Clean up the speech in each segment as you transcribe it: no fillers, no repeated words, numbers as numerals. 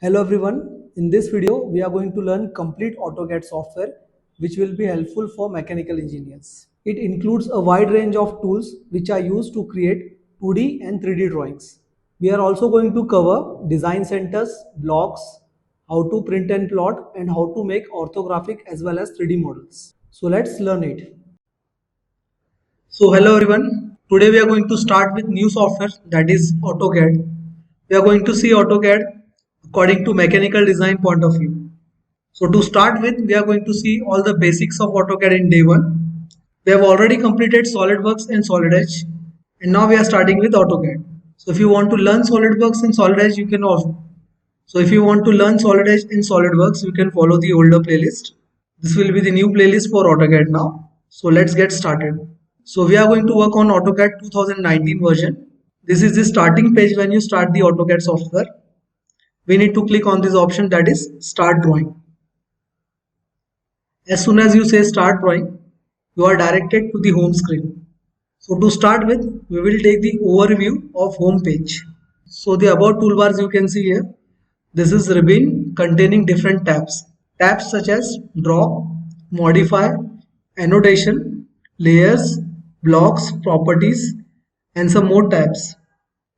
Hello everyone, in this video we are going to learn complete AutoCAD software which will be helpful for mechanical engineers. It includes a wide range of tools which are used to create 2D and 3D drawings. We are also going to cover design centers, blocks, how to print and plot and how to make orthographic as well as 3D models. So let's learn it. So hello everyone, today we are going to start with new software that is AutoCAD. We are going to see AutoCAD according to mechanical design point of view. So to start with, we are going to see all the basics of AutoCAD in day 1. We have already completed SolidWorks and Solid Edge and now we are starting with AutoCAD. So if you want to learn SolidWorks and Solid Edge, you can also. So if you want to learn Solid Edge in SolidWorks, you can follow the older playlist. This will be the new playlist for AutoCAD now. So let's get started. So we are going to work on AutoCAD 2019 version. This is the starting page when you start the AutoCAD software. We need to click on this option that is Start Drawing. As soon as you say Start Drawing, you are directed to the home screen. So to start with, we will take the overview of home page. So the above toolbars you can see here. This is ribbon containing different tabs. Tabs such as Draw, Modify, Annotation, Layers, Blocks, Properties and some more tabs.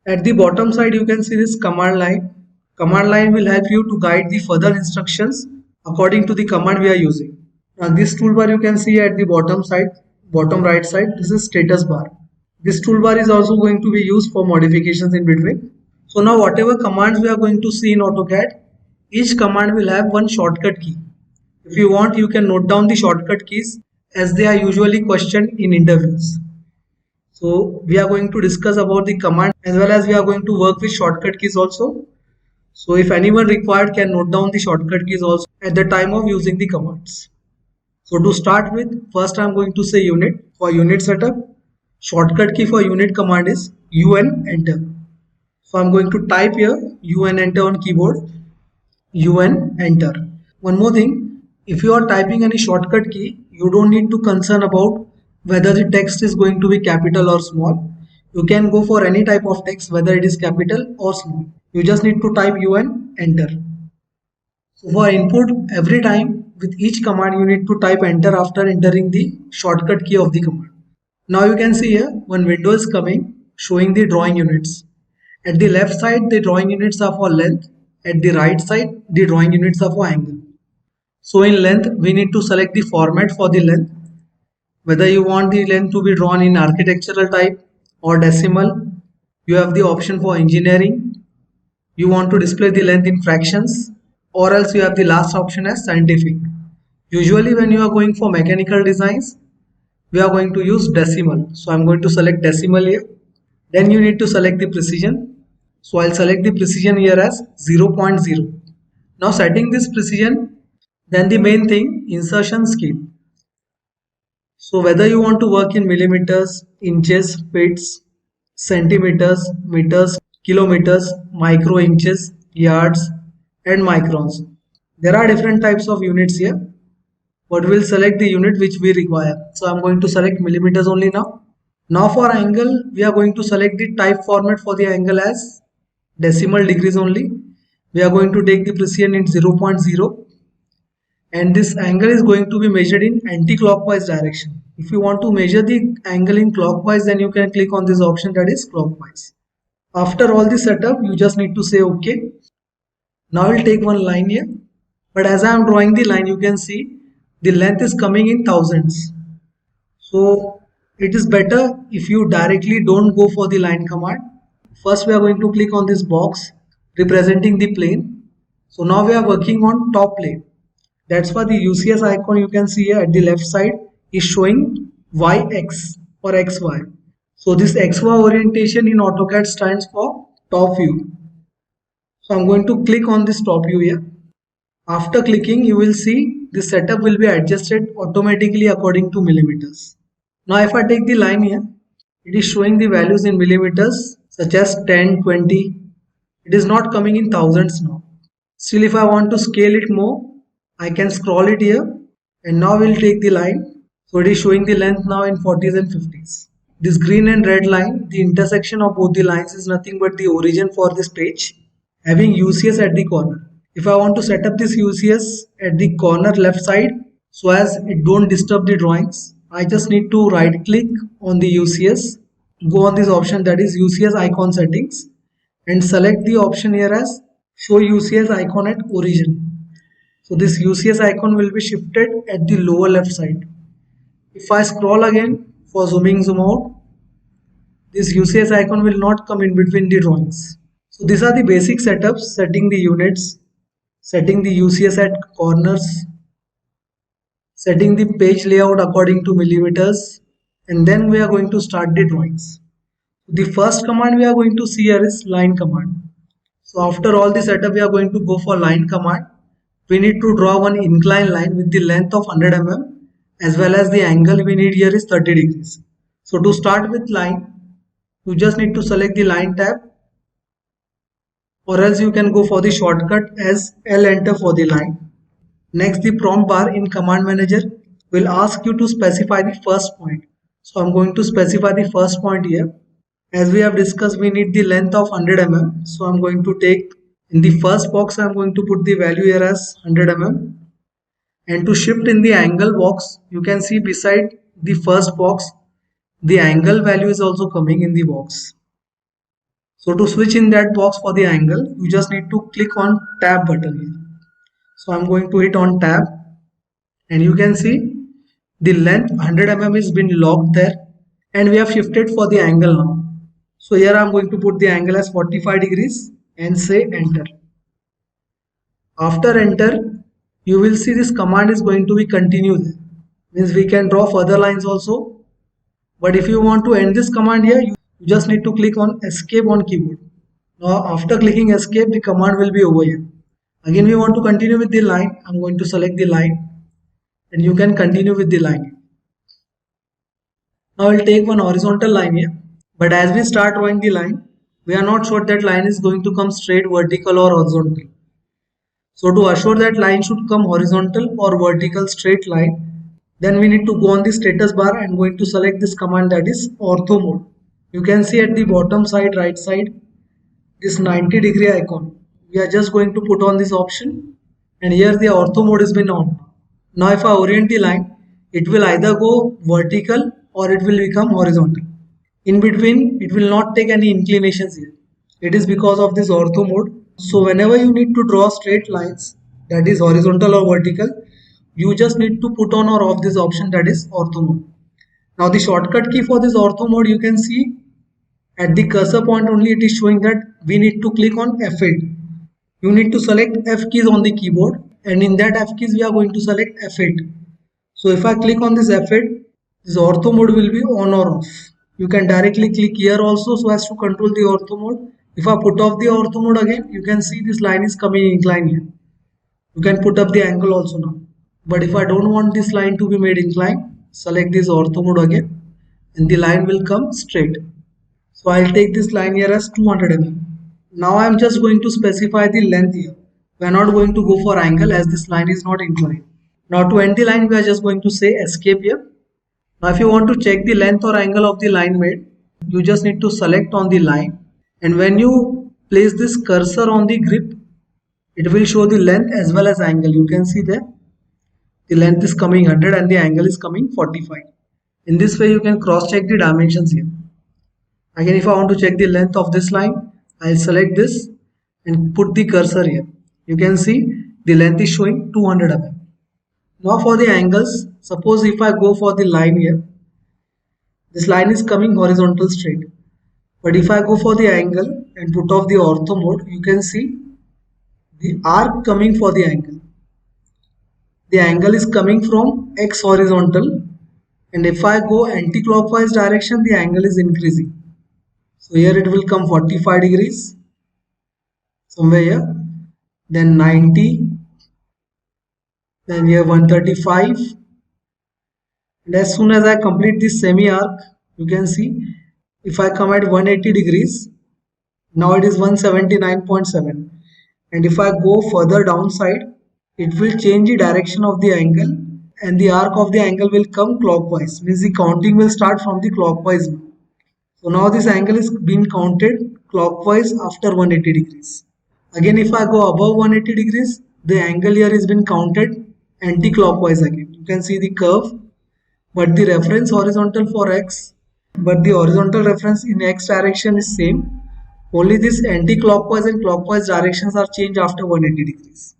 At the bottom side you can see this command line. Command line will help you to guide the further instructions according to the command we are using. Now this toolbar you can see at the bottom right side, this is status bar. This toolbar is also going to be used for modifications in between. So now whatever commands we are going to see in AutoCAD, each command will have one shortcut key. If you want, you can note down the shortcut keys as they are usually questioned in interviews. So we are going to discuss about the command as well as we are going to work with shortcut keys also. So if anyone required can note down the shortcut keys also at the time of using the commands. So to start with, first I am going to say unit. For unit setup, shortcut key for unit command is UN enter. So I am going to type here UN enter on keyboard. UN enter. One more thing, if you are typing any shortcut key, you don't need to concern about whether the text is going to be capital or small. You can go for any type of text whether it is capital or small. You just need to type UN enter. So for input, every time with each command you need to type enter after entering the shortcut key of the command. Now you can see here one window is coming showing the drawing units. At the left side the drawing units are for length. At the right side the drawing units are for angle. So in length we need to select the format for the length. Whether you want the length to be drawn in architectural type or decimal, you have the option for engineering. You want to display the length in fractions, or else you have the last option as scientific. Usually when you are going for mechanical designs, we are going to use decimal. So I'm going to select decimal here. Then you need to select the precision. So I'll select the precision here as 0.0. Now setting this precision, then the main thing, insertion scheme. So whether you want to work in millimeters, inches, feet, centimeters, meters, kilometers, micro inches, yards and microns. There are different types of units here, but we'll select the unit which we require. So I'm going to select millimeters only now. Now for angle, we are going to select the type format for the angle as decimal degrees only. We are going to take the precision in 0.0 and this angle is going to be measured in anti-clockwise direction. If you want to measure the angle in clockwise, then you can click on this option that is clockwise. After all the setup, you just need to say OK. Now I'll take one line here, but as I am drawing the line, you can see the length is coming in thousands. So it is better if you directly don't go for the line command. First we are going to click on this box representing the plane. So now we are working on top plane. That's why the UCS icon you can see here at the left side is showing YX or XY. So this XY orientation in AutoCAD stands for top view. So I'm going to click on this top view here. After clicking, you will see the setup will be adjusted automatically according to millimeters. Now if I take the line here, it is showing the values in millimeters such as 10, 20. It is not coming in thousands now. Still if I want to scale it more, I can scroll it here and now we'll take the line. So it is showing the length now in 40s and 50s. This green and red line, the intersection of both the lines is nothing but the origin for this page having UCS at the corner. If I want to set up this UCS at the corner left side so as it don't disturb the drawings, I just need to right click on the UCS, go on this option that is UCS icon settings, and select the option here as show UCS icon at origin. So this UCS icon will be shifted at the lower left side. If I scroll again for zooming zoom out, this UCS icon will not come in between the drawings. So these are the basic setups: setting the units, setting the UCS at corners, setting the page layout according to millimeters, and then we are going to start the drawings. The first command we are going to see here is line command. So after all the setup, we are going to go for line command. We need to draw one inclined line with the length of 100 mm as well as the angle we need here is 30 degrees. So to start with line, you just need to select the line tab, or else you can go for the shortcut as L enter for the line. Next, the prompt bar in command manager will ask you to specify the first point. So I'm going to specify the first point here. As we have discussed, we need the length of 100 mm. So I'm going to take in the first box, I'm going to put the value here as 100 mm. And to shift in the angle box, you can see beside the first box, the angle value is also coming in the box. So to switch in that box for the angle, you just need to click on tab button here. So I'm going to hit on tab, and you can see the length 100 mm is been locked there, and we have shifted for the angle now. So here I'm going to put the angle as 45 degrees and say enter. After enter, you will see this command is going to be continued. Means we can draw further lines also. But if you want to end this command here, you just need to click on escape on keyboard. Now after clicking escape, the command will be over here. Again, we want to continue with the line. I'm going to select the line, and you can continue with the line. Now I'll take one horizontal line here. But as we start drawing the line, we are not sure that line is going to come straight, vertical or horizontal. So to assure that line should come horizontal or vertical straight line, then we need to go on the status bar and going to select this command that is ortho mode. You can see at the bottom side, right side, this 90-degree icon. We are just going to put on this option, and here the ortho mode has been on. Now if I orient the line, it will either go vertical or it will become horizontal. In between, it will not take any inclinations here. It is because of this ortho mode. So whenever you need to draw straight lines, that is horizontal or vertical, you just need to put on or off this option that is ortho mode. Now the shortcut key for this ortho mode, you can see at the cursor point only it is showing that we need to click on F8. You need to select F keys on the keyboard, and in that F keys we are going to select F8. So if I click on this F8, this ortho mode will be on or off. You can directly click here also so as to control the ortho mode. If I put off the ortho mode again, you can see this line is coming inclined here. You can put up the angle also now. But if I don't want this line to be made inclined, select this ortho mode again, and the line will come straight. So I'll take this line here as 200 mm. Now I'm just going to specify the length here. We are not going to go for angle as this line is not inclined. Now to end the line, we are just going to say escape here. Now if you want to check the length or angle of the line made, you just need to select on the line, and when you place this cursor on the grip, it will show the length as well as angle. You can see there the length is coming 100 and the angle is coming 45. In this way you can cross check the dimensions here. Again, if I want to check the length of this line, I'll select this and put the cursor here. You can see the length is showing 200 mm. Now for the angles, suppose if I go for the line here, this line is coming horizontal straight. But if I go for the angle and put off the ortho mode, you can see the arc coming for the angle. The angle is coming from X horizontal, and if I go anti-clockwise direction, the angle is increasing. So here it will come 45 degrees, somewhere here, then 90, then here 135, and as soon as I complete this semi-arc, you can see if I come at 180 degrees, now it is 179.7, and if I go further downside, it will change the direction of the angle, and the arc of the angle will come clockwise, means the counting will start from the clockwise. So now this angle is being counted clockwise after 180 degrees. Again, if I go above 180 degrees, the angle here has been counted anti-clockwise again. You can see the curve, but the reference horizontal for x, but the horizontal reference in x direction is same. Only this anti-clockwise and clockwise directions are changed after 180 degrees.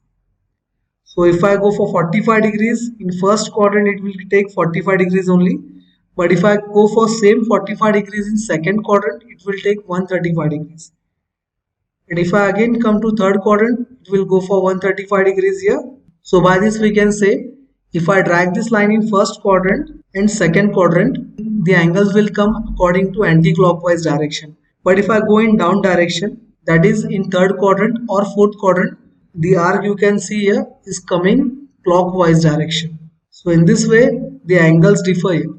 So if I go for 45 degrees, in first quadrant it will take 45 degrees only. But if I go for same 45 degrees in second quadrant, it will take 135 degrees. And if I again come to third quadrant, it will go for 135 degrees here. So by this we can say, if I drag this line in first quadrant and second quadrant, the angles will come according to anti-clockwise direction. But if I go in down direction, that is in third quadrant or fourth quadrant, the arc you can see here is coming clockwise direction. So in this way, the angles differ here.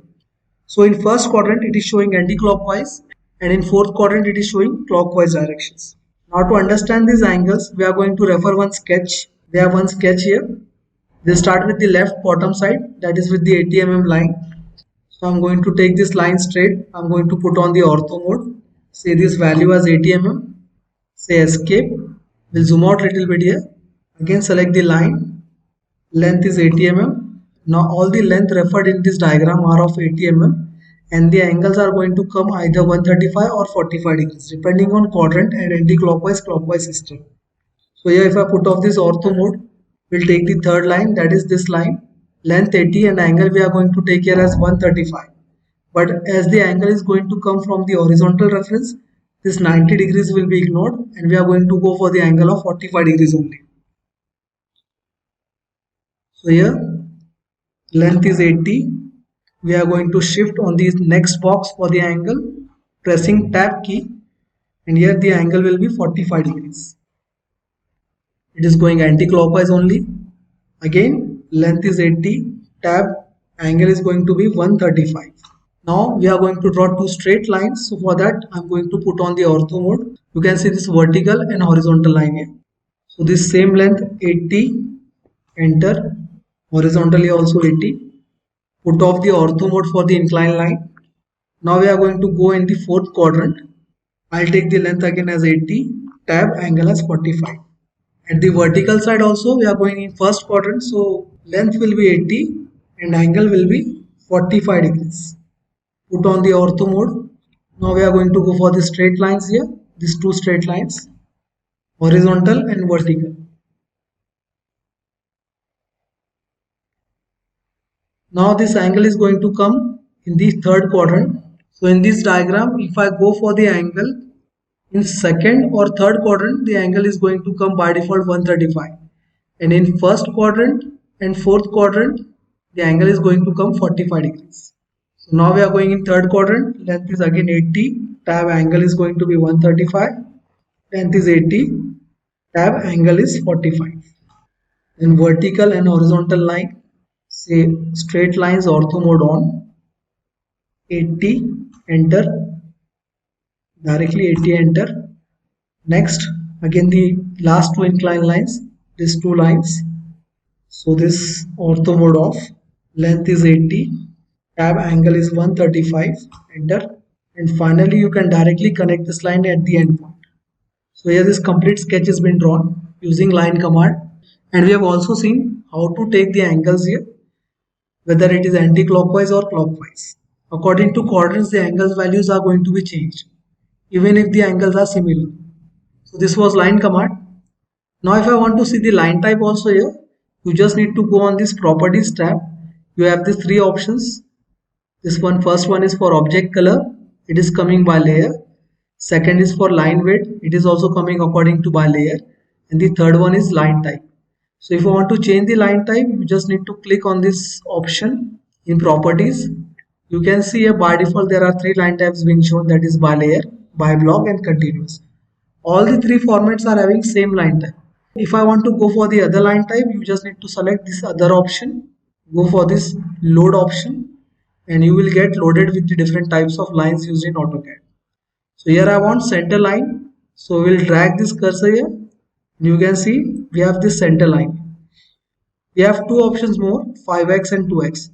So in first quadrant, it is showing anti-clockwise, and in fourth quadrant, it is showing clockwise directions. Now to understand these angles, we are going to refer one sketch. We have one sketch here. We'll start with the left bottom side, that is with the 80 mm line. So I'm going to take this line straight. I'm going to put on the ortho mode. Say this value as 80 mm. Say escape. We'll zoom out a little bit here. Again select the line. Length is 80 mm. Now all the length referred in this diagram are of 80 mm. And the angles are going to come either 135 or 45 degrees depending on quadrant and anti-clockwise clockwise system. So here if I put off this ortho mode, we'll take the third line, that is this line, length 80 and angle we are going to take here as 135. But as the angle is going to come from the horizontal reference, this 90 degrees will be ignored and we are going to go for the angle of 45 degrees only. So here length is 80. We are going to shift on the next box for the angle, pressing tab key, and here the angle will be 45 degrees. It is going anti-clockwise only. Again length is 80, tab, angle is going to be 135. Now we are going to draw two straight lines. So for that I'm going to put on the ortho mode. You can see this vertical and horizontal line here. So this same length 80, enter, horizontally also 80. Put off the ortho mode for the inclined line. Now we are going to go in the fourth quadrant. I'll take the length again as 80, tab, angle as 45. At the vertical side also we are going in first quadrant, so length will be 80 and angle will be 45 degrees. Put on the ortho mode. Now we are going to go for the straight lines here, these two straight lines, horizontal and vertical. Now this angle is going to come in the third quadrant. So in this diagram, if I go for the angle in second or third quadrant, the angle is going to come by default 135. And in first quadrant and fourth quadrant, the angle is going to come 45 degrees. So now we are going in third quadrant, length is again 80, tab, angle is going to be 135, length is 80, tab, angle is 45. In vertical and horizontal line, say straight lines, ortho mode on, 80, enter, directly 80, enter. Next again the last two inclined lines, these two lines. So this ortho mode off, length is 80, tab, angle is 135, enter. And finally you can directly connect this line at the end point. So here this complete sketch has been drawn using line command, and we have also seen how to take the angles here, whether it is anti-clockwise or clockwise. According to quadrants, the angles values are going to be changed, even if the angles are similar. So this was line command. Now if I want to see the line type also here, you just need to go on this properties tab. You have these three options. This one, first one is for object color. It is coming by layer. Second is for line width. It is also coming according to by layer. And the third one is line type. So if you want to change the line type, you just need to click on this option in properties. You can see here by default there are three line types being shown, that is by layer, by block and continuous. All the three formats are having same line type. If I want to go for the other line type, you just need to select this other option, go for this load option, and you will get loaded with the different types of lines used in AutoCAD. So here I want center line, so we'll drag this cursor here. You can see we have this center line. We have two options more, 5x and 2x.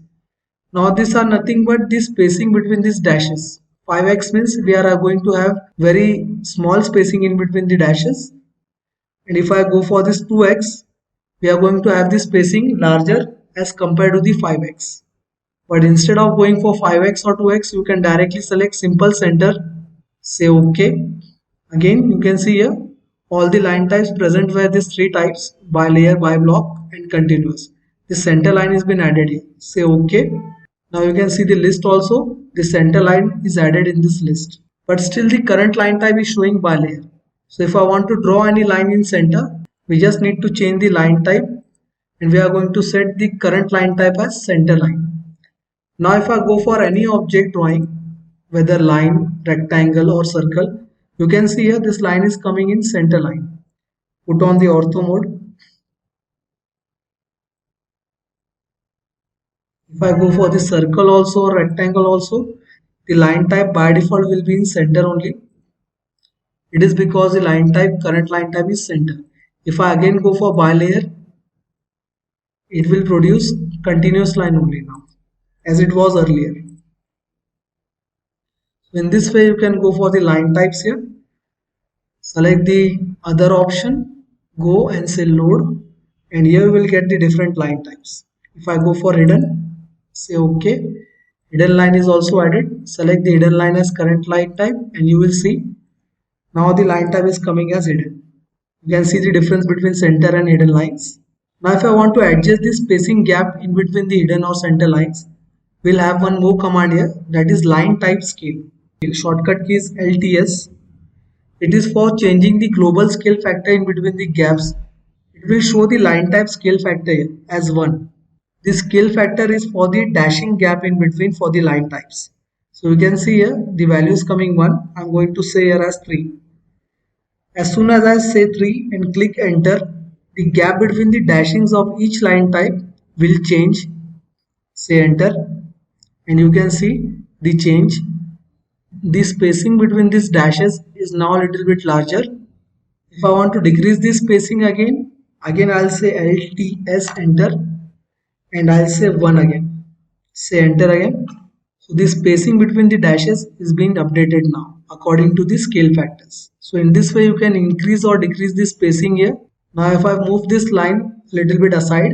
Now these are nothing but the spacing between these dashes. 5x means we are going to have very small spacing in between the dashes, And if I go for this 2x, we are going to have the spacing larger as compared to the 5x. But instead of going for 5x or 2x, you can directly select simple center, say OK. Again, you can see here all the line types present were these three types: by layer, by block, and continuous. The center line has been added here. Say OK. Now you can see the list also. The center line is added in this list. But still the current line type is showing by layer. So if I want to draw any line in center, we just need to change the line type and we are going to set the current line type as center line. Now if I go for any object drawing, whether line, rectangle or circle, you can see here this line is coming in center line. Put on the ortho mode. If I go for the circle also or rectangle also, the line type by default will be in center only. It is because the line type, current line type is center. If I again go for bilayer, it will produce continuous line only now, as it was earlier. So in this way, you can go for the line types here. Select the other option, go and say load, and here you will get the different line types. If I go for hidden, say OK. Hidden line is also added. Select the hidden line as current line type, and you will see now the line type is coming as hidden. You can see the difference between center and hidden lines. Now if I want to adjust the spacing gap in between the hidden or center lines, we'll have one more command here, that is line type scale. Shortcut key is LTS. It is for changing the global scale factor in between the gaps. It will show the line type scale factor here as 1. The scale factor is for the dashing gap in between for the line types. So you can see here the value is coming 1. I'm going to say here as 3. As soon as I say 3 and click enter, the gap between the dashings of each line type will change. Say enter, and you can see the change. The spacing between these dashes is now a little bit larger. If I want to decrease this spacing again I'll say LTS enter, and I'll say 1 again. Say enter again. So the spacing between the dashes is being updated now according to the scale factors. So in this way you can increase or decrease the spacing here. Now if I move this line a little bit aside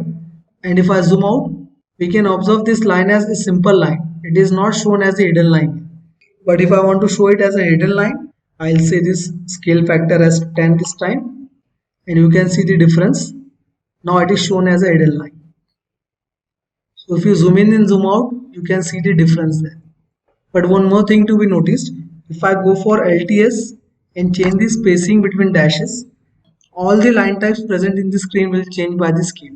and if I zoom out, we can observe this line as a simple line. It is not shown as a hidden line. But if I want to show it as a hidden line, I'll say this scale factor as 10 this time, and you can see the difference. Now it is shown as a hidden line. So if you zoom in and zoom out, you can see the difference there. But one more thing to be noticed, if I go for LTS and change the spacing between dashes, all the line types present in the screen will change by the scale.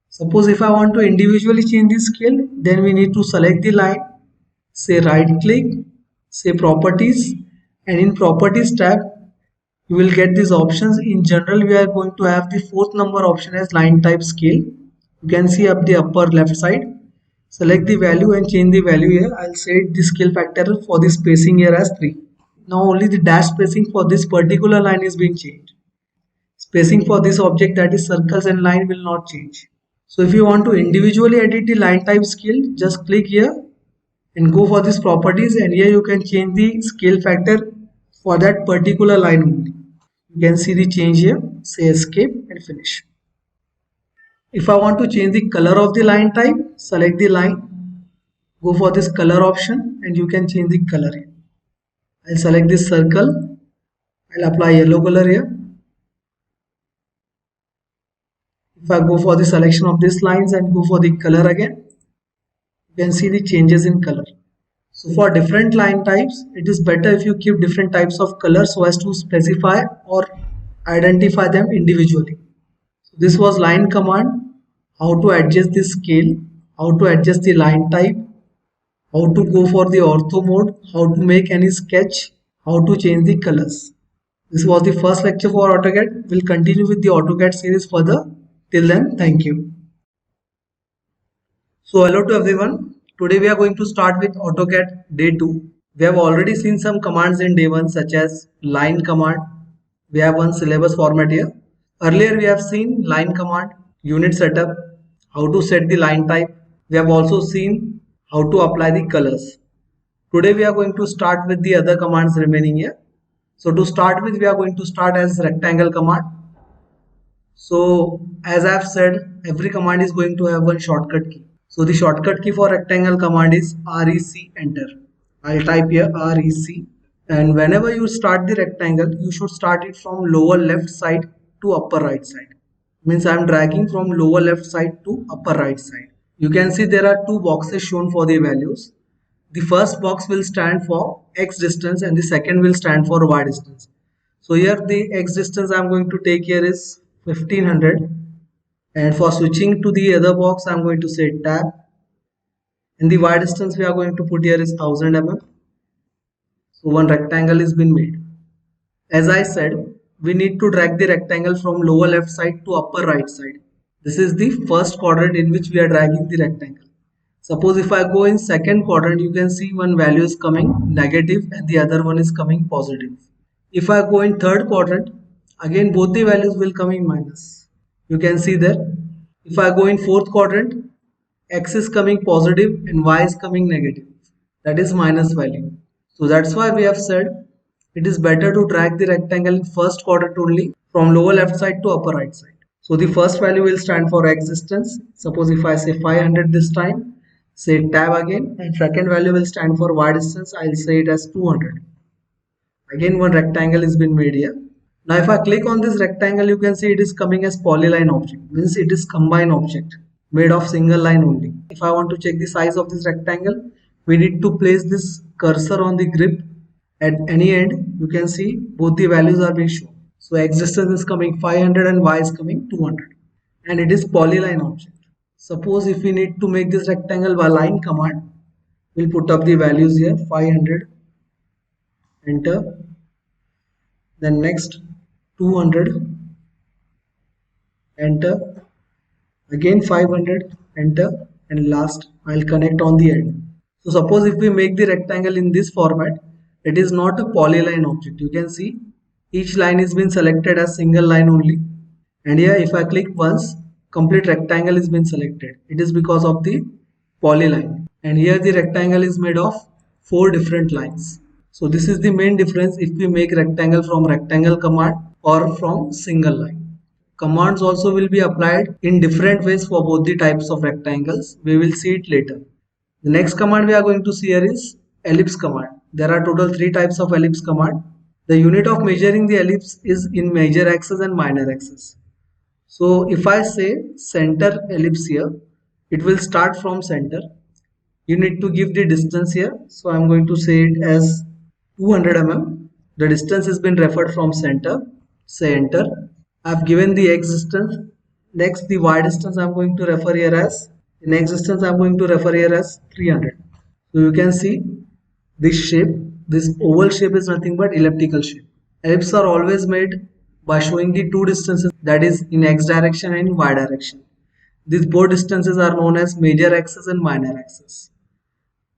Suppose if I want to individually change the scale, then we need to select the line, say right click, say properties, and in properties tab you will get these options. In general, we are going to have the 4th number option as line type scale. You can see up the upper left side. Select the value and change the value here. I'll set the scale factor for the spacing here as 3. Now only the dash spacing for this particular line is being changed. Spacing for this object, that is circles and line, will not change. So if you want to individually edit the line type scale, just click here and go for this properties, and here you can change the scale factor for that particular line only. You can see the change here. Say escape and finish. If I want to change the color of the line type, select the line, go for this color option, and you can change the color here. I'll select this circle, I'll apply yellow color here. If I go for the selection of these lines and go for the color again, you can see the changes in color. So for different line types, it is better if you keep different types of colors so as to specify or identify them individually. So this was line command, how to adjust the scale, how to adjust the line type, how to go for the ortho mode, how to make any sketch, how to change the colors. This was the first lecture for AutoCAD. We'll continue with the AutoCAD series further. Till then, thank you. So hello to everyone. Today we are going to start with AutoCAD day 2. We have already seen some commands in day 1 such as line command. We have one syllabus format here. Earlier we have seen line command, unit setup, how to set the line type. We have also seen how to apply the colors. Today we are going to start with the other commands remaining here. So to start with, we are going to start as rectangle command. So as I've said, every command is going to have one shortcut key. So the shortcut key for rectangle command is REC enter. I'll type here REC, and whenever you start the rectangle, you should start it from lower left side to upper right side. Means I'm dragging from lower left side to upper right side. You can see there are two boxes shown for the values. The first box will stand for X distance and the second will stand for Y distance. So here the X distance I'm going to take here is 1500, and for switching to the other box I'm going to say tab, and the Y distance we are going to put here is 1000 mm. So one rectangle is been made. As I said, we need to drag the rectangle from lower left side to upper right side. This is the first quadrant in which we are dragging the rectangle. Suppose if I go in second quadrant, you can see one value is coming negative and the other one is coming positive. If I go in third quadrant, again both the values will come in minus. You can see there. If I go in fourth quadrant, X is coming positive and Y is coming negative. That is minus value. So that's why we have said it is better to drag the rectangle in first quadrant only from lower left side to upper right side. So the first value will stand for X distance. Suppose if I say 500 this time, say tab again, and second value will stand for Y distance. I'll say it as 200. Again one rectangle has been made here. Now if I click on this rectangle, you can see it is coming as polyline object. Means it is combined object made of single line only. If I want to check the size of this rectangle, we need to place this cursor on the grip at any end. You can see both the values are being shown. So X distance is coming 500 and Y is coming 200, and it is polyline object. Suppose if we need to make this rectangle by line command, we'll put up the values here, 500, enter, then next 200, enter, again 500, enter, and last I'll connect on the end. So suppose if we make the rectangle in this format, it is not a polyline object. You can see each line is been selected as single line only, and here if I click once, complete rectangle is been selected. It is because of the polyline, and here the rectangle is made of 4 different lines. So this is the main difference if we make rectangle from rectangle command or from single line. Commands also will be applied in different ways for both the types of rectangles. We will see it later. The next command we are going to see here is ellipse command. There are total 3 types of ellipse command. The unit of measuring the ellipse is in major axis and minor axis. So if I say center ellipse here, it will start from center. You need to give the distance here. So I'm going to say it as 200 mm. The distance has been referred from center. Say enter. I've given the X distance. Next the Y distance I'm going to refer here as. The next distance I'm going to refer here as 300. So you can see this shape. This oval shape is nothing but elliptical shape. Ellipses are always made by showing the two distances, that is in X direction and Y direction. These both distances are known as major axis and minor axis.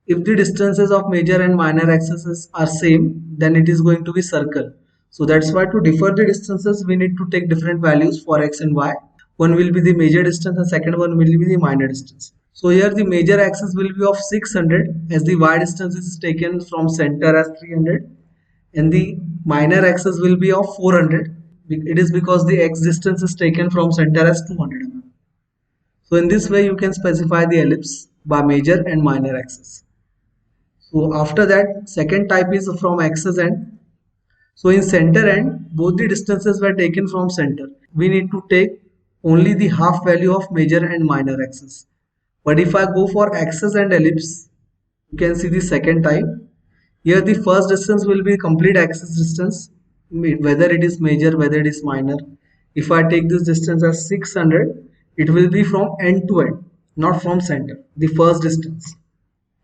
If the distances of major and minor axes are same, then it is going to be circle. So that's why to differ the distances, we need to take different values for X and Y. One will be the major distance and second one will be the minor distance. So here the major axis will be of 600 as the Y distance is taken from center as 300, and the minor axis will be of 400. It is because the X distance is taken from center as 200 mm. So in this way you can specify the ellipse by major and minor axis. So after that, second type is from axis end. So in center end, both the distances were taken from center. We need to take only the half value of major and minor axis. But if I go for axis and ellipse, you can see the second type. Here the first distance will be complete axis distance, whether it is major, whether it is minor. If I take this distance as 600, it will be from end to end, not from center, the first distance.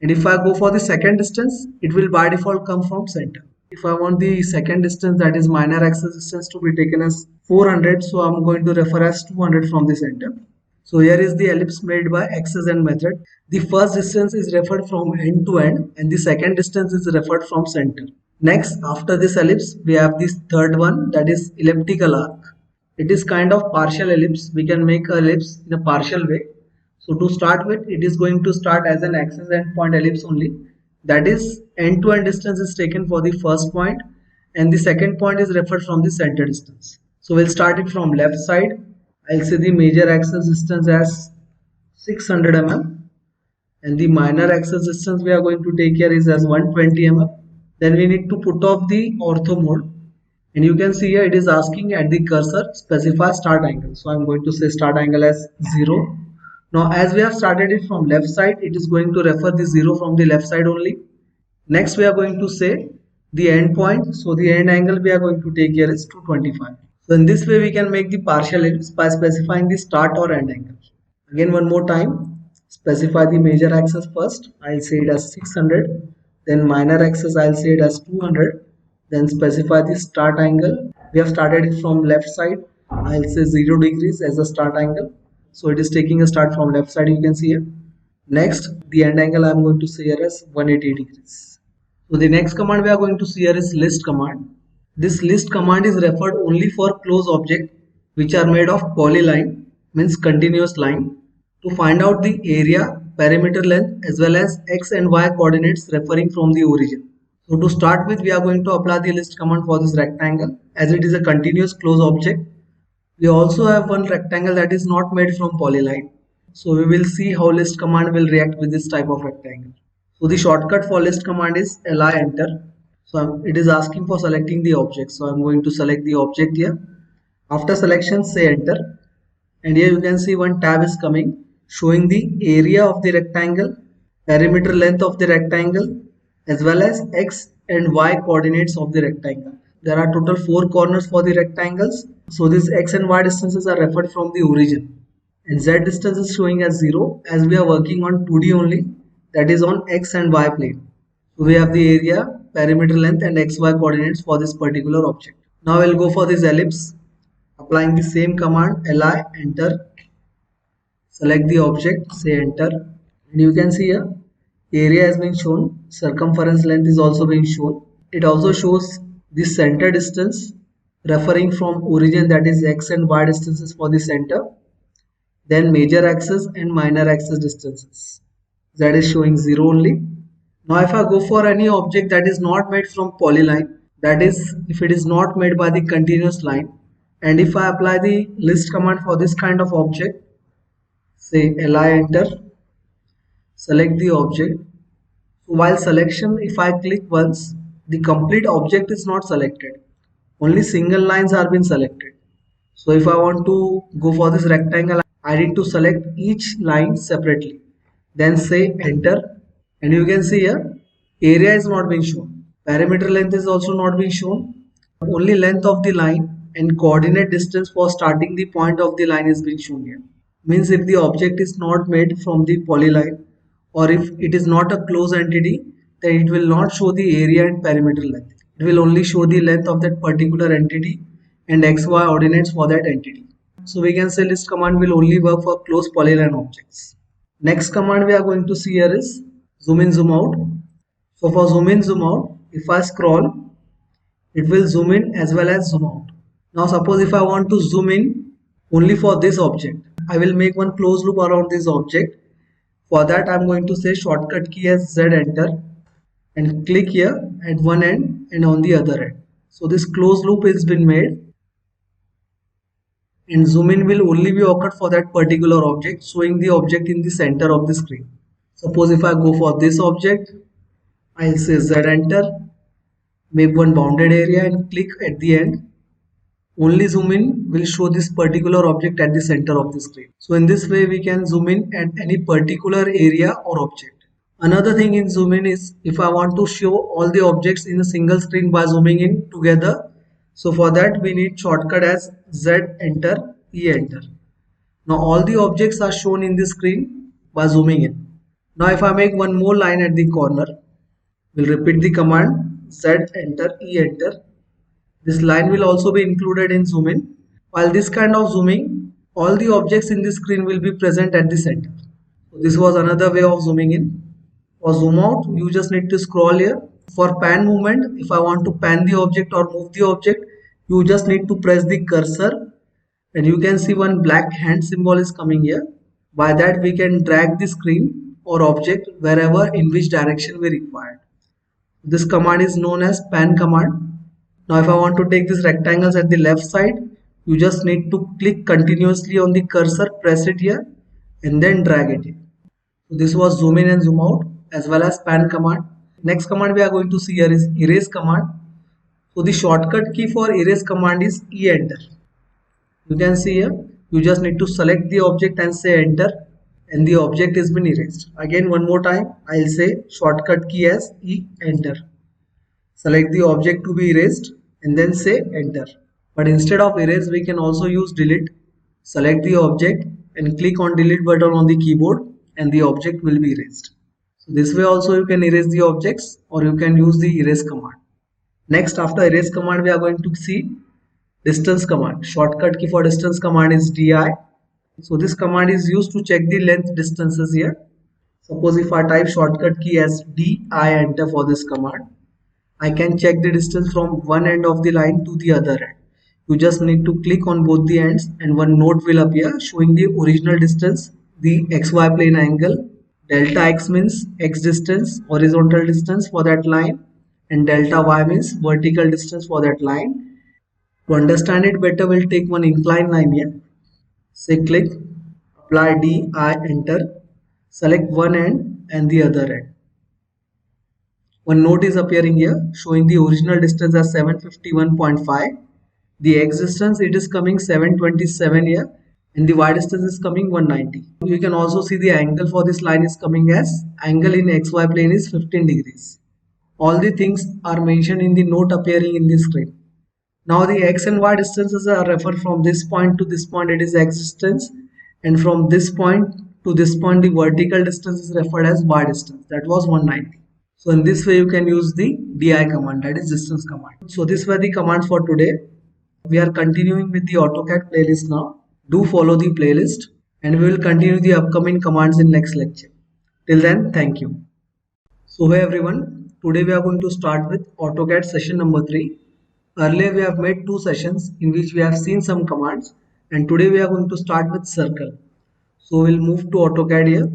And if I go for the second distance, it will by default come from center. If I want the second distance, that is minor axis distance, to be taken as 400, so I'm going to refer as 200 from the center. So here is the ellipse made by axis and method. The first distance is referred from end to end and the second distance is referred from center. Next, after this ellipse, we have this third one, that is elliptical arc. It is kind of partial ellipse. We can make an ellipse in a partial way. So to start with, it is going to start as an axis and point ellipse only. That is, end to end distance is taken for the first point and the second point is referred from the center distance. So we'll start it from left side. I'll say the major axis distance as 600 mm, and the minor axis distance we are going to take here is as 120 mm. Then we need to put off the ortho mode, and you can see here it is asking at the cursor specify start angle. So I'm going to say start angle as 0. Now as we have started it from left side, it is going to refer the 0 from the left side only. Next we are going to say the end point. So the end angle we are going to take here is 225. So in this way we can make the partial ellipse by specifying the start or end angle. Again one more time, specify the major axis first. I'll say it as 600. Then minor axis I'll say it as 200. Then specify the start angle. We have started it from left side. I'll say 0 degrees as the start angle. So it is taking a start from left side, you can see here. Next, the end angle I'm going to say here as 180 degrees. So the next command we are going to see here is list command. This list command is referred only for close objects which are made of polyline, means continuous line, to find out the area, perimeter length as well as x and y coordinates referring from the origin. So to start with, we are going to apply the list command for this rectangle as it is a continuous close object. We also have one rectangle that is not made from polyline. So we will see how list command will react with this type of rectangle. So the shortcut for list command is li enter. So it is asking for selecting the object. So I'm going to select the object here. After selection, say enter. And here you can see one tab is coming showing the area of the rectangle, perimeter length of the rectangle, as well as x and y coordinates of the rectangle. There are total 4 corners for the rectangles. So these x and y distances are referred from the origin. And z distance is showing as 0 as we are working on 2D only, that is on x and y plane. So we have the area, perimeter length and xy coordinates for this particular object. Now we'll go for this ellipse. Applying the same command li enter, select the object, say enter, and you can see here area has been shown, circumference length is also being shown. It also shows the center distance referring from origin, that is x and y distances for the center, then major axis and minor axis distances, that is showing 0 only. Now if I go for any object that is not made from polyline, that is if it is not made by the continuous line, and if I apply the list command for this kind of object, say li enter, select the object. So while selection, if I click once, the complete object is not selected, only single lines are being selected. So if I want to go for this rectangle, I need to select each line separately, then say enter, and you can see here area is not being shown, perimeter length is also not being shown, only length of the line and coordinate distance for starting the point of the line is being shown here. Means if the object is not made from the polyline, or if it is not a closed entity, then it will not show the area and perimeter length. It will only show the length of that particular entity and xy coordinates for that entity. So we can say list command will only work for closed polyline objects. Next command we are going to see here is zoom in, zoom out. So for zoom in, zoom out, if I scroll, it will zoom in as well as zoom out. Now suppose if I want to zoom in only for this object, I will make one closed loop around this object. For that I am going to say shortcut key as Z enter and click here at one end and on the other end. So this closed loop has been made, and zoom in will only be occurred for that particular object, showing the object in the center of the screen. Suppose if I go for this object, I'll say Z enter, make one bounded area and click at the end. Only zoom in will show this particular object at the center of the screen. So in this way we can zoom in at any particular area or object. Another thing in zoom in is if I want to show all the objects in a single screen by zooming in together. So for that we need shortcut as Z enter, E enter. Now all the objects are shown in the screen by zooming in. Now if I make one more line at the corner, we'll repeat the command Z enter, E enter. This line will also be included in zoom in. While this kind of zooming, all the objects in the screen will be present at the center. So this was another way of zooming in. For zoom out, you just need to scroll here. For pan movement, if I want to pan the object or move the object, you just need to press the cursor, and you can see one black hand symbol is coming here. By that we can drag the screen or object wherever in which direction we require. This command is known as pan command. Now if I want to take these rectangles at the left side, You just need to click continuously on the cursor, press it here and then drag it here. So this was zoom in and zoom out as well as pan command. Next command we are going to see here is erase command. So the shortcut key for erase command is E enter. You can see here, you just need to select the object and say enter and the object has been erased. Again one more time, I'll say shortcut key as E enter. Select the object to be erased and then say enter. But instead of erase, we can also use delete. Select the object and click on delete button on the keyboard and the object will be erased. So this way also you can erase the objects or you can use the erase command. Next, after erase command, we are going to see distance command. Shortcut key for distance command is DI. So this command is used to check the length distances here. Suppose if I type shortcut key as DI enter for this command, I can check the distance from one end of the line to the other end. You just need to click on both the ends and one note will appear showing the original distance, the XY plane angle, delta X means X distance, horizontal distance for that line, and delta Y means vertical distance for that line. To understand it better, we'll take one inclined line here. Say click, apply DI, enter, select one end and the other end. One note is appearing here showing the original distance as 751.5. The X distance it is coming 727 here and the Y distance is coming 190. You can also see the angle for this line is coming as angle in XY plane is 15 degrees. All the things are mentioned in the note appearing in the screen. Now the X and Y distances are referred from this point to this point, it is X distance, and from this point to this point the vertical distance is referred as Y distance, that was 190. So in this way you can use the DI command, that is distance command. So these were the commands for today. We are continuing with the AutoCAD playlist now. Do follow the playlist and we will continue the upcoming commands in next lecture. Till then, thank you. So hey everyone, today we are going to start with AutoCAD session number 3. Earlier we have made 2 sessions in which we have seen some commands and today we are going to start with circle. So we'll move to AutoCAD here.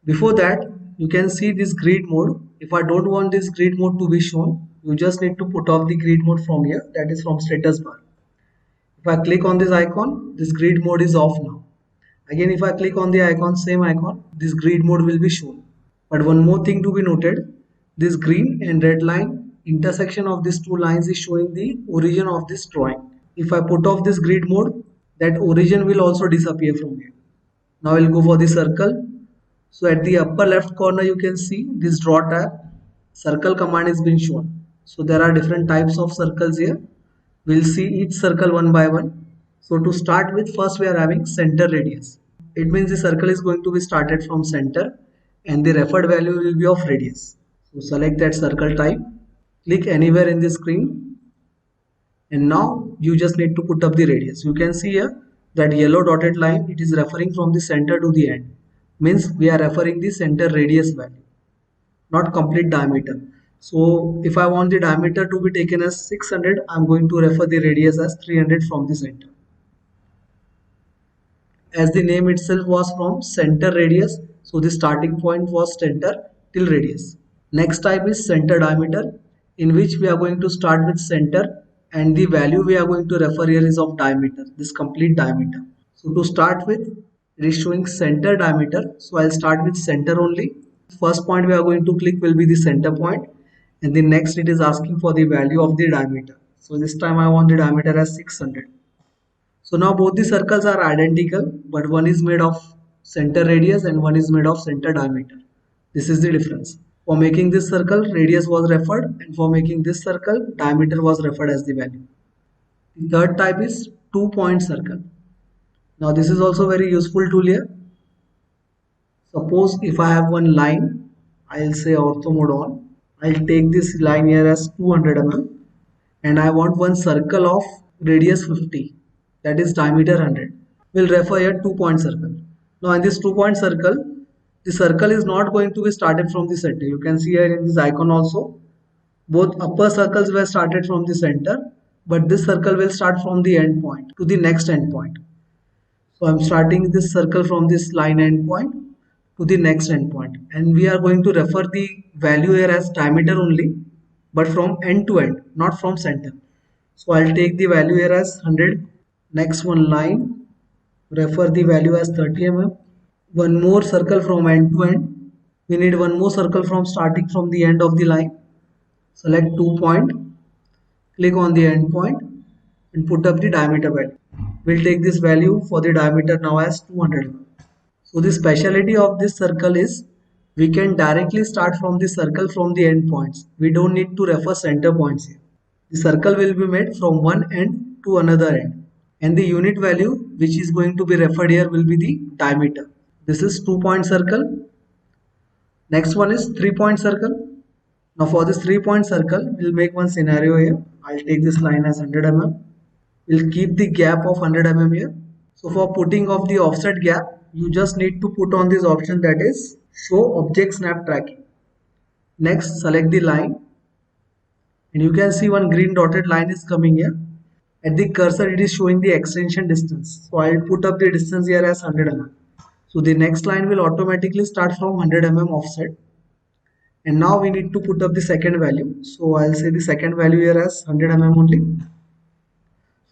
Before that, you can see this grid mode. If I don't want this grid mode to be shown, you just need to put off the grid mode from here, that is from status bar. If I click on this icon, this grid mode is off now. Again, if I click on the icon, same icon, this grid mode will be shown. But one more thing to be noted, this green and red line intersection of these two lines is showing the origin of this drawing. If I put off this grid mode, that origin will also disappear from here. Now we'll go for the circle. So at the upper left corner you can see this draw tab, circle command is being shown. So there are different types of circles here. We'll see each circle one by one. So to start with, first we are having center radius. It means the circle is going to be started from center and the referred value will be of radius. So select that circle type, click anywhere in the screen and now you just need to put up the radius. You can see here that yellow dotted line, it is referring from the center to the end. Means we are referring the center radius value, not complete diameter. So if I want the diameter to be taken as 600, I am going to refer the radius as 300 from the center. As the name itself was from center radius, so the starting point was center till radius. Next type is center diameter, in which we are going to start with center and the value we are going to refer here is of diameter, this complete diameter. So to start with, it is showing center diameter, so I'll start with center only. First point we are going to click will be the center point and the next it is asking for the value of the diameter. So this time I want the diameter as 600. So now both the circles are identical, but one is made of center radius and one is made of center diameter. This is the difference. For making this circle, radius was referred and for making this circle, diameter was referred as the value. The third type is 2-point circle. Now this is also very useful tool here. Suppose if I have one line, I'll say ortho mode on. I'll take this line here as 200 mm and I want one circle of radius 50, that is diameter 100. We'll refer here 2-point circle. Now in this 2-point circle, the circle is not going to be started from the center. You can see here in this icon also, both upper circles were started from the center, but this circle will start from the end point to the next end point. So I'm starting this circle from this line endpoint to the next endpoint and we are going to refer the value here as diameter only, but from end to end, not from center. So I'll take the value here as 100. Next one line, refer the value as 30 mm. One more circle from end to end. We need one more circle from starting from the end of the line. Select 2 point, click on the end point and put up the diameter value. We'll take this value for the diameter now as 200 mm. So the speciality of this circle is we can directly start from the circle from the end points. We don't need to refer center points here. The circle will be made from one end to another end, and the unit value which is going to be referred here will be the diameter. This is 2-point circle. Next one is 3-point circle. Now for this 3-point circle, we'll make one scenario here. I'll take this line as 100 mm. We'll keep the gap of 100 mm here. So for putting of the offset gap, you just need to put on this option, that is show object snap tracking. Next, select the line, and you can see one green dotted line is coming here. At the cursor, it is showing the extension distance. So I'll put up the distance here as 100 mm. So the next line will automatically start from 100 mm offset. And now we need to put up the second value. So I'll say the second value here as 100 mm only.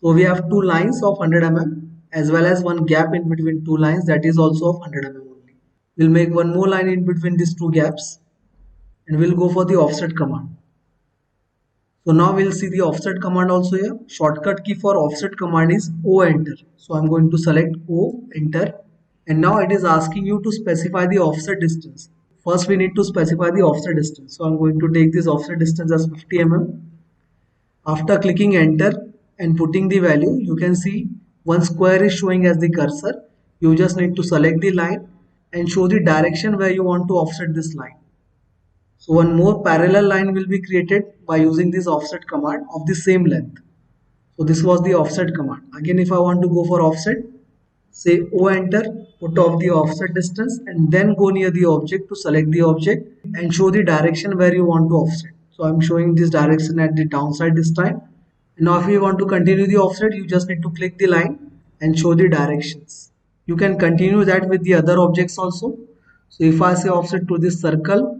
So we have two lines of 100 mm as well as one gap in between two lines, that is also of 100 mm only. We'll make one more line in between these two gaps and we'll go for the offset command. So now we'll see the offset command also here. Shortcut key for offset command is O enter. So I'm going to select O enter, and now it is asking you to specify the offset distance. First we need to specify the offset distance. So I'm going to take this offset distance as 50 mm. After clicking enter and putting the value, you can see one square is showing as the cursor. You just need to select the line and show the direction where you want to offset this line. So one more parallel line will be created by using this offset command of the same length. So this was the offset command. Again, if I want to go for offset, say O enter, put off the offset distance and then go near the object to select the object and show the direction where you want to offset. So I'm showing this direction at the downside this time. Now if you want to continue the offset, you just need to click the line and show the directions. You can continue that with the other objects also. So if I say offset to this circle,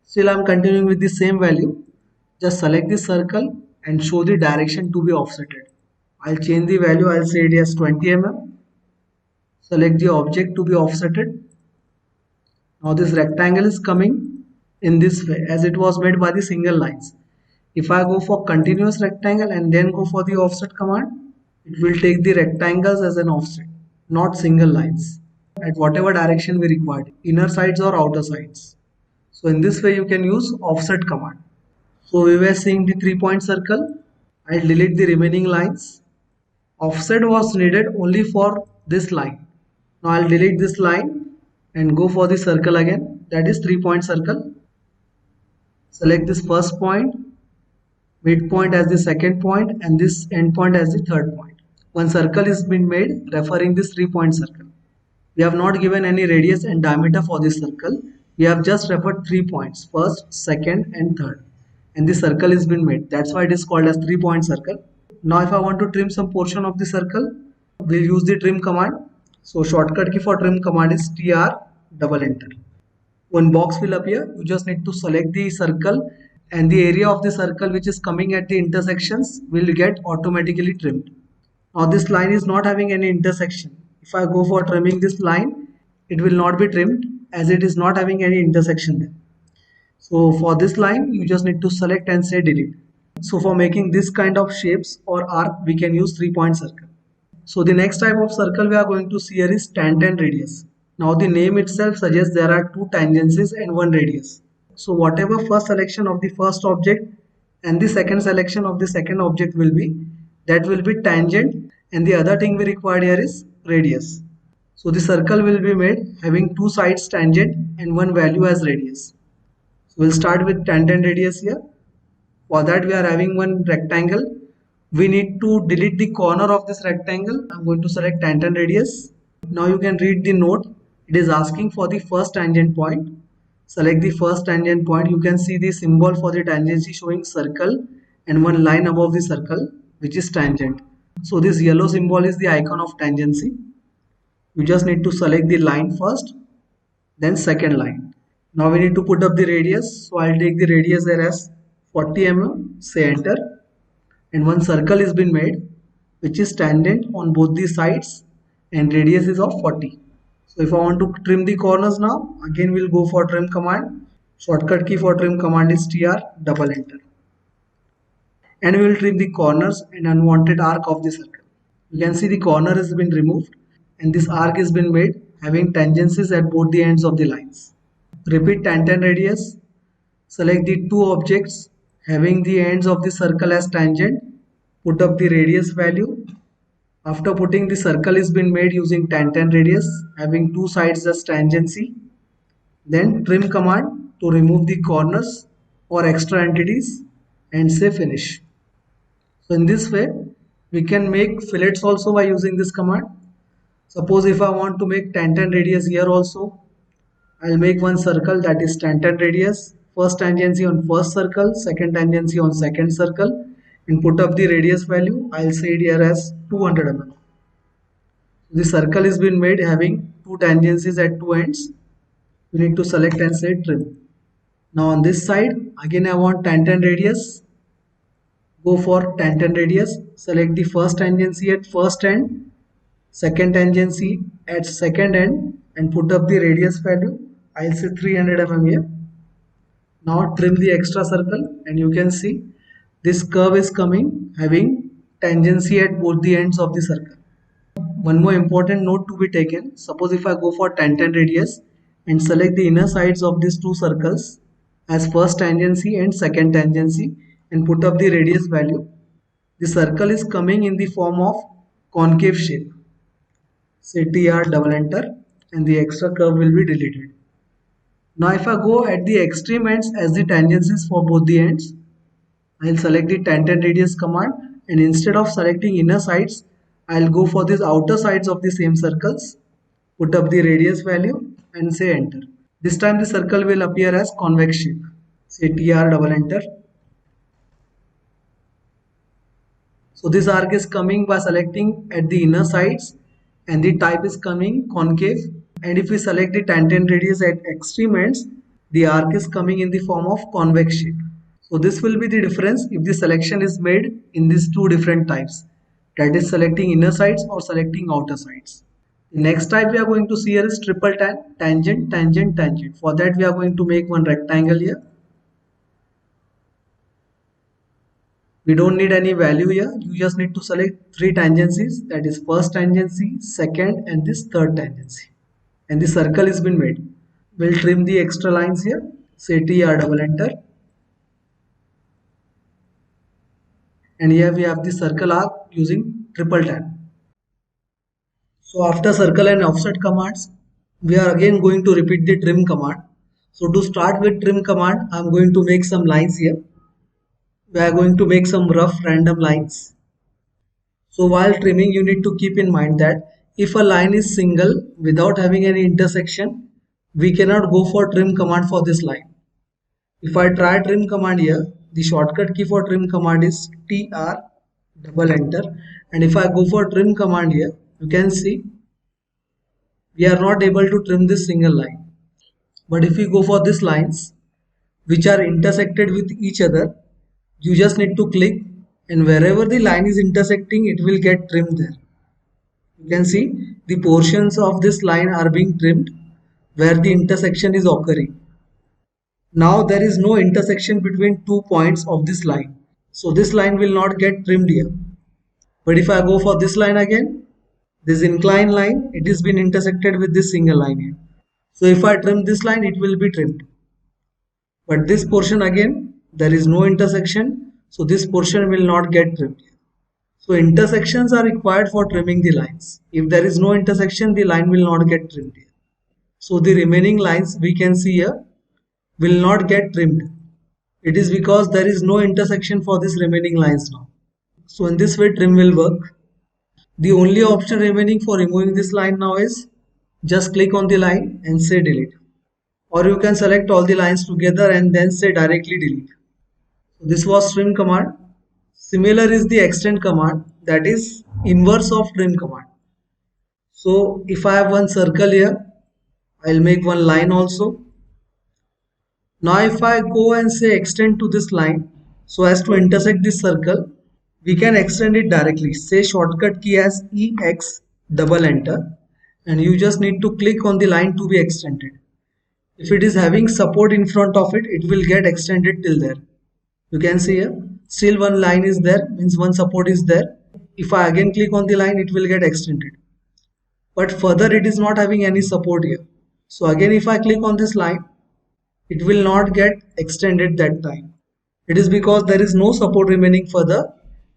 still I'm continuing with the same value. Just select the circle and show the direction to be offsetted. I'll change the value, I'll say it as 20 mm. Select the object to be offsetted. Now this rectangle is coming in this way as it was made by the single lines. If I go for continuous rectangle and then go for the offset command, it will take the rectangles as an offset, not single lines, at whatever direction we require, inner sides or outer sides. So in this way you can use offset command. So we were seeing the 3-point circle. I'll delete the remaining lines. Offset was needed only for this line. Now I'll delete this line and go for the circle again, that is 3-point circle. Select this first point, midpoint as the second point and this end point as the third point. One circle is been made referring this 3-point circle. We have not given any radius and diameter for this circle. We have just referred 3 points, first, second and third, and the circle has been made. That's why it is called as 3-point circle. Now if I want to trim some portion of the circle, we'll use the trim command. So shortcut key for trim command is TR double enter. One box will appear. You just need to select the circle and the area of the circle which is coming at the intersections will get automatically trimmed. Now this line is not having any intersection. If I go for trimming this line, it will not be trimmed as it is not having any intersection there. So for this line, you just need to select and say delete. So for making this kind of shapes or arc, we can use 3-point circle. So the next type of circle we are going to see here is tangent radius. Now the name itself suggests there are 2 tangencies and 1 radius. So whatever first selection of the first object and the second selection of the second object will be, that will be tangent, and the other thing we require here is radius. So the circle will be made having 2 sides tangent and 1 value as radius. So we'll start with tangent radius here. For that we are having one rectangle. We need to delete the corner of this rectangle. I'm going to select tangent radius. Now you can read the note. It is asking for the first tangent point. Select the first tangent point. You can see the symbol for the tangency showing circle and one line above the circle which is tangent. So this yellow symbol is the icon of tangency. You just need to select the line first, then second line. Now we need to put up the radius. So I'll take the radius there as 40 mm, say enter. and one circle is been made which is tangent on both the sides and radius is of 40. So if I want to trim the corners now, again we'll go for trim command. Shortcut key for trim command is TR, double enter. And we will trim the corners and unwanted arc of the circle. You can see the corner has been removed and this arc has been made having tangencies at both the ends of the lines. Repeat tangent radius. Select the two objects having the ends of the circle as tangent. Put up the radius value. After putting the circle is been made using tangent radius having two sides as tangency. Then trim command to remove the corners or extra entities and say finish. So in this way we can make fillets also by using this command. Suppose if I want to make tangent radius here also, I'll make one circle that is tangent radius, first tangency on first circle, second tangency on second circle, and put up the radius value. I'll say it here as 200 mm. The circle is been made having two tangencies at two ends. We need to select and say trim. Now on this side, again I want tangent radius. Go for tangent radius. Select the first tangency at first end, second tangency at second end, and put up the radius value. I'll say 300 mm here. Now trim the extra circle and you can see this curve is coming having tangency at both the ends of the circle. One more important note to be taken. Suppose if I go for tangent radius and select the inner sides of these two circles as first tangency and second tangency and put up the radius value, the circle is coming in the form of concave shape. Say TR, double enter, and the extra curve will be deleted. Now if I go at the extreme ends as the tangencies for both the ends, I'll select the tangent radius command and instead of selecting inner sides, I'll go for these outer sides of the same circles, put up the radius value and say enter. This time the circle will appear as convex shape. Say TR, double enter. So this arc is coming by selecting at the inner sides and the type is coming concave, and if we select the tangent radius at extreme ends, the arc is coming in the form of convex shape. So this will be the difference if the selection is made in these two different types, that is selecting inner sides or selecting outer sides. The next type we are going to see here is triple tangent, tangent, tangent. For that we are going to make one rectangle here. We don't need any value here. You just need to select three tangencies, that is first tangency, second and this third tangency. And the circle has been made. We'll trim the extra lines here. Say TR, double enter. And here we have the circle arc using triple tan. So after circle and offset commands, we are again going to repeat the trim command. So to start with trim command, I am going to make some lines here. We are going to make some rough random lines. So while trimming, you need to keep in mind that if a line is single without having any intersection, we cannot go for trim command for this line. If I try trim command here, the shortcut key for trim command is TR, double enter, and if I go for trim command here, you can see we are not able to trim this single line. But if we go for these lines which are intersected with each other, you just need to click and wherever the line is intersecting, it will get trimmed there. You can see the portions of this line are being trimmed where the intersection is occurring. Now there is no intersection between 2 points of this line. So this line will not get trimmed here. But if I go for this line again, this inclined line, it is been intersected with this single line here. So if I trim this line, it will be trimmed. But this portion again, there is no intersection. So this portion will not get trimmed. So intersections are required for trimming the lines. If there is no intersection, the line will not get trimmed here. So the remaining lines we can see here will not get trimmed. It is because there is no intersection for this remaining lines now. So in this way trim will work. The only option remaining for removing this line now is just click on the line and say delete. Or you can select all the lines together and then say directly delete. So this was trim command. Similar is the extend command, that is inverse of trim command. So if I have one circle here, I'll make one line also. Now if I go and say extend to this line so as to intersect this circle, We can extend it directly. Say shortcut key as EX, double enter, and you just need to click on the line to be extended. If it is having support in front of it, it will get extended till there. You can see here, still one line is there, means one support is there. If I again click on the line, it will get extended. But further it is not having any support here. So again if I click on this line, it will not get extended that time. It is because there is no support remaining further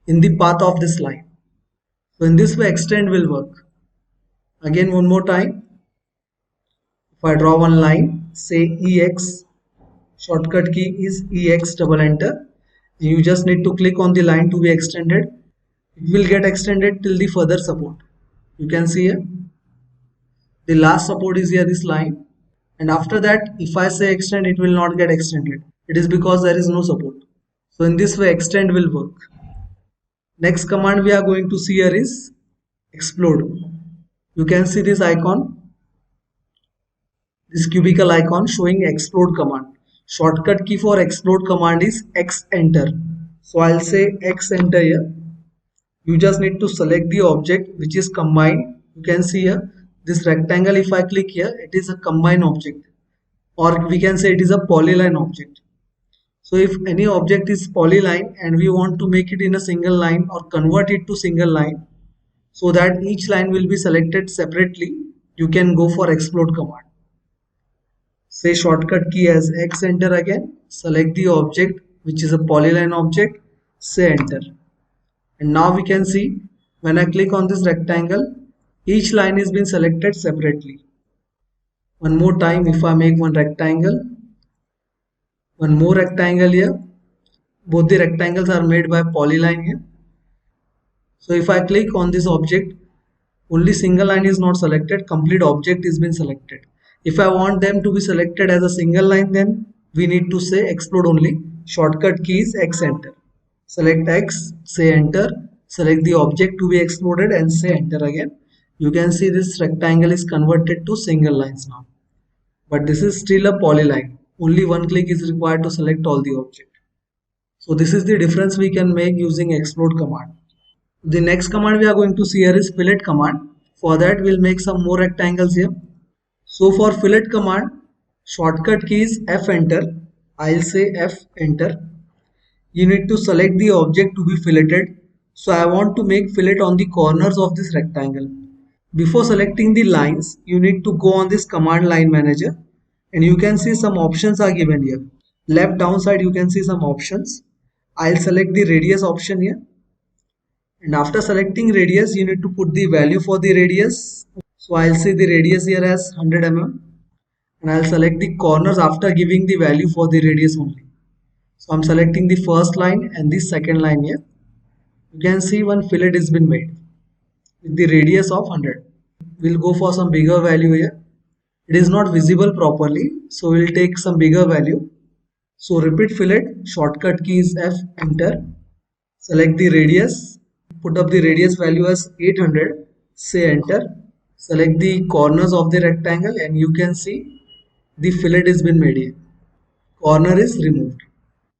in the path of this line. So in this way extend will work. Again one more time. If I draw one line, say EX, shortcut key is EX, double enter. You just need to click on the line to be extended. It will get extended till the further support. You can see here, the last support is here, this line. And after that, if I say extend, it will not get extended. It is because there is no support. So in this way, extend will work. Next command we are going to see here is explode. You can see this icon, this cubicle icon showing explode command. Shortcut key for explode command is X enter. So I'll say X enter here. You just need to select the object which is combined. You can see here this rectangle. If I click here, it is a combined object, or we can say it is a polyline object. So if any object is polyline and we want to make it in a single line or convert it to single line so that each line will be selected separately, you can go for explode command. Say shortcut key as X enter again, select the object which is a polyline object, say enter. And now we can see when I click on this rectangle, each line is being selected separately. One more time, if I make one rectangle, one more rectangle here, both the rectangles are made by polyline here. So if I click on this object, only single line is not selected, complete object is been selected. If I want them to be selected as a single line, then we need to say explode only. Shortcut key is X enter. Select X, say enter, select the object to be exploded and say enter again. You can see this rectangle is converted to single lines now. But this is still a polyline. Only one click is required to select all the object. So this is the difference we can make using explode command. The next command we are going to see here is fillet command. For that we'll make some more rectangles here. So for fillet command, shortcut key is F enter. I'll say F enter. You need to select the object to be filleted. So I want to make fillet on the corners of this rectangle. Before selecting the lines, you need to go on this command line manager and you can see some options are given here. Left down side you can see some options. I'll select the radius option here. And after selecting radius, you need to put the value for the radius. So I'll say the radius here as 100 mm. And I'll select the corners after giving the value for the radius only. So I'm selecting the first line and the second line here. You can see one fillet has been made with the radius of 100. We'll go for some bigger value here. It is not visible properly, so we'll take some bigger value. So repeat fillet, shortcut key is F enter. Select the radius, put up the radius value as 800, say enter. Select the corners of the rectangle and you can see the fillet has been made here. Corner is removed.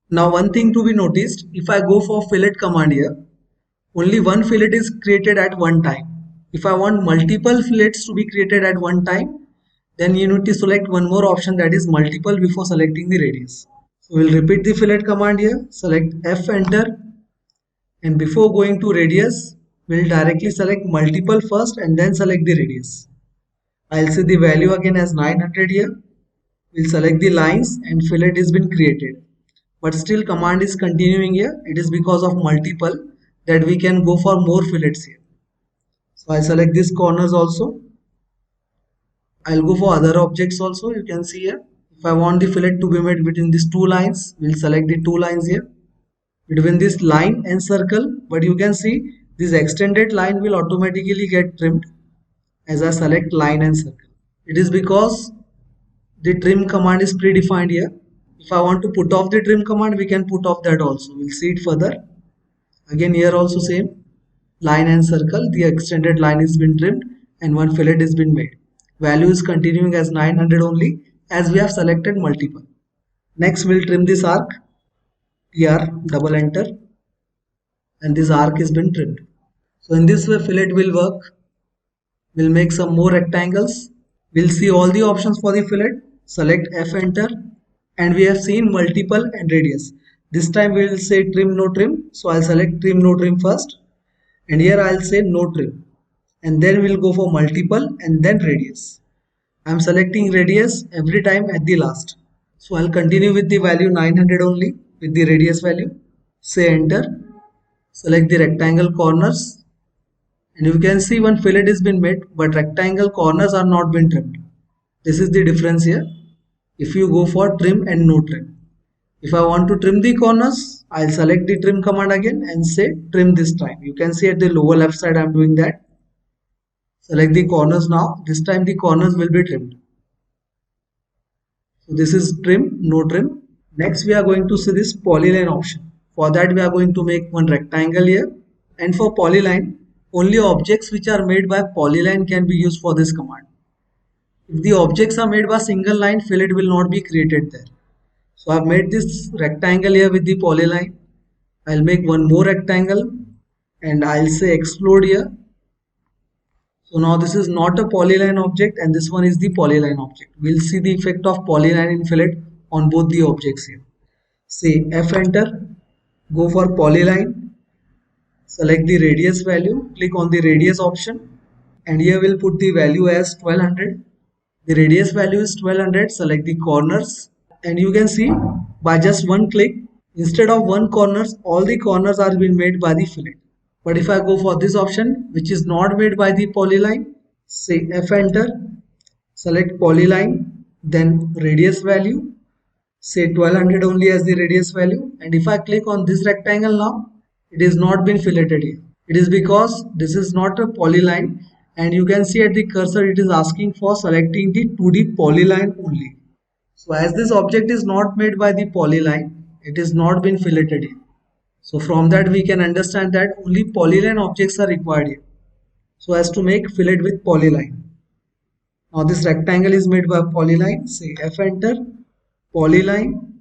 Now one thing to be noticed, if I go for fillet command here, only one fillet is created at one time. If I want multiple fillets to be created at one time, then you need to select one more option, that is multiple, before selecting the radius. So we'll repeat the fillet command here, select F enter, and before going to radius, we'll directly select multiple first and then select the radius. I'll say the value again as 900 here. We'll select the lines and fillet has been created. But still command is continuing here. It is because of multiple that we can go for more fillets here. So I'll select these corners also. I'll go for other objects also. You can see here. If I want the fillet to be made between these two lines, we'll select the two lines here. Between this line and circle, but you can see this extended line will automatically get trimmed as I select line and circle. It is because the trim command is predefined here. If I want to put off the trim command, we can put off that also. We'll see it further. Again here also same, line and circle, the extended line has been trimmed and one fillet has been made. Value is continuing as 900 only as we have selected multiple. Next we'll trim this arc. PR, double enter. and this arc has been trimmed. So in this way fillet will work. We'll make some more rectangles. We'll see all the options for the fillet. Select F, enter, and we have seen multiple and radius. This time we will say trim, no trim. So I'll select trim, no trim first, and here I'll say no trim, and then we'll go for multiple and then radius. I'm selecting radius every time at the last. So I'll continue with the value 900 only with the radius value. Say enter. Select the rectangle corners, and you can see one fillet has been made, but rectangle corners are not been trimmed. This is the difference here. If you go for trim and no trim. If I want to trim the corners, I'll select the trim command again and say trim this time. You can see at the lower left side I'm doing that. Select the corners now. This time the corners will be trimmed. So this is trim, no trim. Next we are going to see this polyline option. For that we are going to make one rectangle here. And for polyline, only objects which are made by polyline can be used for this command. If the objects are made by single line, fillet will not be created there. So I've made this rectangle here with the polyline. I'll make one more rectangle and I'll say explode here. So now this is not a polyline object and this one is the polyline object. We'll see the effect of polyline in fillet on both the objects here. Say F, enter, go for polyline, select the radius value, click on the radius option, and here we'll put the value as 1200. The radius value is 1200, select the corners, and you can see by just one click, instead of one corners, all the corners are being made by the fillet. But if I go for this option, which is not made by the polyline, say F, enter, select polyline, then radius value, say 1200 only as the radius value, and if I click on this rectangle now, it is not been filleted here. It is because this is not a polyline, and you can see at the cursor it is asking for selecting the 2D polyline only. So as this object is not made by the polyline, it is not been filleted here. So from that we can understand that only polyline objects are required here. So as to make fillet with polyline. Now this rectangle is made by polyline. Say F, enter, polyline,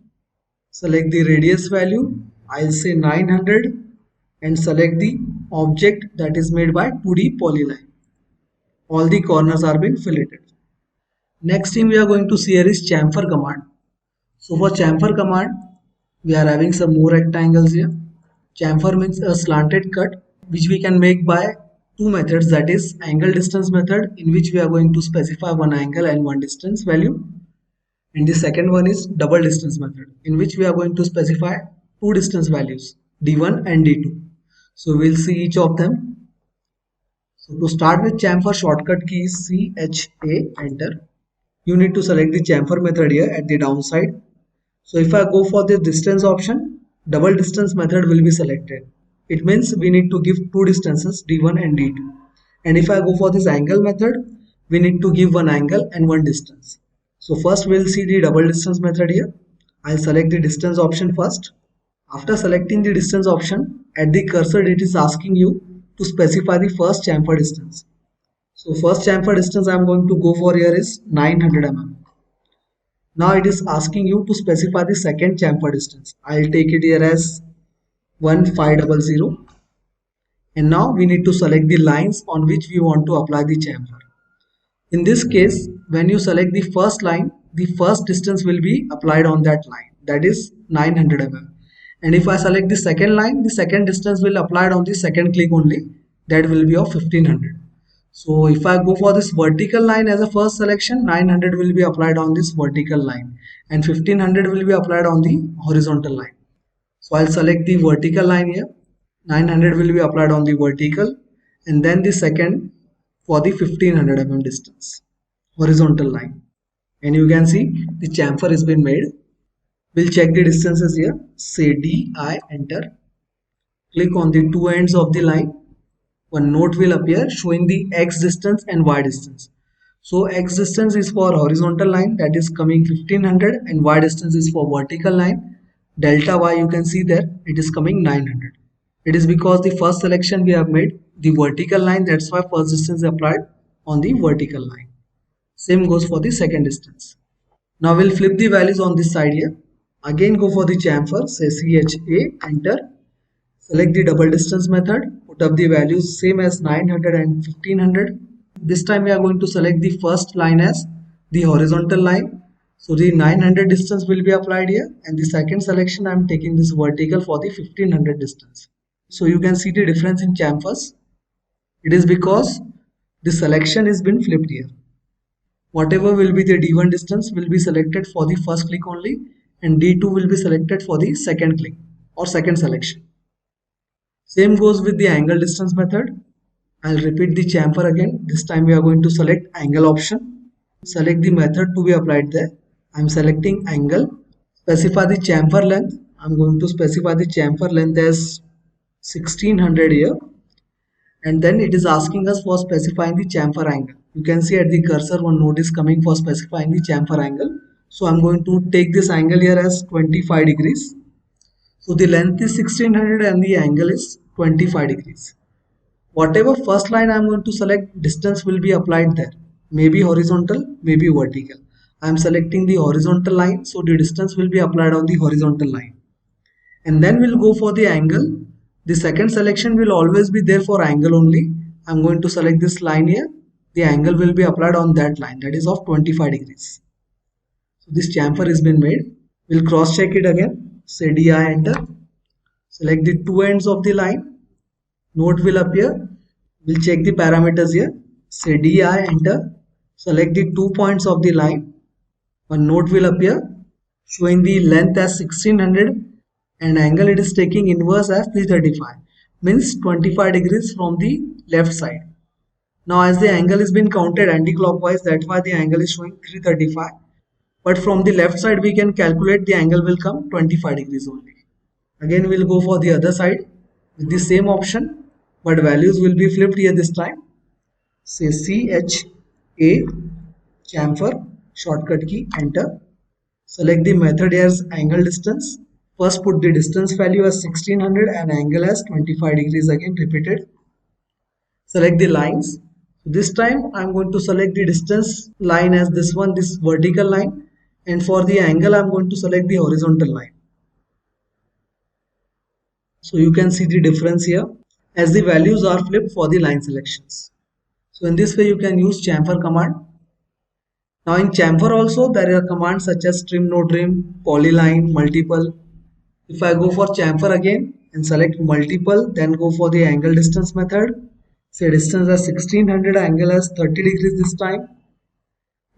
select the radius value. I'll say 900 and select the object that is made by 2D polyline. All the corners are being filleted. Next thing we are going to see here is chamfer command. So for chamfer command, we are having some more rectangles here. Chamfer means a slanted cut which we can make by two methods, that is angle distance method, in which we are going to specify one angle and one distance value, and the second one is double distance method, in which we are going to specify two distance values, d1 and d2. So we'll see each of them. So to start with chamfer, shortcut key is CHA, enter. You need to select the chamfer method here at the downside. So if I go for the distance option, double distance method will be selected. It means we need to give two distances, d1 and d2. And if I go for this angle method, we need to give one angle and one distance. So first we'll see the double distance method here. I'll select the distance option first. After selecting the distance option, at the cursor it is asking you to specify the first chamfer distance. So first chamfer distance I am going to go for here is 900 mm. Now it is asking you to specify the second chamfer distance. I'll take it here as 1500. And now we need to select the lines on which we want to apply the chamfer. In this case, when you select the first line, the first distance will be applied on that line, that is 900 mm. And if I select the second line, the second distance will applied on the second click only, that will be of 1500. So if I go for this vertical line as a first selection, 900 will be applied on this vertical line and 1500 will be applied on the horizontal line. So I'll select the vertical line here, 900 will be applied on the vertical, and then the second for the 1500 mm distance, horizontal line. And you can see the chamfer has been made. We'll check the distances here, say DI, enter. Click on the two ends of the line. One note will appear showing the X distance and Y distance. So X distance is for horizontal line, that is coming 1500, and Y distance is for vertical line. Delta Y you can see there, it is coming 900. It is because the first selection we have made the vertical line, that's why first distance is applied on the vertical line. Same goes for the second distance. Now we'll flip the values on this side here. Again go for the chamfer, say CHA, enter. Select the double distance method, put up the values same as 900 and 1500. This time we are going to select the first line as the horizontal line. So the 900 distance will be applied here, and the second selection I am taking this vertical for the 1500 distance. So you can see the difference in chamfers. It is because the selection has been flipped here. Whatever will be the D1 distance will be selected for the first click only, and D2 will be selected for the second click or second selection. Same goes with the angle distance method. I'll repeat the chamfer again. This time we are going to select angle option. Select the method to be applied there. I'm selecting angle. Specify the chamfer length. I'm going to specify the chamfer length as 1600 here. And then it is asking us for specifying the chamfer angle. You can see at the cursor one note is coming for specifying the chamfer angle. So I'm going to take this angle here as 25 degrees. So the length is 1600 and the angle is 25 degrees. Whatever first line I am going to select, distance will be applied there. Maybe horizontal, maybe vertical. I am selecting the horizontal line, so the distance will be applied on the horizontal line. And then we'll go for the angle. The second selection will always be there for angle only. I'm going to select this line here. The angle will be applied on that line, that is of 25 degrees. So this chamfer has been made. We'll cross check it again. Say DI, enter. Select the two ends of the line. Note will appear. We'll check the parameters here. Say DI, enter. Select the 2 points of the line. One note will appear showing the length as 1600 and angle it is taking inverse as 335, means 25 degrees from the left side. Now as the angle is been counted anti-clockwise, that's why the angle is showing 335. But from the left side we can calculate the angle will come 25 degrees only. Again we'll go for the other side with the same option, but values will be flipped here this time. Say CHA chamfer, shortcut key, enter. Select the method as angle distance. First put the distance value as 1600 and angle as 25 degrees, again repeated. Select the lines. This time I am going to select the distance line as this one, this vertical line, and for the angle I am going to select the horizontal line. So you can see the difference here as the values are flipped for the line selections. So in this way you can use chamfer command. Now in chamfer also there are commands such as trim, no trim, polyline, multiple. If I go for chamfer again and select multiple, then go for the angle distance method. Say distance as 1600, angle as 30 degrees this time.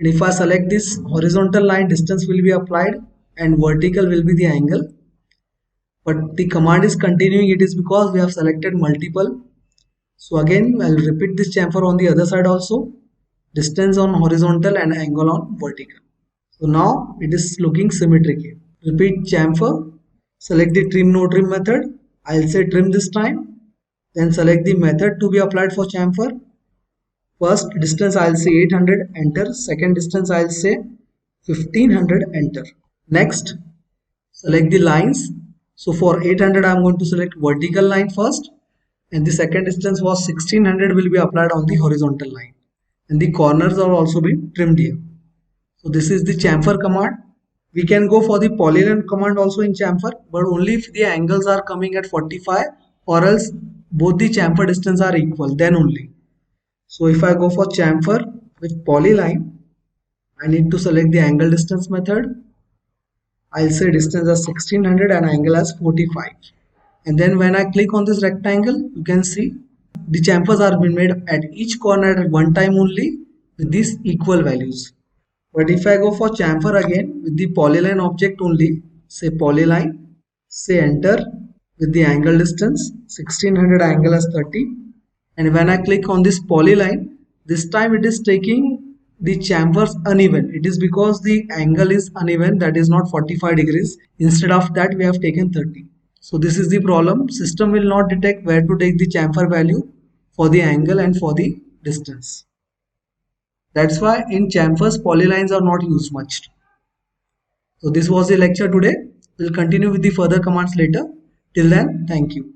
And if I select this horizontal line, distance will be applied and vertical will be the angle. But the command is continuing, it is because we have selected multiple. So again I'll repeat this chamfer on the other side also. Distance on horizontal and angle on vertical. So now it is looking symmetric here. Repeat chamfer. Select the trim, no trim method. I'll say trim this time. Then select the method to be applied for chamfer. First distance I'll say 800, enter. Second distance I'll say 1500, enter. Next, select the lines. So for 800 I'm going to select vertical line first. And the second distance was 1600 will be applied on the horizontal line. And the corners are also being trimmed here. So this is the chamfer command. We can go for the polyline command also in chamfer, but only if the angles are coming at 45 or else both the chamfer distance are equal, then only. So if I go for chamfer with polyline, I need to select the angle distance method. I'll say distance as 1600 and angle as 45. And then when I click on this rectangle, you can see the chamfers are being made at each corner at one time only with these equal values. But if I go for chamfer again with the polyline object only, say polyline, say enter with the angle distance 1600, angle as 30, and when I click on this polyline, this time it is taking the chamfers uneven. It is because the angle is uneven, that is not 45 degrees. Instead of that we have taken 30. So this is the problem. System will not detect where to take the chamfer value for the angle and for the distance. That's why in chamfers polylines are not used much. So this was the lecture today. We'll continue with the further commands later. Till then, thank you.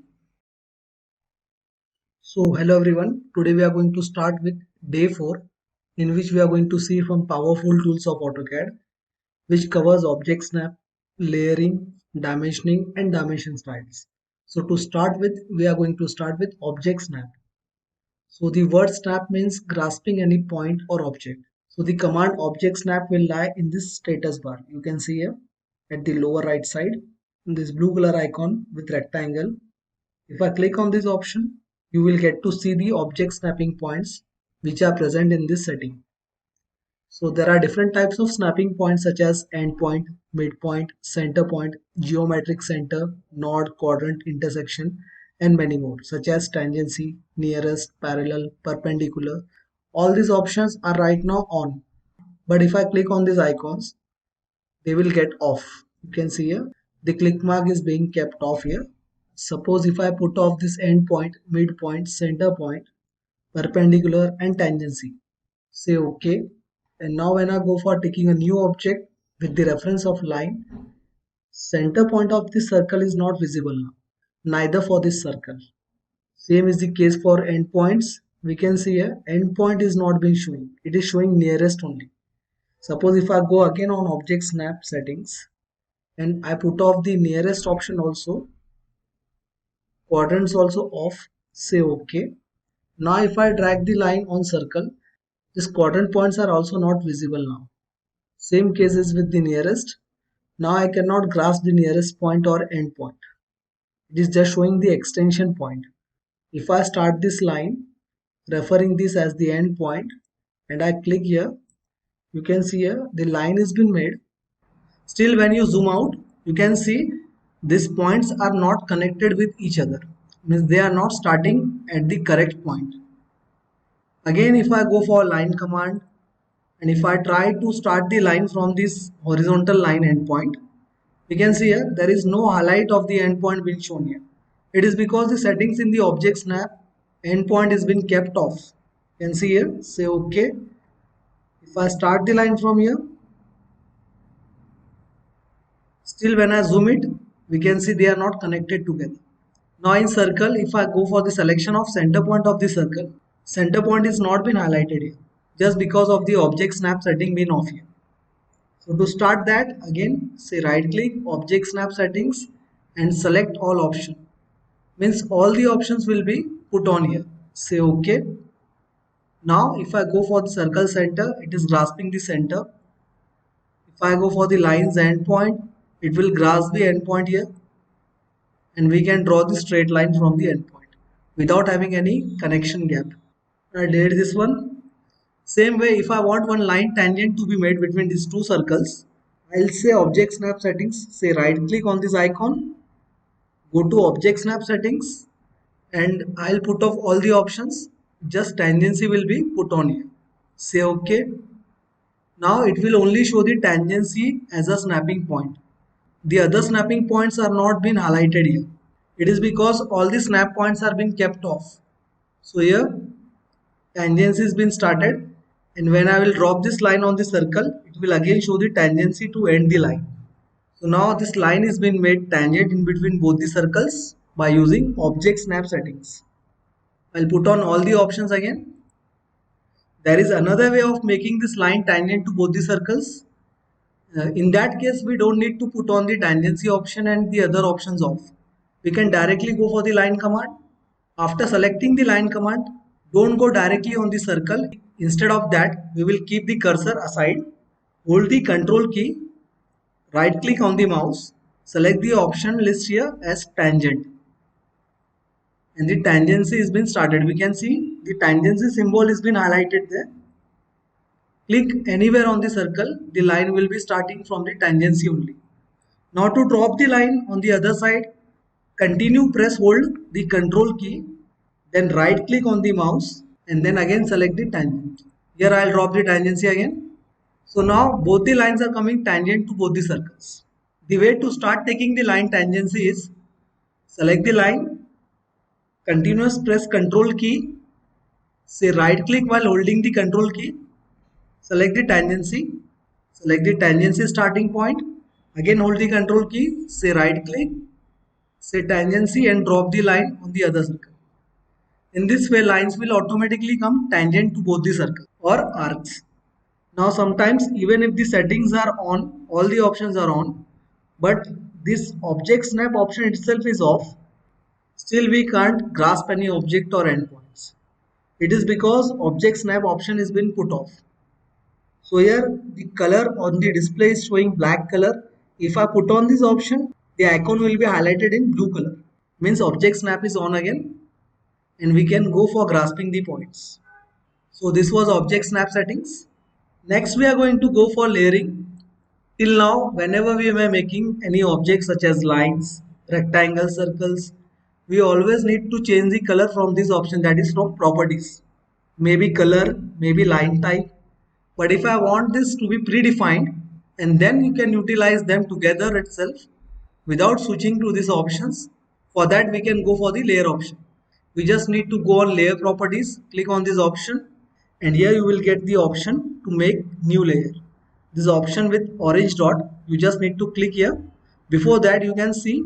So hello everyone. Today we are going to start with day 4, in which we are going to see from powerful tools of AutoCAD, which covers object snap, layering, dimensioning and dimension styles. So to start with, we are going to start with object snap. So the word snap means grasping any point or object. So the command object snap will lie in this status bar. You can see here at the lower right side, this blue color icon with rectangle. If I click on this option, you will get to see the object snapping points which are present in this setting. So there are different types of snapping points such as endpoint, midpoint, center point, geometric center, node, quadrant, intersection, and many more such as tangency, nearest, parallel, perpendicular. All these options are right now on. But if I click on these icons, they will get off. You can see here the click mark is being kept off here. Suppose if I put off this endpoint, midpoint, center point, perpendicular, and tangency. Say OK. And now when I go for taking a new object with the reference of line, center point of this circle is not visible now, neither for this circle. Same is the case for endpoints. We can see here endpoint is not being showing. It is showing nearest only. Suppose if I go again on object snap settings and I put off the nearest option also, quadrants also off, say OK. Now if I drag the line on circle, these quadrant points are also not visible now. Same case is with the nearest. Now I cannot grasp the nearest point or end point. It is just showing the extension point. If I start this line, referring this as the end point, and I click here, you can see here the line has been made. Still when you zoom out, you can see these points are not connected with each other. Means they are not starting at the correct point. Again, if I go for line command and if I try to start the line from this horizontal line endpoint, we can see here there is no highlight of the endpoint being shown here. It is because the settings in the object snap endpoint is been kept off. You can see here, say OK. If I start the line from here, still when I zoom it, we can see they are not connected together. Now in circle, if I go for the selection of center point of the circle, center point is not been highlighted here just because of the object snap setting being off here. So to start that, again say right click object snap settings and select all option. Means all the options will be put on here. Say OK. Now if I go for the circle center, it is grasping the center. If I go for the lines endpoint, it will grasp the endpoint here. And we can draw the straight line from the endpoint without having any connection gap. I did this one. Same way, if I want one line tangent to be made between these two circles, I'll say object snap settings, say right click on this icon, go to object snap settings, and I'll put off all the options. Just tangency will be put on here. Say OK. Now it will only show the tangency as a snapping point. The other snapping points are not been highlighted here. It is because all the snap points are being kept off. So here tangency has been started, and when I will drop this line on the circle, it will again show the tangency to end the line. So now this line is been made tangent in between both the circles by using object snap settings. I'll put on all the options again. There is another way of making this line tangent to both the circles. In that case, we don't need to put on the tangency option and the other options off. We can directly go for the line command. After selecting the line command, don't go directly on the circle. Instead of that, we will keep the cursor aside, hold the control key, right click on the mouse, select the option list here as tangent. And the tangency has been started. We can see the tangency symbol has been highlighted there. Click anywhere on the circle, the line will be starting from the tangency only. Now to drop the line on the other side, continue press hold the control key, then right click on the mouse and then again select the tangent. Here I'll drop the tangency again. So now both the lines are coming tangent to both the circles. The way to start taking the line tangency is select the line, continuous press control key, say right click while holding the control key, select the tangency starting point, again hold the control key, say right click, say tangency and drop the line on the other circle. In this way lines will automatically come tangent to both the circles or arcs. Now sometimes even if the settings are on, all the options are on, but this object snap option itself is off, Still we can't grasp any object or endpoints. It is because object snap option has been put off. So here the color on the display is showing black color. If I put on this option, the icon will be highlighted in blue color. Means object snap is on again and we can go for grasping the points. So this was object snap settings. Next we are going to go for layering. Till now, whenever we were making any objects such as lines, rectangles, circles, we always need to change the color from this option, that is from properties. Maybe color, maybe line type. But if I want this to be predefined, and then you can utilize them together itself without switching to these options, for that we can go for the layer option. We just need to go on layer properties, click on this option, and here you will get the option to make new layer. This option with orange dot, you just need to click here. Before that you can see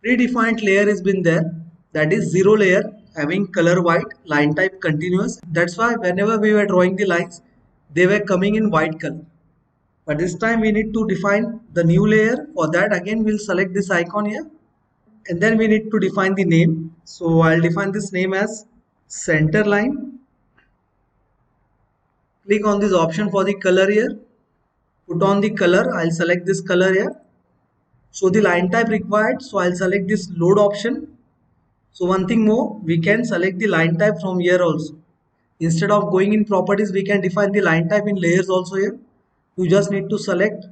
predefined layer has been there, that is zero layer having color white, line type continuous. That's why whenever we were drawing the lines, they were coming in white color. But this time we need to define the new layer. For that again we'll select this icon here, and then we need to define the name. So I'll define this name as center line. Click on this option for the color here. Put on the color. I'll select this color here. So the line type required. So I'll select this load option. So one thing more, we can select the line type from here also. Instead of going in properties, we can define the line type in layers also here. You just need to select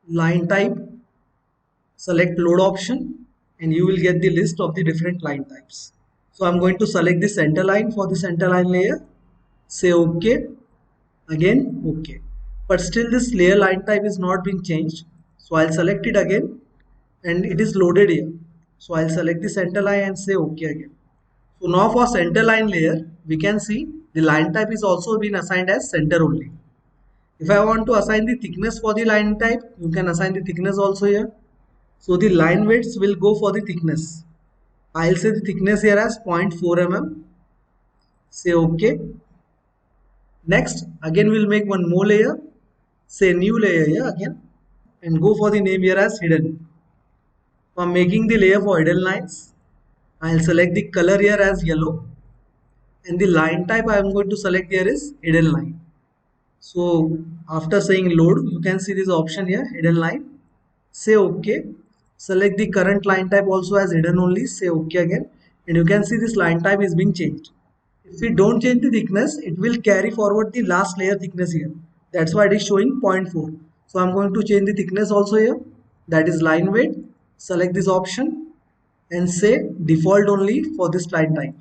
line type, select load option, and you will get the list of the different line types. So I'm going to select the center line for the center line layer. Say OK. Again OK. But still this layer line type is not being changed. So I'll select it again and it is loaded here. So I'll select the center line and say OK again. So now for center line layer, we can see the line type is also been assigned as center only. If I want to assign the thickness for the line type, you can assign the thickness also here. So the line widths will go for the thickness. I'll say the thickness here as 0.4 mm. Say OK. Next, again we'll make one more layer. Say new layer here again. And go for the name here as hidden. I'm making the layer for hidden lines. I'll select the color here as yellow. And the line type I am going to select here is hidden line. So after saying load, you can see this option here, hidden line. Say OK. Select the current line type also as hidden only. Say OK again. And you can see this line type is being changed. If we don't change the thickness, it will carry forward the last layer thickness here. That's why it is showing 0.4. So I'm going to change the thickness also here. That is line weight. Select this option and say default only for this line type.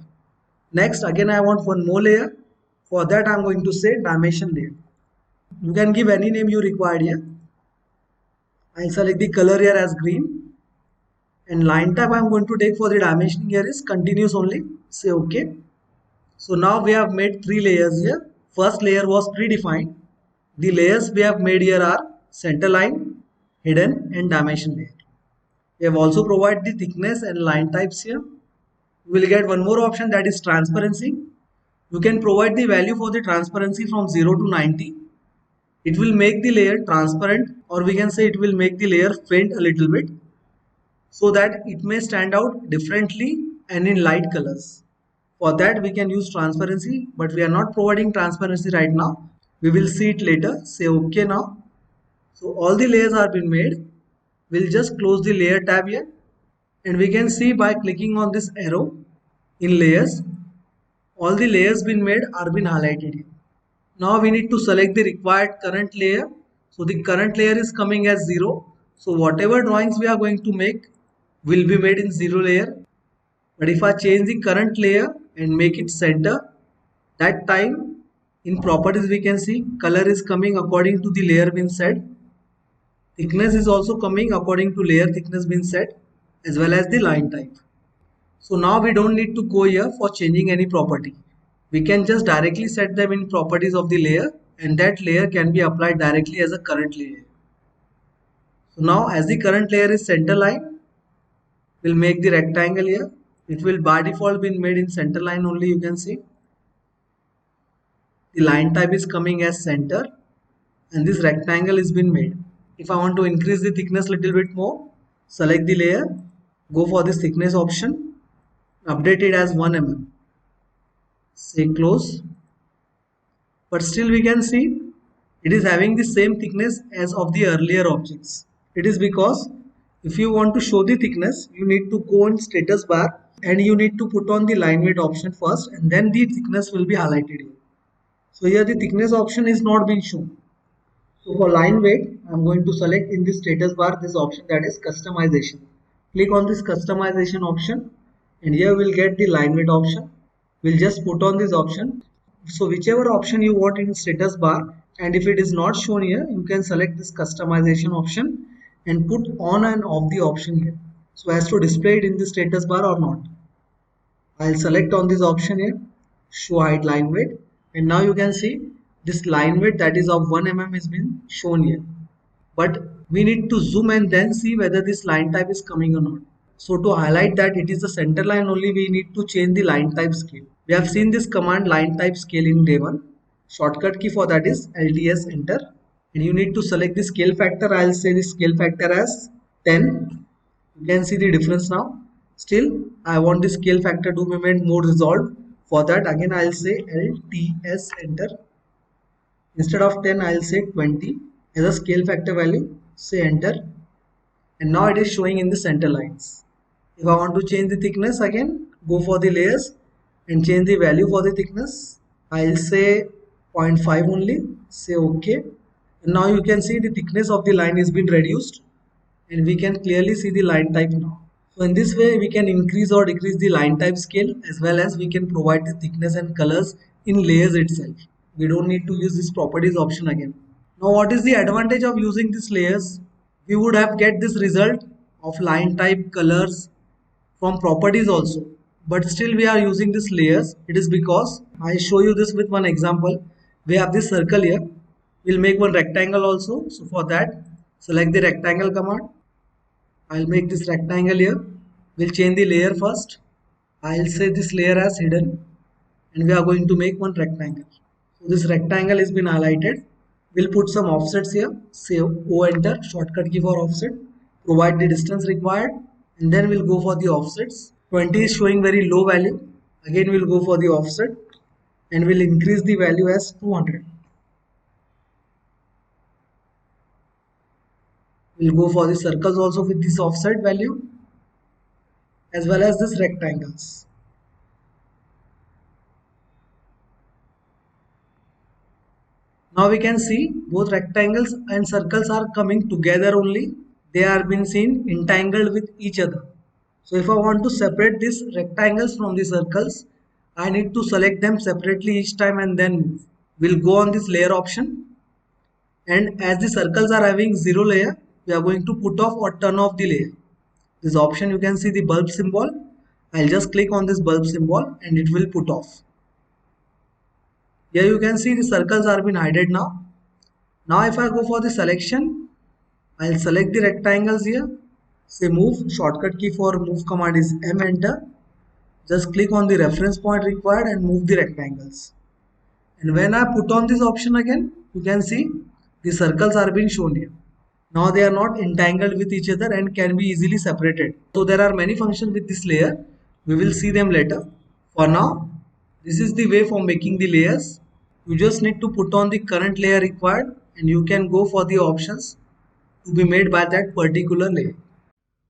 Next, again I want one more layer. For that I'm going to say dimension layer. You can give any name you required here. I'll select the color here as green. And line type I'm going to take for the dimensioning here is continuous only. Say OK. So now we have made 3 layers here. First layer was predefined. The layers we have made here are center line, hidden and dimension layer. We have also provided the thickness and line types here. We will get one more option, that is transparency. You can provide the value for the transparency from 0 to 90. It will make the layer transparent, or we can say it will make the layer faint a little bit so that it may stand out differently and in light colors. For that we can use transparency, but we are not providing transparency right now. We will see it later. Say OK now. So all the layers are been made. We'll just close the layer tab here, and we can see by clicking on this arrow in layers, all the layers been made are been highlighted here. Now we need to select the required current layer. So the current layer is coming as 0. So whatever drawings we are going to make will be made in 0 layer. But if I change the current layer and make it center, that time in properties we can see color is coming according to the layer been set. Thickness is also coming according to layer thickness been set, as well as the line type. So now we don't need to go here for changing any property. We can just directly set them in properties of the layer, and that layer can be applied directly as a current layer. So now as the current layer is center line, we'll make the rectangle here. It will by default be made in center line only, you can see. The line type is coming as center, and this rectangle is been made. If I want to increase the thickness little bit more, select the layer, go for this thickness option, update it as 1 mm. Say close. But still we can see it is having the same thickness as of the earlier objects. It is because if you want to show the thickness, you need to go in status bar and you need to put on the line weight option first, and then the thickness will be highlighted here. So here the thickness option is not being shown. So for line weight, I am going to select in the status bar this option, that is customization. Click on this customization option and here we'll get the line weight option. We'll just put on this option. So whichever option you want in status bar, and if it is not shown here, you can select this customization option and put on and off the option here, so as to display it in the status bar or not. I'll select on this option here, show height line weight, and now you can see this line weight that is of 1 mm has been shown here. But we need to zoom and then see whether this line type is coming or not. So to highlight that it is the center line only, we need to change the line type scale. We have seen this command line type scale in day 1. Shortcut key for that is LTS enter. And you need to select the scale factor. I'll say the scale factor as 10. You can see the difference now. Still, I want the scale factor to be made more resolved. For that, again, I'll say LTS enter. Instead of 10, I'll say 20 as a scale factor value. Say enter. And now it is showing in the center lines. If I want to change the thickness again, go for the layers and change the value for the thickness. I'll say 0.5 only. Say OK. And now you can see the thickness of the line is been reduced. And we can clearly see the line type now. So in this way we can increase or decrease the line type scale, as well as we can provide the thickness and colors in layers itself. We don't need to use this properties option again. Now what is the advantage of using these layers? We would have get this result of line type, colors from properties also. But still we are using these layers. It is because I show you this with one example. We have this circle here. We'll make one rectangle also. So for that, select the rectangle command. I'll make this rectangle here. We'll change the layer first. I'll say this layer as hidden, and we are going to make one rectangle. So this rectangle has been highlighted. We'll put some offsets here. Say O enter, shortcut key for offset. Provide the distance required, and then we'll go for the offsets. 20 is showing very low value. Again we'll go for the offset and we'll increase the value as 200. We'll go for the circles also with this offset value, as well as this rectangles. Now we can see both rectangles and circles are coming together only. They are being seen entangled with each other. So if I want to separate these rectangles from the circles, I need to select them separately each time and then move. We'll go on this layer option, and as the circles are having 0 layer, we are going to put off or turn off the layer. This option, you can see the bulb symbol. I'll just click on this bulb symbol and it will put off. Here you can see the circles are been hidden now. Now if I go for the selection, I'll select the rectangles here. Say move, shortcut key for move command is M enter. Just click on the reference point required and move the rectangles. And when I put on this option again, you can see the circles are being shown here. Now they are not entangled with each other and can be easily separated. So there are many functions with this layer. We will see them later. For now, this is the way for making the layers. You just need to put on the current layer required and you can go for the options to be made by that particular layer.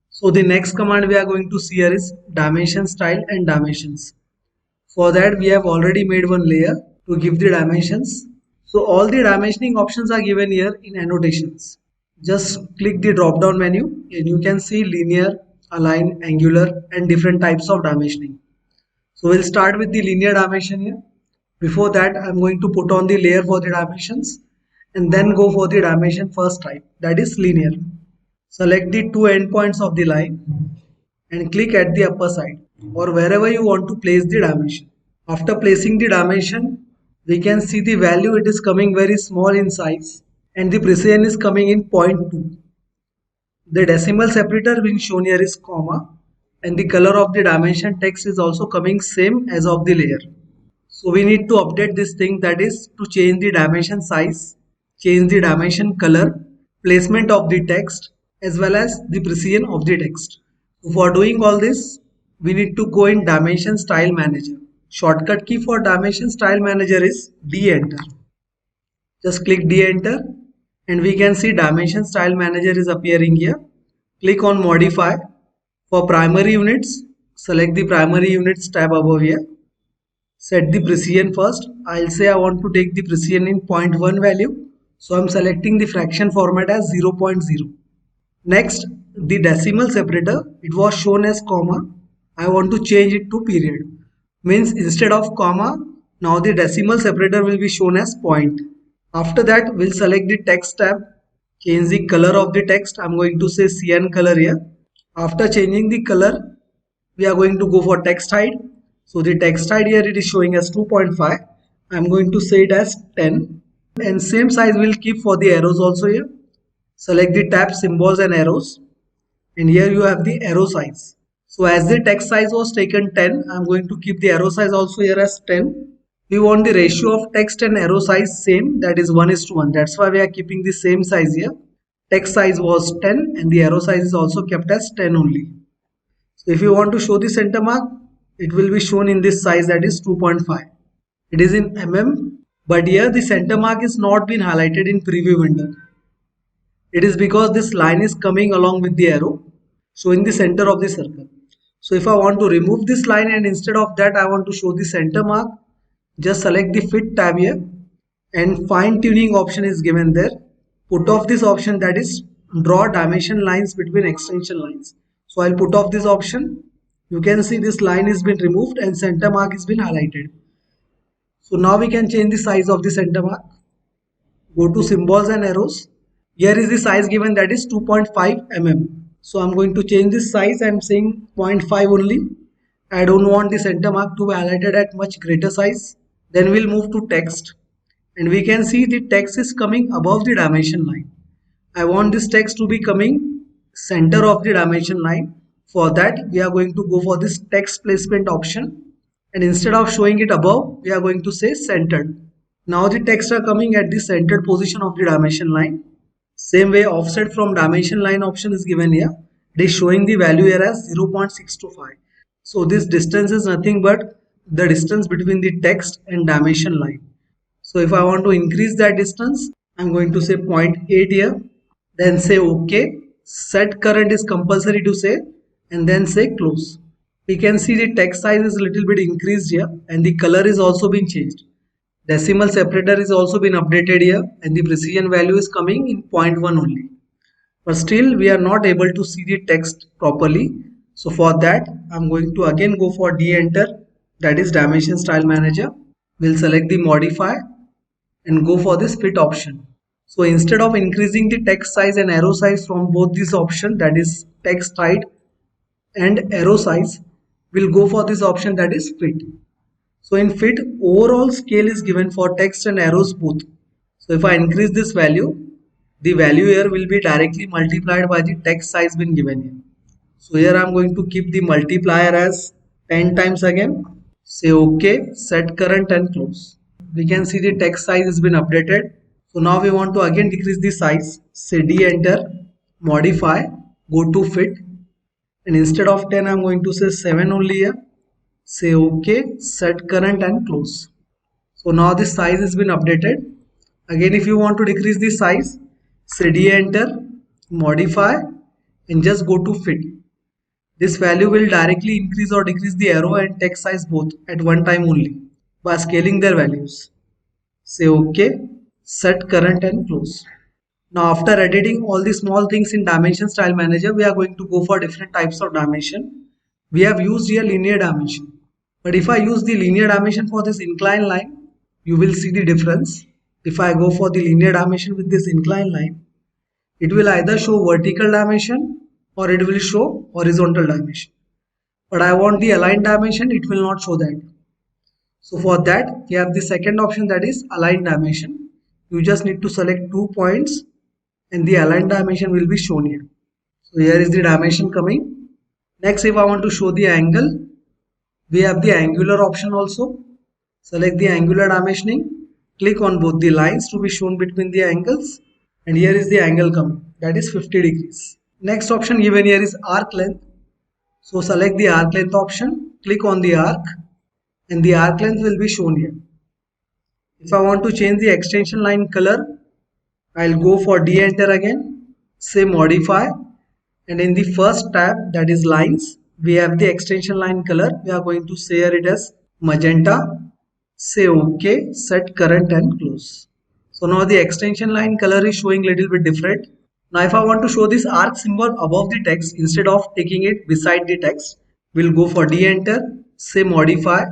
So the next command we are going to see here is dimension style and dimensions. For that we have already made one layer to give the dimensions. So all the dimensioning options are given here in annotations. Just click the drop down menu and you can see linear, align, angular and different types of dimensioning. So we'll start with the linear dimension here. Before that I'm going to put on the layer for the dimensions and then go for the dimension first type, that is linear. Select the two endpoints of the line and click at the upper side or wherever you want to place the dimension. After placing the dimension, we can see the value, it is coming very small in size and the precision is coming in 0.2. The decimal separator being shown here is comma and the color of the dimension text is also coming same as of the layer. So we need to update this thing, that is to change the dimension size, change the dimension color, placement of the text as well as the precision of the text. So for doing all this, we need to go in Dimension Style Manager. Shortcut key for Dimension Style Manager is D-Enter. Just click D-Enter and we can see Dimension Style Manager is appearing here. Click on Modify. For primary units, select the primary units tab above here. Set the precision first. I'll say I want to take the precision in 0.1 value. So I'm selecting the fraction format as 0.0. Next, the decimal separator, it was shown as comma. I want to change it to period. Means instead of comma, now the decimal separator will be shown as point. After that, we'll select the text tab. Change the color of the text. I'm going to say cyan color here. After changing the color, we are going to go for text height. So the text height here it is showing as 2.5. I'm going to say it as 10. And same size we'll keep for the arrows also here. Select the tab symbols and arrows. And here you have the arrow size. So as the text size was taken 10, I'm going to keep the arrow size also here as 10. We want the ratio of text and arrow size same, that is 1:1. That's why we are keeping the same size here. Text size was 10 and the arrow size is also kept as 10 only. So if you want to show the center mark, it will be shown in this size, that is 2.5. It is in mm, but here the center mark is not been highlighted in preview window. It is because this line is coming along with the arrow, showing the center of the circle. So if I want to remove this line and instead of that I want to show the center mark, just select the fit tab here and fine tuning option is given there. Put off this option, that is draw dimension lines between extension lines. So I'll put off this option. You can see this line has been removed and center mark has been highlighted. So now we can change the size of the center mark. Go to symbols and arrows. Here is the size given, that is 2.5 mm. So I'm going to change this size. I'm saying 0.5 only. I don't want the center mark to be highlighted at much greater size. Then we'll move to text. And we can see the text is coming above the dimension line. I want this text to be coming center of the dimension line. For that, we are going to go for this text placement option. And instead of showing it above, we are going to say centered. Now the text are coming at the centered position of the dimension line. Same way, offset from dimension line option is given here. It is showing the value here as 0.625. So this distance is nothing but the distance between the text and dimension line. So if I want to increase that distance, I'm going to say 0.8 here. Then say OK. Set current is compulsory to say, and then say close. We can see the text size is a little bit increased here and the color is also been changed. Decimal separator is also been updated here and the precision value is coming in 0.1 only. But still we are not able to see the text properly. So for that I'm going to again go for D-Enter, that is Dimension Style Manager. We'll select the modify and go for this fit option. So instead of increasing the text size and arrow size from both these options, that is text height and arrow size, we'll go for this option, that is fit. So in fit, overall scale is given for text and arrows both. So if I increase this value, the value here will be directly multiplied by the text size been given here. So here I'm going to keep the multiplier as 10 times again. Say OK, set current and close. We can see the text size has been updated. So now we want to again decrease the size. Say D-Enter, modify, go to fit. And instead of 10, I'm going to say 7 only here. Say OK, set current and close. So now this size has been updated. Again, if you want to decrease the size, say D-Enter, modify and just go to fit. This value will directly increase or decrease the arrow and text size both at one time only by scaling their values. Say OK, set current and close. Now after editing all the small things in Dimension Style Manager, we are going to go for different types of dimension. We have used here linear dimension. But if I use the linear dimension for this inclined line, you will see the difference. If I go for the linear dimension with this inclined line, it will either show vertical dimension or it will show horizontal dimension. But I want the aligned dimension, it will not show that. So for that, we have the second option, that is aligned dimension. You just need to select 2 points and the aligned dimension will be shown here. So here is the dimension coming. Next, if I want to show the angle, we have the angular option also. Select the angular dimensioning. Click on both the lines to be shown between the angles. And here is the angle coming, that is 50 degrees. Next option given here is arc length. So select the arc length option, click on the arc, and the arc length will be shown here. If I want to change the extension line color, I'll go for D-enter again, say modify, and in the first tab, that is lines, we have the extension line color. We are going to say it as magenta, say OK, set current and close. So now the extension line color is showing little bit different. Now if I want to show this arc symbol above the text instead of taking it beside the text, we'll go for D-enter, say modify,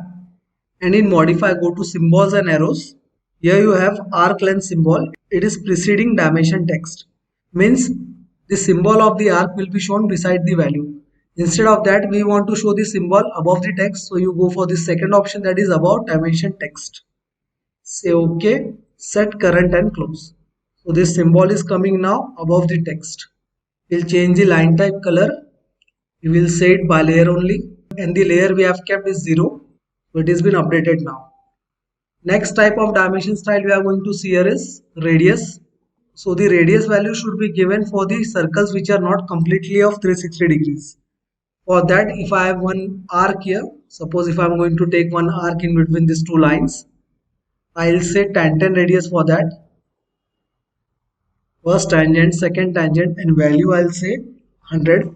and in modify go to symbols and arrows. Here you have arc length symbol. It is preceding dimension text. Means the symbol of the arc will be shown beside the value. Instead of that, we want to show the symbol above the text. So you go for the second option, that is above dimension text. Say OK, set current and close. So this symbol is coming now above the text. We'll change the line type color. We will say it by layer only. And the layer we have kept is 0. So it has been updated now. Next type of dimension style we are going to see here is radius. So the radius value should be given for the circles which are not completely of 360 degrees. For that, if I have one arc here, suppose if I am going to take one arc in between these two lines, I'll say tangent radius for that. First tangent, second tangent, and value I'll say 100.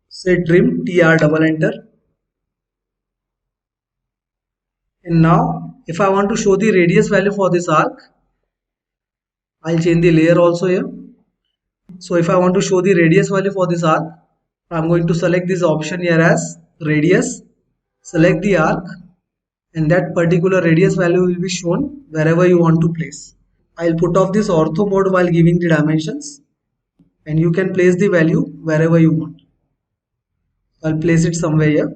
Say trim, TR double enter. And now if I want to show the radius value for this arc, I'll change the layer also here. So if I want to show the radius value for this arc, I'm going to select this option here as radius, select the arc, and that particular radius value will be shown wherever you want to place. I'll put off this ortho mode while giving the dimensions, and you can place the value wherever you want. I'll place it somewhere here.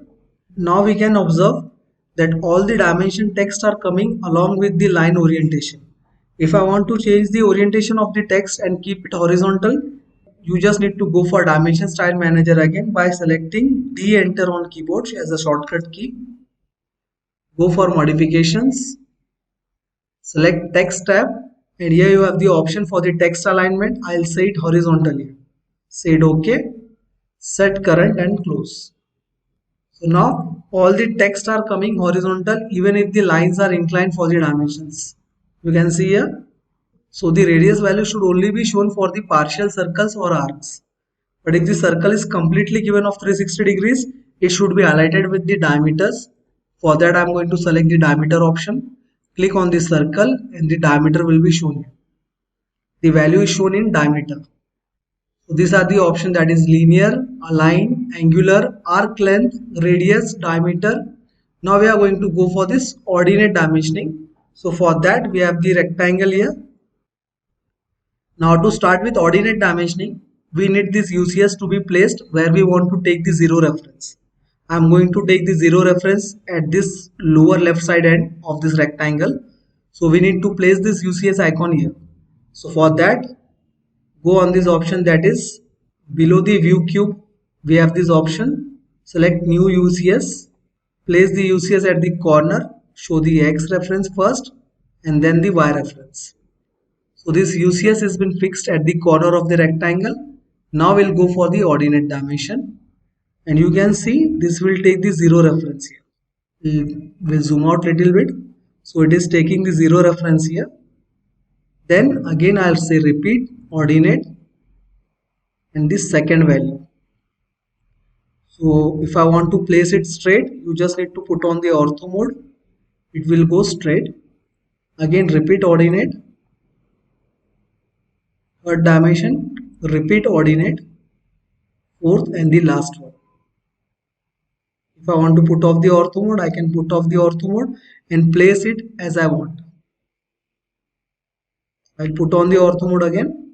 Now we can observe that all the dimension text are coming along with the line orientation. If I want to change the orientation of the text and keep it horizontal, you just need to go for dimension style manager again by selecting D-enter on keyboard as a shortcut key. Go for modifications, select text tab, and here you have the option for the text alignment. I'll say it horizontally. Say it OK, set current and close. So now all the text are coming horizontal even if the lines are inclined for the dimensions. You can see here. So the radius value should only be shown for the partial circles or arcs. But if the circle is completely given of 360 degrees, it should be highlighted with the diameters. For that I am going to select the diameter option. Click on the circle and the diameter will be shown here. The value is shown in diameter. So these are the options, that is linear, align, angular, arc length, radius, diameter. Now we are going to go for this ordinate dimensioning. So for that we have the rectangle here. Now to start with ordinate dimensioning, we need this UCS to be placed where we want to take the 0 reference. I am going to take the 0 reference at this lower left side end of this rectangle. So we need to place this UCS icon here. So for that, go on this option, that is below the view cube. We have this option, select new UCS, place the UCS at the corner, show the X reference first and then the Y reference. So this UCS has been fixed at the corner of the rectangle. Now we'll go for the ordinate dimension, and you can see this will take the 0 reference here. We'll zoom out little bit. So it is taking the 0 reference here. Then again I'll say repeat ordinate and this second value. So if I want to place it straight, you just need to put on the ortho mode. It will go straight. Again repeat ordinate. Third dimension, repeat ordinate. Fourth and the last one. If I want to put off the ortho mode, I can put off the ortho mode and place it as I want. I'll put on the ortho mode again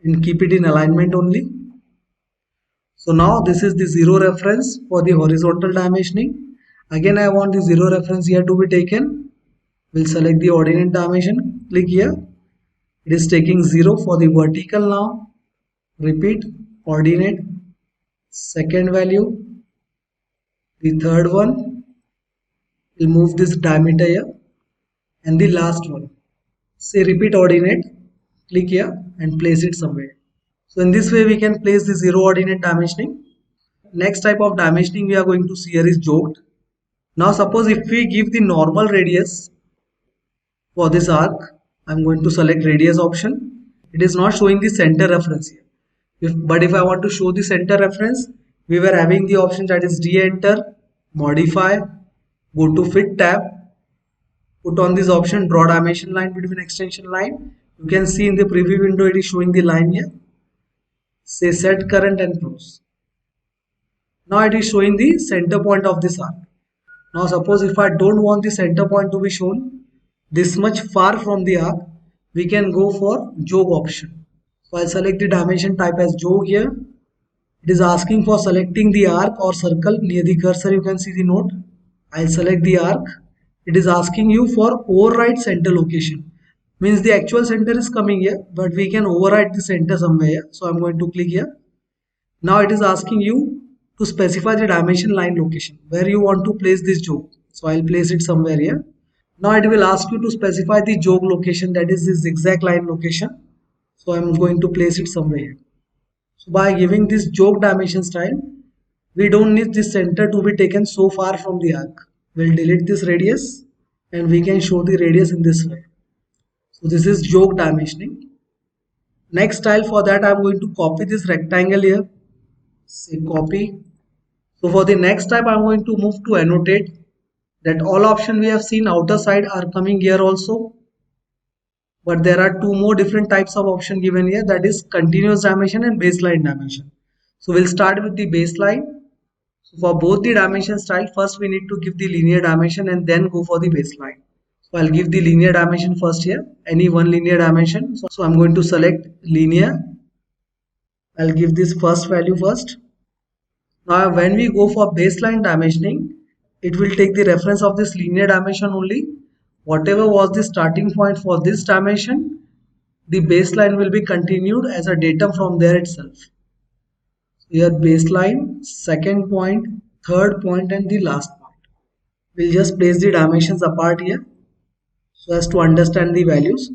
and keep it in alignment only. So now this is the 0 reference for the horizontal dimensioning. Again I want the 0 reference here to be taken. We'll select the ordinate dimension, click here. It is taking 0 for the vertical now. Repeat ordinate, second value, the third one. We'll move this diameter here, and the last one. Say repeat ordinate, click here and place it somewhere. So in this way we can place the 0 ordinate dimensioning. next type of dimensioning we are going to see here is jogged. Now suppose if we give the normal radius for this arc, I'm going to select radius option. It is not showing the center reference here. But if I want to show the center reference, we were having the option that is re-enter, modify, go to fit tab, put on this option draw dimension line between extension line. You can see in the preview window it is showing the line here. Say set current and close. Now it is showing the center point of this arc. Now suppose if I don't want the center point to be shown this much far from the arc, we can go for jog option. So I'll select the dimension type as jog here. It is asking for selecting the arc or circle. Near the cursor you can see the note. I'll select the arc. It is asking you for override center location. Means the actual center is coming here, but we can override the center somewhere here. So I'm going to click here. Now it is asking you to specify the dimension line location where you want to place this jog. So I'll place it somewhere here. Now it will ask you to specify the jog location, that is this zigzag line location. So I'm going to place it somewhere here. So by giving this jog dimension style, we don't need this center to be taken so far from the arc. We'll delete this radius and we can show the radius in this way. So this is jog dimensioning. Next style for that, I'm going to copy this rectangle here. Say copy. So for the next type, I'm going to move to annotate. That all option we have seen outer side are coming here also. But there are two more different types of option given here, that is continuous dimension and baseline dimension. So we'll start with the baseline. So for both the dimension style, first we need to give the linear dimension and then go for the baseline. So I'll give the linear dimension first here, any one linear dimension. So I'm going to select linear. I'll give this first value first. Now when we go for baseline dimensioning, it will take the reference of this linear dimension only. Whatever was the starting point for this dimension, the baseline will be continued as a datum from there itself. Here baseline, second point, third point and the last point. We'll just place the dimensions apart here so as to understand the values.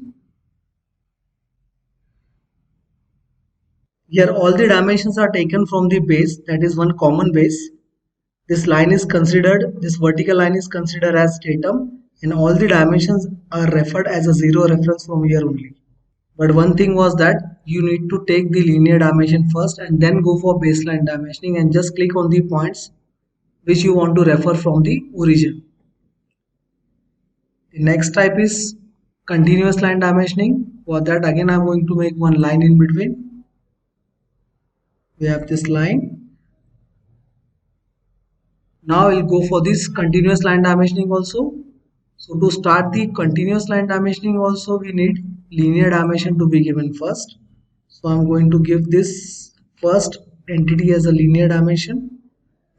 Here all the dimensions are taken from the base, that is one common base. This line is considered, this vertical line is considered as datum, and all the dimensions are referred as a zero reference from here only. But one thing was that you need to take the linear dimension first and then go for baseline dimensioning and just click on the points which you want to refer from the origin. The next type is continuous line dimensioning. For that again I'm going to make one line in between. We have this line. Now we'll go for this continuous line dimensioning also. So to start the continuous line dimensioning also we need linear dimension to be given first. So I'm going to give this first entity as a linear dimension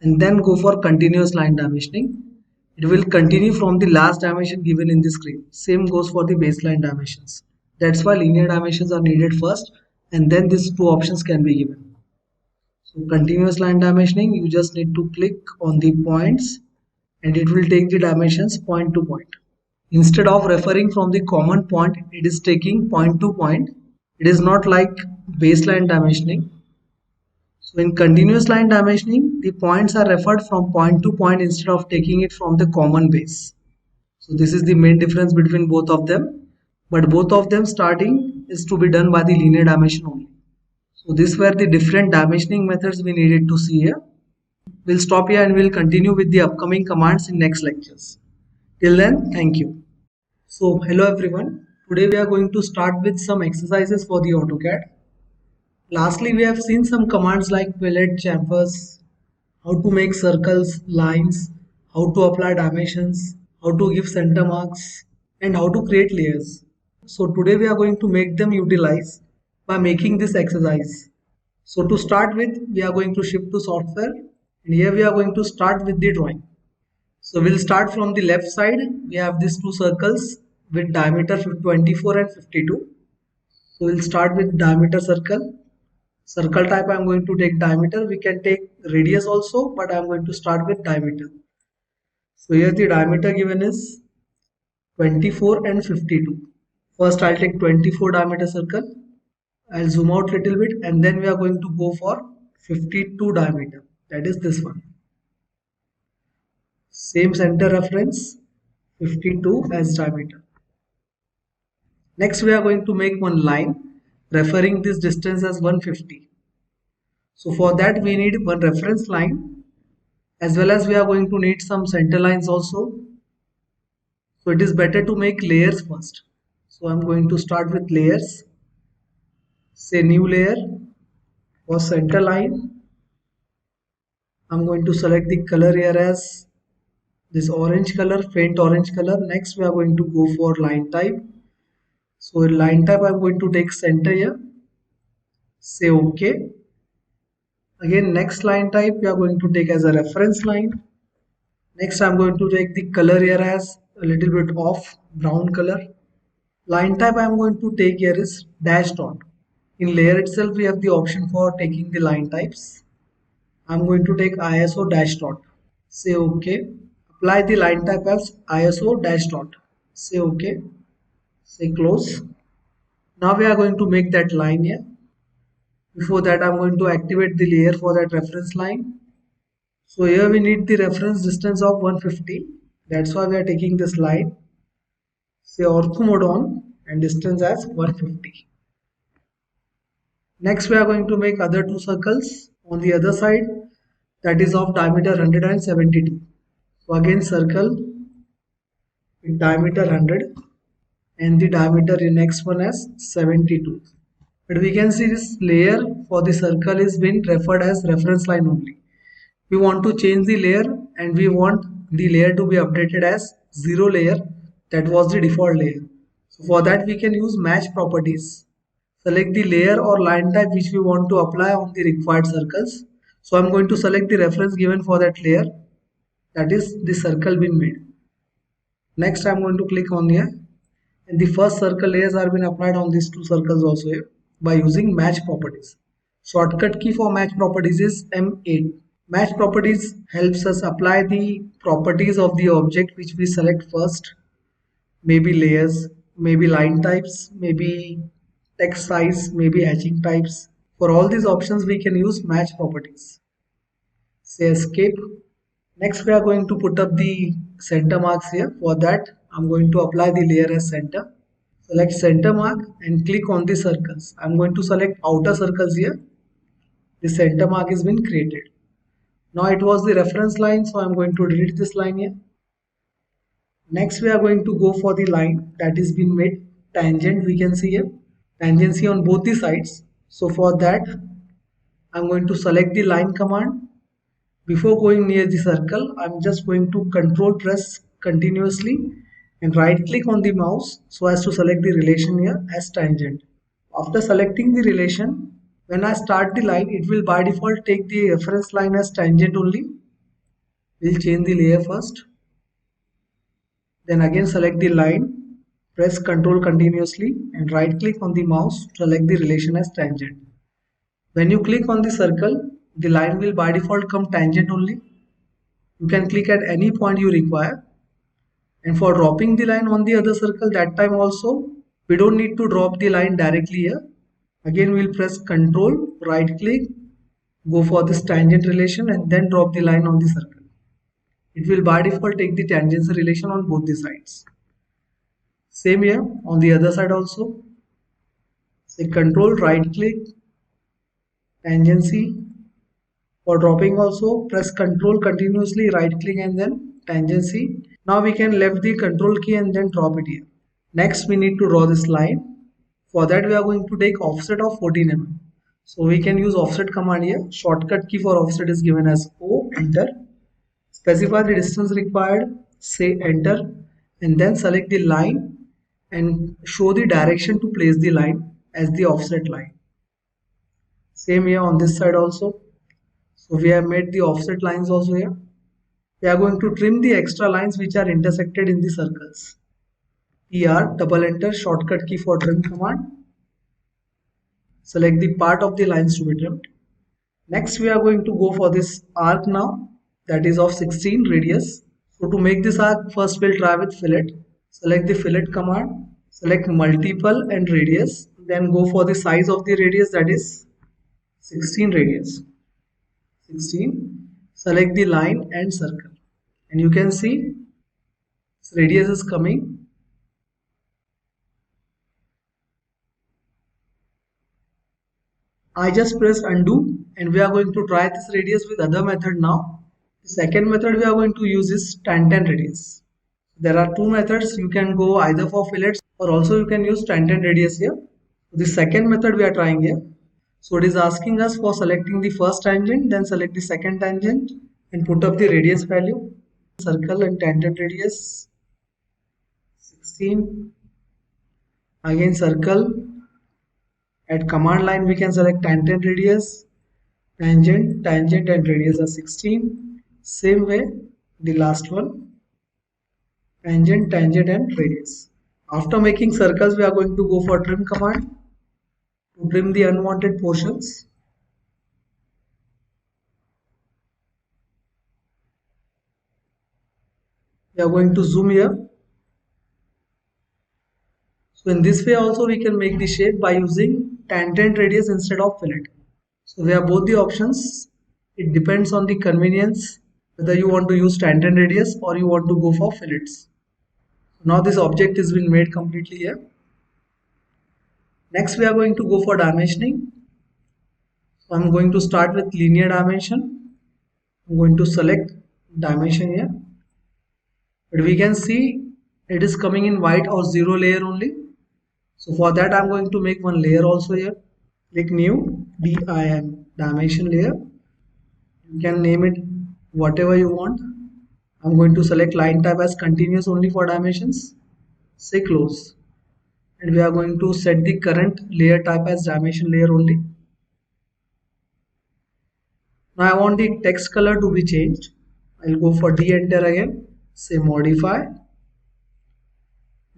and then go for continuous line dimensioning. It will continue from the last dimension given in the screen. Same goes for the baseline dimensions. That's why linear dimensions are needed first and then these two options can be given. So continuous line dimensioning, you just need to click on the points and it will take the dimensions point to point. Instead of referring from the common point, it is taking point to point. It is not like baseline dimensioning. So in continuous line dimensioning, the points are referred from point to point instead of taking it from the common base. So this is the main difference between both of them. But both of them starting is to be done by the linear dimension only. So these were the different dimensioning methods we needed to see here. We'll stop here and we'll continue with the upcoming commands in next lectures. Till then, thank you. So hello everyone. Today we are going to start with some exercises for the AutoCAD. Lastly, we have seen some commands like fillet, chamfers, how to make circles, lines, how to apply dimensions, how to give center marks, and how to create layers. So today we are going to make them utilize by making this exercise. So to start with, we are going to shift to software and here we are going to start with the drawing. So we'll start from the left side. We have these two circles with diameter 24 and 52. So we'll start with diameter circle. Circle type I'm going to take diameter. We can take radius also, but I'm going to start with diameter. So here the diameter given is 24 and 52. First I'll take 24 diameter circle. I'll zoom out a little bit and then we are going to go for 52 diameter. that is this one. Same center reference, 52 as diameter. Next we are going to make one line referring this distance as 150. So for that we need one reference line, as well as we are going to need some center lines also. So it is better to make layers first. So I'm going to start with layers. Say new layer. For center line, I'm going to select the color here as this orange color, faint orange color. Next we are going to go for line type. So in line type I'm going to take center here. Say OK. Again, next line type we are going to take as a reference line. Next I'm going to take the color here as a little bit off brown color. Line type I'm going to take here is dash dot. In layer itself we have the option for taking the line types. I'm going to take ISO dash dot. Say OK. Apply the line type as ISO dash dot. Say OK. Say close. Now we are going to make that line here. Before that I'm going to activate the layer for that reference line. So here we need the reference distance of 150. That's why we are taking this line. Say ortho mode on and distance as 150. Next we are going to make other two circles on the other side, that is of diameter 172. So again circle with diameter 100 and the diameter in next one as 72. But we can see this layer for the circle is been referred as reference line only. We want to change the layer and we want the layer to be updated as 0 layer, that was the default layer. So for that we can use match properties. Select the layer or line type which we want to apply on the required circles. So I'm going to select the reference given for that layer, that is the circle being made. Next I'm going to click on here and the first circle layers are been applied on these two circles also here by using match properties. Shortcut key for match properties is M8. Match properties helps us apply the properties of the object which we select first. Maybe layers, maybe line types, maybe text size, maybe hatching types. For all these options we can use match properties. Say escape. Next we are going to put up the center marks here. For that I'm going to apply the layer as center. Select center mark and click on the circles. I'm going to select outer circles here. The center mark has been created. Now it was the reference line, so I'm going to delete this line here. Next we are going to go for the line that is been made tangent. We can see here tangency on both the sides. So for that I'm going to select the line command. Before going near the circle, I'm just going to control press continuously and right click on the mouse so as to select the relation here as tangent. After selecting the relation, when I start the line, it will by default take the reference line as tangent only. We'll change the layer first. Then again select the line, press Ctrl continuously and right click on the mouse to select the relation as tangent. When you click on the circle, the line will by default come tangent only. You can click at any point you require. And for dropping the line on the other circle, that time also, we don't need to drop the line directly here. Again, we'll press Ctrl, right click, go for this tangent relation and then drop the line on the circle. It will by default take the tangency relation on both the sides. Same here on the other side also. Say Ctrl, right click, tangency. For dropping also, press Ctrl continuously, right click and then tangency. Now we can left the Control key and then drop it here. Next we need to draw this line. For that we are going to take offset of 14 mm. So we can use offset command here. Shortcut key for offset is given as O, enter. Specify the distance required, say enter, and then select the line and show the direction to place the line as the offset line. Same here on this side also. So we have made the offset lines also here. We are going to trim the extra lines which are intersected in the circles. TR, double enter, shortcut key for trim command. Select the part of the lines to be trimmed. Next we are going to go for this arc now, that is of 16 radius. So to make this arc, first we'll try with fillet. Select the fillet command, select multiple and radius, then go for the size of the radius, that is 16 radius. 16. select the line and circle, and you can see radius is coming. I just pressed undo, and we are going to try this radius with other method now. The second method we are going to use is tan radius. There are two methods. You can go either for fillets or also you can use tan radius here. The second method we are trying here. So it is asking us for selecting the first tangent, then select the second tangent and put up the radius value. Circle and tangent radius 16. Again circle. At command line we can select tangent radius, tangent and radius are 16. Same way the last one, tangent and radius. After making circles we are going to go for trim command to trim the unwanted portions. We are going to zoom here. So in this way also we can make the shape by using tangent radius instead of fillet. So we have both the options. It depends on the convenience whether you want to use tangent radius or you want to go for fillets. Now this object has been made completely here. Next we are going to go for dimensioning. So I'm going to start with linear dimension. I'm going to select dimension here. But we can see it is coming in white or zero layer only. So for that I'm going to make one layer also here. Click new DIM dimension layer. You can name it whatever you want. I'm going to select line type as continuous only for dimensions. Say close. And we are going to set the current layer type as dimension layer only. Now I want the text color to be changed. I'll go for D enter again. Say modify.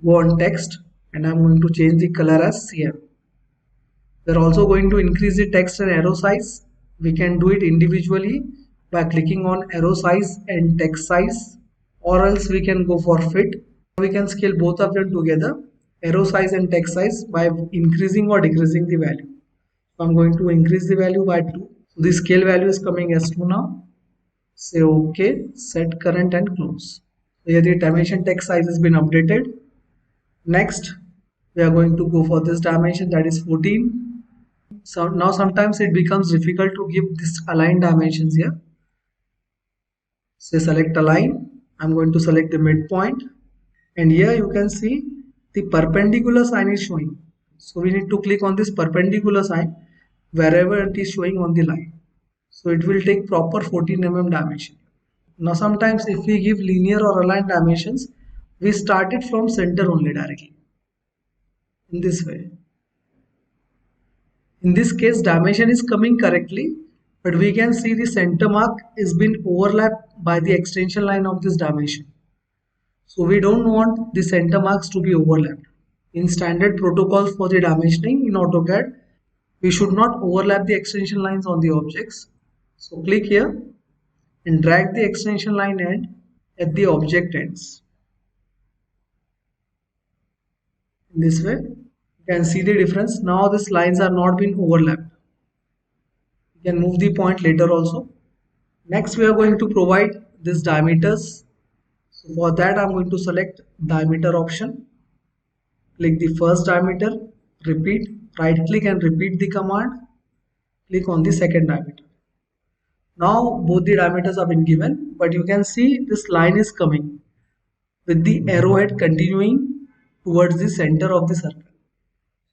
Go on text and I'm going to change the color as CM. We're also going to increase the text and arrow size. We can do it individually by clicking on arrow size and text size, or else we can go for fit. We can scale both of them together, arrow size and text size, by increasing or decreasing the value. So I'm going to increase the value by 2. So the scale value is coming as 2 now. Say OK, set current and close. So here the dimension text size has been updated. Next, we are going to go for this dimension, that is 14. So now sometimes it becomes difficult to give this align dimensions here. Say select align. I'm going to select the midpoint, and here you can see the perpendicular sign is showing. So we need to click on this perpendicular sign wherever it is showing on the line. So it will take proper 14 mm dimension. Now sometimes if we give linear or aligned dimensions, we start it from center only directly. In this way. In this case dimension is coming correctly, but we can see the center mark is been overlapped by the extension line of this dimension. So we don't want the center marks to be overlapped. In standard protocols for the dimensioning in AutoCAD, we should not overlap the extension lines on the objects. So click here and drag the extension line end at the object ends. In this way, you can see the difference. Now these lines are not being overlapped. You can move the point later also. Next we are going to provide these diameters. So for that I'm going to select diameter option. Click the first diameter, repeat, right click and repeat the command. Click on the second diameter. Now both the diameters have been given, but you can see this line is coming with the arrowhead continuing towards the center of the circle.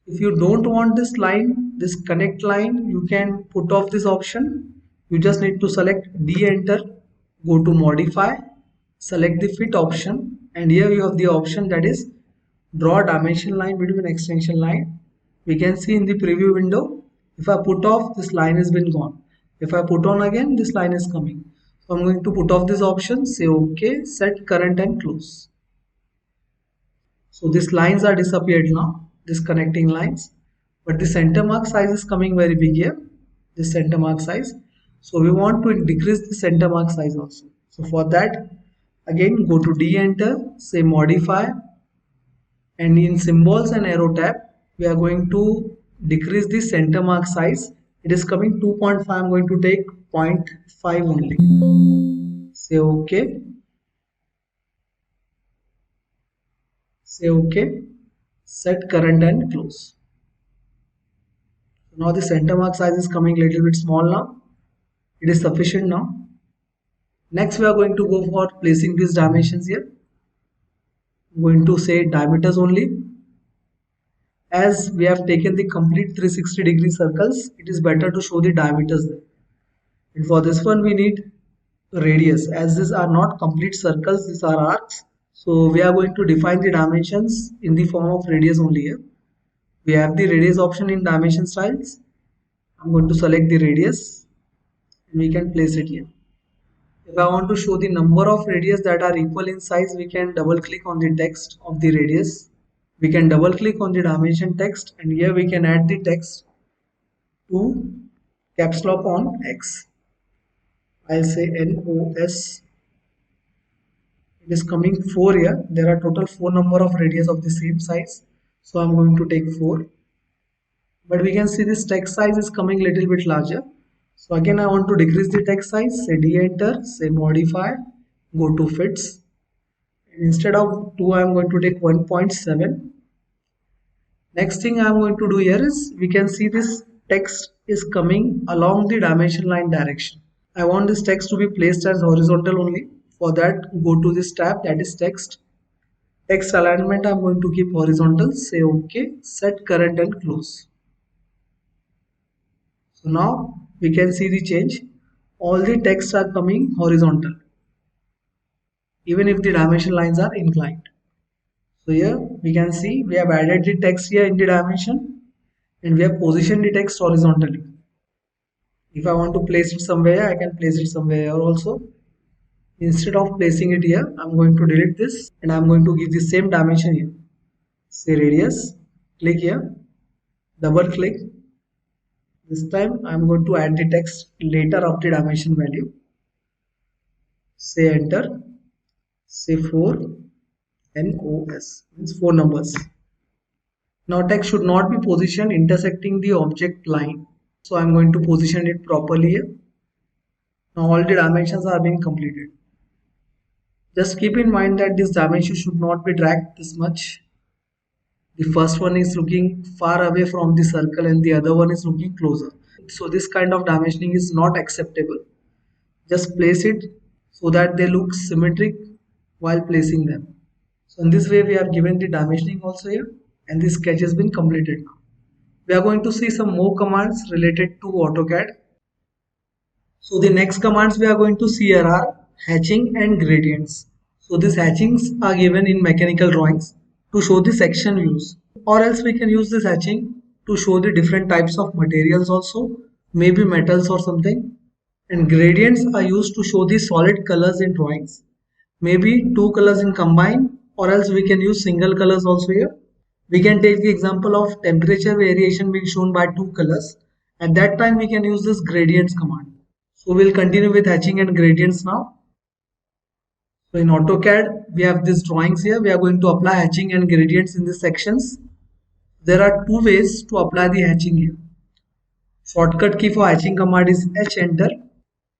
If you don't want this line, this connect line, you can put off this option. You just need to select D enter, go to modify, select the fit option, and here you have the option that is draw dimension line between extension line. We can see in the preview window, if I put off, this line has been gone. If I put on again, this line is coming. So I'm going to put off this option, say OK, set current and close. So these lines are disappeared now, this connecting lines, but the center mark size is coming very big here, this center mark size. So we want to decrease the center mark size also. So for that, again go to D enter, say modify, and in symbols and arrow tab, we are going to decrease the center mark size. It is coming 2.5, I'm going to take 0.5 only. Say OK. Say OK. Set current and close. Now the center mark size is coming a little bit small now. It is sufficient now. Next we are going to go for placing these dimensions here. I'm going to say diameters only. As we have taken the complete 360-degree circles, it is better to show the diameters there. And for this one we need radius. As these are not complete circles, these are arcs. So we are going to define the dimensions in the form of radius only here. We have the radius option in dimension styles. I'm going to select the radius and we can place it here. If I want to show the number of radius that are equal in size, we can double click on the text of the radius. We can double click on the dimension text and here we can add the text to caps lock on X. I'll say NOS. It is coming 4 here. There are total 4 number of radius of the same size. So I'm going to take 4. But we can see this text size is coming little bit larger. So again I want to decrease the text size. Say D enter. Say modify. Go to fits. And instead of 2 I am going to take 1.7. Next thing I am going to do here is we can see this text is coming along the dimension line direction. I want this text to be placed as horizontal only. For that, go to this tab, that is text. Text alignment I am going to keep horizontal. Say OK. Set current and close. So now we can see the change. All the texts are coming horizontal, even if the dimension lines are inclined. So here we can see we have added the text here in the dimension and we have positioned the text horizontally. If I want to place it somewhere, I can place it somewhere here also. Instead of placing it here, I'm going to delete this and I'm going to give the same dimension here. Say radius, click here, double click. This time I'm going to add the text later of the dimension value. Say enter, say 4, NOS, means 4 numbers. Now text should not be positioned intersecting the object line. So I'm going to position it properly here. Now all the dimensions are being completed. Just keep in mind that this dimension should not be dragged this much. The first one is looking far away from the circle and the other one is looking closer. So this kind of dimensioning is not acceptable. Just place it so that they look symmetric while placing them. So in this way we have given the dimensioning also here and this sketch has been completed now. We are going to see some more commands related to AutoCAD. So the next commands we are going to see here are hatching and gradients. So these hatchings are given in mechanical drawings to show the section views, or else we can use this hatching to show the different types of materials also, maybe metals or something. And gradients are used to show the solid colors in drawings, maybe 2 colors in combine, or else we can use single colors also here. We can take the example of temperature variation being shown by 2 colors. At that time we can use this gradients command. So we'll continue with hatching and gradients now. So in AutoCAD, we have these drawings here. We are going to apply hatching and gradients in these sections. There are 2 ways to apply the hatching here. Shortcut key for hatching command is H enter.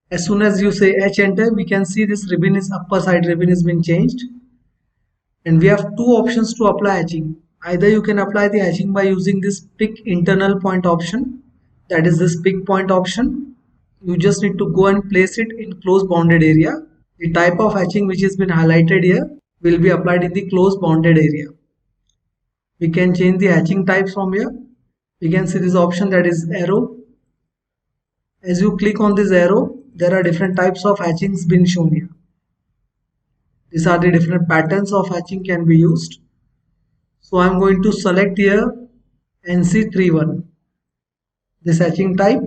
As soon as you say H enter, we can see this ribbon is upper side ribbon is being changed. And we have 2 options to apply hatching. Either you can apply the hatching by using this pick internal point option. That is this pick point option. You just need to go and place it in close bounded area. The type of hatching which has been highlighted here will be applied in the close bounded area. We can change the hatching types from here. We can see this option, that is arrow. As you click on this arrow, there are different types of hatchings being shown here. These are the different patterns of hatching can be used. So I am going to select here NC31, this hatching type,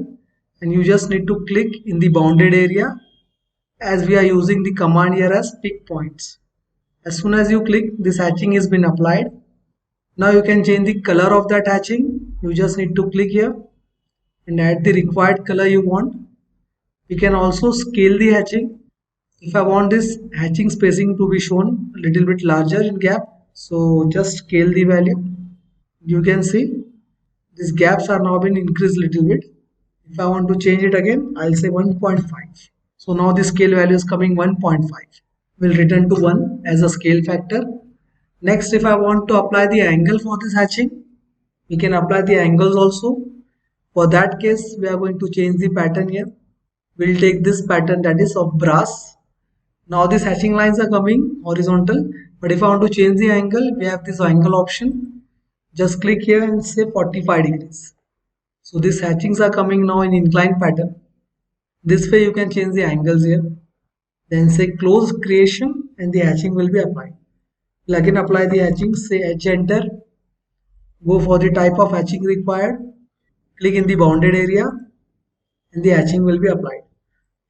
and you just need to click in the bounded area, as we are using the command here as pick points. As soon as you click, this hatching has been applied. Now you can change the color of that hatching. You just need to click here and add the required color you want. We can also scale the hatching. If I want this hatching spacing to be shown a little bit larger in gap, so just scale the value. You can see these gaps are now been increased a little bit. If I want to change it again, I'll say 1.5. So now the scale value is coming 1.5. We'll return to 1 as a scale factor. Next, if I want to apply the angle for this hatching, we can apply the angles also. For that case, we are going to change the pattern here. We'll take this pattern, that is of brass. Now these hatching lines are coming horizontal, but if I want to change the angle, we have this angle option. Just click here and say 45 degrees. So these hatchings are coming now in inclined pattern. This way you can change the angles here. Then say close creation and the hatching will be applied. We'll again apply the hatching, say H enter. Go for the type of hatching required. Click in the bounded area and the hatching will be applied.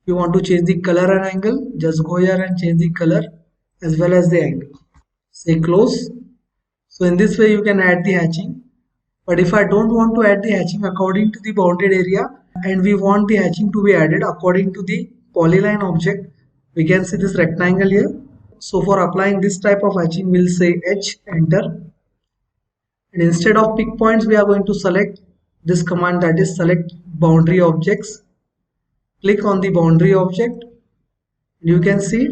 If you want to change the color and angle, just go here and change the color as well as the angle. Say close. So in this way you can add the hatching. But if I don't want to add the hatching according to the bounded area and we want the hatching to be added according to the polyline object, we can see this rectangle here. So for applying this type of hatching, we'll say H enter. And instead of pick points, we are going to select this command, that is select boundary objects. Click on the boundary object. You can see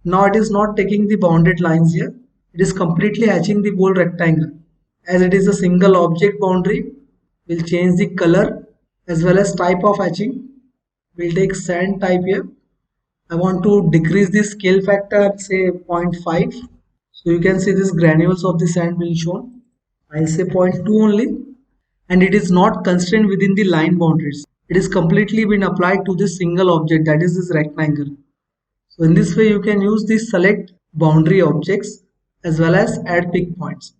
now it is not taking the bounded lines here. It is completely hatching the whole rectangle. As it is a single object boundary, we'll change the color as well as type of hatching. We'll take sand type here. I want to decrease the scale factor, say 0.5. So you can see this granules of the sand will show. I'll say 0.2 only. And it is not constrained within the line boundaries. It is completely been applied to this single object, that is this rectangle. So in this way you can use the select boundary objects as well as add pick points.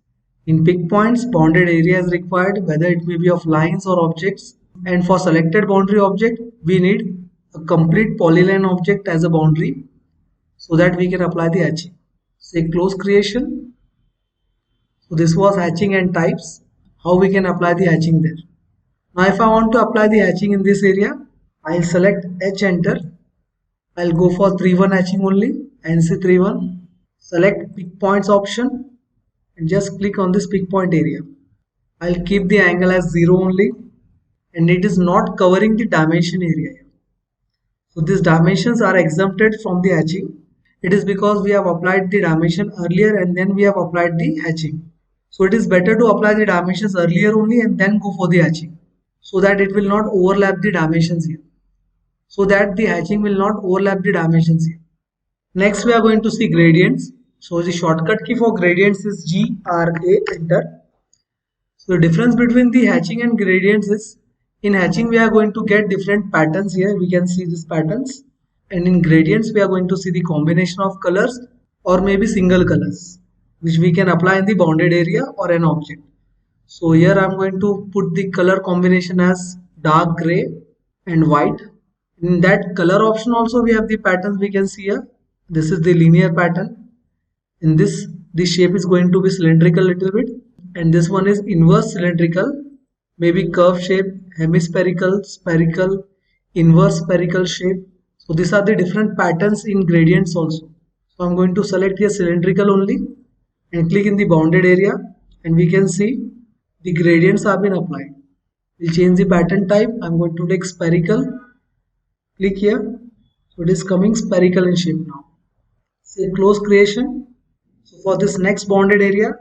In pick points, bounded area is required, whether it may be of lines or objects. And for selected boundary object, we need a complete polyline object as a boundary so that we can apply the hatching. Say close creation. So this was hatching and types, how we can apply the hatching there. Now if I want to apply the hatching in this area, I'll select H enter. I'll go for 3-1 hatching only and say 3-1. Select pick points option and just click on this pick point area. I'll keep the angle as 0 only and it is not covering the dimension area. So these dimensions are exempted from the hatching. It is because we have applied the dimension earlier and then we have applied the hatching. So it is better to apply the dimensions earlier only and then go for the hatching, so that it will not overlap the dimensions here. So that the hatching will not overlap the dimensions here. Next we are going to see gradients. So the shortcut key for gradients is GRA, enter. So the difference between the hatching and gradients is, in hatching we are going to get different patterns here. We can see these patterns. And in gradients we are going to see the combination of colors or maybe single colors, which we can apply in the bounded area or an object. So here I am going to put the color combination as dark gray and white. In that color option also we have the patterns we can see here. This is the linear pattern. In this, the shape is going to be cylindrical little bit, and this one is inverse cylindrical, maybe curve shape, hemispherical, spherical, inverse spherical shape. So these are the different patterns in gradients also. So I'm going to select here cylindrical only and click in the bounded area, and we can see the gradients have been applied. We'll change the pattern type. I'm going to take spherical. Click here. So it is coming spherical in shape now. Say close creation. So for this next bounded area,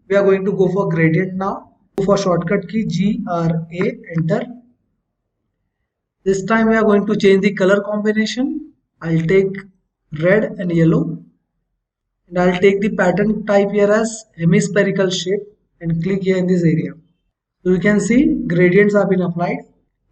we are going to go for gradient now. Go for shortcut key GRA, enter. This time we are going to change the color combination. I'll take red and yellow. And I'll take the pattern type here as hemispherical shape and click here in this area. So you can see gradients have been applied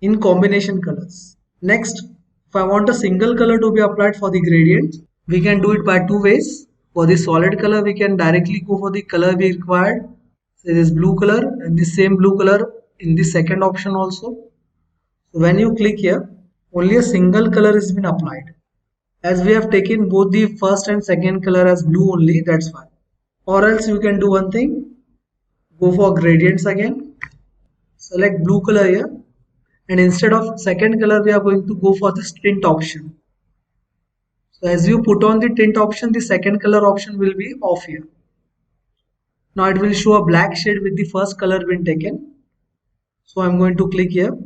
in combination colors. Next, if I want a single color to be applied for the gradient, we can do it by two ways. For the solid color, we can directly go for the color we required. Say this blue color and the same blue color in the second option also. So when you click here, only a single color has been applied. As we have taken both the first and second color as blue only, that's why. Or else you can do one thing. Go for gradients again. Select blue color here. And instead of second color, we are going to go for this tint option. So as you put on the tint option, the second color option will be off here. Now it will show a black shade with the first color being taken. So I'm going to click here.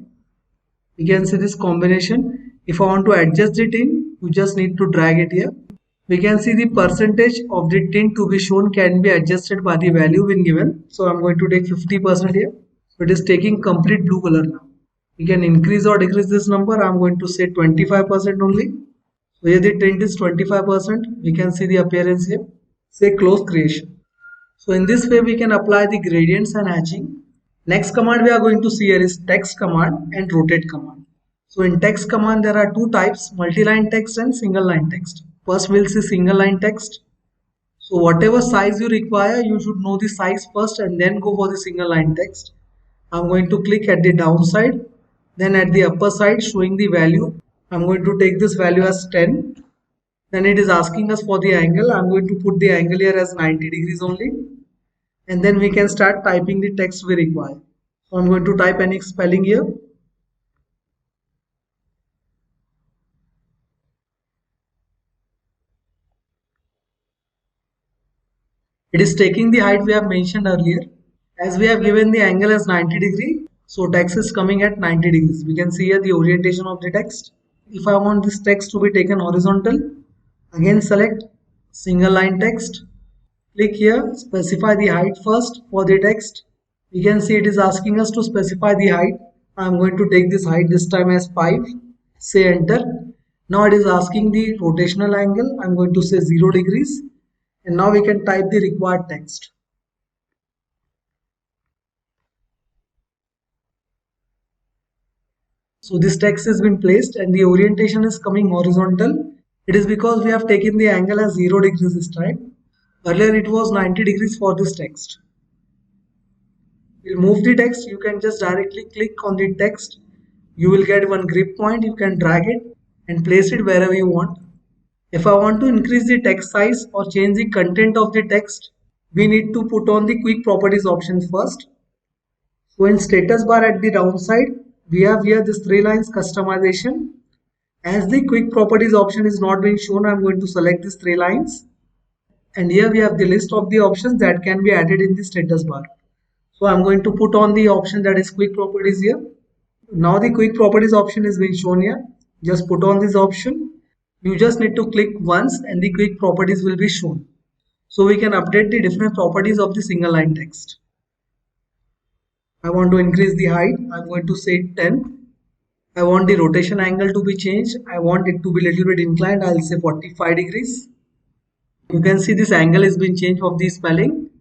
You can see this combination. If I want to adjust the tint, you just need to drag it here. We can see the percentage of the tint to be shown can be adjusted by the value when given. So I'm going to take 50% here. So it is taking complete blue color now. You can increase or decrease this number. I'm going to say 25% only. So here the tint is 25%. We can see the appearance here. Say close creation. So in this way we can apply the gradients and hatching. Next command we are going to see here is text command and rotate command. So in text command there are two types, multi-line text and single line text. First we'll see single line text. So whatever size you require, you should know the size first and then go for the single line text. I'm going to click at the downside, then at the upper side showing the value. I'm going to take this value as 10. Then it is asking us for the angle. I'm going to put the angle here as 90 degrees only. And then we can start typing the text we require. So I'm going to type any spelling here. It is taking the height we have mentioned earlier. As we have given the angle as 90 degree, so text is coming at 90 degrees. We can see here the orientation of the text. If I want this text to be taken horizontal, again select single line text. Click here, specify the height first for the text. We can see it is asking us to specify the height. I am going to take this height this time as 5. Say enter. Now it is asking the rotational angle. I am going to say 0 degrees. And now we can type the required text. So this text has been placed and the orientation is coming horizontal. It is because we have taken the angle as 0 degrees this time. Earlier it was 90 degrees for this text. We'll move the text. You can just directly click on the text. You will get one grip point. You can drag it and place it wherever you want. If I want to increase the text size or change the content of the text, we need to put on the quick properties option first. So in status bar at the downside, we have here this 3 lines customization. As the quick properties option is not being shown, I'm going to select these 3 lines. And here we have the list of the options that can be added in the status bar. So I'm going to put on the option that is quick properties here. Now the quick properties option is being shown here. Just put on this option. You just need to click once and the quick properties will be shown. So we can update the different properties of the single line text. I want to increase the height. I'm going to say 10. I want the rotation angle to be changed. I want it to be a little bit inclined. I'll say 45 degrees. You can see this angle is being changed of the spelling.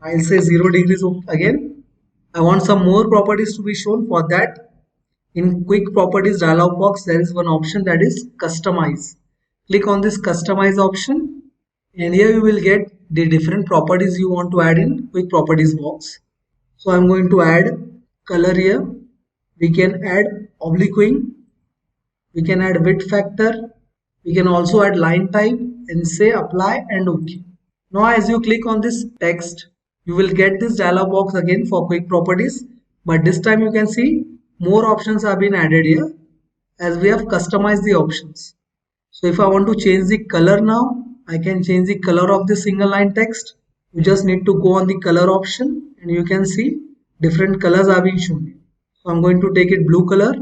I'll say 0 degrees again. I want some more properties to be shown. For that, in quick properties dialog box, there is one option that is customize. Click on this customize option and here you will get the different properties you want to add in quick properties box. So I'm going to add color here. We can add obliquing. We can add width factor. We can also add line type and say apply and OK. Now as you click on this text, you will get this dialog box again for quick properties, but this time you can see more options have been added here as we have customized the options. So if I want to change the color now, I can change the color of the single line text. You just need to go on the color option and you can see different colors have been shown. So I'm going to take it blue color.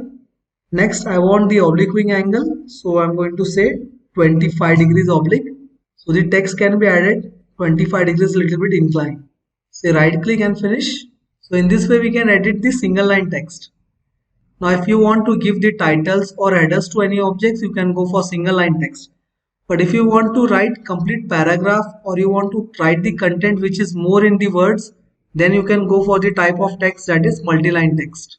Next I want the obliquing angle. So I'm going to say 25 degrees oblique. So the text can be added 25 degrees little bit inclined. Say right click and finish. So in this way we can edit the single line text. Now if you want to give the titles or headers to any objects, you can go for single line text. But if you want to write complete paragraph or you want to write the content which is more in the words, then you can go for the type of text that is multi-line text.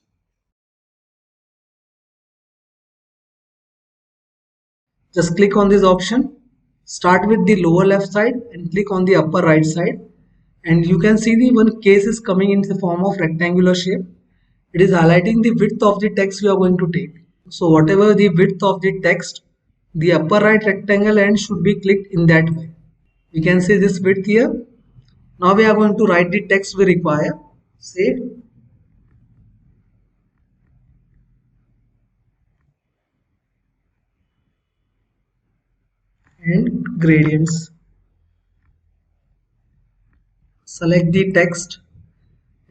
Just click on this option. Start with the lower left side and click on the upper right side. And you can see the one case is coming in the form of rectangular shape. It is highlighting the width of the text we are going to take. So whatever the width of the text, the upper right rectangle end should be clicked in that way. We can see this width here. Now we are going to write the text we require. Save. And gradients. Select the text.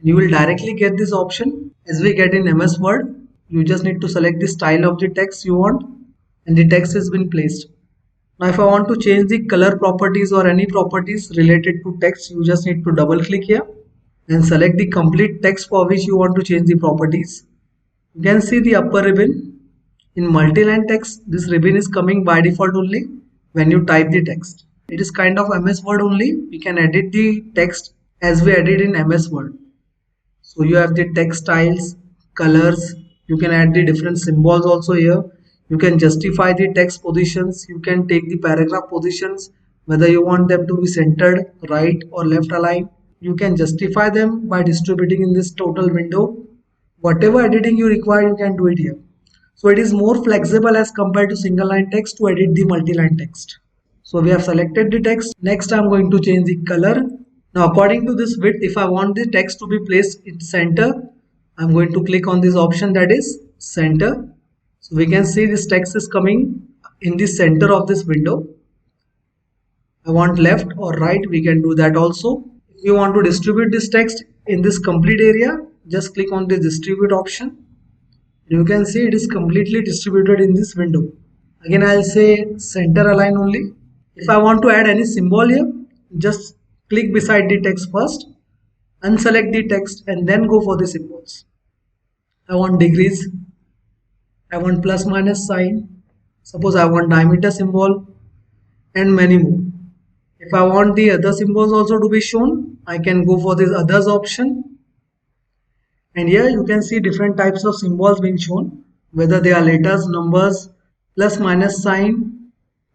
You will directly get this option as we get in MS Word. You just need to select the style of the text you want and the text has been placed. Now if I want to change the color properties or any properties related to text, you just need to double click here and select the complete text for which you want to change the properties. You can see the upper ribbon. In multi-line text, this ribbon is coming by default only when you type the text. It is kind of MS Word only. We can edit the text as we edit in MS Word. So you have the text styles, colors, you can add the different symbols also here. You can justify the text positions, you can take the paragraph positions, whether you want them to be centered, right or left aligned. You can justify them by distributing in this total window. Whatever editing you require, you can do it here. So it is more flexible as compared to single line text to edit the multi-line text. So we have selected the text. Next I'm going to change the color. Now according to this width, if I want the text to be placed in center, I'm going to click on this option, that is center. So we can see this text is coming in the center of this window. I want left or right, we can do that also. If you want to distribute this text in this complete area, just click on the distribute option. You can see it is completely distributed in this window. Again I'll say center align only. If I want to add any symbol here, just click beside the text first, unselect the text and then go for the symbols. I want degrees, I want plus minus sign, suppose I want diameter symbol and many more. If I want the other symbols also to be shown, I can go for this others option. And here you can see different types of symbols being shown, whether they are letters, numbers, plus minus sign,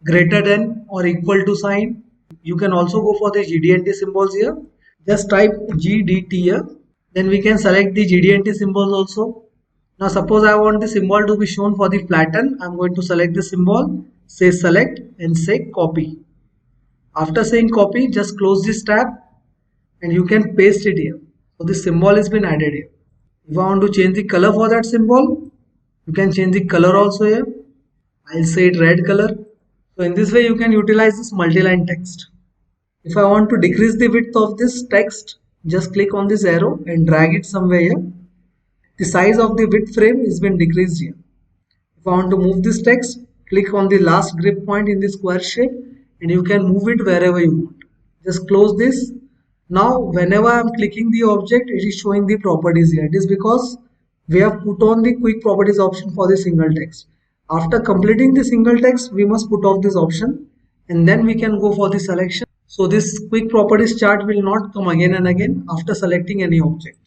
greater than or equal to sign. You can also go for the GD&T symbols here. Just type GDT here. Then we can select the GD&T symbols also. Now suppose I want the symbol to be shown for the flatten. I'm going to select the symbol, say select and say copy. After saying copy, just close this tab and you can paste it here. So this symbol has been added here. If I want to change the color for that symbol, you can change the color also here. I'll say it red color. So in this way you can utilize this multi-line text. If I want to decrease the width of this text, just click on this arrow and drag it somewhere here. The size of the width frame has been decreased here. If I want to move this text, click on the last grip point in the square shape and you can move it wherever you want. Just close this. Now whenever I am clicking the object, it is showing the properties here. It is because we have put on the quick properties option for the single text. After completing the single text, we must put off this option and then we can go for the selection. So this quick properties chart will not come again and again after selecting any object.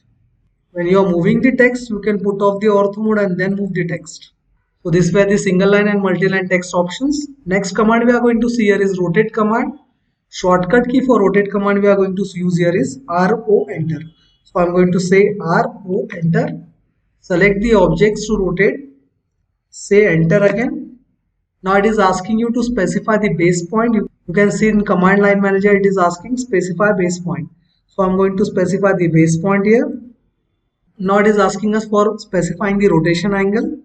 When you are moving the text, you can put off the ortho mode and then move the text. So this were the single line and multi-line text options. Next command we are going to see here is rotate command. Shortcut key for rotate command we are going to use here is RO enter. So I am going to say RO enter. Select the objects to rotate. Say enter again. Now it is asking you to specify the base point. You can see in command line manager it is asking specify base point. So I am going to specify the base point here. Now it is asking us for specifying the rotation angle.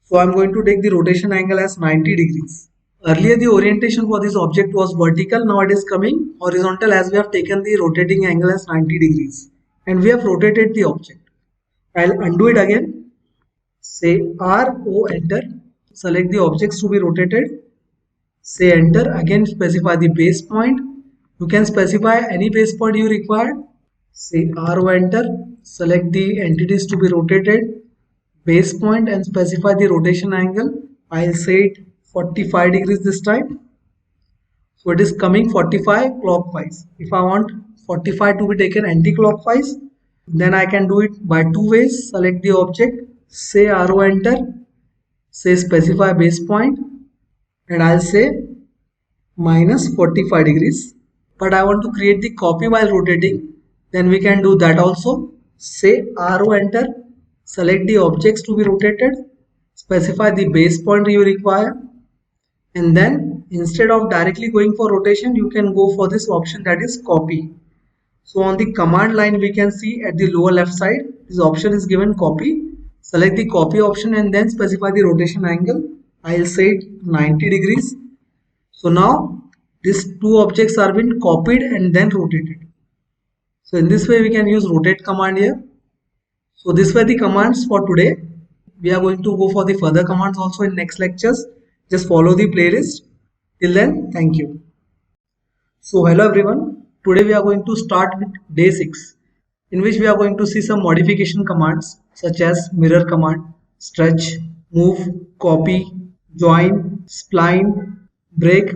So I am going to take the rotation angle as 90 degrees. Earlier the orientation for this object was vertical, now it is coming horizontal as we have taken the rotating angle as 90 degrees and we have rotated the object. I'll undo it again. Say RO enter. Select the objects to be rotated. Say enter. Again specify the base point. You can specify any base point you require. Say RO enter. Select the entities to be rotated, base point and specify the rotation angle. I'll say it 45 degrees this time. So it is coming 45 clockwise. If I want 45 to be taken anti-clockwise, then I can do it by two ways. Select the object, say RO enter, say specify base point and I'll say minus 45 degrees. But I want to create the copy while rotating, then we can do that also. Say RO enter, select the objects to be rotated, specify the base point you require and then instead of directly going for rotation you can go for this option, that is copy. So on the command line we can see at the lower left side this option is given copy. Select the copy option and then specify the rotation angle. I'll say it 90 degrees. So now these two objects are been copied and then rotated. So in this way we can use rotate command here. So these were the commands for today. we are going to go for the further commands also in next lectures. Just follow the playlist. Till then, thank you. So hello everyone. Today we are going to start with day 6, in which we are going to see some modification commands such as mirror command, stretch, move, copy, join, spline, break,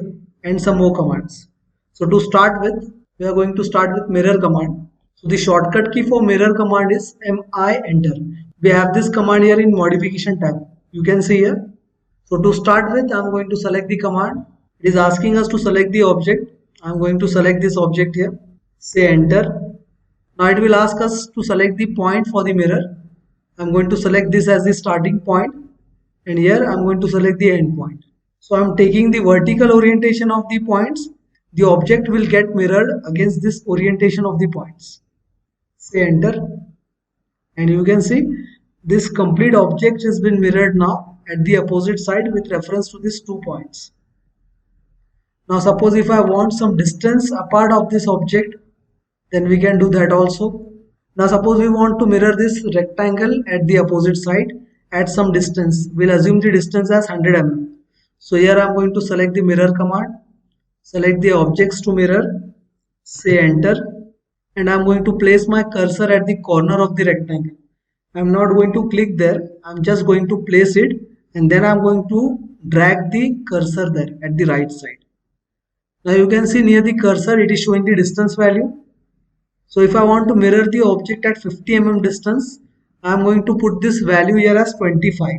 and some more commands. So to start with, we are going to start with mirror command. So the shortcut key for mirror command is MI enter. We have this command here in modification tab. You can see here. So to start with, I'm going to select the command. It is asking us to select the object. I'm going to select this object here. Say enter. Now it will ask us to select the point for the mirror. I'm going to select this as the starting point, and here I'm going to select the end point. So I'm taking the vertical orientation of the points. The object will get mirrored against this orientation of the points. Say enter, and you can see this complete object has been mirrored now at the opposite side with reference to these 2 points. Now suppose if I want some distance apart of this object, then we can do that also. Now suppose we want to mirror this rectangle at the opposite side at some distance. We'll assume the distance as 100 mm. So here I'm going to select the mirror command, select the objects to mirror, say enter, and I'm going to place my cursor at the corner of the rectangle. I'm not going to click there, I'm just going to place it, and then I'm going to drag the cursor there at the right side. Now you can see near the cursor it is showing the distance value. So if I want to mirror the object at 50 mm distance, I am going to put this value here as 25.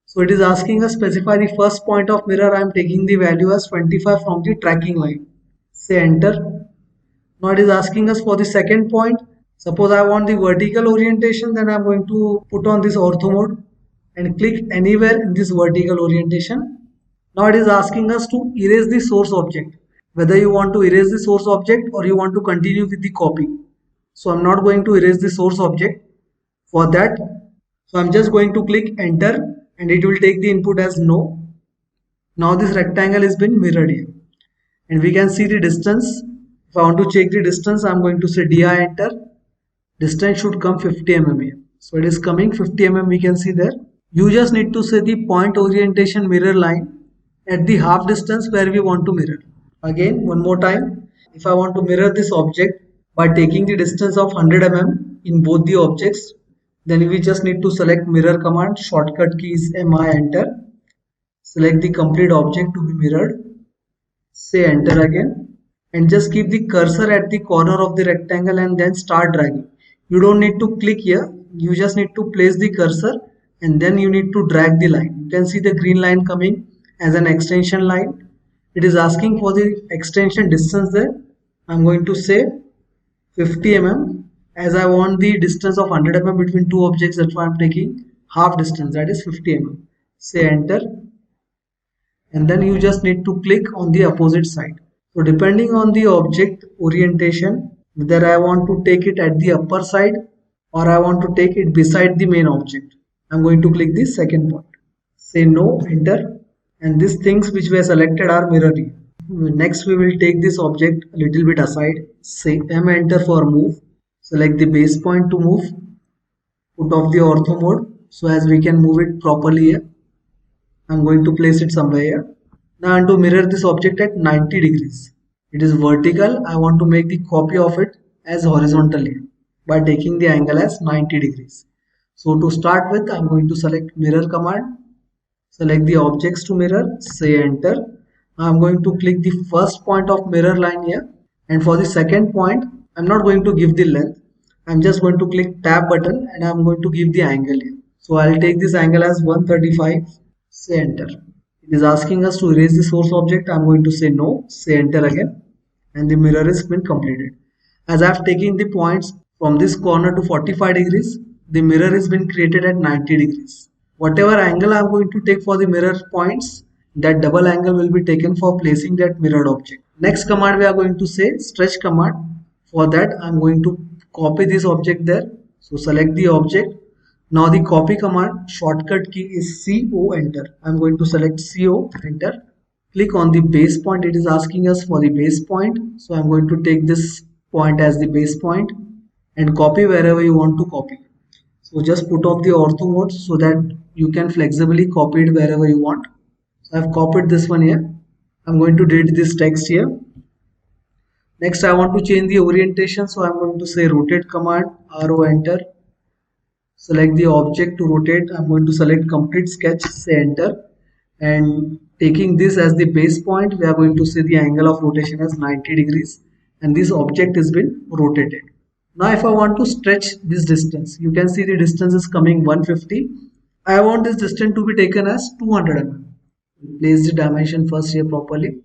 So it is asking us specify the first point of mirror. I am taking the value as 25 from the tracking line. Say enter. Now it is asking us for the second point. Suppose I want the vertical orientation, then I am going to put on this ortho mode and click anywhere in this vertical orientation. Now it is asking us to erase the source object. Whether you want to erase the source object or you want to continue with the copy. So I'm not going to erase the source object for that. So I'm just going to click enter and it will take the input as no. Now this rectangle has been mirrored here. And we can see the distance. If I want to check the distance, I'm going to say di enter. Distance should come 50 mm here. So it is coming 50 mm, we can see there. You just need to say the point orientation mirror line at the half distance where we want to mirror. Again, one more time, if I want to mirror this object by taking the distance of 100 mm in both the objects, then we just need to select mirror command, shortcut key is MI enter, select the complete object to be mirrored, say enter again, and just keep the cursor at the corner of the rectangle and then start dragging. You don't need to click here, you just need to place the cursor and then you need to drag the line. You can see the green line coming as an extension line. It is asking for the extension distance there. I'm going to say 50 mm as I want the distance of 100 mm between 2 objects. That's why I'm taking half distance, that is 50 mm. Say enter, and then you just need to click on the opposite side. So depending on the object orientation, whether I want to take it at the upper side or I want to take it beside the main object, I'm going to click the second point. Say no, enter. And these things which were selected are mirroring. Next we will take this object a little bit aside, say M enter for move, select the base point to move, put off the ortho mode so as we can move it properly here. I'm going to place it somewhere here. Now I want to mirror this object at 90 degrees. It is vertical, I want to make the copy of it as horizontal here by taking the angle as 90 degrees. So to start with, I'm going to select mirror command. Select the objects to mirror, say enter. I'm going to click the first point of mirror line here, and for the second point I'm not going to give the length, I'm just going to click tab button and I'm going to give the angle here. So I'll take this angle as 135, say enter. It is asking us to erase the source object. I'm going to say no, say enter again, and the mirror has been completed. As I've taken the points from this corner to 45 degrees, the mirror has been created at 90 degrees. Whatever angle I am going to take for the mirror points, that double angle will be taken for placing that mirrored object. Next command we are going to say stretch command. For that I am going to copy this object there. So select the object. Now the copy command, shortcut key is CO enter. I am going to select CO enter. Click on the base point. It is asking us for the base point. So I am going to take this point as the base point and copy wherever you want to copy. So just put off the ortho mode so that you can flexibly copy it wherever you want. So I've copied this one here. I'm going to delete this text here. Next, I want to change the orientation. So I'm going to say rotate command, RO enter. Select the object to rotate. I'm going to select complete sketch, say enter. And taking this as the base point, we are going to say the angle of rotation as 90 degrees. And this object has been rotated. Now if I want to stretch this distance, you can see the distance is coming 150. I want this distance to be taken as 200 mm. Place the dimension first here properly.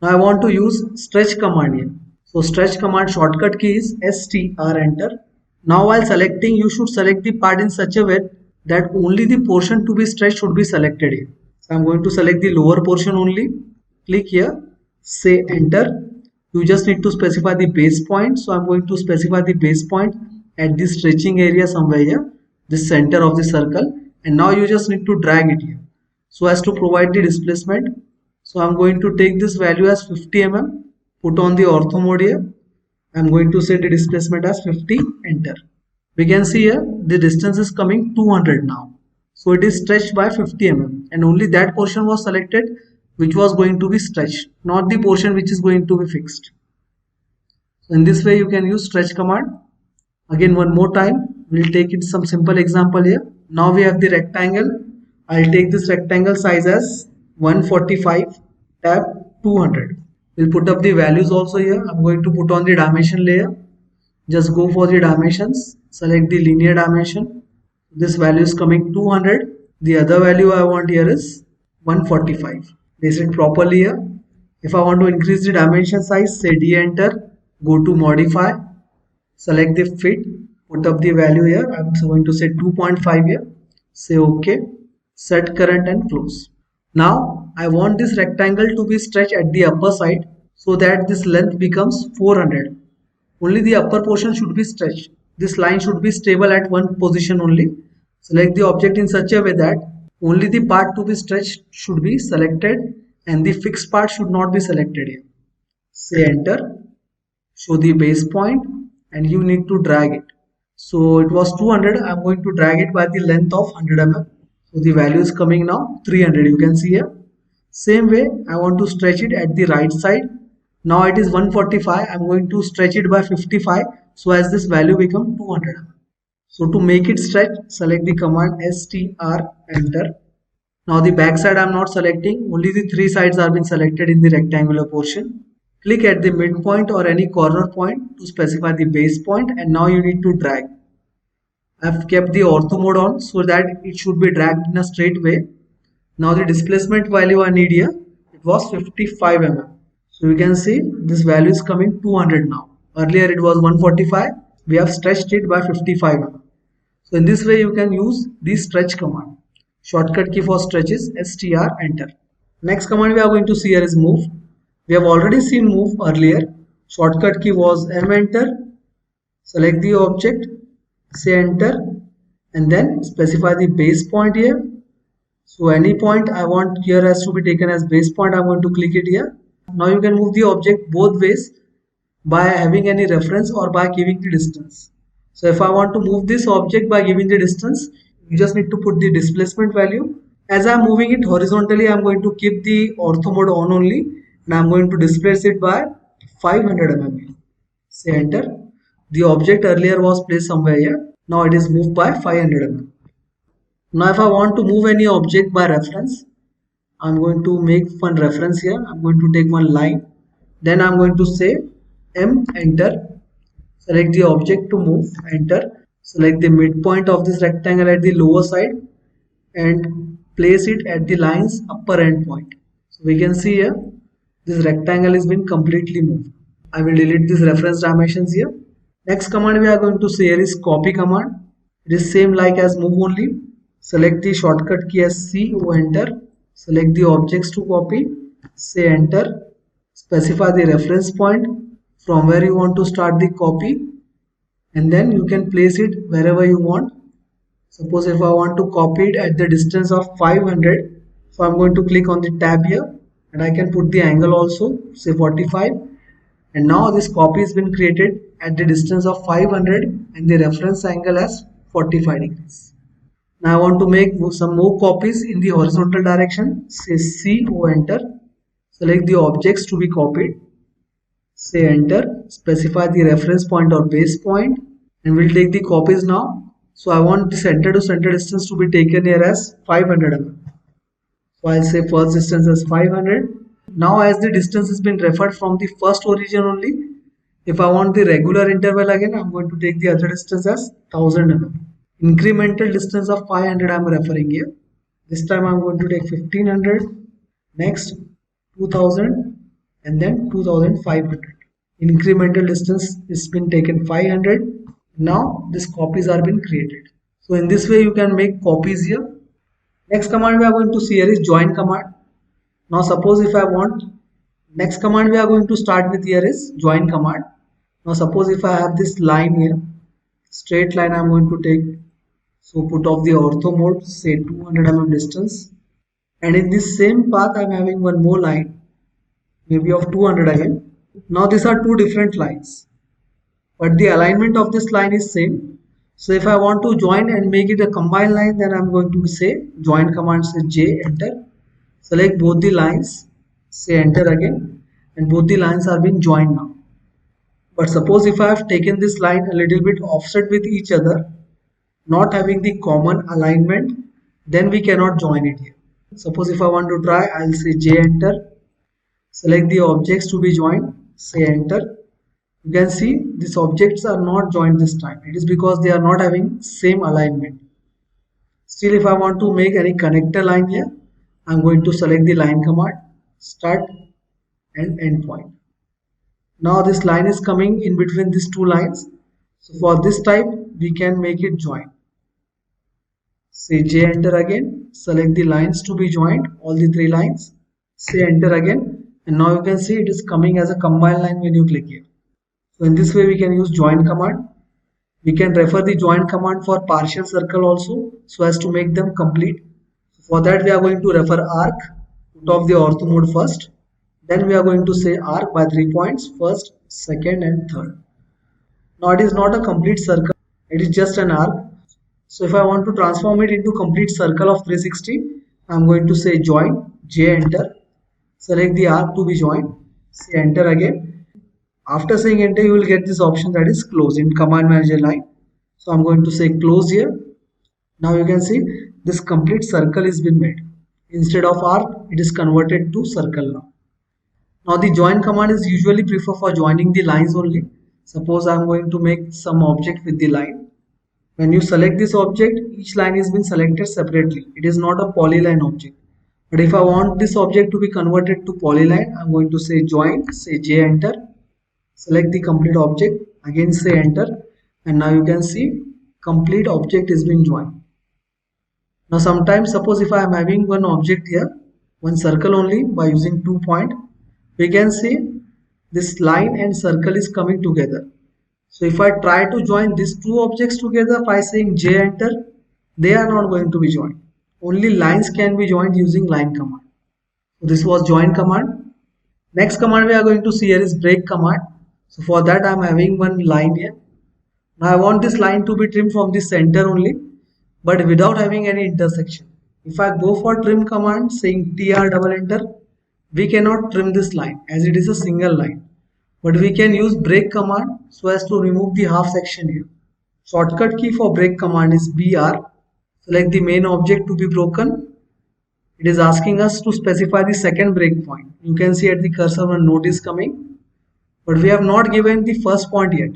Now I want to use stretch command here. So stretch command shortcut key is STR enter. Now while selecting, you should select the part in such a way that only the portion to be stretched should be selected here. So I'm going to select the lower portion only. Click here, say enter. You just need to specify the base point. So I'm going to specify the base point at this stretching area somewhere here, the center of the circle. And now you just need to drag it here so as to provide the displacement. So I'm going to take this value as 50 mm, put on the ortho mode here. I'm going to set the displacement as 50, enter. We can see here the distance is coming 200 now. So it is stretched by 50 mm and only that portion was selected which was going to be stretched, not the portion which is going to be fixed. So in this way you can use stretch command. Again one more time, we'll take it some simple example here. Now we have the rectangle. I'll take this rectangle size as 145, tab 200. We'll put up the values also here. I'm going to put on the dimension layer. Just go for the dimensions, select the linear dimension. This value is coming 200. The other value I want here is 145. Place it properly here. If I want to increase the dimension size, say D enter, go to modify, select the fit, put up the value here. I'm going to say 2.5 here. Say OK, set current and close. Now I want this rectangle to be stretched at the upper side so that this length becomes 400. Only the upper portion should be stretched. This line should be stable at one position only. Select the object in such a way that only the part to be stretched should be selected and the fixed part should not be selected here. Say enter, show the base point and you need to drag it. So it was 200, I'm going to drag it by the length of 100 mm. So the value is coming now 300, you can see here. Same way I want to stretch it at the right side. Now it is 145, I'm going to stretch it by 55 so as this value become 200 mm. So to make it stretch, select the command STR enter. Now the back side I am not selecting, only the three sides are being selected in the rectangular portion. Click at the midpoint or any corner point to specify the base point and now you need to drag. I have kept the ortho mode on so that it should be dragged in a straight way. Now the displacement value I need here, it was 55 mm. So you can see this value is coming 200 now. Earlier it was 145, we have stretched it by 55 mm. So in this way you can use the stretch command. Shortcut key for stretch is STR enter. Next command we are going to see here is move. We have already seen move earlier. Shortcut key was M enter. Select the object, say enter and then specify the base point here. So any point I want here has to be taken as base point. I'm going to click it here. Now you can move the object both ways by having any reference or by giving the distance. So if I want to move this object by giving the distance, you just need to put the displacement value. As I'm moving it horizontally, I'm going to keep the ortho mode on only and I'm going to displace it by 500 mm. Say enter. The object earlier was placed somewhere here. Now it is moved by 500 mm. Now if I want to move any object by reference, I'm going to make one reference here. I'm going to take one line. Then I'm going to say M enter. Select the object to move, enter. Select the midpoint of this rectangle at the lower side and place it at the line's upper end point. So we can see here this rectangle has been completely moved. I will delete these reference dimensions here. Next command we are going to see here is copy command. It is same like as move only. Select the shortcut key as C, O enter. Select the objects to copy, say enter. Specify the reference point from where you want to start the copy and then you can place it wherever you want. Suppose if I want to copy it at the distance of 500, so I'm going to click on the tab here and I can put the angle also, say 45, and now this copy has been created at the distance of 500 and the reference angle as 45 degrees. Now I want to make some more copies in the horizontal direction. Say C O enter. Select the objects to be copied. Say enter. Specify the reference point or base point, and we'll take the copies now. So I want the center to center distance to be taken here as 500 mm. So I'll say first distance as 500. Now as the distance has been referred from the first origin only, if I want the regular interval again, I'm going to take the other distance as 1000 mm. Incremental distance of 500 I'm referring here. This time I'm going to take 1500, next 2000, and then 2500. Incremental distance is been taken 500. Now these copies are being created. So in this way you can make copies here. Next command we are going to see here is join command. Now suppose if I want, next command we are going to start with here is join command. Now suppose if I have this line here, straight line I'm going to take. So put off the ortho mode, say 200 mm distance, and in this same path I'm having one more line, maybe of 200 again. Now these are two different lines, but the alignment of this line is same. So if I want to join and make it a combined line, then I'm going to say join command, say J, enter, select both the lines, say enter again, and both the lines are being joined now. But suppose if I have taken this line a little bit offset with each other, not having the common alignment, then we cannot join it here. Suppose if I want to try, I'll say J, enter, select the objects to be joined, say enter. You can see these objects are not joined this time. It is because they are not having same alignment. Still, if I want to make any connector line here, I'm going to select the line command, start and end point. Now this line is coming in between these two lines. So for this type, we can make it join. Say J, enter again, select the lines to be joined, all the three lines, say enter again, and now you can see it is coming as a combined line when you click here. So in this way we can use join command. We can refer the join command for partial circle also, so as to make them complete. For that we are going to refer arc, put off the ortho mode first. Then we are going to say arc by 3 points, first, second and third. Now it is not a complete circle, it is just an arc. So if I want to transform it into complete circle of 360, I am going to say join, J, enter, select the arc to be joined, say enter again. After saying enter, you will get this option that is close in command manager line. So I'm going to say close here. Now you can see this complete circle is been made. Instead of arc, it is converted to circle now. Now the join command is usually preferred for joining the lines only. Suppose I'm going to make some object with the line. When you select this object, each line is been selected separately. It is not a polyline object. But if I want this object to be converted to polyline, I'm going to say join, say J, enter, select the complete object, again say enter, and now you can see complete object is being joined. Now sometimes suppose if I am having one object here, one circle only, by using 2 point, we can see this line and circle is coming together. So if I try to join these two objects together by saying J, enter, they are not going to be joined. Only lines can be joined using line command. So this was join command. Next command we are going to see here is break command. So for that I am having one line here. Now I want this line to be trimmed from the center only, but without having any intersection. If I go for trim command saying TR double enter, we cannot trim this line as it is a single line. But we can use break command so as to remove the half section here. Shortcut key for break command is BR. Select the main object to be broken. It is asking us to specify the second break point. You can see at the cursor one note is coming, but we have not given the first point yet.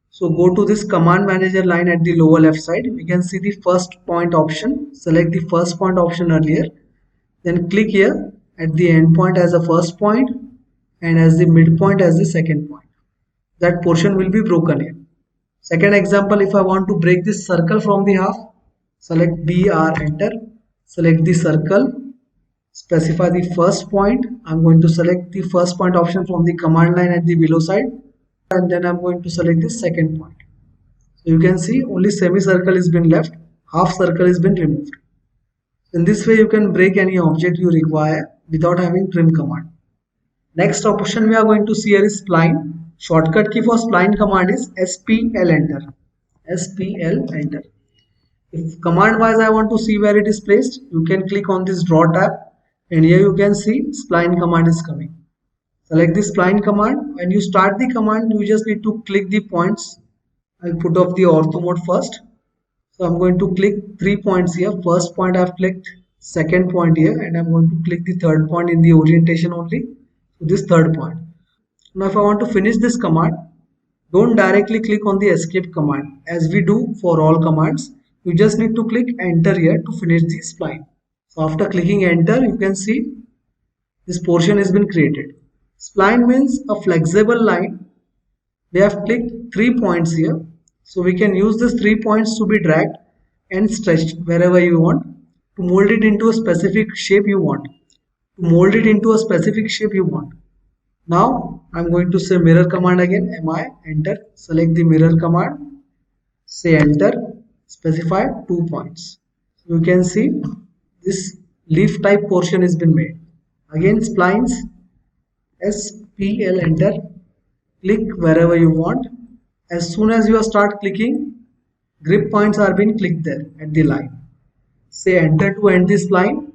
So go to this command manager line at the lower left side. We can see the first point option. Select the first point option earlier. Then click here at the end point as the first point and as the midpoint as the second point. That portion will be broken here. Second example, if I want to break this circle from the half, select BR, enter, select the circle, specify the first point. I'm going to select the first point option from the command line at the below side, and then I'm going to select the second point. So you can see only semicircle is been left, half circle is been removed. In this way you can break any object you require without having trim command. Next option we are going to see here is spline. Shortcut key for spline command is SPL, enter. SPL, enter. If command wise I want to see where it is placed, you can click on this draw tab, and here you can see spline command is coming. Select the spline command. When you start the command, you just need to click the points. I'll put off the ortho mode first. So I'm going to click 3 points here. First point I've clicked, second point here, and I'm going to click the third point in the orientation only. So this third point. Now if I want to finish this command, don't directly click on the escape command as we do for all commands. You just need to click enter here to finish the spline. So after clicking enter, you can see this portion has been created. Spline means a flexible line. We have clicked 3 points here. So we can use these 3 points to be dragged and stretched wherever you want to mold it into a specific shape you want. Now I'm going to say mirror command again. MI enter. Select the mirror command. Say enter. Specify 2 points. You can see this leaf type portion has been made. Again splines. SPL enter. Click wherever you want. As soon as you start clicking, grip points are being clicked there at the line. Say enter to end this line.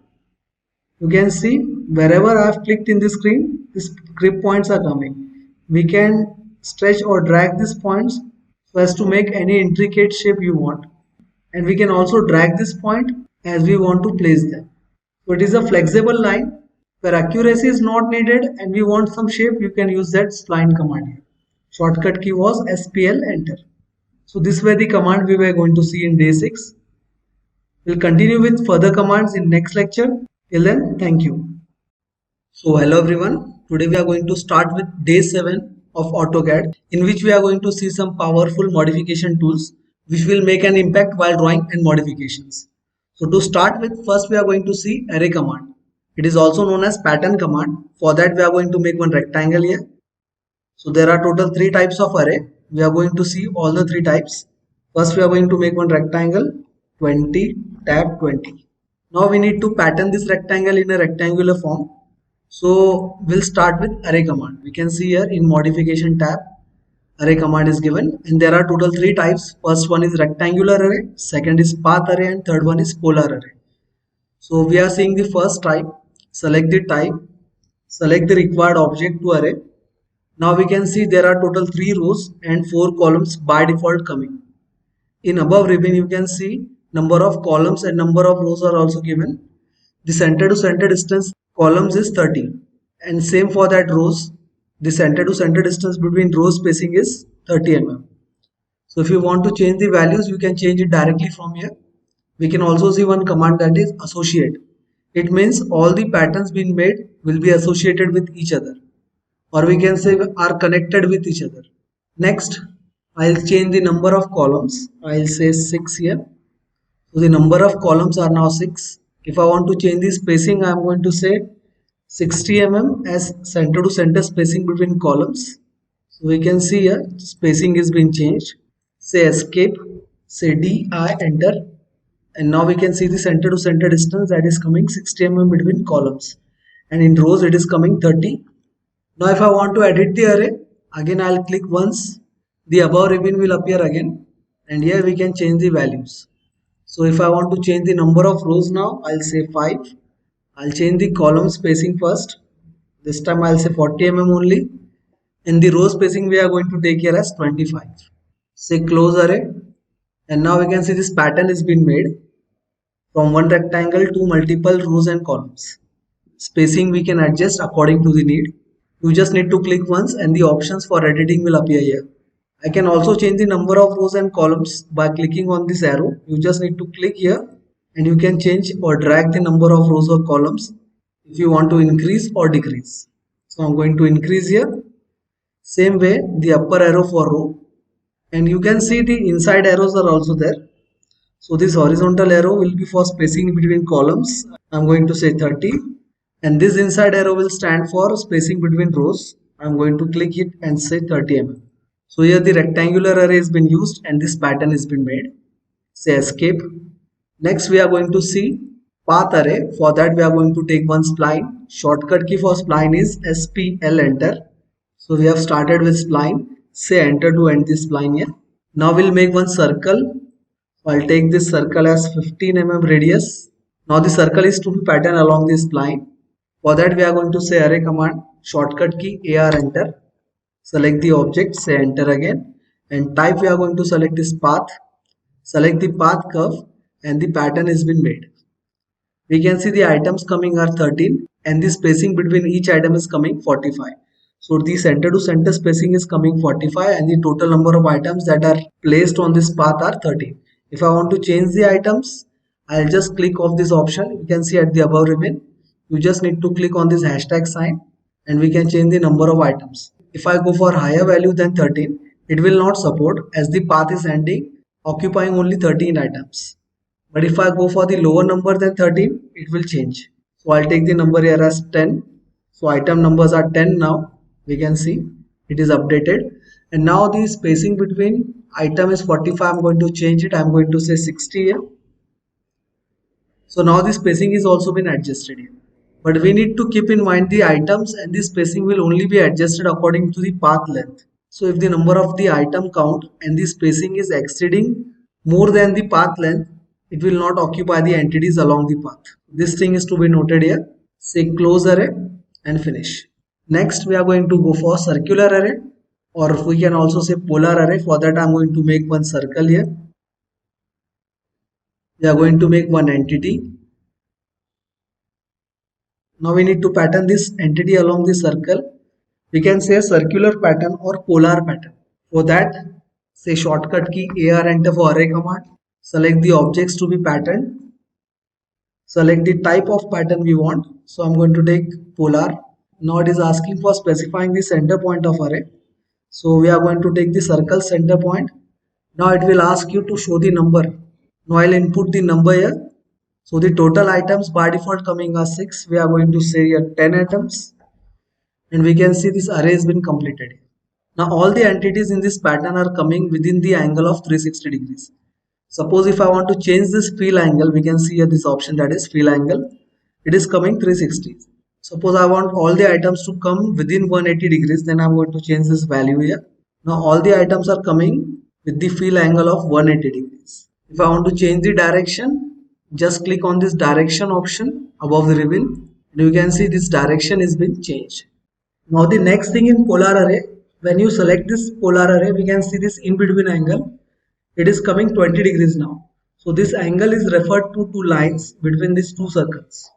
You can see wherever I have clicked in the screen, these grip points are coming. We can stretch or drag these points so as to make any intricate shape you want. And we can also drag this point as we want to place them. So it is a flexible line where accuracy is not needed and we want some shape, you can use that spline command here. Shortcut key was SPL enter. So this were the command we were going to see in day 6. We'll continue with further commands in next lecture. Till then, thank you. So hello everyone. Today we are going to start with day 7 of AutoCAD, in which we are going to see some powerful modification tools which will make an impact while drawing and modifications. So to start with, first we are going to see array command. It is also known as pattern command. For that we are going to make one rectangle here. So there are total 3 types of array. We are going to see all the 3 types. First we are going to make one rectangle, 20, tab 20. Now we need to pattern this rectangle in a rectangular form. So we'll start with array command. We can see here in modification tab, array command is given and there are total 3 types. First one is rectangular array, second is path array, and third one is polar array. So we are seeing the first type. Select the type, select the required object to array. Now we can see there are total 3 rows and 4 columns by default coming. In above ribbon you can see number of columns and number of rows are also given. The center to center distance columns is 30 and same for that rows. The center to center distance between row spacing is 30 mm. So if you want to change the values, you can change it directly from here. We can also see one command, that is associate. It means all the patterns being made will be associated with each other, or we can say are connected with each other. Next, I'll change the number of columns. I'll say 6 here. So the number of columns are now 6. If I want to change the spacing, I'm going to say 60 mm as center to center spacing between columns. So we can see here spacing is being changed. Say escape, say DI, enter. And now we can see the center to center distance, that is coming 60 mm between columns. And in rows it is coming 30. Now if I want to edit the array, again I'll click once. The above ribbon will appear again. And here we can change the values. So if I want to change the number of rows now, I'll say 5. I'll change the column spacing first. This time I'll say 40 mm only. And the row spacing we are going to take here as 25. Say close array. And now we can see this pattern is being made from one rectangle to multiple rows and columns. Spacing we can adjust according to the need. You just need to click once and the options for editing will appear here. I can also change the number of rows and columns by clicking on this arrow. You just need to click here and you can change or drag the number of rows or columns if you want to increase or decrease. So I'm going to increase here. Same way the upper arrow for row, and you can see the inside arrows are also there. So this horizontal arrow will be for spacing between columns. I'm going to say 30, and this inside arrow will stand for spacing between rows. I'm going to click it and say 30 mm. So here the rectangular array has been used and this pattern has been made. Say escape. Next we are going to see path array. For that we are going to take one spline. Shortcut key for spline is SPL enter. So we have started with spline. Say enter to end this spline here. Now we'll make one circle. I'll take this circle as 15 mm radius. Now the circle is to be patterned along this line. For that we are going to say array command, shortcut key AR enter. Select the object, say enter again, and type we are going to select this path. Select the path curve and the pattern has been made. We can see the items coming are 13 and the spacing between each item is coming 45. So the center to center spacing is coming 45 and the total number of items that are placed on this path are 13. If I want to change the items, I'll just click off this option. You can see at the above ribbon, you just need to click on this hashtag sign and we can change the number of items. If I go for higher value than 13, it will not support as the path is ending occupying only 13 items. But if I go for the lower number than 13, it will change. So I'll take the number here as 10. So item numbers are 10 now. We can see it is updated. And now the spacing between item is 45. I'm going to change it. I'm going to say 60 here. So now the spacing is also been adjusted here. But we need to keep in mind the items and the spacing will only be adjusted according to the path length. So if the number of the item count and the spacing is exceeding more than the path length, it will not occupy the entities along the path. This thing is to be noted here. Say close array and finish. Next we are going to go for circular array, or we can also say polar array. For that I am going to make one circle here. We are going to make one entity. Now we need to pattern this entity along the circle. We can say circular pattern or polar pattern. For that, say shortcut key AR enter for array command. Select the objects to be patterned. Select the type of pattern we want. So I'm going to take polar. Now it is asking for specifying the center point of array. So we are going to take the circle center point. Now it will ask you to show the number. Now I'll input the number here. So the total items by default coming are 6. We are going to say here 10 items. And we can see this array has been completed. Now all the entities in this pattern are coming within the angle of 360 degrees. Suppose if I want to change this fill angle, we can see here this option, that is fill angle. It is coming 360. Suppose I want all the items to come within 180 degrees, then I'm going to change this value here. Now all the items are coming with the fill angle of 180 degrees. If I want to change the direction, just click on this direction option above the ribbon and you can see this direction is been changed. Now the next thing in polar array, when you select this polar array, we can see this in between angle. It is coming 20 degrees now. So this angle is referred to two lines between these two circles.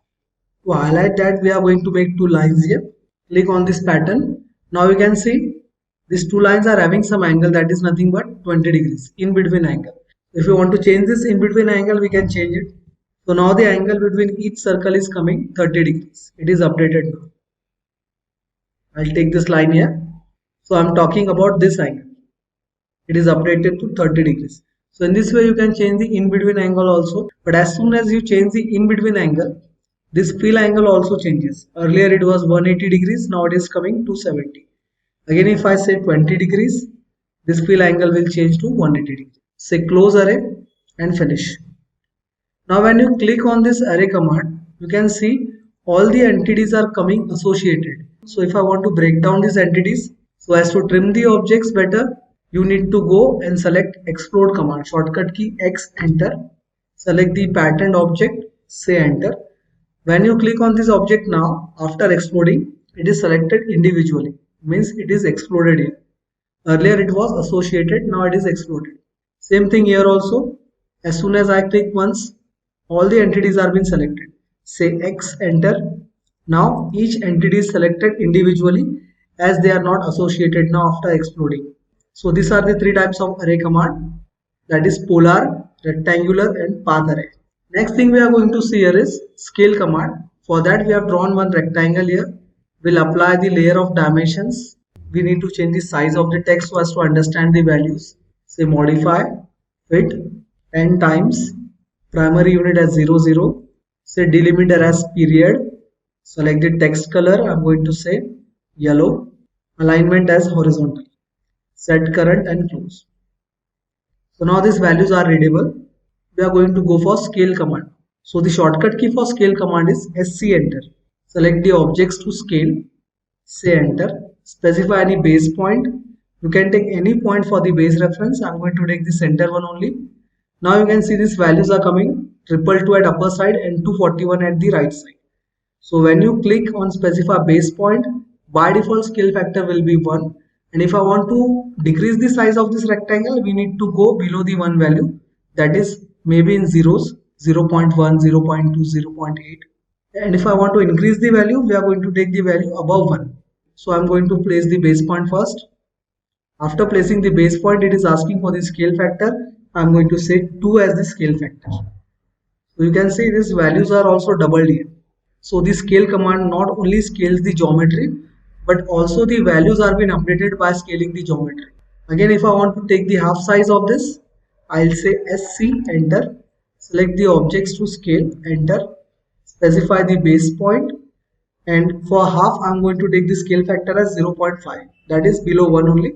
To highlight that, we are going to make two lines here. Click on this pattern. Now you can see these two lines are having some angle that is nothing but 20 degrees in between angle. If you want to change this in between angle, we can change it. So now the angle between each circle is coming 30 degrees. It is updated now. I'll take this line here. So I'm talking about this angle. It is updated to 30 degrees. So in this way you can change the in between angle also. But as soon as you change the in between angle, this fill angle also changes. Earlier it was 180 degrees. Now it is coming to 70. Again if I say 20 degrees, this fill angle will change to 180 degrees. Say close array and finish. Now when you click on this array command, you can see all the entities are coming associated. So if I want to break down these entities, so as to trim the objects better, you need to go and select explode command. Shortcut key X enter. Select the patterned object, say enter. When you click on this object now, after exploding, it is selected individually. Means it is exploded here. Earlier it was associated, now it is exploded. Same thing here also. As soon as I click once, all the entities are being selected. Say X enter. Now each entity is selected individually as they are not associated now after exploding. So these are the three types of array command, that is polar, rectangular and path array. Next thing we are going to see here is scale command. For that we have drawn one rectangle here. We'll apply the layer of dimensions. We need to change the size of the text so as to understand the values. Say modify, fit, 10 times, primary unit as 00. Say delimiter as period. Select the text color. I'm going to say yellow. Alignment as horizontal. Set current and close. So now these values are readable. We are going to go for scale command. So the shortcut key for scale command is SC enter. Select the objects to scale. Say enter. Specify any base point. You can take any point for the base reference. I'm going to take the center one only. Now you can see these values are coming 222 at upper side and 241 at the right side. So when you click on specify base point, by default scale factor will be 1. And if I want to decrease the size of this rectangle, we need to go below the 1 value, that is maybe in zeros, 0.1, 0.2, 0.8. And if I want to increase the value, we are going to take the value above 1. So I'm going to place the base point first. After placing the base point, it is asking for the scale factor. I'm going to say 2 as the scale factor. So you can see these values are also doubled here. So the scale command not only scales the geometry, but also the values are being updated by scaling the geometry. Again, if I want to take the half size of this, I'll say SC, enter, select the objects to scale, enter, specify the base point, and for half I'm going to take the scale factor as 0.5, that is below 1 only.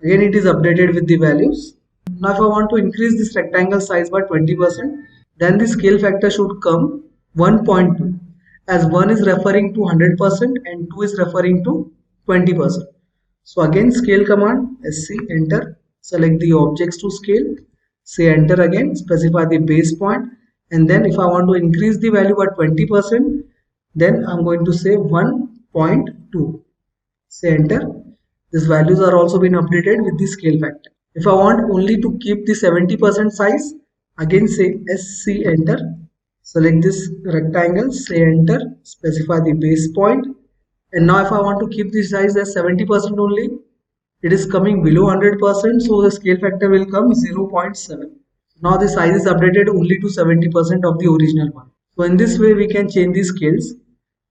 Again, it is updated with the values. Now if I want to increase this rectangle size by 20%, then the scale factor should come 1.2, as 1 is referring to 100% and 2 is referring to 20%. So again, scale command, SC, enter, select the objects to scale, say enter again, specify the base point, and then if I want to increase the value by 20%, then I'm going to say 1.2, say enter. These values are also been updated with the scale factor. If I want only to keep the 70% size, again say SC, enter, select this rectangle, say enter, specify the base point, and now if I want to keep the size as 70% only, it is coming below 100%, so the scale factor will come 0.7. Now the size is updated only to 70% of the original one. So in this way we can change the scales,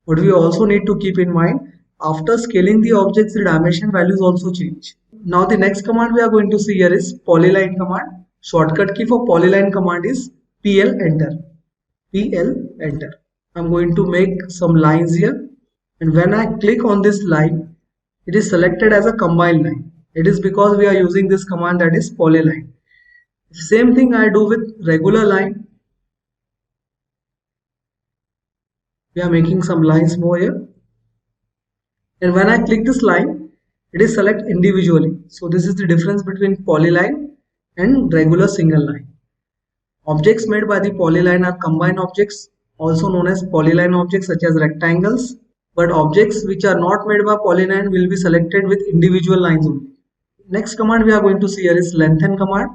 but we also need to keep in mind, after scaling the objects, the dimension values also change. Now the next command we are going to see here is polyline command. Shortcut key for polyline command is PL, enter. PL, enter. I'm going to make some lines here, and when I click on this line, it is selected as a combined line. It is because we are using this command, that is polyline. Same thing I do with regular line. We are making some lines more here, and when I click this line, it is select individually. So this is the difference between polyline and regular single line. Objects made by the polyline are combined objects, also known as polyline objects, such as rectangles, but objects which are not made by polyline will be selected with individual lines only. Next command we are going to see here is lengthen command.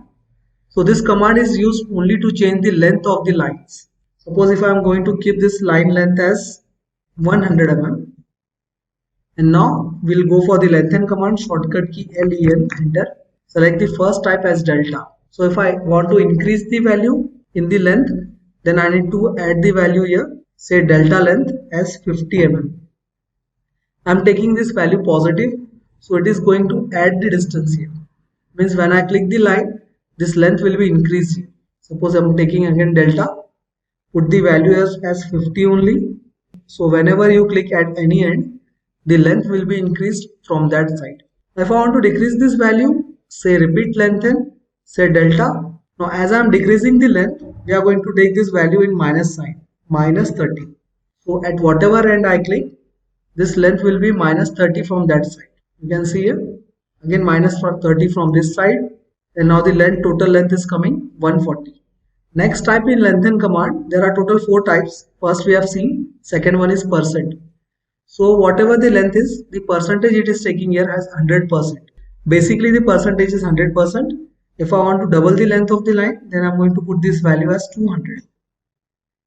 So this command is used only to change the length of the lines. Suppose if I am going to keep this line length as 100 mm, and now we'll go for the lengthen command, shortcut key LEN, enter, select the first type as delta. So if I want to increase the value in the length, then I need to add the value here, say delta length as 50 mm. I'm taking this value positive, so it is going to add the distance here. Means when I click the line, this length will be increased here. Suppose I'm taking again delta, put the value as 50 only. So whenever you click at any end, the length will be increased from that side. If I want to decrease this value, say repeat lengthen, say delta. Now as I am decreasing the length, we are going to take this value in minus sign, minus 30. So at whatever end I click, this length will be minus 30 from that side. You can see here, again minus 30 from this side, and now the length, total length is coming 140. Next type in lengthen command, there are total 4 types. First we have seen, second one is percent. So whatever the length is, the percentage it is taking here as 100%. Basically the percentage is 100%. If I want to double the length of the line, then I'm going to put this value as 200.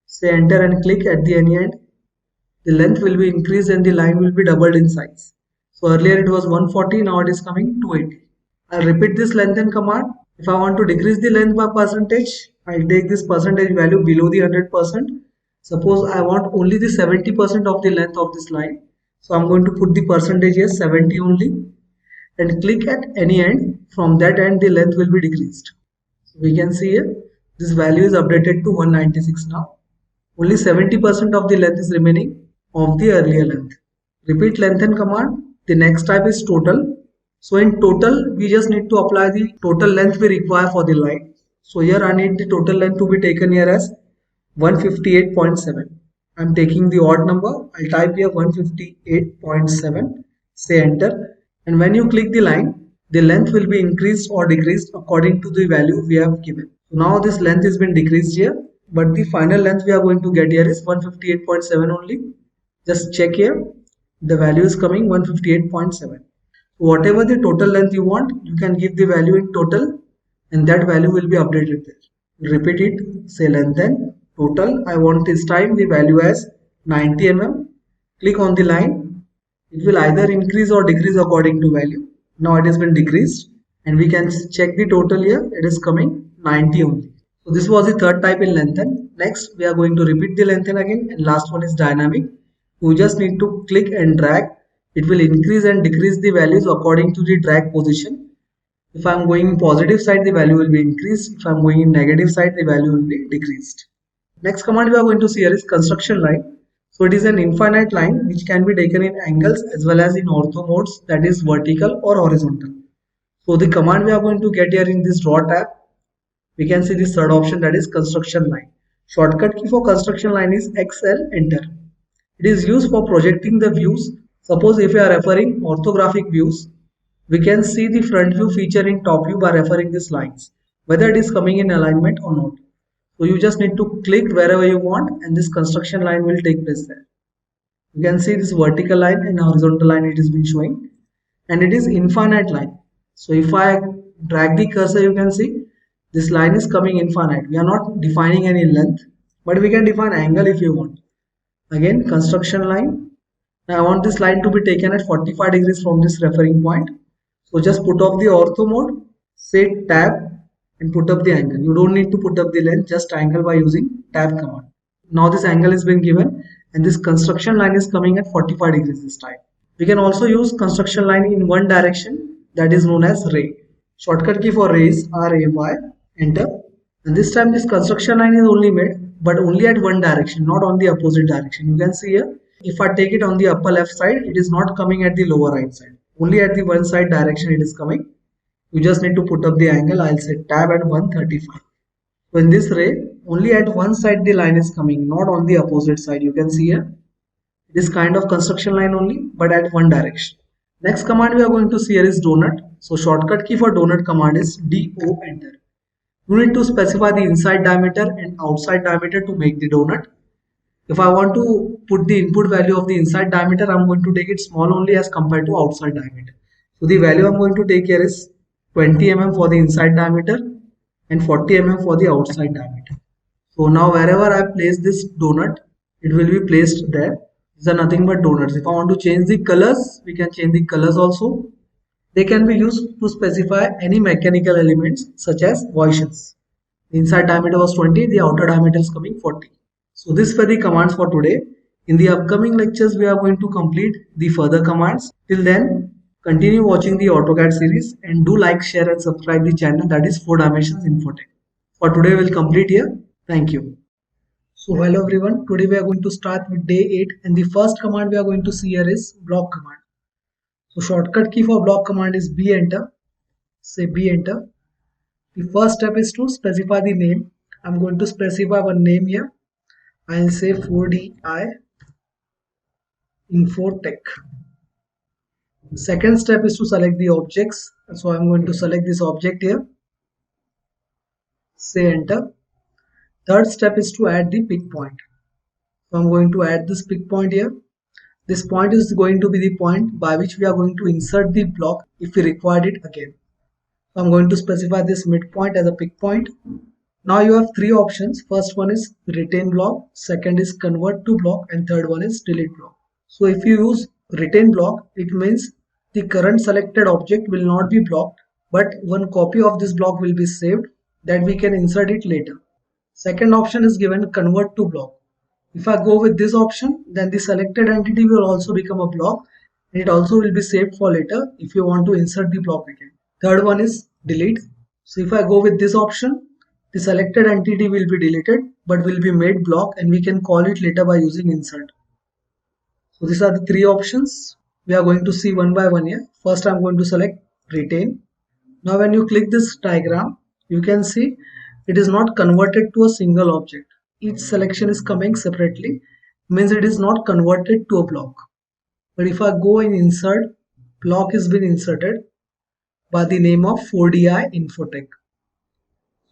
Say enter and click at the any end. The length will be increased and the line will be doubled in size. So earlier it was 140, now it is coming 280. I'll repeat this lengthen command. If I want to decrease the length by percentage, I'll take this percentage value below the 100%. Suppose I want only the 70% of the length of this line. So I'm going to put the percentage as 70 only and click at any end. From that end the length will be decreased. So we can see here this value is updated to 196 now. Only 70% of the length is remaining of the earlier length. Repeat lengthen command. The next type is total. So in total we just need to apply the total length we require for the line. So here I need the total length to be taken here as 158.7. I'm taking the odd number. I'll type here 158.7. Say enter. And when you click the line, the length will be increased or decreased according to the value we have given. So now this length has been decreased here, but the final length we are going to get here is 158.7 only. Just check here, the value is coming 158.7. Whatever the total length you want, you can give the value in total and that value will be updated there. Repeat it, say lengthen, total, I want this time the value as 90 mm. Click on the line, it will either increase or decrease according to value. Now it has been decreased and we can check the total here, it is coming 90 only. So this was the third type in lengthen. Next we are going to repeat the lengthen again, and last one is dynamic. You just need to click and drag. It will increase and decrease the values according to the drag position. If I am going in positive side, the value will be increased. If I am going in negative side, the value will be decreased. Next command we are going to see here is construction line. So it is an infinite line which can be taken in angles as well as in ortho modes, that is vertical or horizontal. So the command we are going to get here in this draw tab, we can see this third option, that is construction line. Shortcut key for construction line is XL, enter. It is used for projecting the views. Suppose if you are referring orthographic views, we can see the front view feature in top view by referring these lines, whether it is coming in alignment or not. So you just need to click wherever you want and this construction line will take place there. You can see this vertical line and horizontal line it has been showing, and it is infinite line. So if I drag the cursor, you can see this line is coming infinite. We are not defining any length, but we can define angle if you want. Again, construction line. Now I want this line to be taken at 45 degrees from this referring point. So just put off the ortho mode, say tab and put up the angle. You don't need to put up the length, just angle by using tab command. Now this angle has been given and this construction line is coming at 45 degrees this time. We can also use construction line in one direction, that is known as ray. Shortcut key for ray is RAY, enter. And this time this construction line is only made, but only at one direction, not on the opposite direction. You can see here, if I take it on the upper left side, it is not coming at the lower right side. Only at the one side direction it is coming. You just need to put up the angle. I'll say tab at 135. So in this ray, only at one side the line is coming, not on the opposite side. You can see here, it is kind of construction line only, but at one direction. Next command we are going to see here is donut. So shortcut key for donut command is DO, enter. You need to specify the inside diameter and outside diameter to make the donut. If I want to put the input value of the inside diameter, I'm going to take it small only as compared to outside diameter. So the value I'm going to take here is 20 mm for the inside diameter and 40 mm for the outside diameter. So now wherever I place this donut, it will be placed there. These are nothing but donuts. If I want to change the colors, we can change the colors also. They can be used to specify any mechanical elements such as washes. The inside diameter was 20, the outer diameter is coming 40. So these were the commands for today. In the upcoming lectures, we are going to complete the further commands. Till then, continue watching the AutoCAD series and do like, share and subscribe the channel, that is 4 Dimensions Infotech. For today, we'll complete here. Thank you. So hello everyone, today we are going to start with day 8 and the first command we are going to see here is block command. So shortcut key for block command is B, enter. Say B, enter. The first step is to specify the name. I'm going to specify one name here. I'll say 4DI Infotech. Second step is to select the objects. So I'm going to select this object here. Say enter. Third step is to add the pick point. So I'm going to add this pick point here. This point is going to be the point by which we are going to insert the block if we required it again. So I'm going to specify this midpoint as a pick point. Now you have three options. First one is retain block, second is convert to block, and third one is delete block. So if you use retain block, it means the current selected object will not be blocked, but one copy of this block will be saved that we can insert it later. Second option is given convert to block. If I go with this option, then the selected entity will also become a block and it also will be saved for later if you want to insert the block again. Third one is delete. So if I go with this option, the selected entity will be deleted but will be made block and we can call it later by using insert. So these are the three options. We are going to see one by one here. First I'm going to select retain. Now when you click this diagram, you can see it is not converted to a single object. Each selection is coming separately, means it is not converted to a block. But if I go in insert, block has been inserted by the name of 4DI Infotech.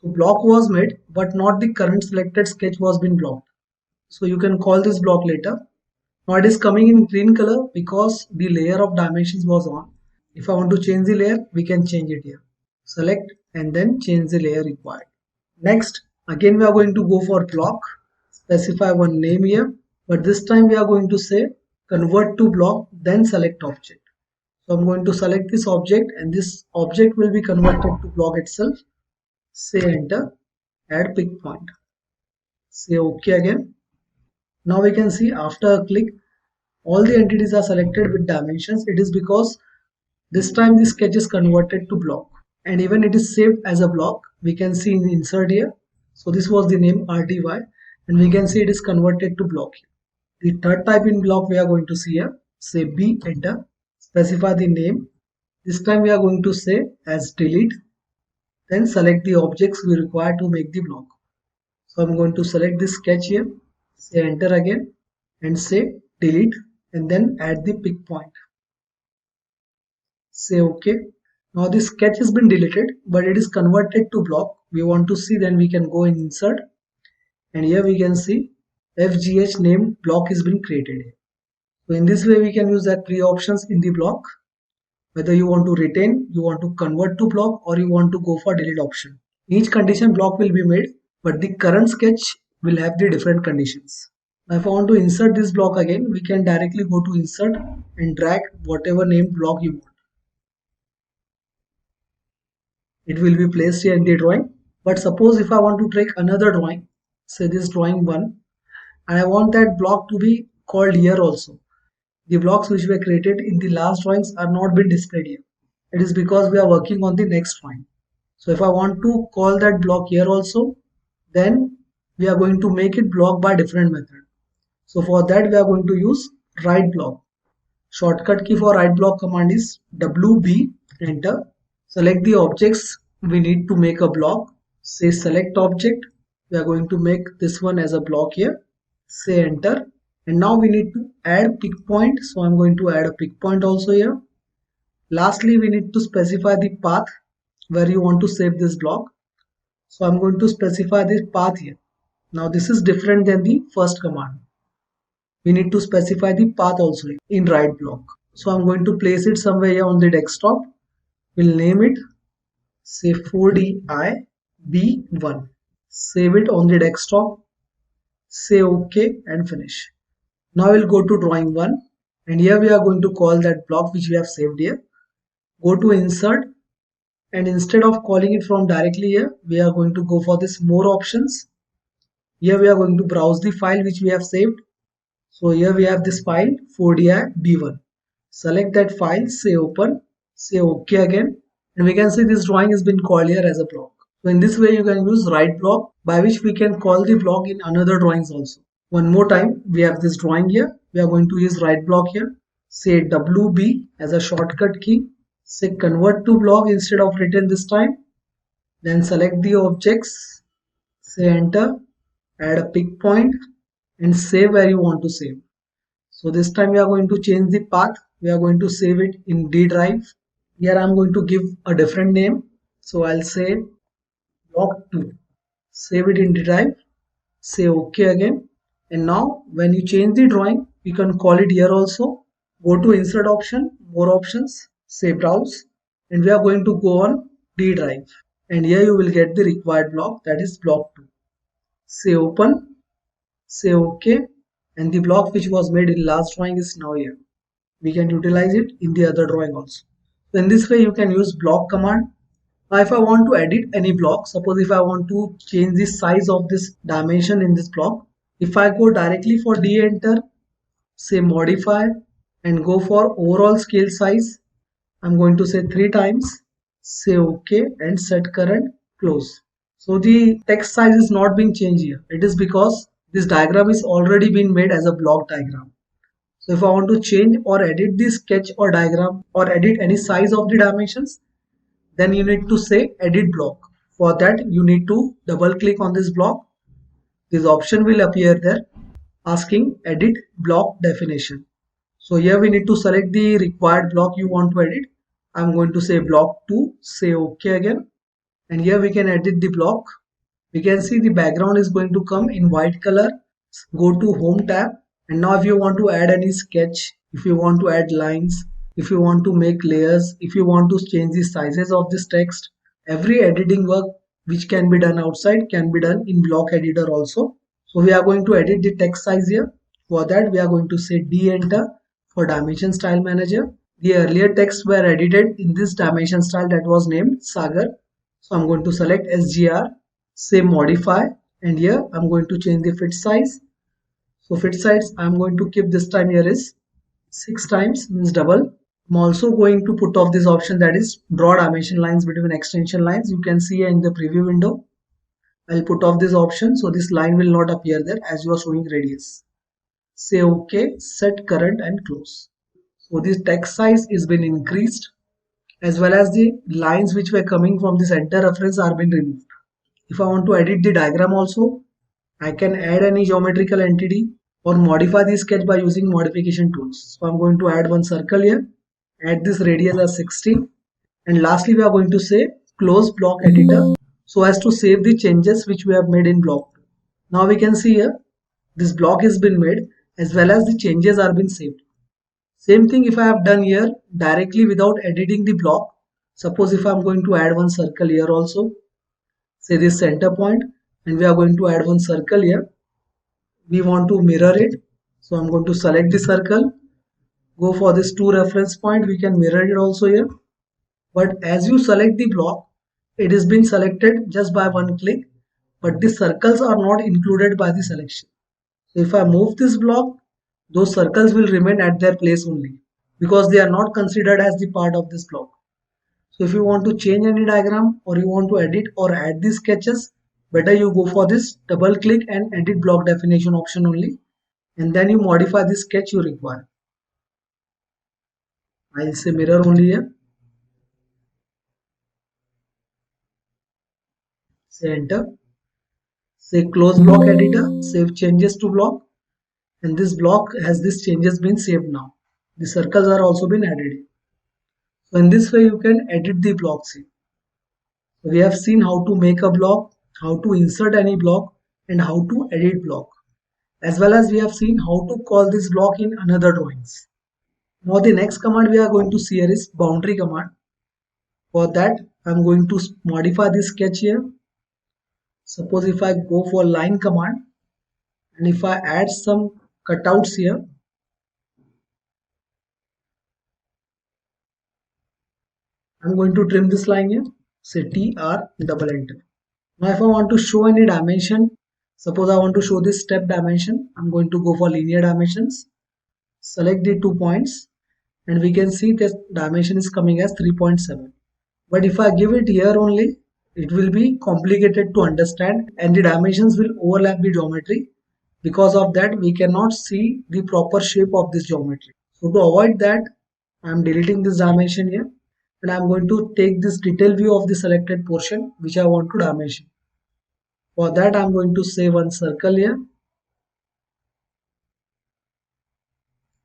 So block was made, but not the current selected sketch was been blocked. So you can call this block later. Now it is coming in green color because the layer of dimensions was on. If I want to change the layer, we can change it here. Select and then change the layer required. Next, again we are going to go for block, specify one name here, but this time we are going to say convert to block, then select object. So I'm going to select this object and this object will be converted to block itself. Say enter, add pick point. Say OK again. Now we can see after a click, all the entities are selected with dimensions. It is because this time the sketch is converted to block and even it is saved as a block. We can see in insert here. So this was the name RTY and we can see it is converted to block. The third type in block we are going to see here. Say B, enter, specify the name. This time we are going to say as delete. Then select the objects we require to make the block. So I'm going to select this sketch here, say enter again and say delete and then add the pick point. Say OK. Now this sketch has been deleted but it is converted to block. We want to see, then we can go in insert and here we can see FGH named block is been created. So in this way we can use that three options in the block. Whether you want to retain, you want to convert to block, or you want to go for delete option. Each condition block will be made, but the current sketch will have the different conditions. Now if I want to insert this block again, we can directly go to insert and drag whatever named block you want. It will be placed here in the drawing. But suppose if I want to take another drawing, say this drawing 1, and I want that block to be called here also. The blocks which were created in the last drawings are not been displayed here. It is because we are working on the next drawing. So if I want to call that block here also, then we are going to make it block by different method. So for that we are going to use right block. Shortcut key for right block command is WB, enter. Select the objects we need to make a block. Say select object. We are going to make this one as a block here. Say enter. And now we need to add pick point. So I'm going to add a pick point also here. Lastly, we need to specify the path where you want to save this block. So I'm going to specify this path here. Now this is different than the first command. We need to specify the path also in right block. So I'm going to place it somewhere here on the desktop. We'll name it, say 4DIB1. Save it on the desktop. Say OK and finish. Now we'll go to drawing 1 and here we are going to call that block which we have saved here. Go to insert and instead of calling it from directly here, we are going to go for this more options. Here we are going to browse the file which we have saved. So here we have this file 4DIB1. Select that file, say open, say OK again, and we can see this drawing has been called here as a block. So in this way you can use right block by which we can call the block in another drawings also. One more time, we have this drawing here. We are going to use right block here. Say WB as a shortcut key. Say convert to block instead of retain this time. Then select the objects. Say enter. Add a pick point and save where you want to save. So this time we are going to change the path. We are going to save it in D drive. Here I am going to give a different name. So I'll say block 2. Save it in D drive. Say OK again. And now when you change the drawing, you can call it here also. Go to insert option, more options, say browse, and we are going to go on D drive. And here you will get the required block, that is block 2. Say open, say OK, and the block which was made in last drawing is now here. We can utilize it in the other drawing also. So in this way you can use block command. Now if I want to edit any block, suppose if I want to change the size of this dimension in this block, if I go directly for D enter, say modify and go for overall scale size, I'm going to say 3 times, say OK and set current, close. So the text size is not being changed here. It is because this diagram is already been made as a block diagram. So if I want to change or edit the sketch or diagram or edit any size of the dimensions, then you need to say edit block. For that you need to double click on this block. This option will appear there asking edit block definition. So here we need to select the required block you want to edit. I'm going to say block 2, say OK again. and here we can edit the block. We can see the background is going to come in white color. Go to home tab, and now if you want to add any sketch, if you want to add lines, if you want to make layers, if you want to change the sizes of this text, every editing work which can be done outside can be done in block editor also. So we are going to edit the text size here. For that we are going to say D enter for dimension style manager. The earlier texts were edited in this dimension style that was named Sagar. So I'm going to select SGR, say modify, and here I'm going to change the fit size. So fit size I'm going to keep this time here is 6 times, means double. I'm also going to put off this option, that is draw dimension lines between extension lines. You can see in the preview window. I'll put off this option so this line will not appear there as you are showing radius. Say OK, set current and close. So this text size is been increased, as well as the lines which were coming from the center reference are been removed. If I want to edit the diagram also, I can add any geometrical entity or modify the sketch by using modification tools. So I'm going to add one circle here, add this radius as 16, and lastly we are going to say close block editor so as to save the changes which we have made in block. Now we can see here this block has been made as well as the changes are been saved. Same thing if I have done here directly without editing the block. Suppose if I am going to add one circle here also, say this center point, and we are going to add one circle here. We want to mirror it, so I'm going to select the circle, go for this 2 reference point. We can mirror it also here, but as you select the block, it is been selected just by one click, but the circles are not included by the selection. So if I move this block, those circles will remain at their place only because they are not considered as the part of this block. So if you want to change any diagram or you want to edit or add these sketches, better you go for this double click and edit block definition option only, and then you modify the sketch you require. I'll say mirror only here. Say enter. Say close block editor, save changes to block, and this block has this changes been saved now. The circles are also been added. So in this way you can edit the blocks here. We have seen how to make a block, how to insert any block, and how to edit block, as well as we have seen how to call this block in another drawings. Now the next command we are going to see here is boundary command. For that I am going to modify this sketch here. Suppose if I go for line command and if I add some cutouts here, I'm going to trim this line here, say TR, double enter. Now if I want to show any dimension, suppose I want to show this step dimension, I'm going to go for linear dimensions, select the 2 points, and we can see that dimension is coming as 3.7. But if I give it here only, it will be complicated to understand and the dimensions will overlap the geometry. Because of that, we cannot see the proper shape of this geometry. So to avoid that, I am deleting this dimension here, and I am going to take this detail view of the selected portion which I want to dimension. For that I am going to say one circle here.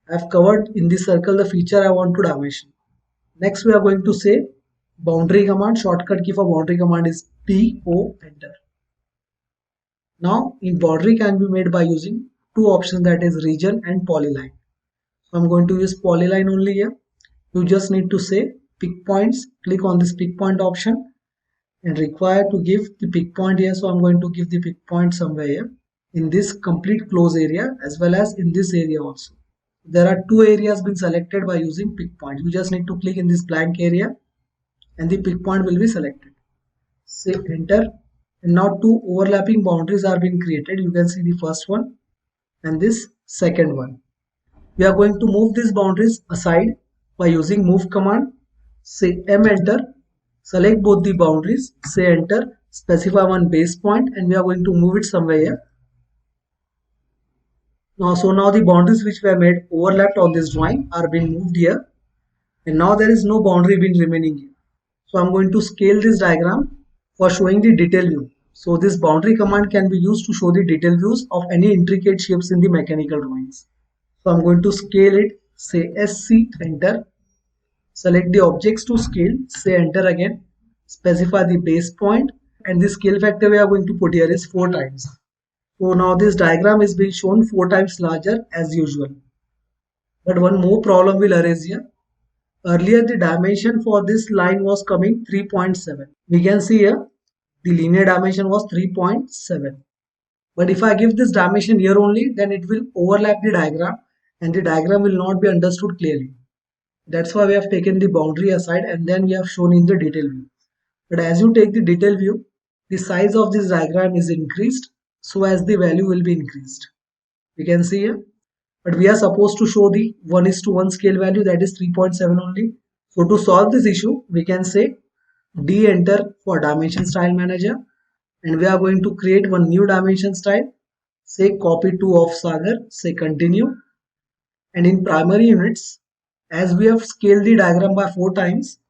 I have covered in this circle the feature I want to dimension. Next we are going to say boundary command. Shortcut key for boundary command is PO, enter. Now in boundary can be made by using 2 options, that is region and polyline. So I'm going to use polyline only here. You just need to say pick points, click on this pick point option and require to give the pick point here. So I'm going to give the pick point somewhere here in this complete close area as well as in this area also. There are 2 areas been selected by using pick point. You just need to click in this blank area and the pick point will be selected. Say enter, and now 2 overlapping boundaries are being created. You can see the first one and this second one. We are going to move these boundaries aside by using move command. Say M, enter, select both the boundaries, say enter, specify one base point, and we are going to move it somewhere here. Now the boundaries which were made overlapped on this drawing are being moved here, and now there is no boundary being remaining here. So I'm going to scale this diagram for showing the detail view. So this boundary command can be used to show the detail views of any intricate shapes in the mechanical drawings. So I'm going to scale it, say SC, enter, select the objects to scale, say enter again, specify the base point, and the scale factor we are going to put here is 4 times. So now this diagram is being shown 4 times larger as usual. But one more problem will arise here. Earlier the dimension for this line was coming 3.7. We can see here the linear dimension was 3.7. But if I give this dimension here only, then it will overlap the diagram and the diagram will not be understood clearly. That's why we have taken the boundary aside and then we have shown in the detail view. But as you take the detail view, the size of this diagram is increased so as the value will be increased. We can see here. But we are supposed to show the 1:1 scale value, that is 3.7 only. So to solve this issue, we can say D enter for dimension style manager, and we are going to create one new dimension style. Say copy to of Sagar, say continue. And in primary units, as we have scaled the diagram by 4 times,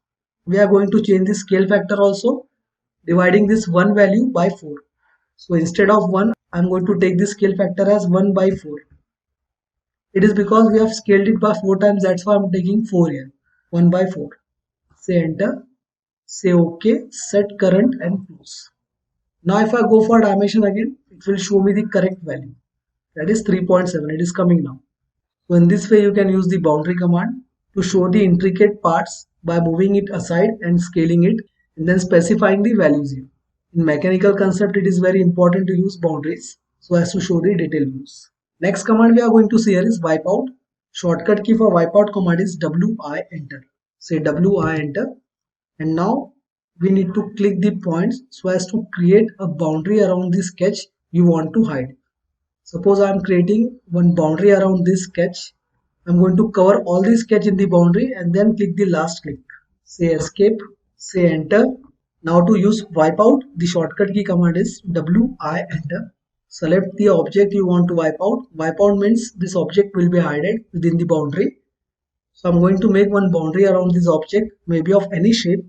we are going to change the scale factor also, dividing this 1 value by 4. So instead of 1, I am going to take the scale factor as 1 by 4. It is because we have scaled it by 4 times, that's why I am taking 4 here. 1 by 4. Say enter, say OK, set current and close. Now if I go for dimension again, it will show me the correct value. That is 3.7. It is coming now. So in this way you can use the boundary command to show the intricate parts by moving it aside and scaling it and then specifying the values here. In mechanical concept, it is very important to use boundaries so as to show the detail views. Next command we are going to see here is wipeout. Shortcut key for wipeout command is WI enter. Say WI enter, and now we need to click the points so as to create a boundary around the sketch you want to hide. Suppose I am creating one boundary around this sketch. I am going to cover all the sketch in the boundary and then click the last click. Say escape, say enter. Now to use wipeout, the shortcut key command is WI enter. Select the object you want to wipe out. Wipe out means this object will be hidden within the boundary. So I'm going to make one boundary around this object, maybe of any shape.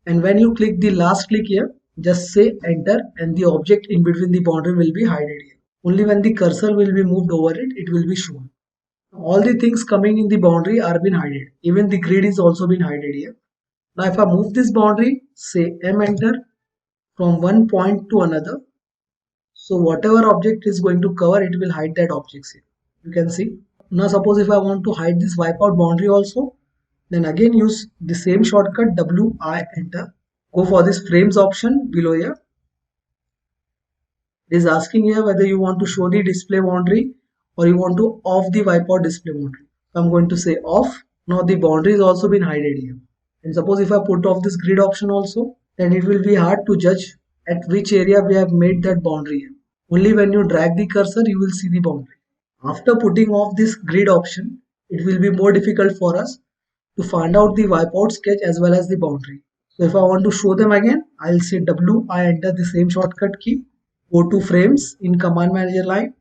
And when you click the last click here, just say enter and the object in between the boundary will be hidden here. Only when the cursor will be moved over it, it will be shown. All the things coming in the boundary are been hidden. Even the grid is also been hidden here. Now if I move this boundary, say M enter from one point to another. So whatever object is going to cover, it will hide that objects here. You can see. Now suppose if I want to hide this wipeout boundary also, then again use the same shortcut WI enter. Go for this frames option below here. It is asking here whether you want to show the display boundary or you want to off the wipeout display boundary. So I'm going to say off. Now the boundary is also been hidden here. And suppose if I put off this grid option also, then it will be hard to judge at which area we have made that boundary here. Only when you drag the cursor, you will see the boundary. After putting off this grid option, it will be more difficult for us to find out the wipeout sketch as well as the boundary. So if I want to show them again, I'll say WI enter the same shortcut key. Go to frames in command manager line.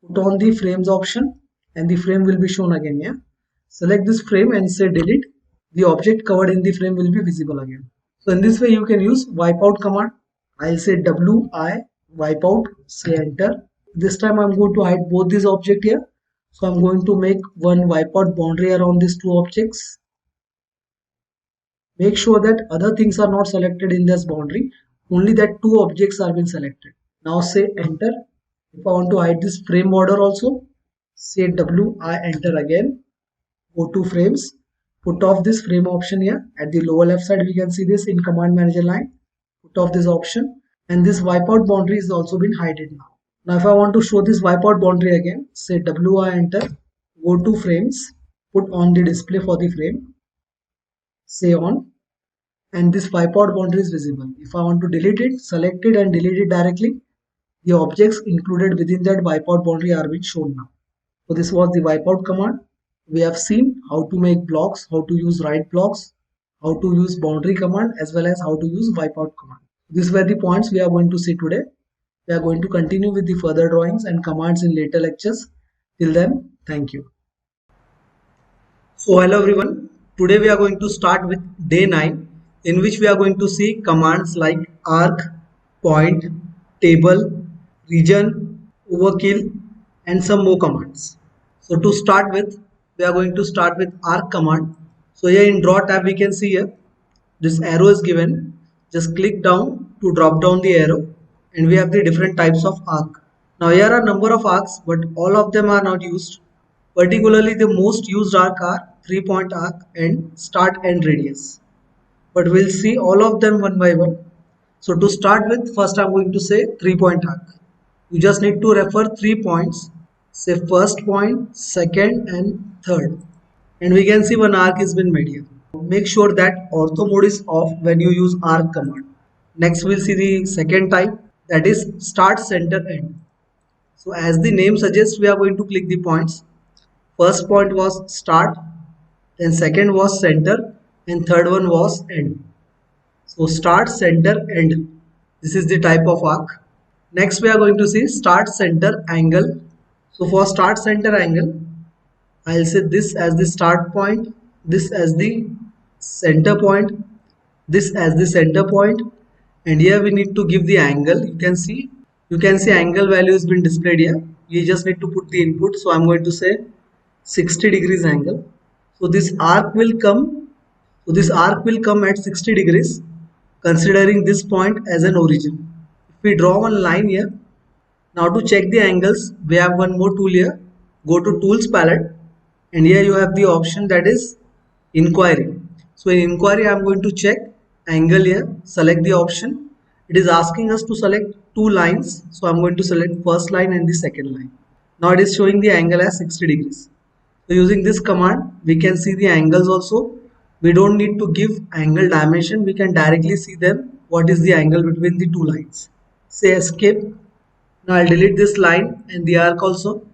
Put on the frames option and the frame will be shown again here. Select this frame and say delete. The object covered in the frame will be visible again. So in this way you can use wipeout command. I'll say WI wipeout, say enter. This time I'm going to hide both these objects here. So I'm going to make one wipeout boundary around these two objects. Make sure that other things are not selected in this boundary. Only that two objects are been selected. Now say enter. If I want to hide this frame border also, say WI enter again. Go to frames. Put off this frame option here. At the lower left side we can see this in command manager line. Put off this option. And this wipeout boundary is also been hidden now. Now if I want to show this wipeout boundary again, say WI enter, go to frames, put on the display for the frame, say on, and this wipeout boundary is visible. If I want to delete it, select it and delete it directly. The objects included within that wipeout boundary are being shown now. So this was the wipeout command. We have seen how to make blocks, how to use write blocks, how to use boundary command as well as how to use wipeout command. These were the points we are going to see today. We are going to continue with the further drawings and commands in later lectures. Till then, thank you. So hello everyone. Today we are going to start with day 9, in which we are going to see commands like arc, point, table, region, overkill and some more commands. So to start with, we are going to start with arc command. So here in draw tab we can see here this arrow is given. Just click down to drop down the arrow, and we have the different types of arc. Now here are a number of arcs, but all of them are not used. Particularly the most used arc are 3-point arc and start end radius. But we'll see all of them one by one. So to start with, first I'm going to say 3-point arc. You just need to refer 3 points, say first point, second and third. And we can see one arc has been made here. Make sure that ortho mode is off when you use arc command. Next we'll see the second type, that is start center end. So as the name suggests, we are going to click the points. First point was start, then second was center, and third one was end. So start, center, end. This is the type of arc. Next we are going to see start center angle. So for start center angle, I'll say this as the start point, this as the center point, this as the center point, and here we need to give the angle. You can see angle value has been displayed here. You just need to put the input. So I'm going to say 60 degrees angle. So this arc will come at 60 degrees, considering this point as an origin. If we draw one line here, now to check the angles, we have one more tool here. Go to Tools palette, and here you have the option that is Inquiry. So in Inquiry, I am going to check angle here. Select the option. It is asking us to select 2 lines. So I am going to select first line and the second line. Now it is showing the angle as 60 degrees. So using this command, we can see the angles also. We don't need to give angle dimension. We can directly see them. What is the angle between the 2 lines? Say escape. Now I'll delete this line and the arc also.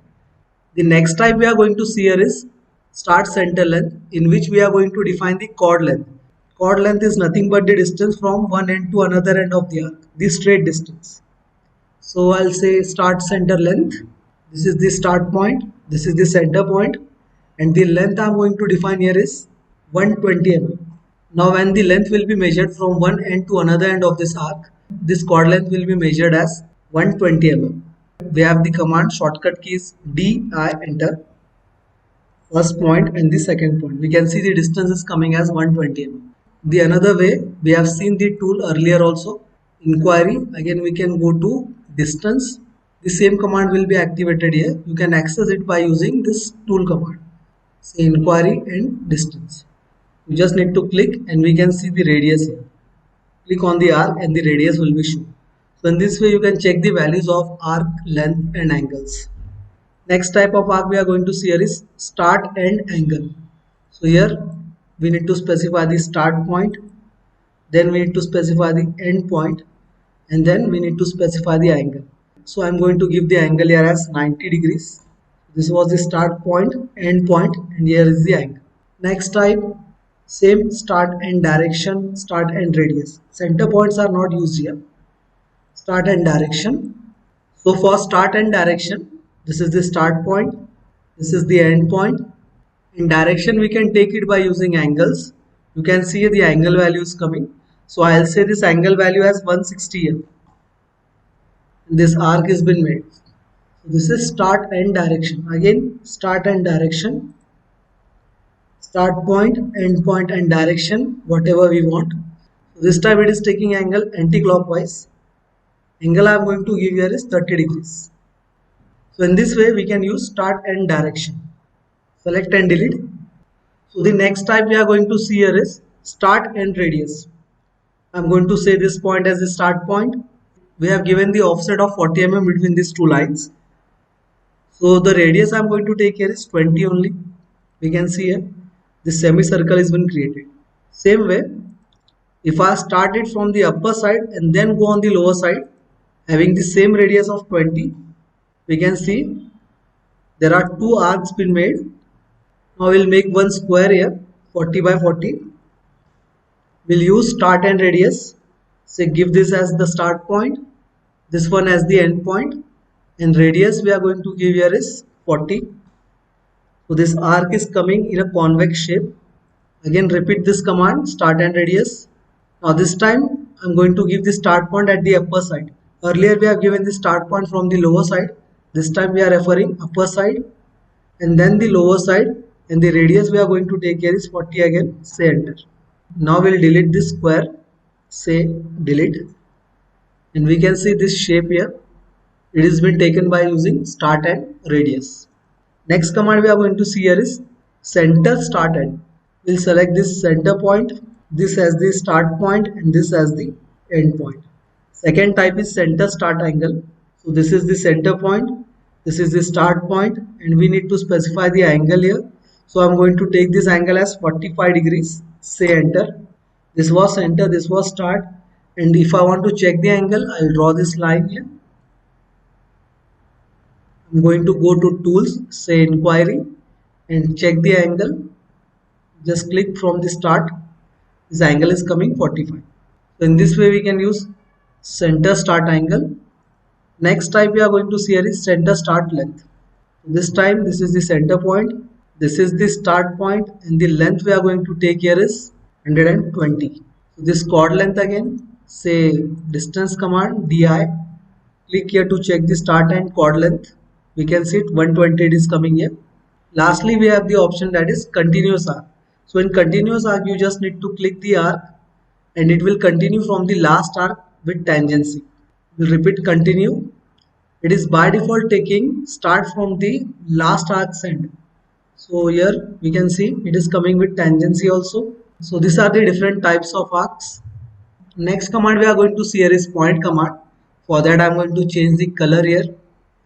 The next type we are going to see here is start center length, in which we are going to define the chord length. Chord length is nothing but the distance from one end to another end of the arc, the straight distance. So I'll say start center length. This is the start point, this is the center point, and the length I'm going to define here is 120 mm. Now when the length will be measured from one end to another end of this arc, this chord length will be measured as 120 mm. We have the command shortcut keys D, I, enter. First point and the second point. We can see the distance is coming as 120 mm. The another way, we have seen the tool earlier also. Inquiry, again we can go to distance. The same command will be activated here. You can access it by using this tool command. Say inquiry and distance. You just need to click and we can see the radius here. Click on the arc and the radius will be shown. So in this way you can check the values of arc, length and angles. Next type of arc we are going to see here is start end angle. So here we need to specify the start point, then we need to specify the end point, and then we need to specify the angle. So I'm going to give the angle here as 90 degrees. This was the start point, end point, and here is the angle. Next type, same start end direction, start end radius. Center points are not used here. Start end direction. So for start end direction, this is the start point, this is the end point. In direction we can take it by using angles. You can see the angle value is coming. So I'll say this angle value as 160 here. This arc has been made. So this is start end direction. Again, start end direction, start point, end point and direction, whatever we want. So this time it is taking angle anti-clockwise. Angle I am going to give here is 30 degrees. So in this way we can use start end direction. Select and delete. So the next type we are going to see here is start end radius. I am going to say this point as the start point. We have given the offset of 40 mm between these 2 lines. So the radius I am going to take here is 20 only. We can see here this semicircle has been created. Same way, if I start it from the upper side and then go on the lower side, having the same radius of 20, we can see there are 2 arcs been made. Now we'll make one square here, 40 by 40. We'll use start and radius. Say give this as the start point, this one as the end point, and radius we are going to give here is 40. So this arc is coming in a convex shape. Again repeat this command, start and radius. Now this time I'm going to give the start point at the upper side. Earlier we have given the start point from the lower side. This time we are referring upper side and then the lower side, and the radius we are going to take here is 40 again. Say enter. Now we'll delete this square. say delete, and we can see this shape here. It has been taken by using start and radius. Next command we are going to see here is center start end. We'll select this center point, this as the start point and this as the end point. Second type is center start angle. So this is the center point, this is the start point, and we need to specify the angle here. So I'm going to take this angle as 45 degrees, say enter. This was center, this was start, and if I want to check the angle, I'll draw this line here. I'm going to go to tools, say inquiry, and check the angle. Just click from the start. This angle is coming 45. So in this way we can use center start angle. Next type we are going to see here is center start length. This time this is the center point, this is the start point, and the length we are going to take here is 120. So this chord length again, say distance command di, click here to check the start and chord length. We can see it 120 it is coming here. Lastly we have the option that is continuous arc. So in continuous arc you just need to click the arc and it will continue from the last arc with tangency. We'll repeat continue. It is by default taking start from the last arc's end. So here we can see it is coming with tangency also. So these are the different types of arcs. Next command we are going to see here is point command. For that I am going to change the color here.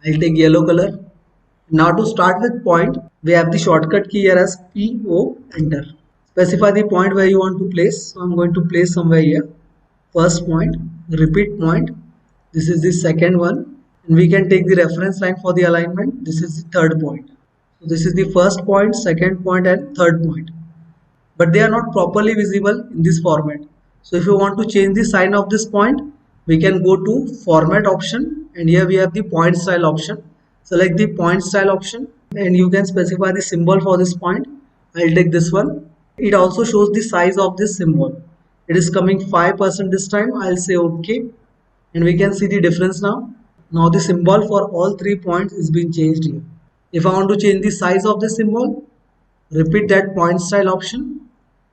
I'll take yellow color. Now to start with point, we have the shortcut key here as PO, enter. Specify the point where you want to place. So I'm going to place somewhere here. First point, repeat point. This is the second one. And we can take the reference line for the alignment. This is the third point. So this is the first point, second point and third point. But they are not properly visible in this format. So if you want to change the sign of this point, we can go to format option, and here we have the point style option. Select the point style option and you can specify the symbol for this point. I'll take this one. It also shows the size of this symbol. It is coming 5% this time. I'll say OK, and we can see the difference now. Now the symbol for all 3 points is being changed here. If I want to change the size of the symbol, repeat that point style option,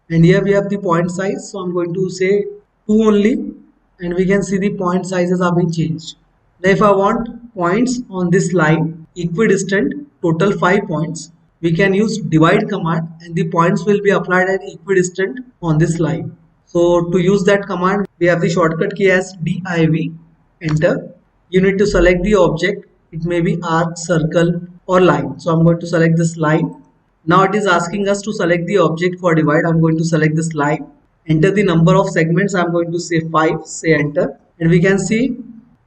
and here we have the point size. So I'm going to say 2 only, and we can see the point sizes are being changed. Now if I want points on this line equidistant, total 5 points, we can use divide command and the points will be applied at equidistant on this line. So to use that command, we have the shortcut key as div, enter. You need to select the object. It may be arc, circle or line. So I'm going to select this line. Now it is asking us to select the object for divide. I'm going to select this line. Enter the number of segments. I'm going to say 5, say enter. And we can see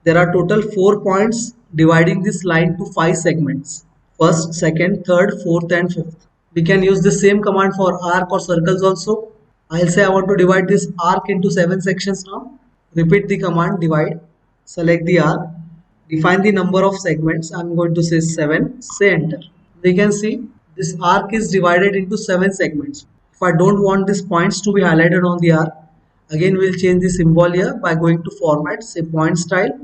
there are total 4 points dividing this line to 5 segments. First, second, third, fourth and fifth. We can use the same command for arc or circles also. I'll say I want to divide this arc into 7 sections now. Repeat the command divide. Select the arc. Define the number of segments. I'm going to say 7. Say enter. We can see this arc is divided into 7 segments. If I don't want these points to be highlighted on the arc, again we'll change the symbol here by going to format, say point style,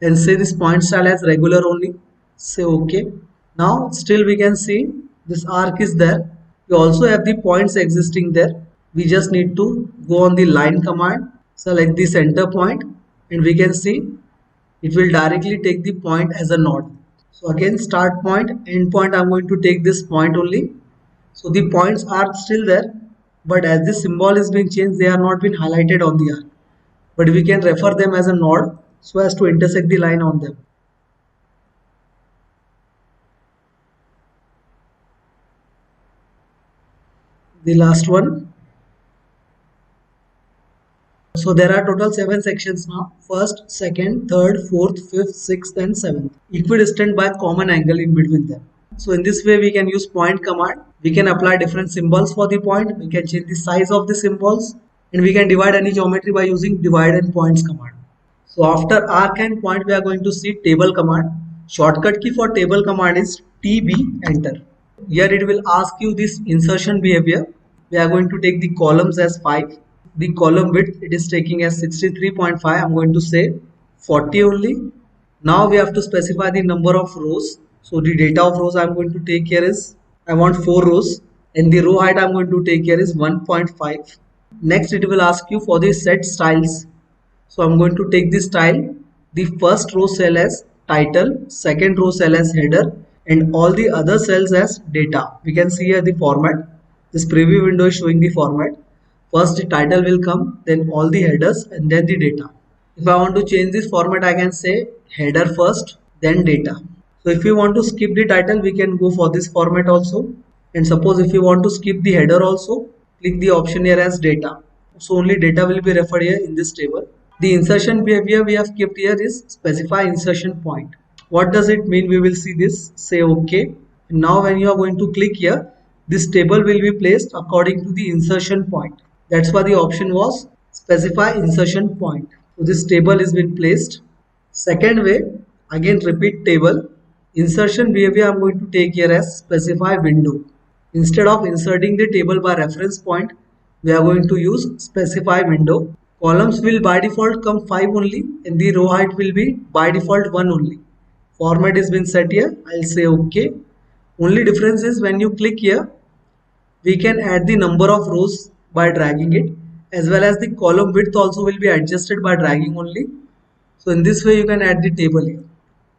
and say this point style as regular only. Say OK. Now still we can see this arc is there. We also have the points existing there. We just need to go on the line command, select the center point, and we can see it will directly take the point as a node. So again start point, end point, I'm going to take this point only. So the points are still there, but as this symbol is being changed, they are not been highlighted on the arc. But we can refer them as a node so as to intersect the line on them. The last one. So there are total 7 sections now. First, second, third, fourth, fifth, sixth and seventh. Equidistant by common angle in between them. So in this way we can use point command. We can apply different symbols for the point. We can change the size of the symbols. And we can divide any geometry by using divide and points command. So after arc and point we are going to see table command. Shortcut key for table command is TB, enter. Here it will ask you this insertion behavior. We are going to take the columns as 5. The column width it is taking as 63.5. I'm going to say 40 only. Now we have to specify the number of rows. So the data of rows I'm going to take here is, I want 4 rows, and the row height I'm going to take here is 1.5. Next it will ask you for the set styles. So I'm going to take this style, the first row cell as title, second row cell as header, and all the other cells as data. We can see here the format. This preview window is showing the format. First the title will come, then all the headers, and then the data. If I want to change this format, I can say header first, then data. So if you want to skip the title, we can go for this format also. And suppose if you want to skip the header also, click the option here as data. So only data will be referred here in this table. The insertion behavior we have kept here is specify insertion point. What does it mean? We will see this. Say OK. And now when you are going to click here, this table will be placed according to the insertion point. That's why the option was specify insertion point. So this table is been placed. Second way, again repeat table. Insertion behavior I'm going to take here as specify window. Instead of inserting the table by reference point, we are going to use specify window. Columns will by default come 5 only and the row height will be by default 1 only. Format has been set here. I'll say OK. Only difference is when you click here, we can add the number of rows by dragging it, as well as the column width also will be adjusted by dragging only. So in this way you can add the table here.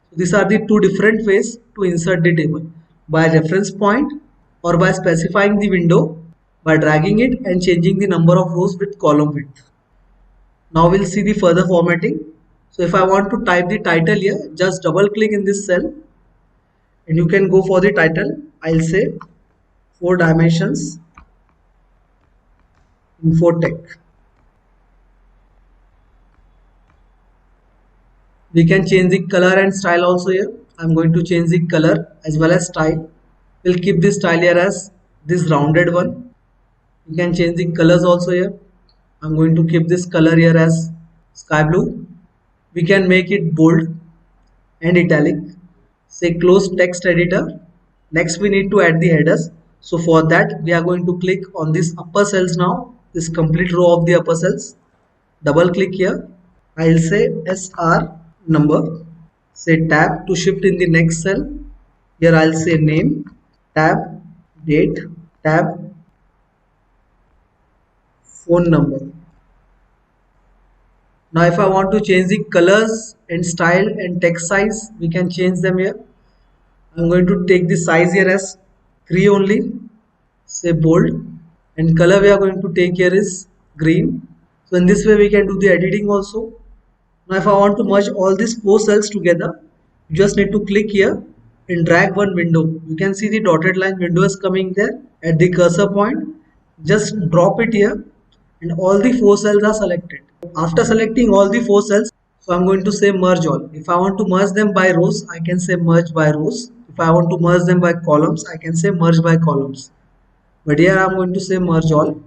So these are the two different ways to insert the table, by reference point or by specifying the window by dragging it and changing the number of rows with column width. Now we'll see the further formatting. So if I want to type the title here, just double click in this cell and you can go for the title. I'll say 4 dimensions infotech. We can change the color and style also here. I'm going to change the color as well as style. We'll keep this style here as this rounded one. You can change the colors also here. I'm going to keep this color here as sky blue. We can make it bold and italic. Say close text editor. Next we need to add the headers. So for that we are going to click on this upper cells now. This complete row of the upper cells. Double click here. I'll say SR number. Say tab to shift in the next cell. Here I'll say name, tab, date, tab, phone number. Now if I want to change the colors and style and text size, we can change them here. I'm going to take the size here as 3 only. Say bold. And color we are going to take here is green. So in this way we can do the editing also. Now if I want to merge all these 4 cells together, you just need to click here and drag one window. You can see the dotted line window is coming there at the cursor point. Just drop it here and all the 4 cells are selected. After selecting all the 4 cells, so I'm going to say merge all. If I want to merge them by rows, I can say merge by rows. If I want to merge them by columns, I can say merge by columns. But here I'm going to say merge all.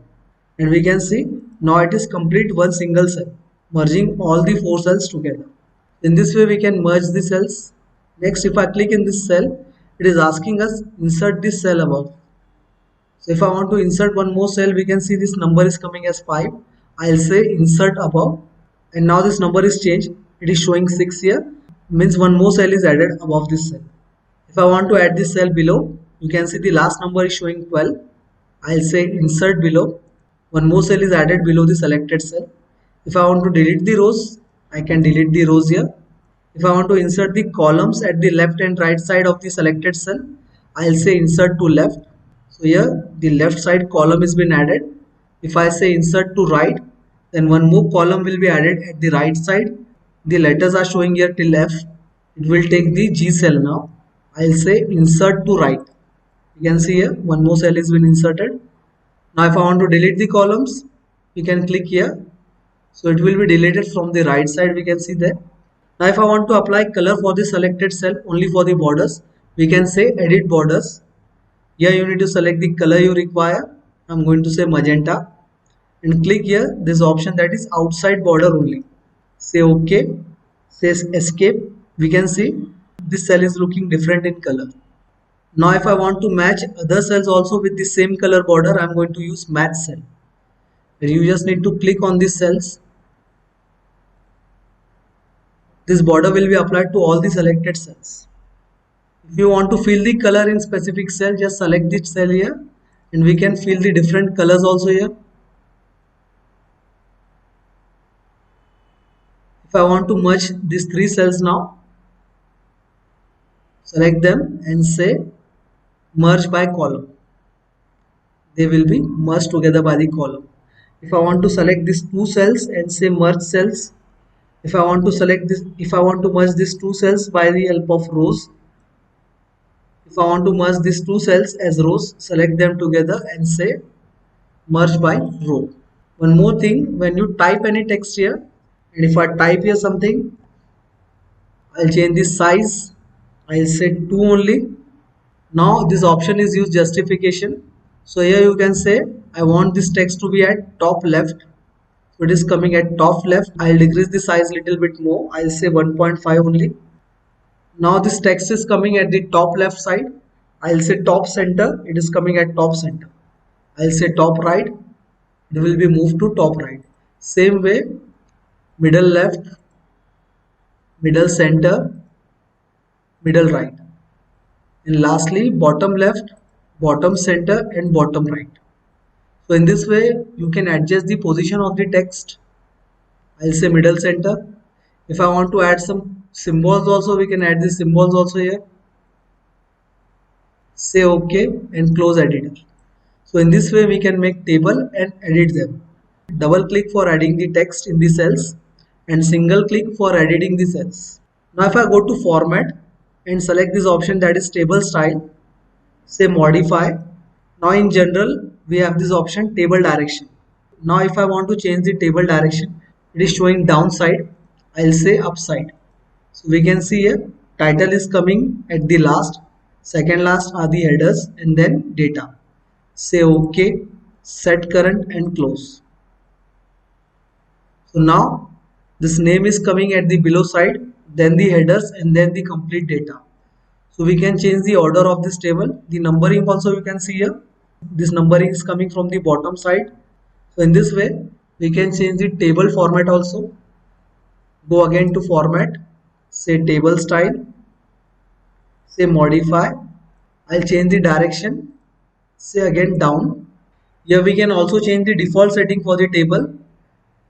And we can see now it is complete one single cell, merging all the 4 cells together. In this way we can merge the cells. Next, if I click in this cell, it is asking us insert this cell above. So if I want to insert one more cell, we can see this number is coming as 5. I'll say insert above, and now this number is changed. It is showing 6 here, means one more cell is added above this cell. If I want to add this cell below, you can see the last number is showing 12. I'll say insert below. One more cell is added below the selected cell. If I want to delete the rows, I can delete the rows here. If I want to insert the columns at the left and right side of the selected cell, I'll say insert to left. So here the left side column has been added. If I say insert to right, then one more column will be added at the right side. The letters are showing here till F. It will take the G cell now. I'll say insert to right. You can see here one more cell has been inserted. Now if I want to delete the columns, we can click here. So it will be deleted from the right side, we can see there. Now if I want to apply color for the selected cell only for the borders, we can say edit borders. Here you need to select the color you require. I'm going to say magenta and click here this option that is outside border only. Say OK, say escape. We can see this cell is looking different in color. Now if I want to match other cells also with the same color border, I'm going to use match cell. You just need to click on these cells. This border will be applied to all the selected cells. If you want to fill the color in specific cell, just select this cell here and we can fill the different colors also here. If I want to merge these three cells now, select them and say merge by column. They will be merged together by the column. If I want to select these two cells and say merge cells, if I want to select this, if I want to merge these two cells by the help of rows, if I want to merge these two cells as rows, select them together and say merge by row. One more thing, when you type any text here, and if I type here something, I'll change the size. I'll say 2 only. Now this option is use justification. So here you can say I want this text to be at top left. So it is coming at top left. I'll decrease the size little bit more. I'll say 1.5 only. Now this text is coming at the top left side. I'll say top center. It is coming at top center. I'll say top right. It will be moved to top right. Same way, middle left, middle center, middle right. And lastly, bottom left, bottom center and bottom right. So in this way, you can adjust the position of the text. I'll say middle center. If I want to add some symbols also, we can add the symbols also here. Say OK and close editor. So in this way, we can make table and edit them. Double click for adding the text in the cells and single click for editing the cells. Now if I go to format and select this option, that is table style, say modify. Now in general, we have this option table direction. Now if I want to change the table direction, it is showing downside. I'll say upside. So we can see here title is coming at the last, second last are the headers and then data. Say OK, set current and close. So now this name is coming at the below side, then the headers and then the complete data. So we can change the order of this table. The numbering also you can see here. This numbering is coming from the bottom side. So in this way, we can change the table format also. Go again to format, say table style, say modify. I'll change the direction, say again down. Here we can also change the default setting for the table.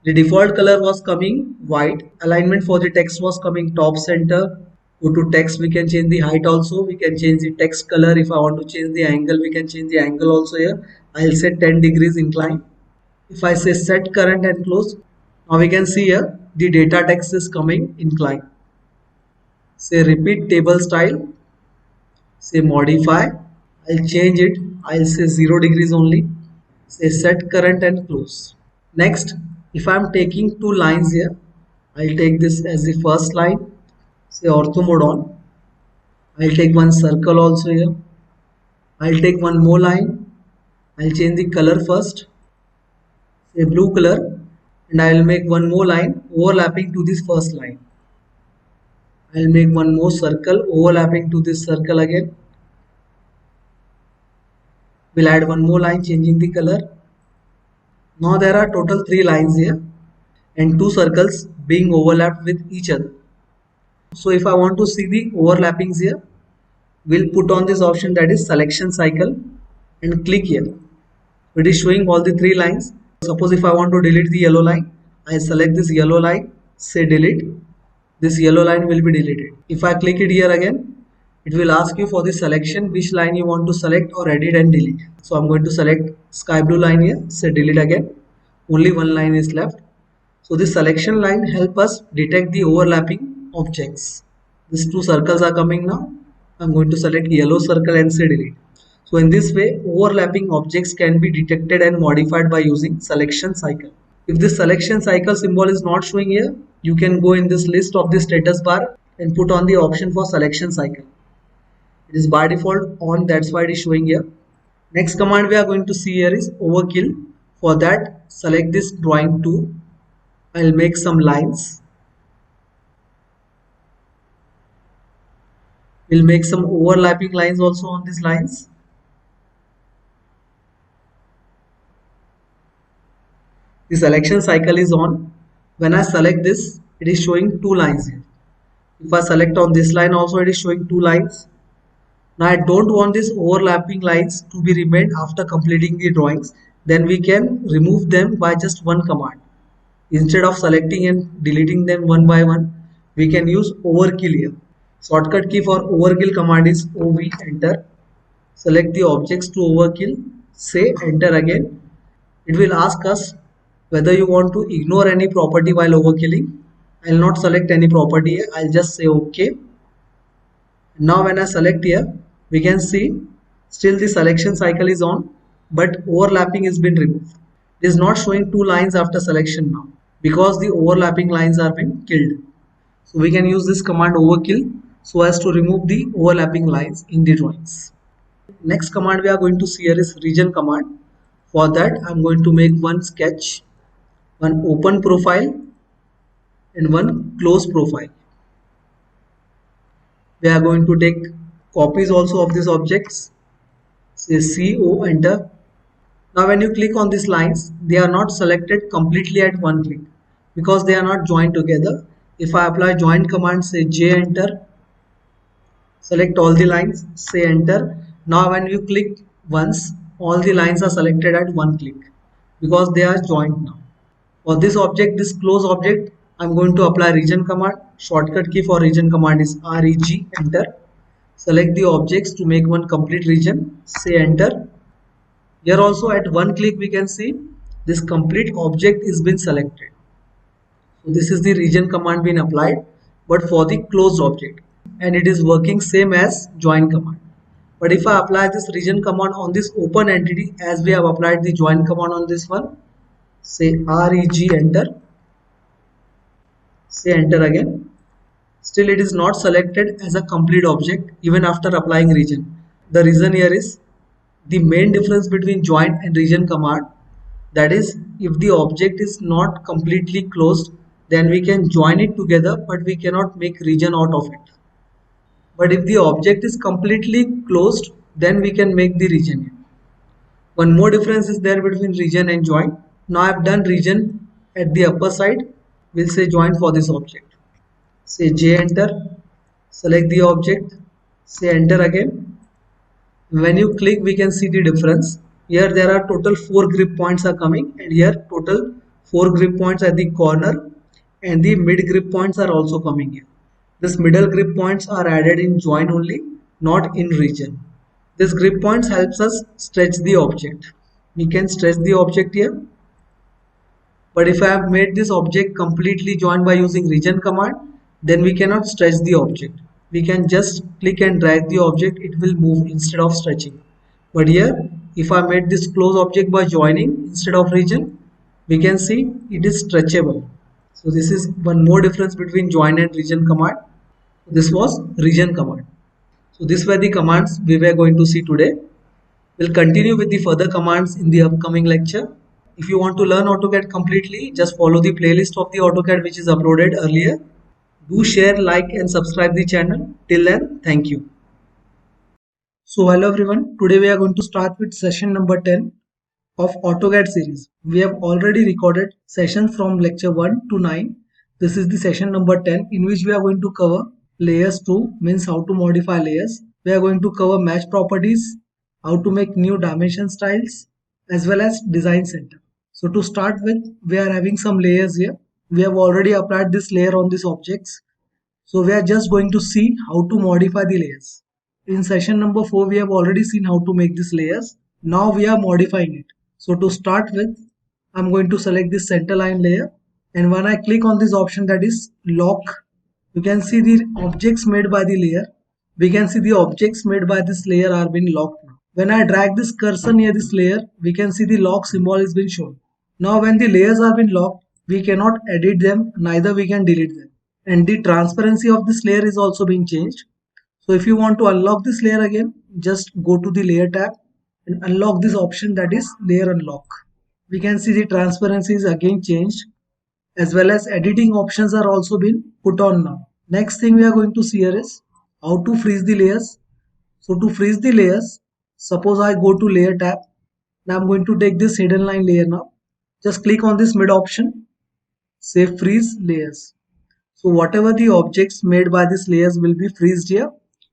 The default color was coming white. Alignment for the text was coming top center. Go to text, we can change the height also. We can change the text color. If I want to change the angle, we can change the angle also here. I'll set 10 degrees incline. If I say set current and close, now we can see here the data text is coming incline. Say repeat table style. Say modify. I'll change it. I'll say 0 degrees only. Say set current and close. Next, if I am taking two lines here, I'll take this as the first line. Say ortho mode on. I'll take one circle also here. I'll take one more line. I'll change the color first. Say blue color. And I will make one more line overlapping to this first line. I'll make one more circle overlapping to this circle again. We'll add one more line changing the color. Now there are total 3 lines here and 2 circles being overlapped with each other. So if I want to see the overlappings here, we'll put on this option, that is selection cycle, and click here. It is showing all the 3 lines. Suppose if I want to delete the yellow line, I select this yellow line, say delete. This yellow line will be deleted. If I click it here again, it will ask you for the selection, which line you want to select or edit and delete. So I'm going to select sky blue line here, say delete again. Only one line is left. So this selection line help us detect the overlapping objects. These 2 circles are coming now. I'm going to select yellow circle and say delete. So in this way, overlapping objects can be detected and modified by using selection cycle. If this selection cycle symbol is not showing here, you can go in this list of the status bar and put on the option for selection cycle. It is by default on, that's why it is showing here. Next command we are going to see here is overkill. For that, select this drawing tool. I'll make some lines. We'll make some overlapping lines also on these lines. The selection cycle is on. When I select this, it is showing 2 lines here. If I select on this line also, it is showing 2 lines. Now I don't want these overlapping lines to be remained after completing the drawings. Then we can remove them by just one command. Instead of selecting and deleting them one by one, we can use overkill here. Shortcut key for overkill command is OV, enter. Select the objects to overkill, say enter again. It will ask us whether you want to ignore any property while overkilling. I'll not select any property here, I'll just say OK. Now when I select here, we can see still the selection cycle is on, but overlapping has been removed. It is not showing two lines after selection now because the overlapping lines are being killed. So we can use this command overkill so as to remove the overlapping lines in the drawings. Next command we are going to see here is region command. For that I am going to make one sketch, one open profile and one close profile. We are going to take copies also of these objects. Say CO, enter. Now when you click on these lines, they are not selected completely at one click because they are not joined together. If I apply join command, say J, enter. Select all the lines, say enter. Now when you click once, all the lines are selected at one click because they are joined now. For this object, this close object, I'm going to apply region command. Shortcut key for region command is REG, enter. Select the objects to make one complete region, say enter. Here also at one click we can see this complete object is been selected. So this is the region command being applied, but for the closed object, and it is working same as join command. But if I apply this region command on this open entity as we have applied the join command on this one, say REG, enter. Say enter again. Still it is not selected as a complete object even after applying region. The reason here is the main difference between join and region command, that is if the object is not completely closed then we can join it together but we cannot make region out of it. But if the object is completely closed then we can make the region. One more difference is there between region and join. Now I have done region at the upper side. We'll say join for this object. Say J, enter. Select the object. Say enter again. When you click we can see the difference. Here there are total 4 grip points are coming, and here total 4 grip points at the corner, and the mid grip points are also coming here. This middle grip points are added in join only, not in region. This grip points helps us stretch the object. We can stretch the object here. But if I have made this object completely joined by using region command, then we cannot stretch the object. We can just click and drag the object, it will move instead of stretching. But here, if I made this close object by joining instead of region, we can see it is stretchable. So this is one more difference between join and region command. This was region command. So these were the commands we were going to see today. We'll continue with the further commands in the upcoming lecture. If you want to learn AutoCAD completely, just follow the playlist of the AutoCAD which is uploaded earlier. Do share, like and subscribe the channel. Till then, thank you. So hello everyone, today we are going to start with session number 10 of AutoCAD series. We have already recorded sessions from lecture 1 to 9. This is the session number 10 in which we are going to cover layers 2, means how to modify layers. We are going to cover match properties, how to make new dimension styles, as well as design center. So to start with, we are having some layers here. We have already applied this layer on these objects. So we are just going to see how to modify the layers. In session number 4, we have already seen how to make these layers. Now we are modifying it. So to start with, I'm going to select this center line layer. And when I click on this option, that is lock, you can see the objects made by the layer. We can see the objects made by this layer are being locked now. When I drag this cursor near this layer, we can see the lock symbol is being shown. Now when the layers are being locked, we cannot edit them, neither we can delete them. And the transparency of this layer is also being changed. So if you want to unlock this layer again, just go to the layer tab and unlock this option, that is layer unlock. We can see the transparency is again changed, as well as editing options are also been put on now. Next thing we are going to see here is how to freeze the layers. So to freeze the layers, suppose I go to layer tab. Now I'm going to take this hidden line layer now. Just click on this mid option, say freeze layers. So whatever the objects made by these layers will be freezed here,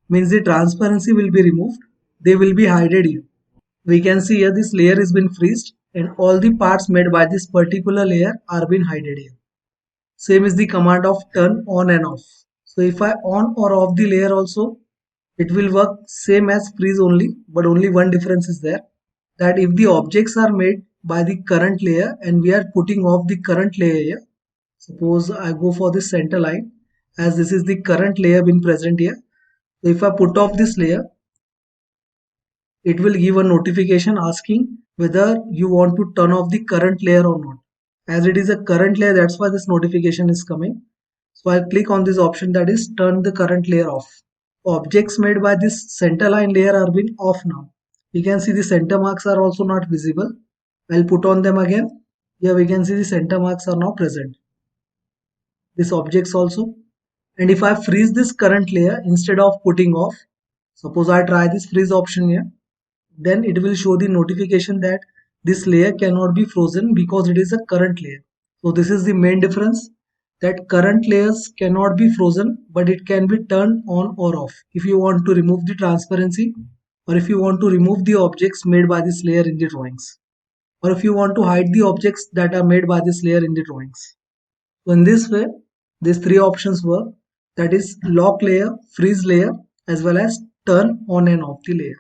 means the transparency will be removed. They will be hidden here. We can see here this layer has been freezed, and all the parts made by this particular layer are being hidden here. Same is the command of turn on and off. So if I on or off the layer also, it will work same as freeze only, but only one difference is there, that if the objects are made by the current layer and we are putting off the current layer here, suppose I go for this center line, as this is the current layer being present here. So if I put off this layer, it will give a notification asking whether you want to turn off the current layer or not. As it is a current layer, that's why this notification is coming. So I'll click on this option, that is turn the current layer off. Objects made by this center line layer are being off now. You can see the center marks are also not visible. I'll put on them again. Here we can see the center marks are now present. This objects also. And if I freeze this current layer instead of putting off, suppose I try this freeze option here, then it will show the notification that this layer cannot be frozen because it is a current layer. So this is the main difference, that current layers cannot be frozen, but it can be turned on or off if you want to remove the transparency, or if you want to remove the objects made by this layer in the drawings, or if you want to hide the objects that are made by this layer in the drawings. So in this way, these three options work, that is lock layer, freeze layer, as well as turn on and off the layer.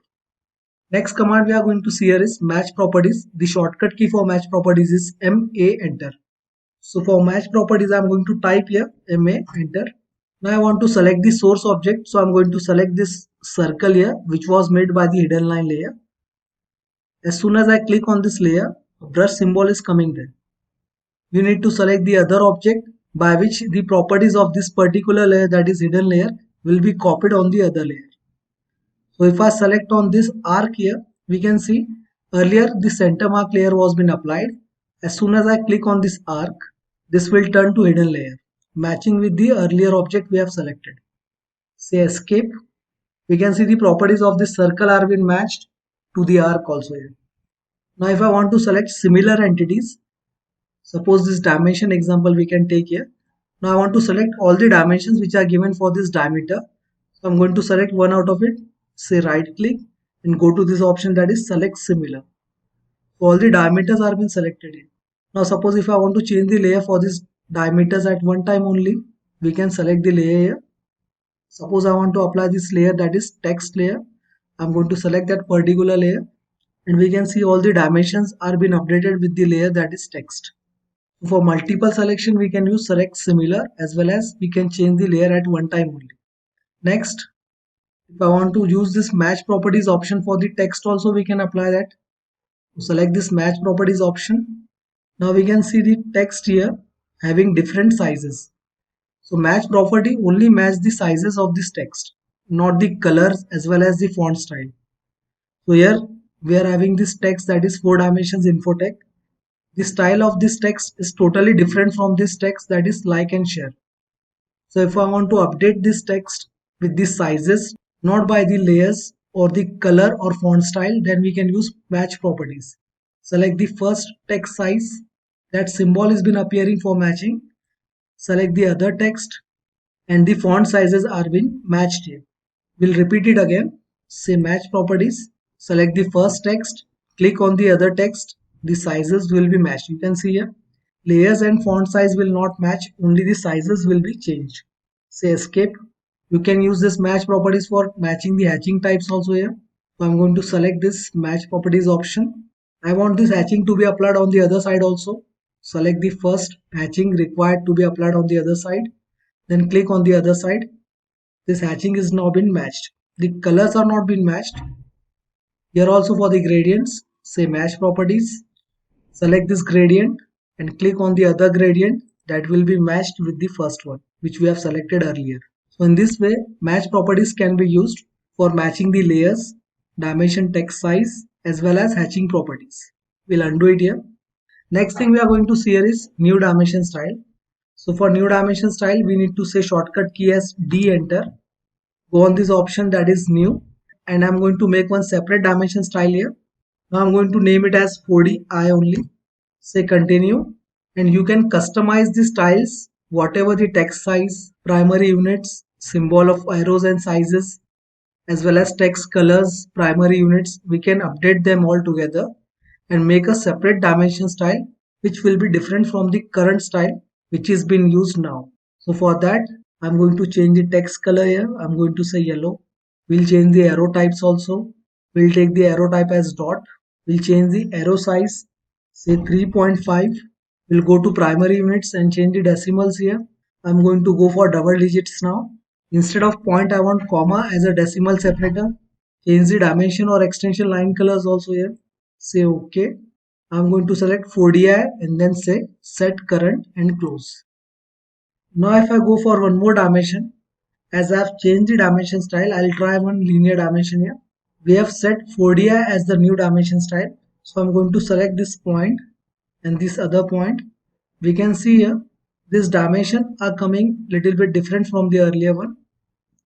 Next command we are going to see here is match properties. The shortcut key for match properties is MA enter. So for match properties, I am going to type here MA enter. Now I want to select the source object. So I am going to select this circle here, which was made by the hidden line layer. As soon as I click on this layer, a brush symbol is coming there. You need to select the other object by which the properties of this particular layer, that is hidden layer, will be copied on the other layer. So if I select on this arc here, we can see earlier the center mark layer was been applied. As soon as I click on this arc, this will turn to hidden layer, matching with the earlier object we have selected. Say escape. We can see the properties of this circle are been matched to the arc also here. Now if I want to select similar entities, suppose this dimension example we can take here. Now I want to select all the dimensions which are given for this diameter. So I'm going to select one out of it, say right click and go to this option, that is select similar. So all the diameters are being selected here. Now suppose if I want to change the layer for this diameters at one time only, we can select the layer here. Suppose I want to apply this layer, that is text layer. I'm going to select that particular layer and we can see all the dimensions are being updated with the layer, that is text. For multiple selection, we can use select similar, as well as we can change the layer at one time only. Next, if I want to use this match properties option for the text also, we can apply that. Select this match properties option. Now we can see the text here having different sizes. So match property only match the sizes of this text, not the colors as well as the font style. So here we are having this text, that is 4 dimensions infotech. The style of this text is totally different from this text, that is like and share. So if I want to update this text with the sizes, not by the layers or the color or font style, then we can use match properties. Select the first text size, that symbol has been appearing for matching. Select the other text and the font sizes are being matched here. We'll repeat it again. Say match properties, select the first text, click on the other text, the sizes will be matched. You can see here layers and font size will not match, only the sizes will be changed. Say escape. You can use this match properties for matching the hatching types also here. So I'm going to select this match properties option. I want this hatching to be applied on the other side also. Select the first hatching required to be applied on the other side. Then click on the other side. This hatching is now been matched. The colors are not been matched. Here also for the gradients, say match properties. Select this gradient and click on the other gradient that will be matched with the first one, which we have selected earlier. So in this way, match properties can be used for matching the layers, dimension, text size, as well as hatching properties. We'll undo it here. Next thing we are going to see here is new dimension style. So for new dimension style, we need to say shortcut key as D enter. Go on this option, that is new, and I'm going to make one separate dimension style here. Now I'm going to name it as 4DI only. Say continue, and you can customize the styles, whatever the text size, primary units, symbol of arrows and sizes, as well as text colors, primary units. We can update them all together and make a separate dimension style which will be different from the current style which is being used now. So for that, I'm going to change the text color here. I'm going to say yellow. We'll change the arrow types also. We'll take the arrow type as dot. We'll change the arrow size, say 3.5. We'll go to primary units and change the decimals here. I'm going to go for double digits now. Instead of point, I want comma as a decimal separator. Change the dimension or extension line colors also here. Say OK. I'm going to select 4DI and then say set current and close. Now if I go for one more dimension, as I have changed the dimension style, I'll try one linear dimension here. We have set 4DI as the new dimension style. So I'm going to select this point and this other point. We can see here, this dimension are coming little bit different from the earlier one.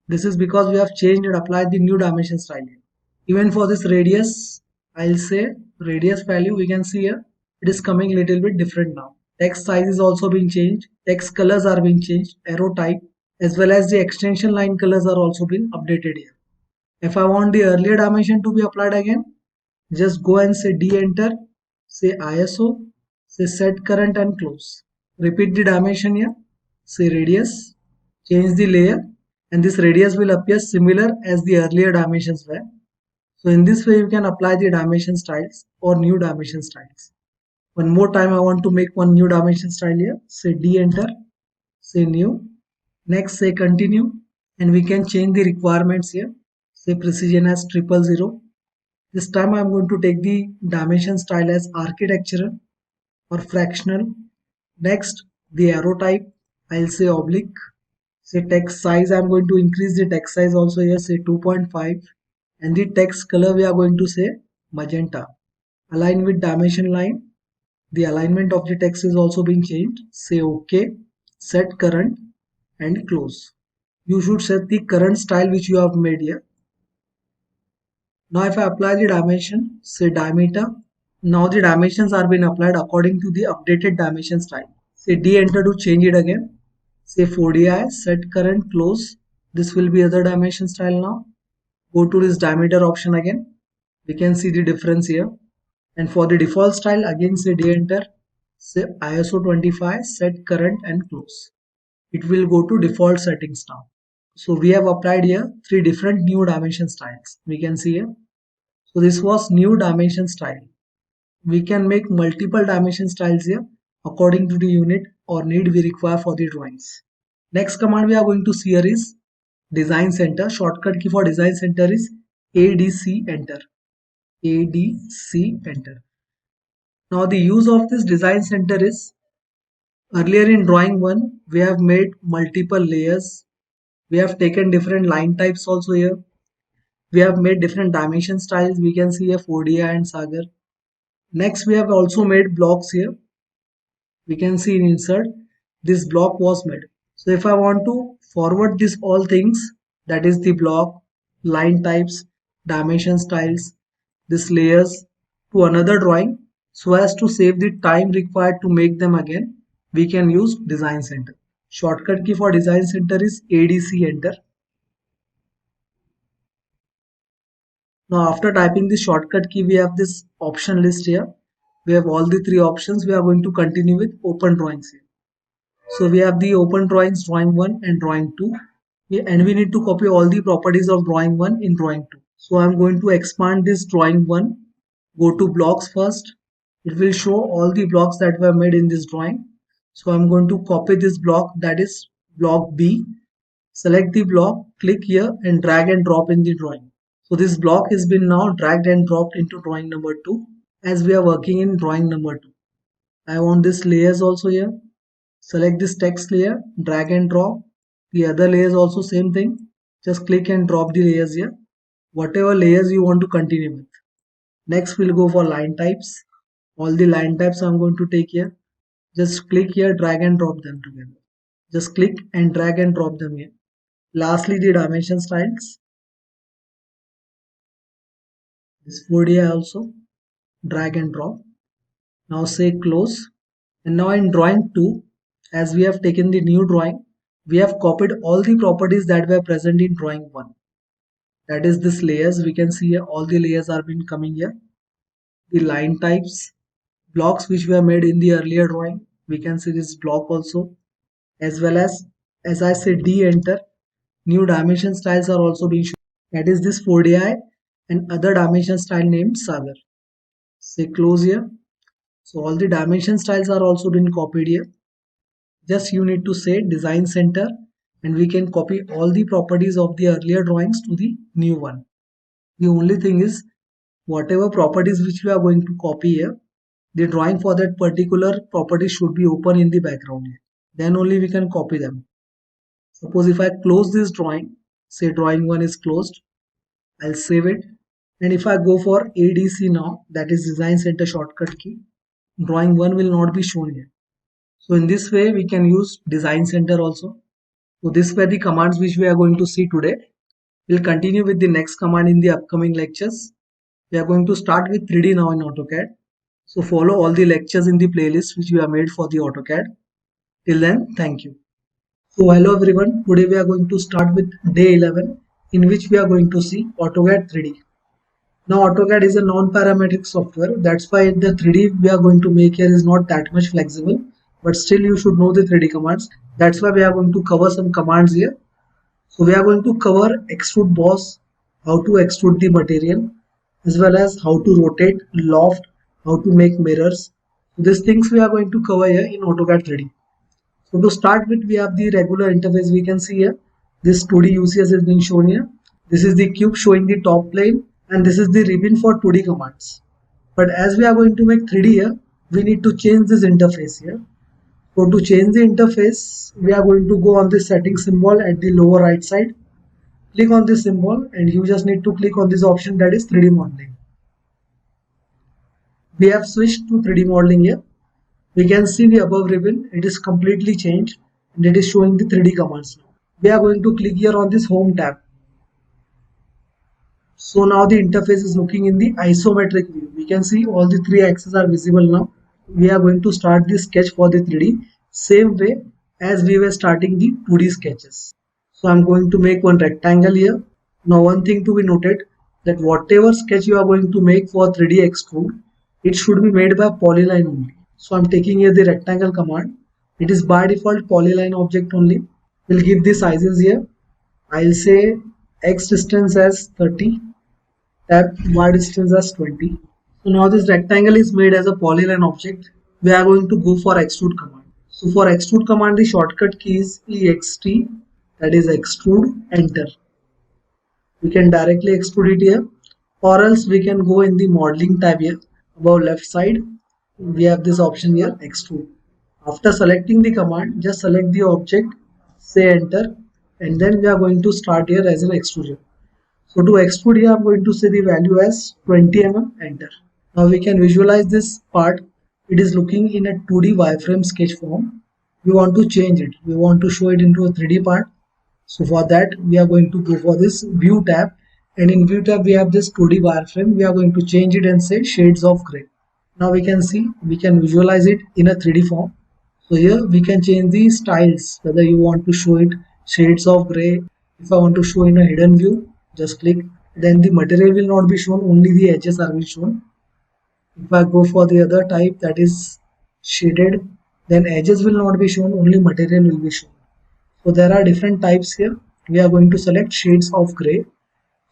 This is because we have changed and applied the new dimension style here. Even for this radius, I'll say radius value, we can see here, it is coming little bit different now. Text size is also being changed, text colors are being changed, arrow type, as well as the extension line colors are also being updated here. If I want the earlier dimension to be applied again, just go and say D enter, say ISO, say set current and close. Repeat the dimension here, say radius, change the layer, and this radius will appear similar as the earlier dimensions were. So in this way you can apply the dimension styles or new dimension styles. One more time I want to make one new dimension style here. Say D enter, say new, next say continue, and we can change the requirements here. Say precision as 000. This time I am going to take the dimension style as architectural or fractional. Next the arrow type, I'll say oblique. Say text size, I am going to increase the text size also here, say 2.5, and the text color we are going to say magenta. Align with dimension line. The alignment of the text is also being changed. Say OK, set current and close. You should set the current style which you have made here. Now if I apply the dimension, say diameter, now the dimensions are being applied according to the updated dimension style. Say D enter to change it again. Say 4DI, set current, close. This will be other dimension style now. Go to this diameter option again. We can see the difference here. And for the default style, again say D enter, say ISO 25, set current and close. It will go to default settings now. So we have applied here 3 different new dimension styles. We can see here. So this was new dimension style. We can make multiple dimension styles here according to the unit or need we require for the drawings. Next command we are going to see here is design center. Shortcut key for design center is ADC enter. ADC enter. Now the use of this design center is, earlier in drawing 1 we have made multiple layers. We have taken different line types also here. We have made different dimension styles. We can see here 4DI and Sagar. Next we have also made blocks here. We can see in insert this block was made. So if I want to forward this all things, that is the block, line types, dimension styles, this layers to another drawing, so as to save the time required to make them again, we can use design center. Shortcut key for design center is ADC enter. Now after typing the shortcut key, we have this option list here. We have all the 3 options. We are going to continue with open drawings here. So we have the open drawings, drawing 1 and drawing 2. And we need to copy all the properties of drawing 1 in drawing 2. So I'm going to expand this drawing 1. Go to blocks first. It will show all the blocks that were made in this drawing. So I'm going to copy this block, that is block B. Select the block, click here and drag and drop in the drawing. So this block has been now dragged and dropped into drawing number 2 as we are working in drawing number 2. I want this layers also here. Select this text layer, drag and drop. The other layers also same thing. Just click and drop the layers here. Whatever layers you want to continue with. Next we'll go for line types. All the line types I'm going to take here. Just click here, drag and drop them together. Just click and drag and drop them here. Lastly, the dimension styles. This 4DI also, drag and drop. Now say close. And now in drawing 2, as we have taken the new drawing, we have copied all the properties that were present in drawing 1. That is this layers. We can see here all the layers are been coming here. the line types, blocks which were made in the earlier drawing. We can see this block also, as well as I say D enter, new dimension styles are also being shown. That is this 4DI and other dimension style named Sagar. Say close here. So all the dimension styles are also been copied here. Just you need to say design center and we can copy all the properties of the earlier drawings to the new one. The only thing is whatever properties which we are going to copy here, the drawing for that particular property should be open in the background here. Then only we can copy them. Suppose if I close this drawing, say drawing 1 is closed, I'll save it. And if I go for ADC now, that is design center shortcut key, drawing 1 will not be shown here. So in this way we can use design center also. So this were the commands which we are going to see today. We'll continue with the next command in the upcoming lectures. We are going to start with 3D now in AutoCAD. So follow all the lectures in the playlist which we have made for the AutoCAD. Till then, thank you. So hello everyone, today we are going to start with day 11 in which we are going to see AutoCAD 3D. Now AutoCAD is a non-parametric software, that's why the 3D we are going to make here is not that much flexible, but still you should know the 3D commands. That's why we are going to cover some commands here. So we are going to cover extrude boss, how to extrude the material, as well as how to rotate, loft, how to make mirrors. So these things we are going to cover here in AutoCAD 3D. So to start with, we have the regular interface. We can see here this 2D UCS is being shown here. This is the cube showing the top plane and this is the ribbon for 2D commands. But as we are going to make 3D here, we need to change this interface here. So to change the interface, we are going to go on this setting symbol at the lower right side. Click on this symbol and you just need to click on this option, that is 3D modeling. We have switched to 3D modeling here. We can see the above ribbon, it is completely changed and it is showing the 3D commands now. We are going to click here on this home tab. So now the interface is looking in the isometric view. We can see all the 3 axes are visible now. We are going to start the sketch for the 3D same way as we were starting the 2D sketches. So I'm going to make one rectangle here. Now one thing to be noted, that whatever sketch you are going to make for 3D extrude, it should be made by polyline only. So I'm taking here the rectangle command. It is by default polyline object only. We'll give the sizes here. I'll say X distance as 30, tab Y distance as 20. So now this rectangle is made as a polyline object. We are going to go for extrude command. So for extrude command, the shortcut key is EXT, that is extrude, enter. We can directly extrude it here, or else we can go in the modeling tab here above left side. We have this option here, extrude. After selecting the command, just select the object, say enter, and then we are going to start here as an extrusion. So to extrude here, I'm going to say the value as 20 mm, enter. Now we can visualize this part. It is looking in a 2D wireframe sketch form. We want to change it. We want to show it into a 3D part. So for that, we are going to go for this view tab, and in view tab we have this 2D wireframe. We are going to change it and say shades of gray. Now we can see, we can visualize it in a 3D form. So here we can change the styles, whether you want to show it shades of gray. If I want to show in a hidden view, just click. Then the material will not be shown, only the edges are shown. If I go for the other type, that is shaded, then edges will not be shown, only material will be shown. So there are different types here. We are going to select shades of gray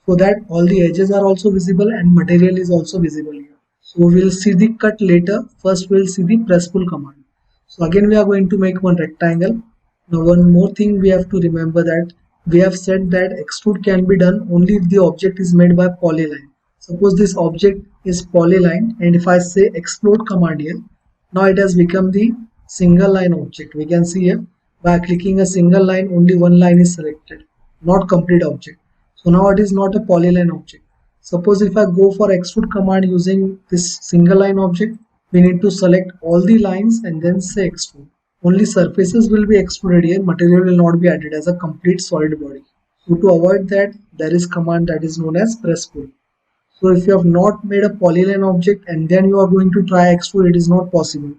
so that all the edges are also visible and material is also visible here. So we'll see the cut later. First we'll see the press pull command. So again we are going to make one rectangle. Now one more thing we have to remember, that we have said that extrude can be done only if the object is made by polyline. Suppose this object is polyline, and if I say explode command here, now it has become the single line object. We can see here by clicking a single line, only one line is selected, not complete object. So now it is not a polyline object. Suppose if I go for extrude command using this single line object, we need to select all the lines and then say extrude. Only surfaces will be extruded here, material will not be added as a complete solid body. So to avoid that, there is command that is known as press pull. So if you have not made a polyline object and then you are going to try extrude, it is not possible.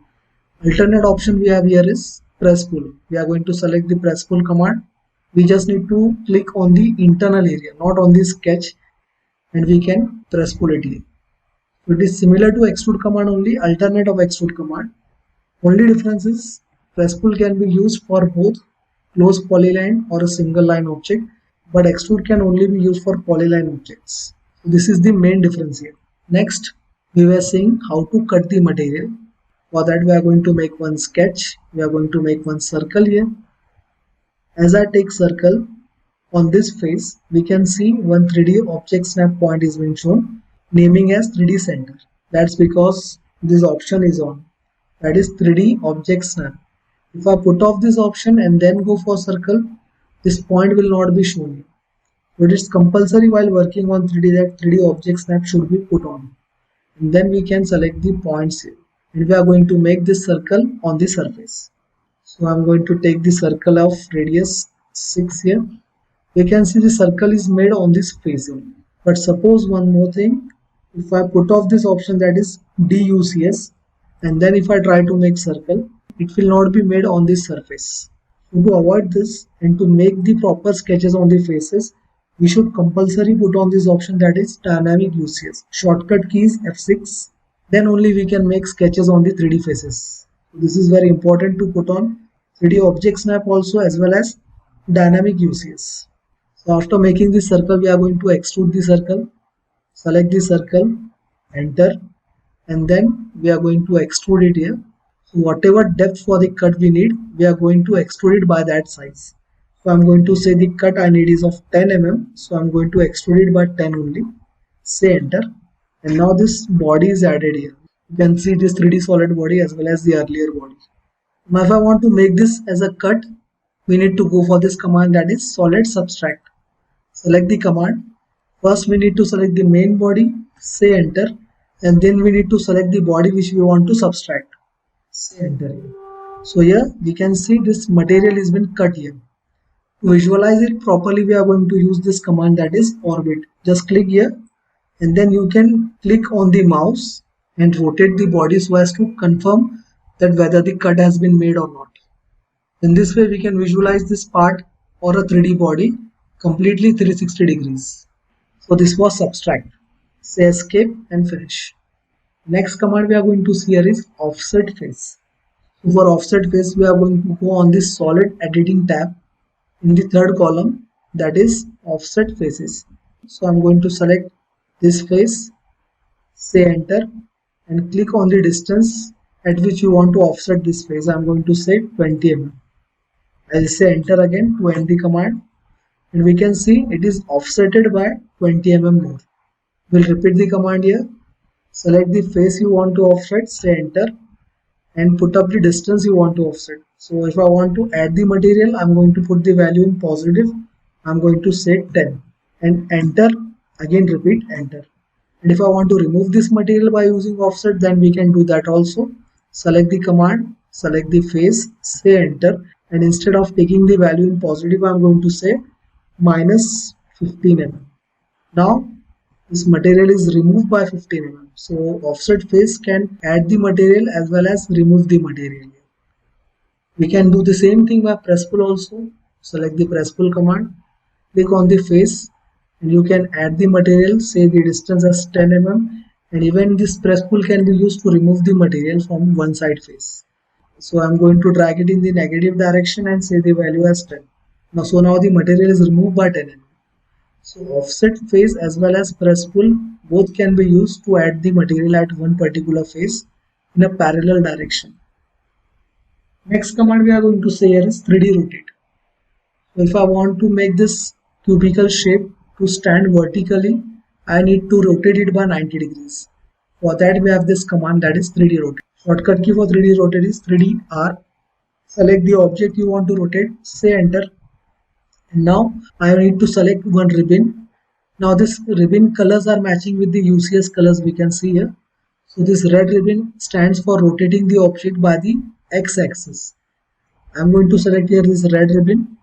Alternate option we have here is press pull. We are going to select the press pull command. We just need to click on the internal area, not on the sketch, and we can press pull it here. It is similar to extrude command only, alternate of extrude command. Only difference is press pull can be used for both close polyline or a single line object, but extrude can only be used for polyline objects. So this is the main difference here. Next, we were seeing how to cut the material. For that, we are going to make one sketch. We are going to make one circle here. As I take circle, on this face, we can see one 3D object snap point is being shown, naming as 3D center. That's because this option is on. That is 3D object snap. If I put off this option and then go for circle, this point will not be shown. But it's compulsory while working on 3D that 3D object snap should be put on. And then we can select the points here. And we are going to make this circle on the surface. So I'm going to take the circle of radius 6 here. We can see the circle is made on this face only. But suppose one more thing, if I put off this option that is DUCS, and then if I try to make circle, it will not be made on this surface. So to avoid this and to make the proper sketches on the faces, we should compulsory put on this option that is dynamic UCS. Shortcut key is F6. Then only we can make sketches on the 3D faces. So this is very important to put on 3D object snap also as well as dynamic UCS. So after making this circle, we are going to extrude the circle. Select the circle, enter, and then we are going to extrude it here. So whatever depth for the cut we need, we are going to extrude it by that size. So I'm going to say the cut I need is of 10 mm. So I'm going to extrude it by 10 only. Say enter. And now this body is added here. You can see this 3D solid body as well as the earlier body. Now if I want to make this as a cut, we need to go for this command that is solid subtract. Select the command. First we need to select the main body, say enter, and then we need to select the body which we want to subtract. Say enter here. So here we can see this material has been cut here. To visualize it properly, we are going to use this command that is orbit. Just click here and then you can click on the mouse and rotate the body so as to confirm that whether the cut has been made or not. In this way we can visualize this part or a 3D body completely 360 degrees. So this was subtract. Say escape and finish. Next command we are going to see here is offset face. So for offset face we are going to go on this solid editing tab in the third column, that is offset faces. So I'm going to select this face, say enter, and click on the distance at which you want to offset this face. I'm going to say 20 mm. I'll say enter again to end the command. And we can see it is offsetted by 20 mm more. We'll repeat the command here. Select the face you want to offset, say enter, and put up the distance you want to offset. So if I want to add the material, I'm going to put the value in positive. I'm going to say 10 and enter. Again repeat enter. And if I want to remove this material by using offset, then we can do that also. Select the command, select the face, say enter, and instead of taking the value in positive, I'm going to say minus 15 mm. Now this material is removed by 15 mm. So offset face can add the material as well as remove the material. We can do the same thing by press pull also. Select the press pull command, click on the face, and you can add the material, say the distance as 10 mm, and even this press pull can be used to remove the material from one side face. So I'm going to drag it in the negative direction and say the value as 10. So now the material is removed by 10 mm. So offset face as well as press pull both can be used to add the material at one particular face in a parallel direction. Next command we are going to say here is 3D rotate. So if I want to make this cubical shape to stand vertically, I need to rotate it by 90 degrees. For that we have this command that is 3D rotate. Shortcut key for 3D rotate is 3DR. Select the object you want to rotate, say enter. And now I need to select one ribbon. Now this ribbon colors are matching with the UCS colors we can see here. So this red ribbon stands for rotating the object by the x-axis. I'm going to select here this red ribbon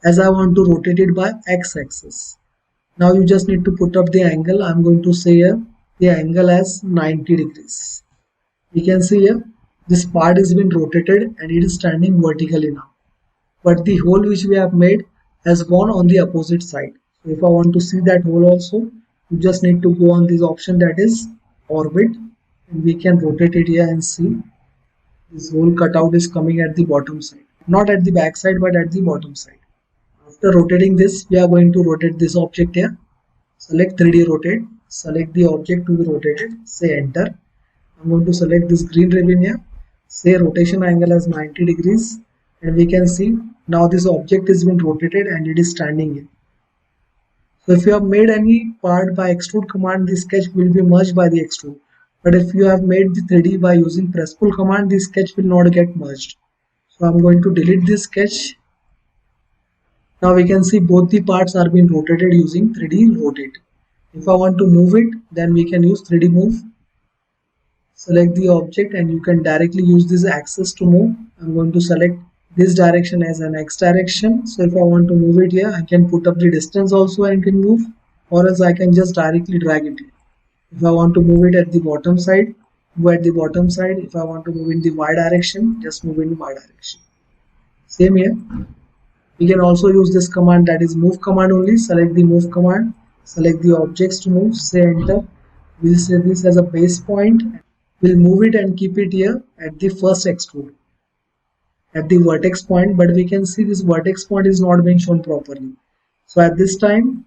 as I want to rotate it by x-axis. Now you just need to put up the angle. I'm going to say here the angle as 90 degrees. We can see here this part has been rotated and it is standing vertically now. But the hole which we have made has gone on the opposite side. So if I want to see that hole also, you just need to go on this option that is orbit, and we can rotate it here and see this whole cutout is coming at the bottom side, not at the back side but at the bottom side. After rotating this, we are going to rotate this object here. Select 3D rotate, select the object to be rotated, say enter. I'm going to select this green ribbon here, say rotation angle as 90 degrees, and we can see now this object is been rotated and it is standing here. So if you have made any part by extrude command, the sketch will be merged by the extrude. But if you have made the 3D by using press pull command, the sketch will not get merged. So I'm going to delete this sketch. Now we can see both the parts are being rotated using 3D rotate. If I want to move it, then we can use 3D move. Select the object and you can directly use this axis to move. I'm going to select this direction as an X direction. So if I want to move it here, I can put up the distance also and can move, or else I can just directly drag it here. If I want to move it at the bottom side, move at the bottom side. If I want to move in the Y direction, just move in the Y direction. Same here. We can also use this command, that is move command only. Select the move command, select the objects to move, say enter. We'll say this as a base point. We'll move it and keep it here at the first extrude, at the vertex point, but we can see this vertex point is not being shown properly. So at this time,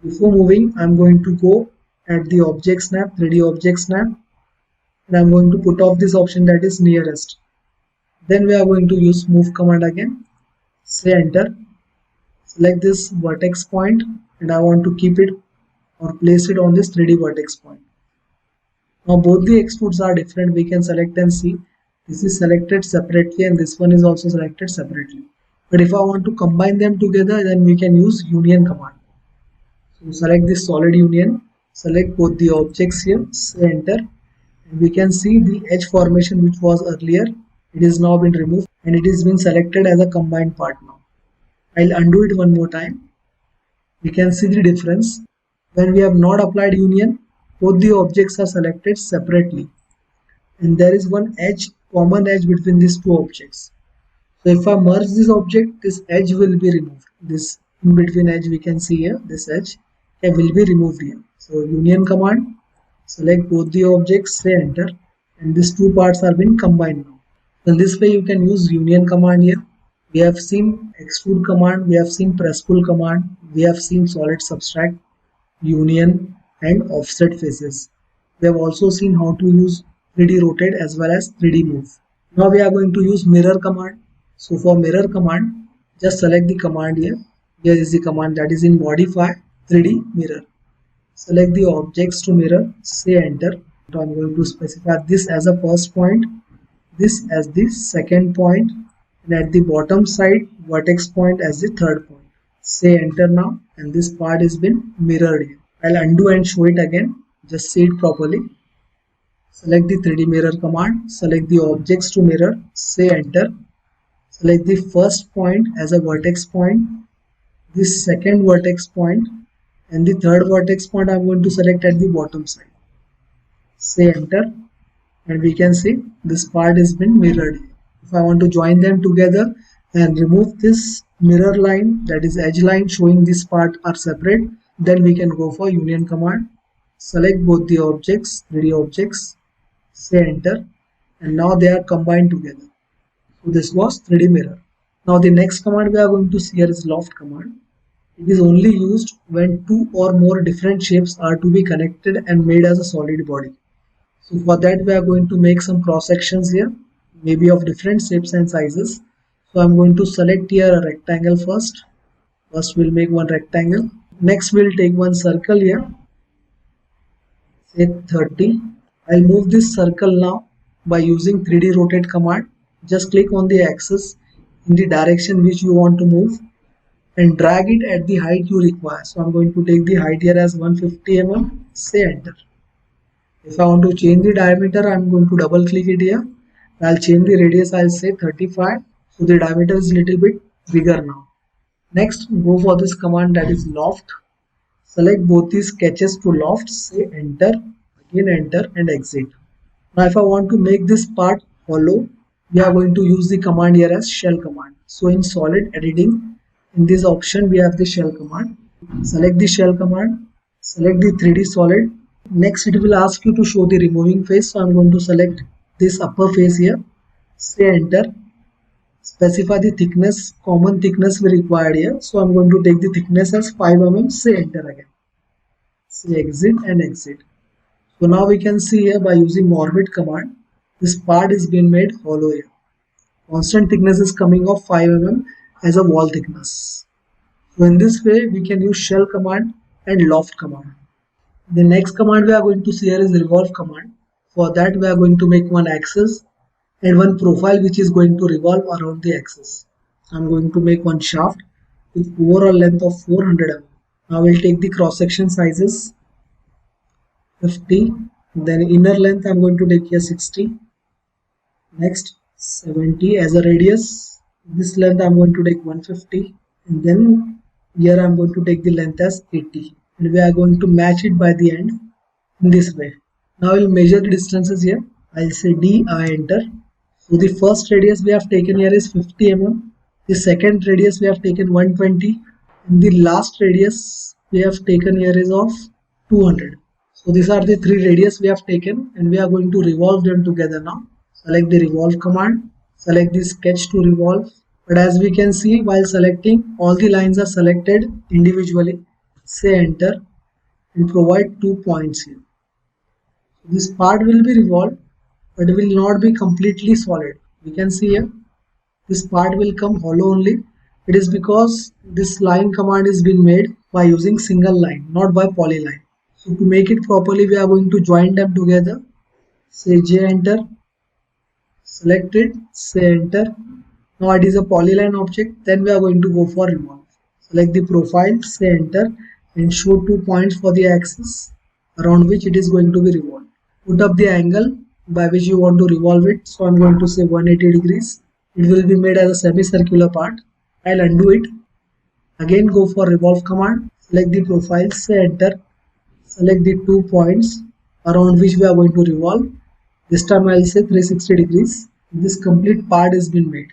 before moving, I'm going to go at the object snap, 3D object snap, and I'm going to put off this option, that is nearest. Then we are going to use move command again, say enter, select this vertex point, and I want to keep it or place it on this 3D vertex point. Now both the extrudes are different. We can select and see this is selected separately and this one is also selected separately. But if I want to combine them together, then we can use union command. So select this solid union, select both the objects here, say enter, and we can see the edge formation which was earlier, it is now been removed and it is been selected as a combined part now. I'll undo it one more time. We can see the difference. When we have not applied union, both the objects are selected separately and there is one edge, common edge between these two objects. So if I merge this object, this edge will be removed. This in between edge we can see here, this edge will be removed here. So union command, select both the objects, say enter, and these two parts are being combined now. In this way you can use union command here. We have seen extrude command, we have seen press pull command, we have seen solid subtract, union and offset faces. We have also seen how to use 3D rotate as well as 3D move. Now we are going to use mirror command. So for mirror command, just select the command here. Here is the command, that is in modify 3D mirror. Select the objects to mirror, say enter. So I'm going to specify this as a first point, this as the second point, and at the bottom side vertex point as the third point. Say enter now, and this part has been mirrored here. I'll undo and show it again, just see it properly. Select the 3D mirror command, select the objects to mirror, say enter. Select the first point as a vertex point, this second vertex point, and the third vertex point I'm going to select at the bottom side. Say enter, and we can see this part has been mirrored. If I want to join them together and remove this mirror line, that is edge line showing this part are separate, then we can go for union command. Select both the objects, 3D objects, say enter, and now they are combined together. So this was 3D mirror. Now the next command we are going to see here is loft command. It is only used when two or more different shapes are to be connected and made as a solid body. So for that we are going to make some cross sections here, maybe of different shapes and sizes. So I'm going to select here a rectangle first. First we'll make one rectangle. Next we'll take one circle here, say 30. I'll move this circle now by using 3D rotate command. Just click on the axis in the direction which you want to move and drag it at the height you require. So I'm going to take the height here as 150 mm, say enter. If I want to change the diameter, I'm going to double click it here. I'll change the radius, I'll say 35. So the diameter is a little bit bigger now. Next, go for this command, that is loft. Select both these sketches to loft, say enter, again enter and exit. Now if I want to make this part hollow, we are going to use the command here as shell command. So in solid editing, in this option we have the shell command. Select the shell command, select the 3D solid, Next it will ask you to show the removing face, so I'm going to select this upper face here, say enter, specify the thickness, common thickness we required here, so I'm going to take the thickness as 5 mm, say enter again, say exit and exit. So now we can see here by using orbit command, this part is being made hollow here. Constant thickness is coming of 5 mm as a wall thickness. So in this way we can use shell command and loft command. The next command we are going to see here is revolve command. For that we are going to make one axis and one profile which is going to revolve around the axis. I am going to make one shaft with overall length of 400 mm. Now we'll take the cross section sizes 50, then inner length I am going to take here 60, next 70 as a radius, this length I am going to take 150, and then here I am going to take the length as 80, and we are going to match it by the end in this way. Now we'll measure the distances here. I'll say D, I enter. So the first radius we have taken here is 50 mm, the second radius we have taken 120, and the last radius we have taken here is of 200. So these are the three radius we have taken, and we are going to revolve them together now. Select the revolve command, select the sketch to revolve, but as we can see while selecting, all the lines are selected individually. Say enter and provide 2 points here. This part will be revolved but will not be completely solid. We can see here this part will come hollow only. It is because this line command is being made by using single line, not by polyline. So to make it properly we are going to join them together. Say J enter, select it, say enter. Now it is a polyline object, then we are going to go for revolve. Select the profile, say enter and show 2 points for the axis around which it is going to be revolved. Put up the angle by which you want to revolve it, so I'm going to say 180 degrees. It will be made as a semicircular part. I'll undo it. Again go for revolve command, select the profile, say enter, select the 2 points around which we are going to revolve. This time I'll say 360 degrees. This complete part is been made.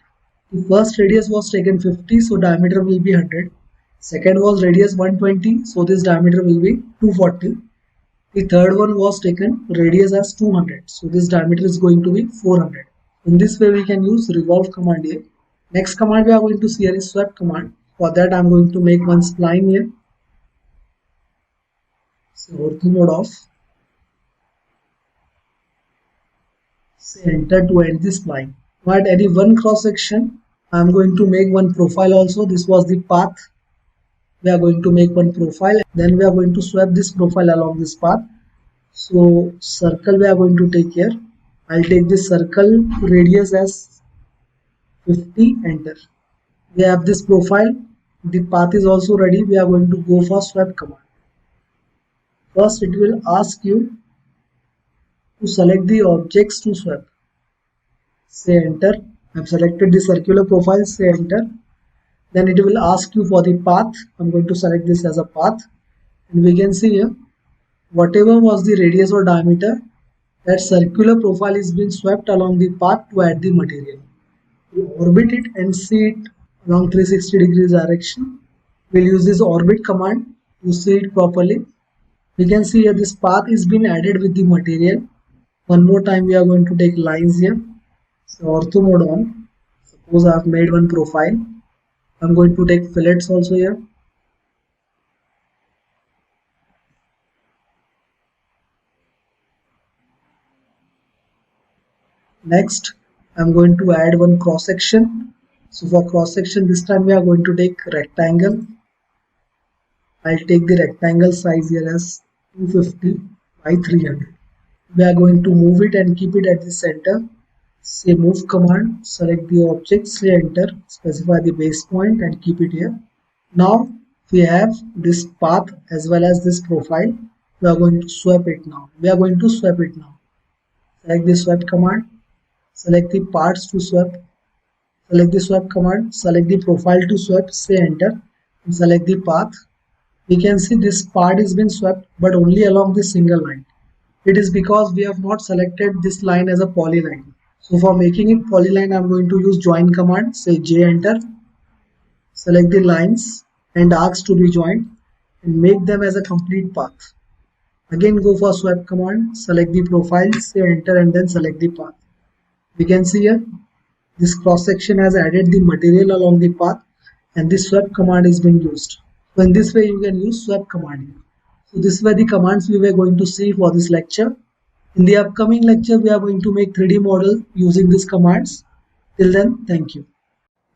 The first radius was taken 50, so diameter will be 100. Second was radius 120, so this diameter will be 240. The third one was taken radius as 200, so this diameter is going to be 400. In this way we can use revolve command here. Next command we are going to see here is sweep command. For that I am going to make one spline here. So ortho mode off. Say enter to end this spline. Now at any one cross section I am going to make one profile also. This was the path. We are going to make one profile, then we are going to swap this profile along this path. So circle we are going to take here. I'll take this circle radius as 50, enter. We have this profile, the path is also ready. We are going to go for swap command. First it will ask you to select the objects to swap. Say enter. I have selected the circular profile, say enter. Then it will ask you for the path. I'm going to select this as a path, and we can see here whatever was the radius or diameter, that circular profile is being swept along the path to add the material. We orbit it and see it along 360 degrees direction. We'll use this orbit command to see it properly. We can see here this path is being added with the material. One more time we are going to take lines here. So ortho mode on. Suppose I have made one profile. I'm going to take fillets also here. Next, I'm going to add one cross section. So for cross section this time we are going to take rectangle. I'll take the rectangle size here as 250 by 300. We are going to move it and keep it at the center. Say move command, select the object, say enter, specify the base point and keep it here. Now we have this path as well as this profile. We are going to swap it now. Select the swap command, select the parts to swap, select the swap command, select the profile to swap, say enter and select the path. We can see this part is been swept but only along this single line. It is because we have not selected this line as a polyline. So for making it polyline, I am going to use join command, say J enter, select the lines and arcs to be joined and make them as a complete path. Again go for swipe command, select the profile, say enter and then select the path. We can see here this cross section has added the material along the path and this swept command is being used. So in this way you can use swept command. So this were the commands we were going to see for this lecture. In the upcoming lecture we are going to make 3D model using these commands. Till then, thank you.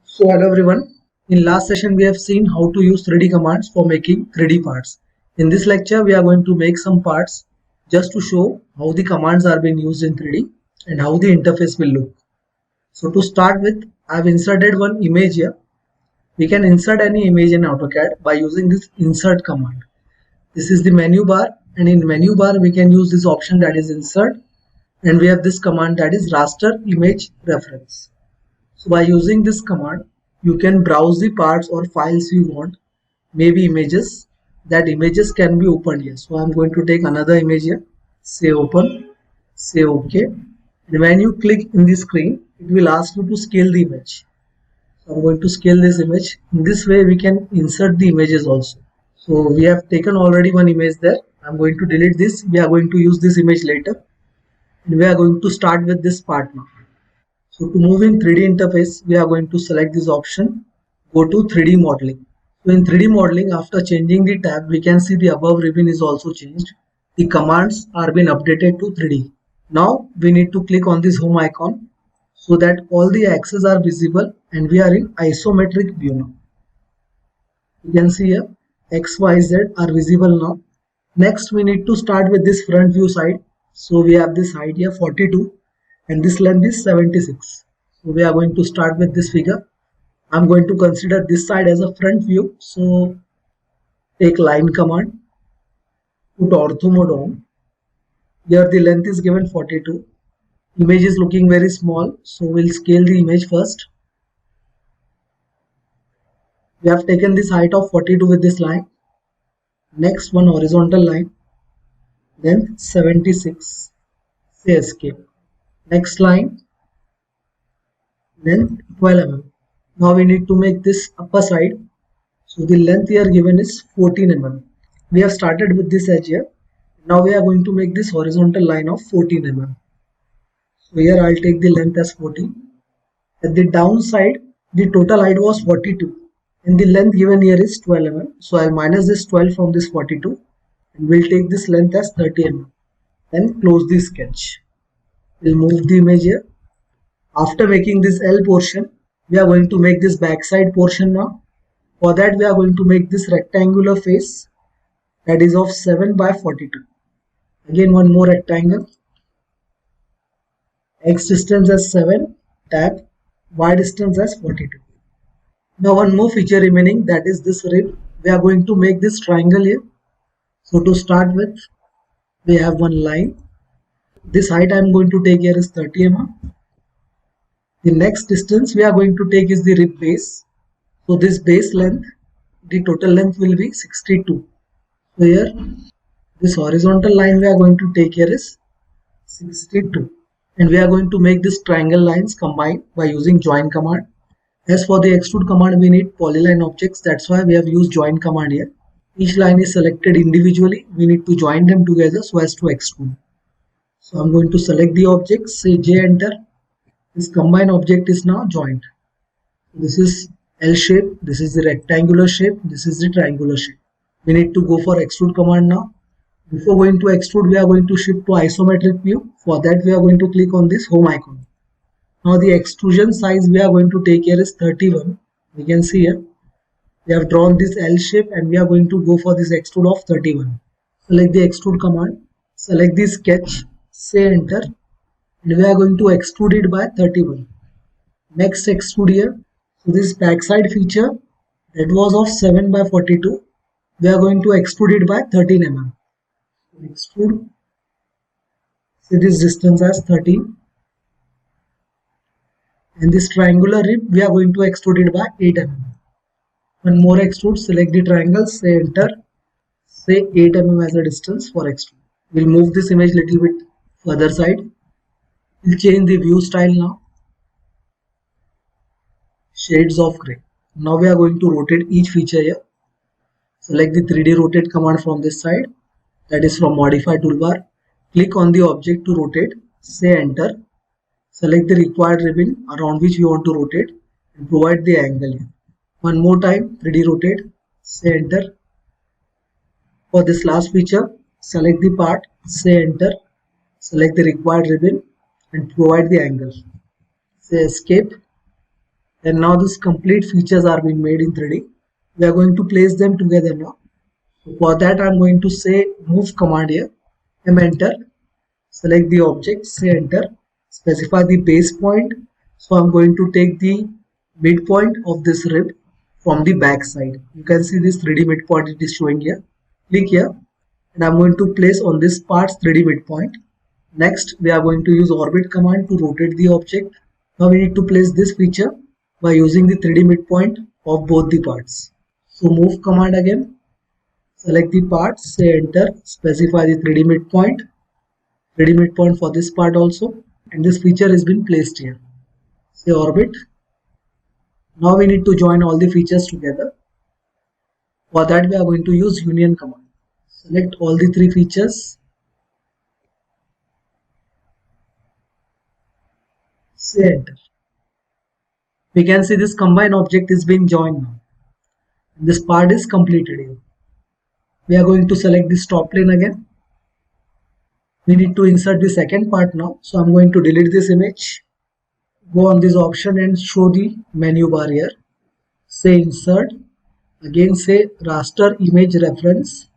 So hello everyone. In last session we have seen how to use 3D commands for making 3D parts. In this lecture we are going to make some parts just to show how the commands are being used in 3D and how the interface will look. So to start with, I have inserted one image here. We can insert any image in AutoCAD by using this insert command. This is the menu bar, and in menu bar we can use this option that is insert, and we have this command that is raster image reference. So by using this command you can browse the parts or files you want, maybe images. That images can be opened here. So I am going to take another image here, say open, say OK, and when you click in the screen it will ask you to scale the image. So I'm going to scale this image. In this way we can insert the images also. So we have taken already one image there. I'm going to delete this. We are going to use this image later, and we are going to start with this part now. So to move in 3D interface we are going to select this option, go to 3D modeling. So in 3D modeling, after changing the tab we can see the above ribbon is also changed. The commands are being updated to 3D. Now we need to click on this home icon so that all the axes are visible and we are in isometric view now. You can see here X, Y, Z are visible now. Next we need to start with this front view side. So we have this height here 42 and this length is 76. So we are going to start with this figure. I'm going to consider this side as a front view. So take line command, put ortho mode on. Here the length is given 42. Image is looking very small, so we'll scale the image first. We have taken this height of 42 with this line. Next one horizontal line, then 76. Say escape. Next line, then 12 mm. Now we need to make this upper side. So the length here given is 14 mm. We have started with this edge here. Now we are going to make this horizontal line of 14 mm. So here I'll take the length as 14. At the downside, the total height was 42 and the length given here is 12 mm. So I'll minus this 12 from this 42 and we'll take this length as 30 mm. Then close the sketch. We'll move the image here. After making this L portion, we are going to make this backside portion now. For that we are going to make this rectangular face that is of 7 by 42. Again one more rectangle. X distance as 7, tab, Y distance as 42. Now one more feature remaining, that is this rib. We are going to make this triangle here. So to start with, we have one line. This height I am going to take here is 30 mm. The next distance we are going to take is the rib base. So this base length, the total length will be 62. So here this horizontal line we are going to take here is 62. And we are going to make this triangle lines combine by using join command. As for the extrude command we need polyline objects, that's why we have used join command here. Each line is selected individually, we need to join them together so as to extrude. So I'm going to select the object, say J, enter. This combined object is now joined. This is L shape, this is the rectangular shape, this is the triangular shape. We need to go for extrude command now. Before going to extrude, we are going to shift to isometric view. For that we are going to click on this home icon. Now the extrusion size we are going to take here is 31. We can see here we have drawn this L shape and we are going to go for this extrude of 31. Select the extrude command, select the sketch, say enter, and we are going to extrude it by 31. Next extrude here. So this backside feature that was of 7 by 42, we are going to extrude it by 13 mm. Extrude, say this distance as 13, and this triangular rib we are going to extrude it by 8 mm. One more extrude, select the triangle, say enter, say 8 mm as a distance for extrude. We'll move this image little bit further side. We'll change the view style now, shades of gray. Now we are going to rotate each feature here. Select the 3D rotate command from this side. that is from modify toolbar. Click on the object to rotate, say enter. Select the required ribbon around which you want to rotate and provide the angle here. One more time, 3D rotate, say enter. For this last feature, select the part, say enter. Select the required ribbon and provide the angle. Say escape. And now these complete features are being made in 3D. We are going to place them together now. So for that I am going to say move command here. Enter. Select the object, say enter. Specify the base point. So I am going to take the midpoint of this rib from the back side. You can see this 3D midpoint it is showing here. Click here and I am going to place on this part's 3D midpoint. Next we are going to use orbit command to rotate the object. Now we need to place this feature by using the 3D midpoint of both the parts. So move command again. Select the part, say enter, specify the 3D midpoint. 3D midpoint for this part also, and this feature has been placed here. Say orbit. Now we need to join all the features together. For that we are going to use union command. Select all the three features. Say enter. We can see this combined object is being joined now. This part is completed here. We are going to select this top plane again. We need to insert the second part now. So I'm going to delete this image. Go on this option and show the menu bar here. Say insert. Again say raster image reference.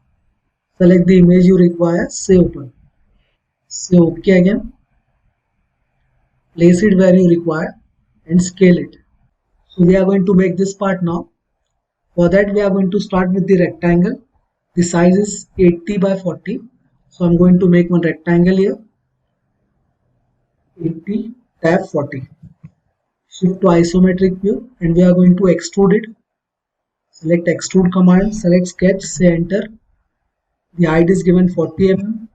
Select the image you require. Say open. Say OK again. Place it where you require and scale it. So we are going to make this part now. For that we are going to start with the rectangle. The size is 80 by 40. So I'm going to make one rectangle here. 80 tab 40. Shift to isometric view and we are going to extrude it. Select extrude command, select sketch, say enter. The height is given 40 mm.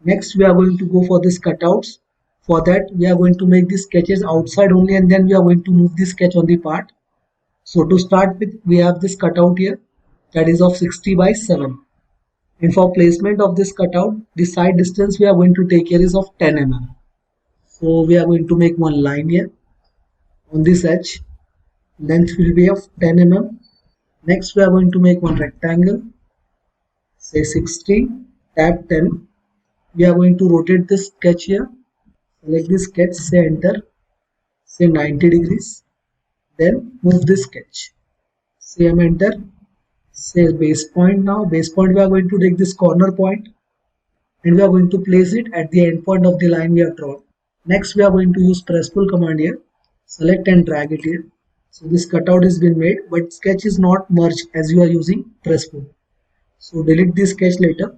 Next we are going to go for this cutouts. For that we are going to make the sketches outside only and then we are going to move the sketch on the part. So to start with we have this cutout here that is of 60 by 7. And for placement of this cutout, the side distance we are going to take here is of 10 mm. So we are going to make one line here on this edge. Length will be of 10 mm. Next we are going to make one rectangle. Say 60, tab 10. We are going to rotate this sketch here. Select this sketch, say enter. Say 90 degrees. Then move this sketch. Say enter. Say base point now. Base point we are going to take this corner point and we are going to place it at the end point of the line we have drawn. Next we are going to use press pull command here. Select and drag it here. So this cutout has been made but sketch is not merged as you are using press pull. So delete this sketch later.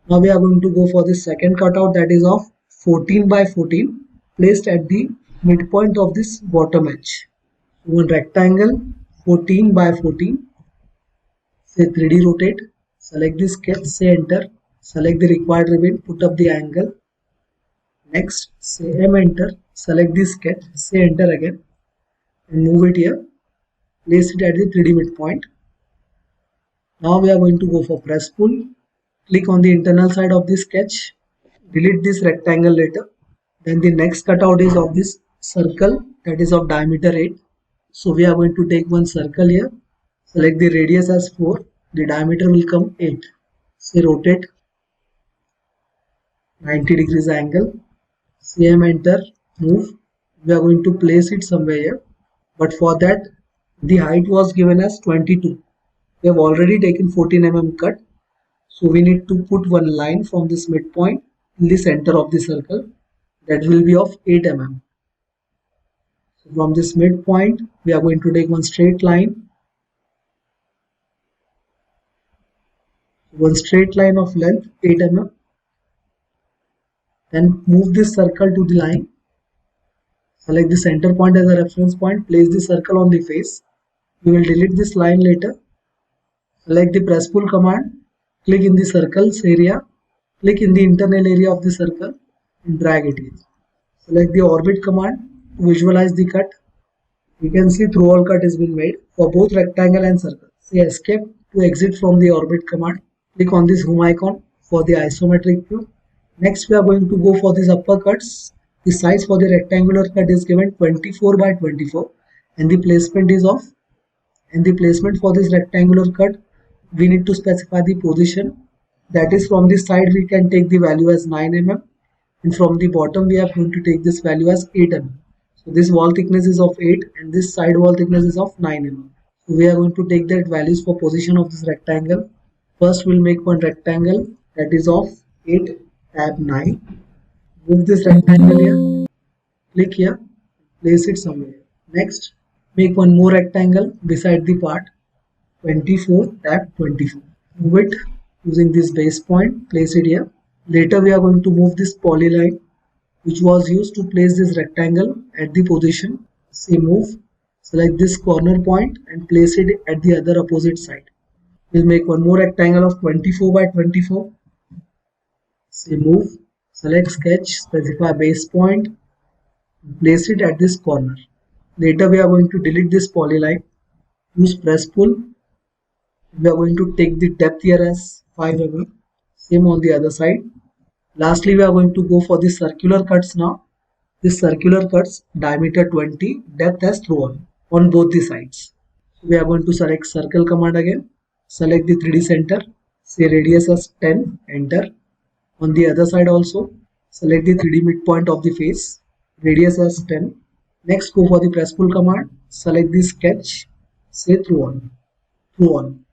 Now we are going to go for this second cutout that is of 14 by 14 placed at the midpoint of this bottom edge. One rectangle 14 by 14. Say 3D rotate. Select the sketch, say enter. Select the required ribbon, put up the angle. Next say enter. Select the sketch, say enter again and move it here. Place it at the 3D midpoint. Now we are going to go for press pull. Click on the internal side of the sketch. Delete this rectangle later. Then the next cutout is of this circle that is of diameter 8. So we are going to take one circle here. Select the radius as 4. The diameter will come 8. Say rotate 90 degrees angle. Say enter. Move. We are going to place it somewhere here. But for that the height was given as 22. We have already taken 14 mm cut. So we need to put one line from this midpoint in the center of the circle that will be of 8 mm. So from this midpoint we are going to take one straight line. One straight line of length 8 mm. Then move this circle to the line. Select the center point as a reference point. Place the circle on the face. We will delete this line later. Select the press pull command. Click in the circles area. Click in the internal area of the circle and drag it in. Select the orbit command to visualize the cut. You can see through all cut has been made for both rectangle and circle. Say escape to exit from the orbit command. Click on this home icon for the isometric view. Next we are going to go for these upper cuts. The size for the rectangular cut is given 24 by 24 and the placement is of, and the placement for this rectangular cut we need to specify the position, that is from the side we can take the value as 9 mm and from the bottom we are going to take this value as 8 mm. So this wall thickness is of 8 and this side wall thickness is of 9 mm. So we are going to take that values for position of this rectangle. First we'll make one rectangle that is of 8 tab 9. Move this rectangle here, click here, place it somewhere. Next make one more rectangle beside the part 24 tab 24. Move it using this base point, place it here. Later we are going to move this polyline which was used to place this rectangle at the position. Say move, select this corner point and place it at the other opposite side. We'll make one more rectangle of 24 by 24. Say move, select sketch, specify base point, place it at this corner. Later we are going to delete this polyline. Use press pull. We are going to take the depth here as 5 mm. Same on the other side. Lastly we are going to go for the circular cuts now. This circular cuts diameter 20, depth as through on both the sides. So we are going to select circle command again. Select the 3D center. Say radius as 10, enter. On the other side also select the 3D midpoint of the face, radius as 10. Next go for the press pull command, select the sketch, say through on.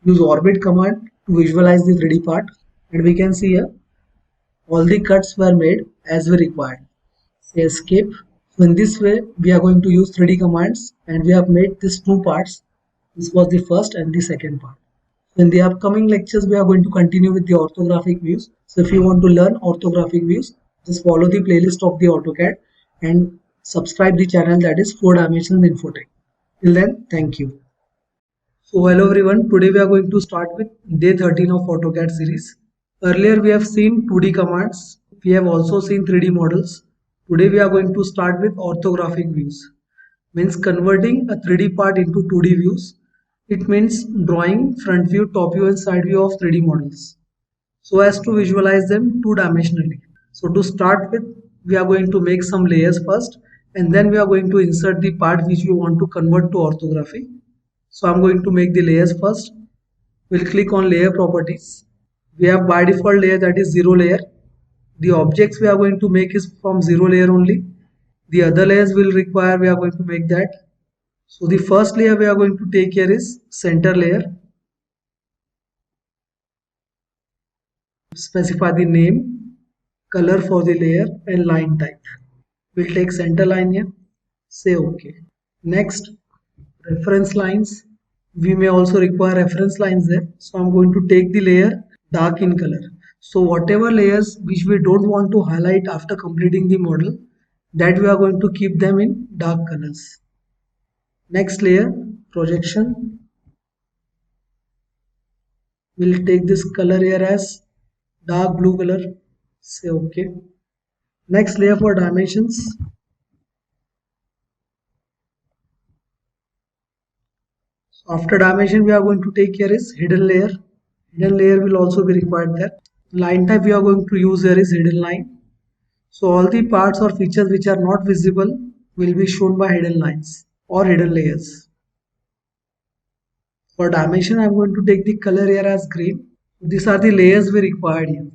Use orbit command to visualize the 3D part and we can see here all the cuts were made as we required. Say escape. So in this way we are going to use 3D commands and we have made these two parts. This was the first and the second part. In the upcoming lectures, we are going to continue with the orthographic views. So if you want to learn orthographic views, just follow the playlist of the AutoCAD and subscribe the channel, that is 4 Dimensions Infotech. Till then, thank you. So hello everyone, today we are going to start with day 13 of AutoCAD series. Earlier we have seen 2D commands, we have also seen 3D models. Today we are going to start with orthographic views. Means converting a 3D part into 2D views. It means drawing front view, top view and side view of 3D models so as to visualize them two-dimensionally. So to start with, we are going to make some layers first and then we are going to insert the part which we want to convert to orthography. So I'm going to make the layers first. We'll click on layer properties. We have by default layer, that is 0 layer. The objects we are going to make is from 0 layer only. The other layers will require, we are going to make that. So the first layer we are going to take here is center layer. Specify the name, color for the layer and line type. We'll take center line here. Say OK. Next, reference lines. We may also require reference lines there. So I'm going to take the layer dark in color. So whatever layers which we don't want to highlight after completing the model, that we are going to keep them in dark colors. Next layer, projection. We'll take this color here as dark blue color. Say OK. Next layer for dimensions. After dimension we are going to take here is hidden layer. Hidden layer will also be required there. Line type we are going to use here is hidden line. So all the parts or features which are not visible will be shown by hidden lines or hidden layers. For dimension I am going to take the color here as green. These are the layers we required here.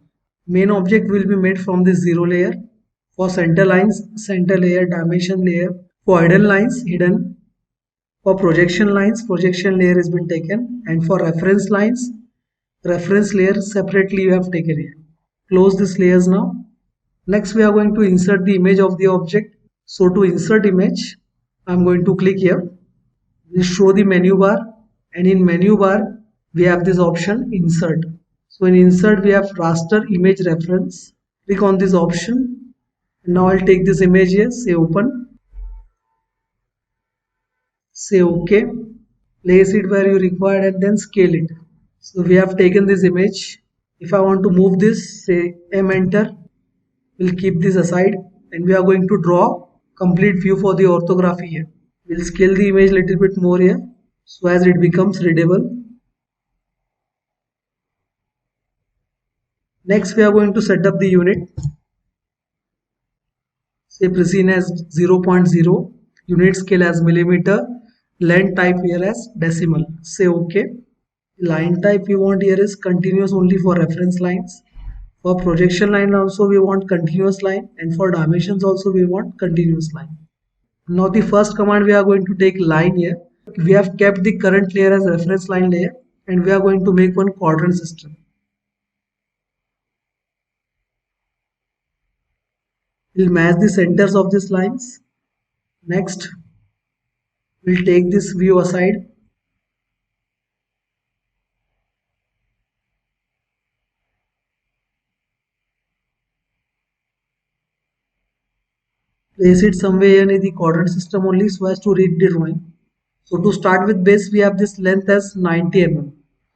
Main object will be made from this 0 layer. For center lines, center layer, dimension layer. For hidden lines, hidden. For projection lines, projection layer has been taken. And for reference lines, reference layer separately you have taken here. Close these layers now. Next we are going to insert the image of the object. So to insert image, I am going to click here. We'll show the menu bar. And in menu bar, we have this option insert. So in insert, we have raster image reference. Click on this option. Now I'll take this image here, say open. Say OK. Place it where you required and then scale it. So we have taken this image. If I want to move this, say M enter. We'll keep this aside and we are going to draw complete view for the orthography here. We'll scale the image a little bit more here so as it becomes readable. Next we are going to set up the unit. Say precision as 0.0, unit scale as millimeter, length type here as decimal. Say OK. Line type we want here is continuous only for reference lines. For projection line also we want continuous line, and for dimensions also we want continuous line. Now the first command we are going to take line here. We have kept the current layer as reference line layer, and we are going to make one quadrant system. We'll match the centers of these lines. Next, we'll take this view aside. Place it somewhere in the quadrant system only so as to read the drawing. So to start with base, we have this length as 90 mm.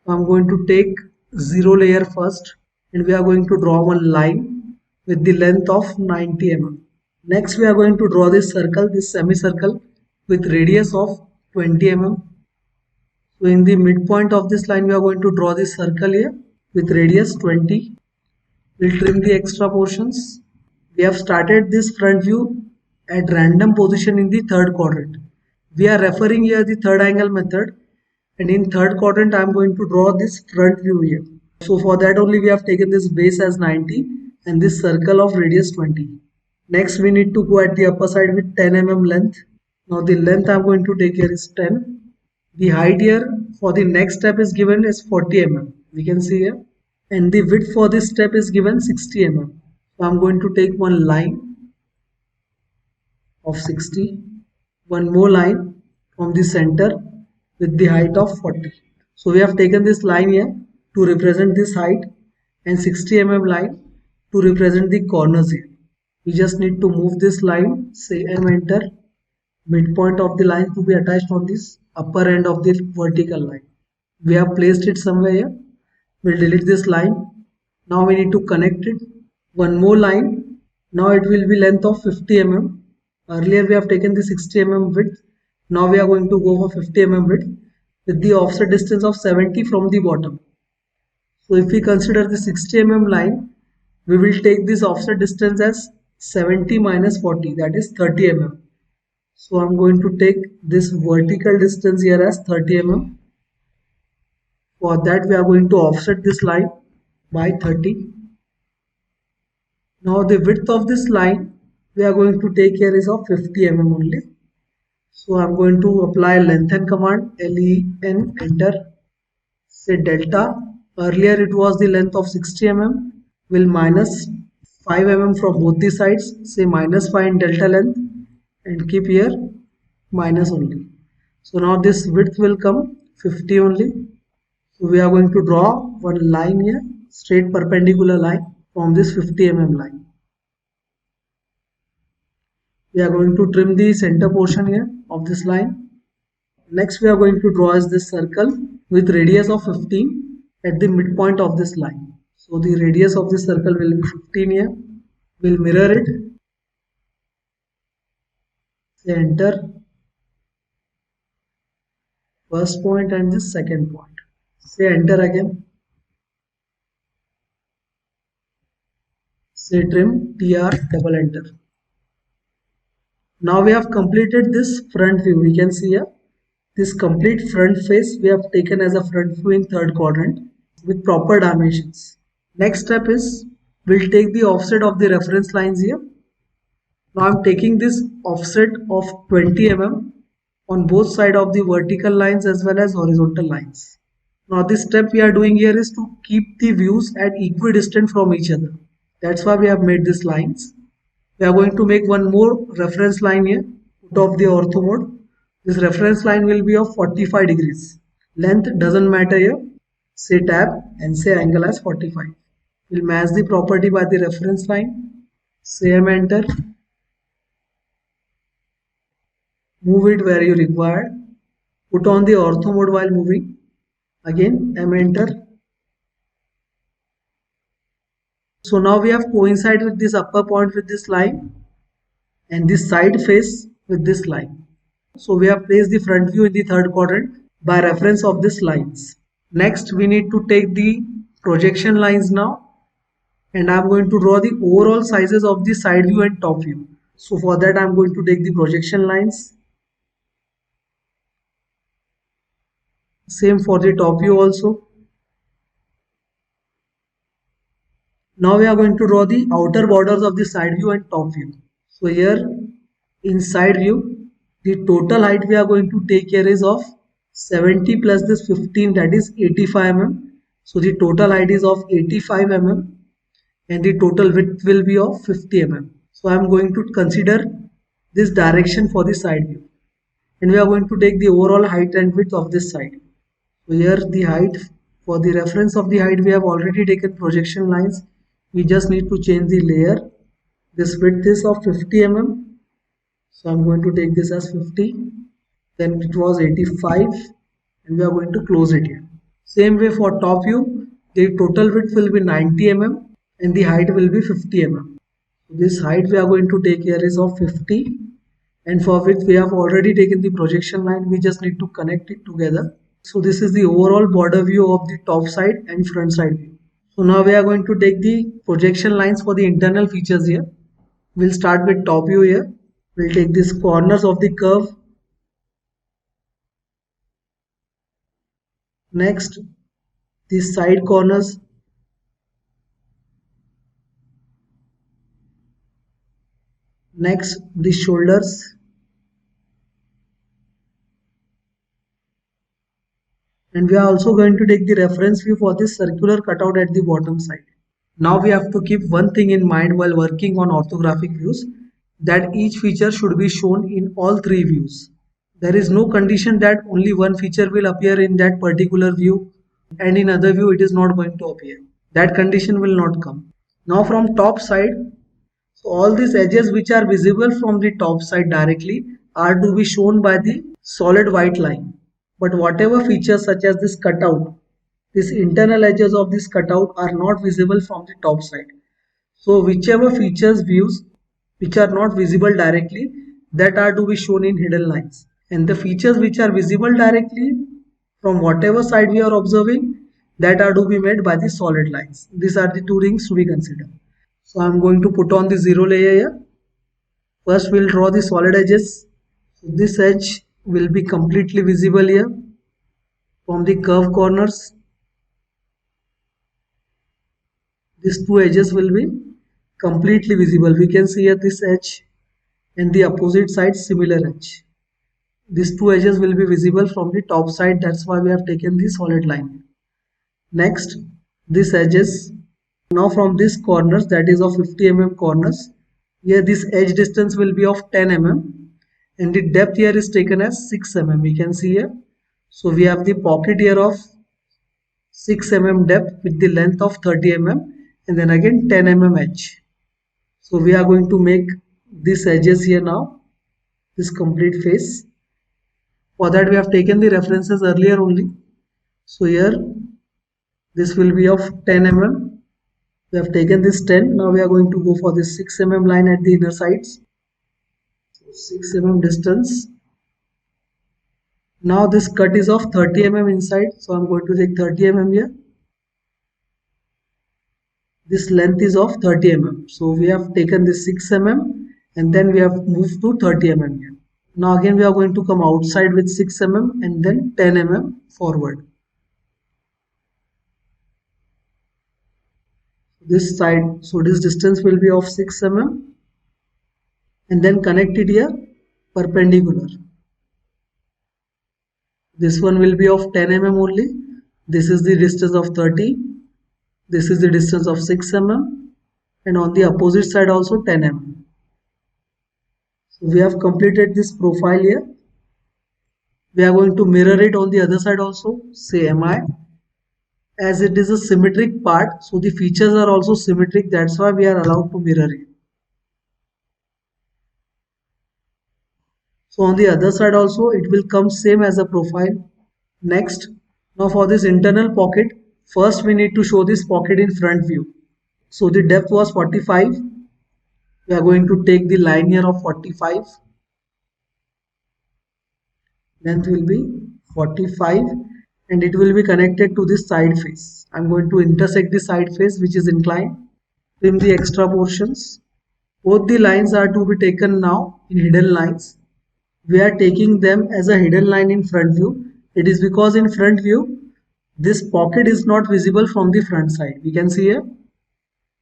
So I'm going to take 0 layer first, and we are going to draw one line with the length of 90 mm. Next we are going to draw this circle, this semicircle with radius of 20 mm. So in the midpoint of this line we are going to draw this circle here with radius 20. We'll trim the extra portions. We have started this front view at random position in the third quadrant. We are referring here the third angle method, and in third quadrant I am going to draw this front view here. So for that only we have taken this base as 90 and this circle of radius 20. Next we need to go at the upper side with 10 mm length. Now the length I am going to take here is 10. The height here for the next step is given as 40 mm. We can see here. And the width for this step is given 60 mm. So I'm going to take one line of 60, one more line from the center with the height of 40. So we have taken this line here to represent this height and 60 mm line to represent the corners here. We just need to move this line, say M, enter, midpoint of the line to be attached on this upper end of the vertical line. We have placed it somewhere here. We'll delete this line. Now we need to connect it. One more line. Now it will be length of 50 mm. Earlier we have taken the 60 mm width. Now we are going to go for 50 mm width with the offset distance of 70 from the bottom. So if we consider the 60 mm line, we will take this offset distance as 70 minus 40, that is 30 mm. So I'm going to take this vertical distance here as 30 mm. For that we are going to offset this line by 30. Now the width of this line we are going to take here is of 50 mm only. So I'm going to apply lengthen command, L-E-N, enter. Say delta. Earlier it was the length of 60 mm. Will minus 5 mm from both the sides. Say minus 5 in delta length and keep here minus only. So now this width will come 50 only. So we are going to draw one line here, straight perpendicular line from this 50 mm line. We are going to trim the center portion here of this line. Next we are going to draw as this circle with radius of 15 at the midpoint of this line. So the radius of this circle will be 15 here. We'll mirror it. Say enter. First point and this second point. Say enter again. Say trim, TR, double enter. Now we have completed this front view. We can see here this complete front face we have taken as a front view in third quadrant with proper dimensions. Next step is we'll take the offset of the reference lines here. Now I'm taking this offset of 20 mm on both sides of the vertical lines as well as horizontal lines. Now this step we are doing here is to keep the views at equidistant from each other. That's why we have made these lines. We are going to make one more reference line here, put off the ortho mode. This reference line will be of 45 degrees. Length doesn't matter here. Say tab and say angle as 45. We'll match the property by the reference line. Say M, enter. Move it where you require. Put on the ortho mode while moving. Again M, enter. So now we have coincided with this upper point with this line and this side face with this line. So we have placed the front view in the third quadrant by reference of these lines. Next we need to take the projection lines now. and I'm going to draw the overall sizes of the side view and top view. So for that I'm going to take the projection lines. Same for the top view also. Now we are going to draw the outer borders of the side view and top view. So here in side view, the total height we are going to take here is of 70 plus this 15, that is 85 mm. So the total height is of 85 mm and the total width will be of 50 mm. So I am going to consider this direction for the side view, and we are going to take the overall height and width of this side. So here the height, for the reference of the height we have already taken projection lines. We just need to change the layer. This width is of 50 mm. So I'm going to take this as 50. Then it was 85 and we are going to close it here. Same way for top view, the total width will be 90 mm and the height will be 50 mm. This height we are going to take here is of 50, and for which we have already taken the projection line. We just need to connect it together. So this is the overall border view of the top side and front side view. So now we are going to take the projection lines for the internal features here. We'll start with top view here. We'll take these corners of the curve. Next, these side corners. Next, the shoulders. And we are also going to take the reference view for this circular cutout at the bottom side. Now we have to keep one thing in mind while working on orthographic views, that each feature should be shown in all three views. There is no condition that only one feature will appear in that particular view and in other view it is not going to appear. That condition will not come. Now from top side, so all these edges which are visible from the top side directly are to be shown by the solid white line. But whatever features such as this cutout, these internal edges of this cutout are not visible from the top side. So whichever features views which are not visible directly, that are to be shown in hidden lines. And the features which are visible directly from whatever side we are observing, that are to be made by the solid lines. These are the two things to be considered. So I am going to put on the zero layer here. First we'll draw the solid edges. So this edge will be completely visible here from the curve corners. These two edges will be completely visible. We can see here this edge and the opposite side similar edge. These two edges will be visible from the top side. That's why we have taken the solid line. Next, this edges. Now from this corners, that is of 50 mm corners, here this edge distance will be of 10 mm and the depth here is taken as 6 mm. We can see here. So we have the pocket here of 6 mm depth with the length of 30 mm and then again 10 mm edge. So we are going to make these edges here now, this complete face. For that we have taken the references earlier only. So here this will be of 10 mm. We have taken this 10. Now we are going to go for this 6 mm line at the inner sides. So 6 mm distance. Now this cut is of 30 mm inside. So I'm going to take 30 mm here. This length is of 30 mm. So we have taken this 6 mm and then we have moved to 30 mm here. Now again we are going to come outside with 6 mm and then 10 mm forward. This side, so this distance will be of 6 mm and then connect it here perpendicular. This one will be of 10 mm only. This is the distance of 30. This is the distance of 6 mm and on the opposite side also 10 mm. So we have completed this profile here. We are going to mirror it on the other side also. Say MI. As it is a symmetric part, so the features are also symmetric. That's why we are allowed to mirror it. So on the other side also it will come same as a profile. Next, now for this internal pocket, first we need to show this pocket in front view. So the depth was 45. We are going to take the line here of 45. Length will be 45 and it will be connected to this side face. I'm going to intersect the side face which is inclined. trim the extra portions. Both the lines are to be taken now in hidden lines. We are taking them as a hidden line in front view. It is because in front view, this pocket is not visible from the front side. We can see here.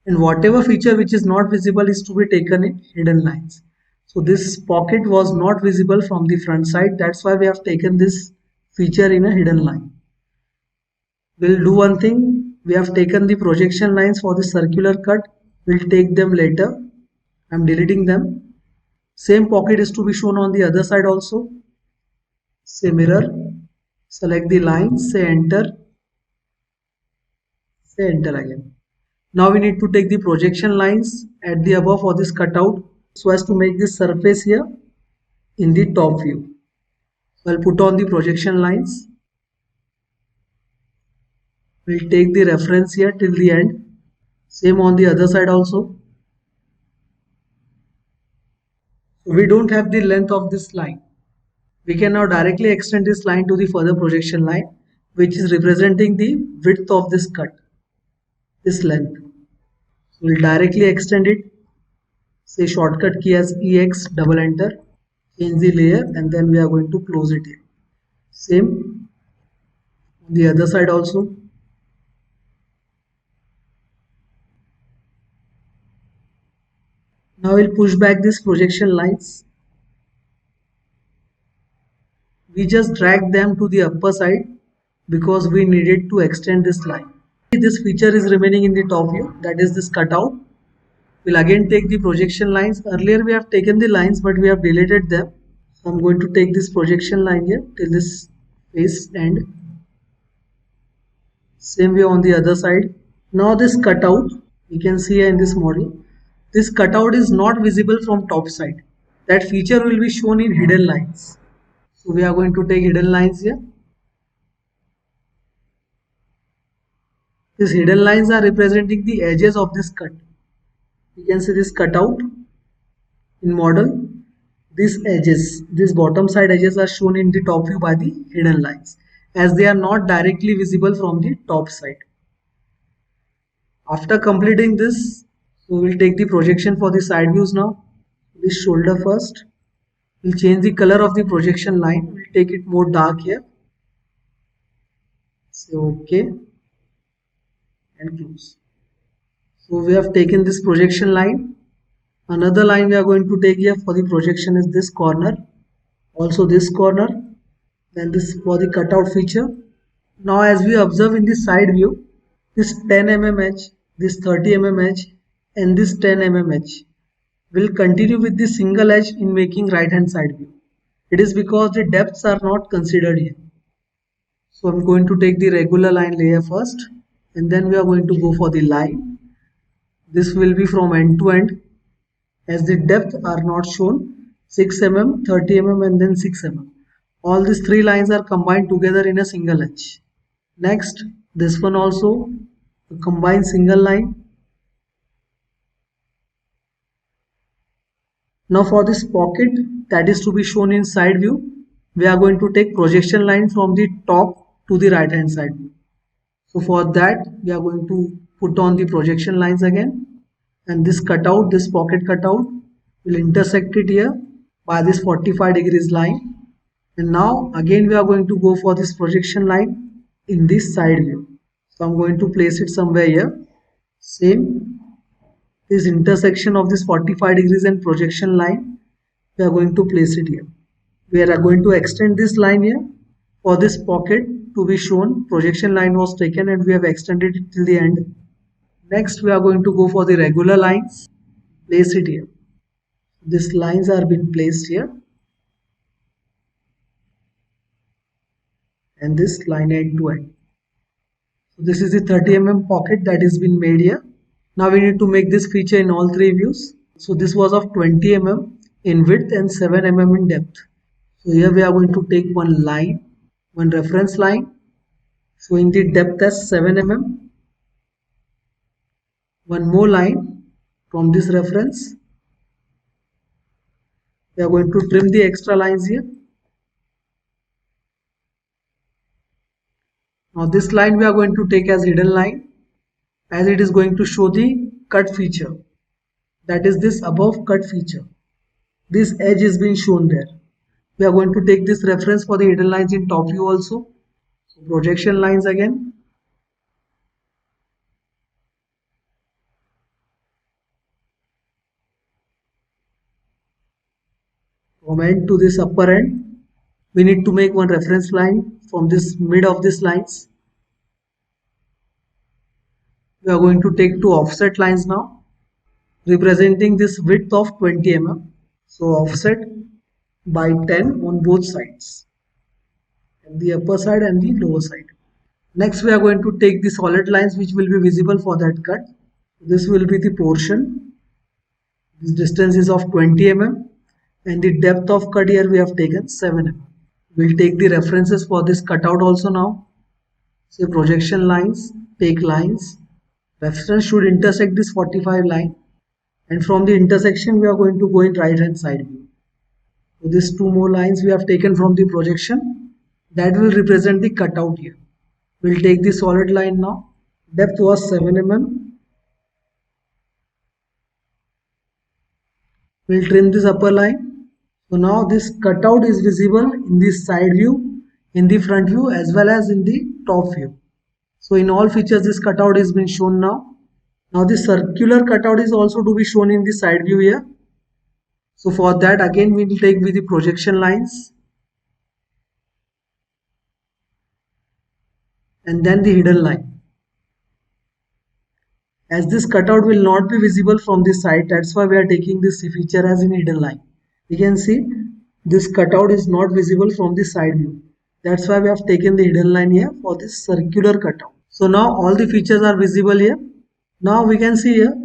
And whatever feature which is not visible is to be taken in hidden lines. So this pocket was not visible from the front side. That's why we have taken this feature in a hidden line. We'll do one thing. We have taken the projection lines for the circular cut. We'll take them later. I'm deleting them. Same pocket is to be shown on the other side also. Say mirror. Select the line. Say enter. Say enter again. Now we need to take the projection lines at the above for this cutout so as to make this surface here in the top view. I'll put on the projection lines. We'll take the reference here till the end. Same on the other side also. We don't have the length of this line. We can now directly extend this line to the further projection line, which is representing the width of this cut, this length. We'll directly extend it. Say shortcut key as EX, double enter, change the layer, and then we are going to close it here. Same on the other side also. Now we'll push back these projection lines. We just drag them to the upper side because we needed to extend this line. This feature is remaining in the top view, that is this cutout. We'll again take the projection lines. Earlier we have taken the lines but we have deleted them. So I'm going to take this projection line here till this face end. Same way on the other side. Now this cutout, you can see here in this model, this cutout is not visible from top side. That feature will be shown in hidden lines. So we are going to take hidden lines here. These hidden lines are representing the edges of this cut. You can see this cutout in model. These edges, these bottom side edges are shown in the top view by the hidden lines as they are not directly visible from the top side. After completing this, we will take the projection for the side views now. This shoulder first. We'll change the color of the projection line. We'll take it more dark here. Say OK and close. So we have taken this projection line. Another line we are going to take here for the projection is this corner. Also this corner. Then this for the cutout feature. Now as we observe in the side view, this 10 mm edge, this 30 mm edge and this 10 mm edge will continue with the single edge in making right hand side view. It is because the depths are not considered here. So I'm going to take the regular line layer first and then we are going to go for the line. This will be from end to end as the depth are not shown, 6 mm, 30 mm and then 6 mm. All these three lines are combined together in a single edge. Next, this one also a combined single line. Now for this pocket that is to be shown in side view, we are going to take projection line from the top to the right hand side view. So for that we are going to put on the projection lines again, and this cutout, this pocket cutout will intersect it here by this 45 degrees line. And now again we are going to go for this projection line in this side view. So I'm going to place it somewhere here. Same, this intersection of this 45 degrees and projection line, we are going to place it here. We are going to extend this line here for this pocket to be shown. Projection line was taken and we have extended it till the end. Next we are going to go for the regular lines. Place it here. These lines are being placed here. And this line end to end. So this is the 30 mm pocket that is been made here. Now we need to make this feature in all three views. So this was of 20 mm in width and 7 mm in depth. So here we are going to take one line, one reference line showing the depth as 7 mm. One more line from this reference. We are going to trim the extra lines here. Now this line we are going to take as hidden line as it is going to show the cut feature, that is this above cut feature. This edge is being shown there. We are going to take this reference for the hidden lines in top view also. So projection lines again. From end to this upper end, we need to make one reference line from this mid of this lines. We are going to take two offset lines now, representing this width of 20 mm. So offset by 10 on both sides, and the upper side and the lower side. Next, we are going to take the solid lines which will be visible for that cut. This will be the portion. This distance is of 20 mm, and the depth of cut here we have taken 7 mm. We'll take the references for this cutout also now. Say projection lines, take lines. Reference should intersect this 45 line, and from the intersection we are going to go in right hand side view. So these two more lines we have taken from the projection, that will represent the cutout here. We'll take the solid line now. Depth was 7 mm. We'll trim this upper line. So now this cutout is visible in the side view, in the front view, as well as in the top view. So in all features this cutout is being shown now. Now this circular cutout is also to be shown in the side view here. So for that again we will take with the projection lines, and then the hidden line. As this cutout will not be visible from this side, that's why we are taking this feature as in hidden line. You can see this cutout is not visible from the side view. That's why we have taken the hidden line here for this circular cutout. So now all the features are visible here. Now we can see here,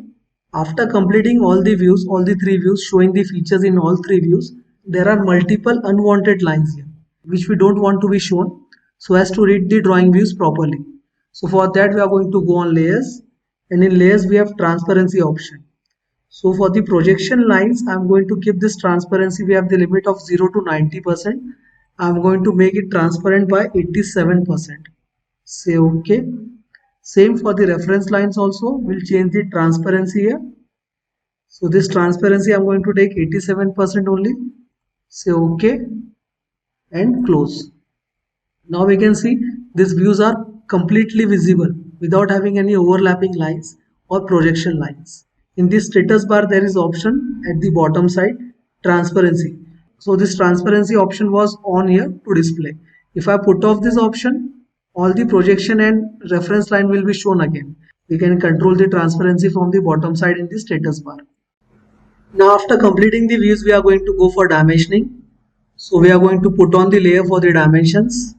after completing all the views, all the three views, showing the features in all three views, there are multiple unwanted lines here which we don't want to be shown, so as to read the drawing views properly. So for that we are going to go on layers, and in layers we have transparency option. So for the projection lines I am going to keep this transparency, we have the limit of 0 to 90%. I am going to make it transparent by 87%. Say OK. Same for the reference lines also, we'll change the transparency here. So this transparency I am going to take 87% only. Say OK and close. Now we can see these views are completely visible without having any overlapping lines or projection lines. In this status bar there is option at the bottom side, transparency. So this transparency option was on here to display. If I put off this option, all the projection and reference line will be shown again. We can control the transparency from the bottom side in the status bar. Now after completing the views we are going to go for dimensioning. So we are going to put on the layer for the dimensions.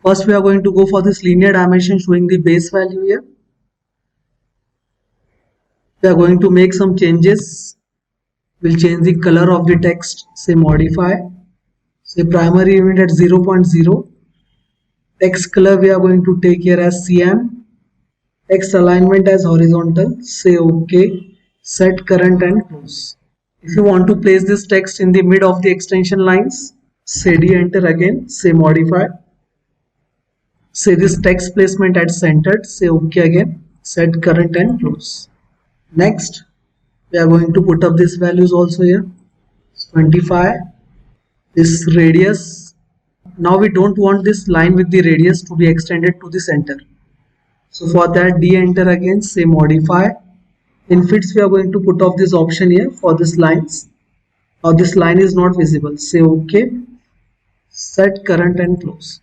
First we are going to go for this linear dimension showing the base value here. We are going to make some changes. We'll change the color of the text, say modify, say primary unit at 0.0. Text color we are going to take here as cyan. Text alignment as horizontal, say OK, set current and close. If you want to place this text in the mid of the extension lines, say D, enter again, say modify. Say this text placement at centered, say OK again, set current and close. Next, we are going to put up these values also here, 25, this radius. Now we don't want this line with the radius to be extended to the center. So for that D, enter again, say modify. In fits we are going to put off this option here for this lines. Now this line is not visible, say OK, set current and close.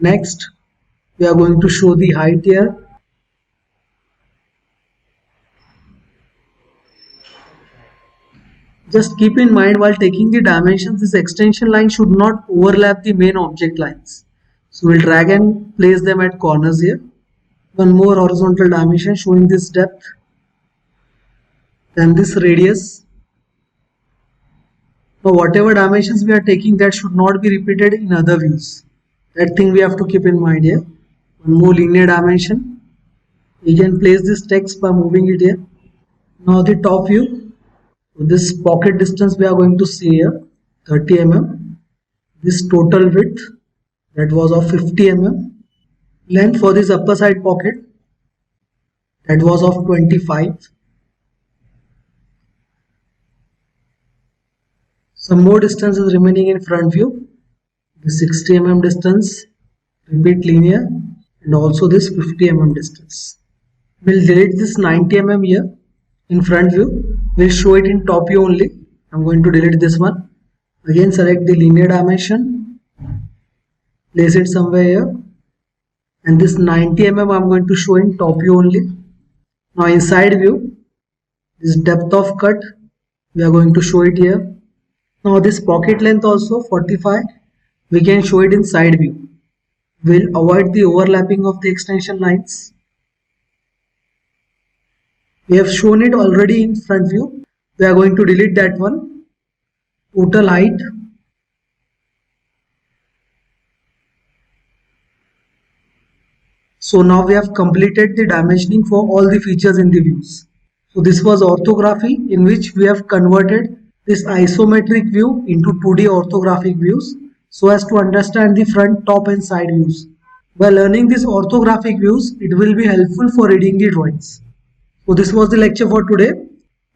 Next, we are going to show the height here. Just keep in mind while taking the dimensions, this extension line should not overlap the main object lines. So we'll drag and place them at corners here. One more horizontal dimension showing this depth. Then this radius. Now whatever dimensions we are taking, that should not be repeated in other views. That thing we have to keep in mind here. One more linear dimension. We can place this text by moving it here. Now the top view. So this pocket distance we are going to see here, 30 mm. This total width, that was of 50 mm. Length for this upper side pocket, that was of 25. Some more distance is remaining in front view. The 60 mm distance, repeat linear, and also this 50 mm distance. We'll delete this 90 mm here in front view. We'll show it in top view only. I'm going to delete this one. Again select the linear dimension, place it somewhere here, and this 90 mm I'm going to show in top view only. Now inside view, this depth of cut we are going to show it here. Now this pocket length also 45, we can show it in side view. We'll avoid the overlapping of the extension lines. We have shown it already in front view. We are going to delete that one. Total height. So now we have completed the dimensioning for all the features in the views. So this was orthography, in which we have converted this isometric view into 2D orthographic views so as to understand the front, top and side views. By learning these orthographic views, it will be helpful for reading the drawings. So this was the lecture for today.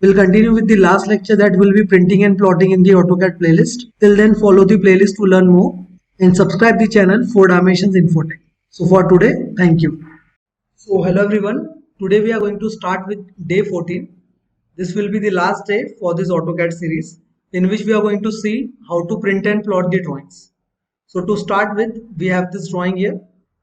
We'll continue with the last lecture, that will be printing and plotting in the AutoCAD playlist. Till then, follow the playlist to learn more and subscribe the channel 4 Dimensions Infotech. So for today, thank you. So hello everyone. Today we are going to start with day 14. This will be the last day for this AutoCAD series, in which we are going to see how to print and plot the drawings. So to start with, we have this drawing here.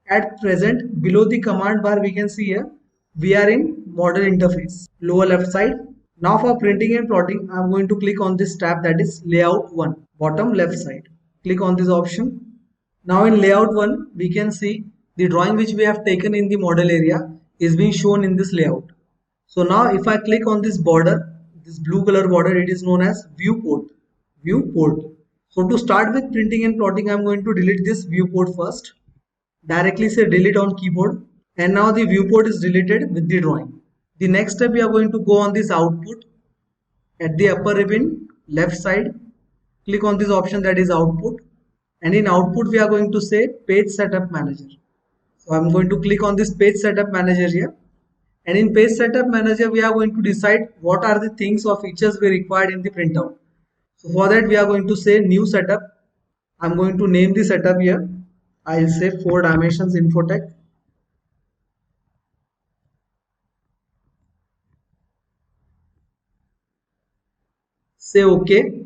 At present, below the command bar, we can see here, we are in model interface, lower left side. Now for printing and plotting, I am going to click on this tab, that is layout 1, bottom left side. Click on this option. Now in layout 1, we can see the drawing which we have taken in the model area is being shown in this layout. So now if I click on this border, this blue color border, it is known as viewport. Viewport. So to start with printing and plotting, I am going to delete this viewport first. Directly say delete on keyboard, and now the viewport is deleted with the drawing. The next step, we are going to go on this output. At the upper ribbon left side, click on this option, that is output, and in output we are going to say page setup manager. So I'm going to click on this page setup manager here, and in page setup manager we are going to decide what are the things or features we required in the printout. So for that we are going to say new setup. I'm going to name the setup here. I'll say 4 Dimensions Infotech. Say OK.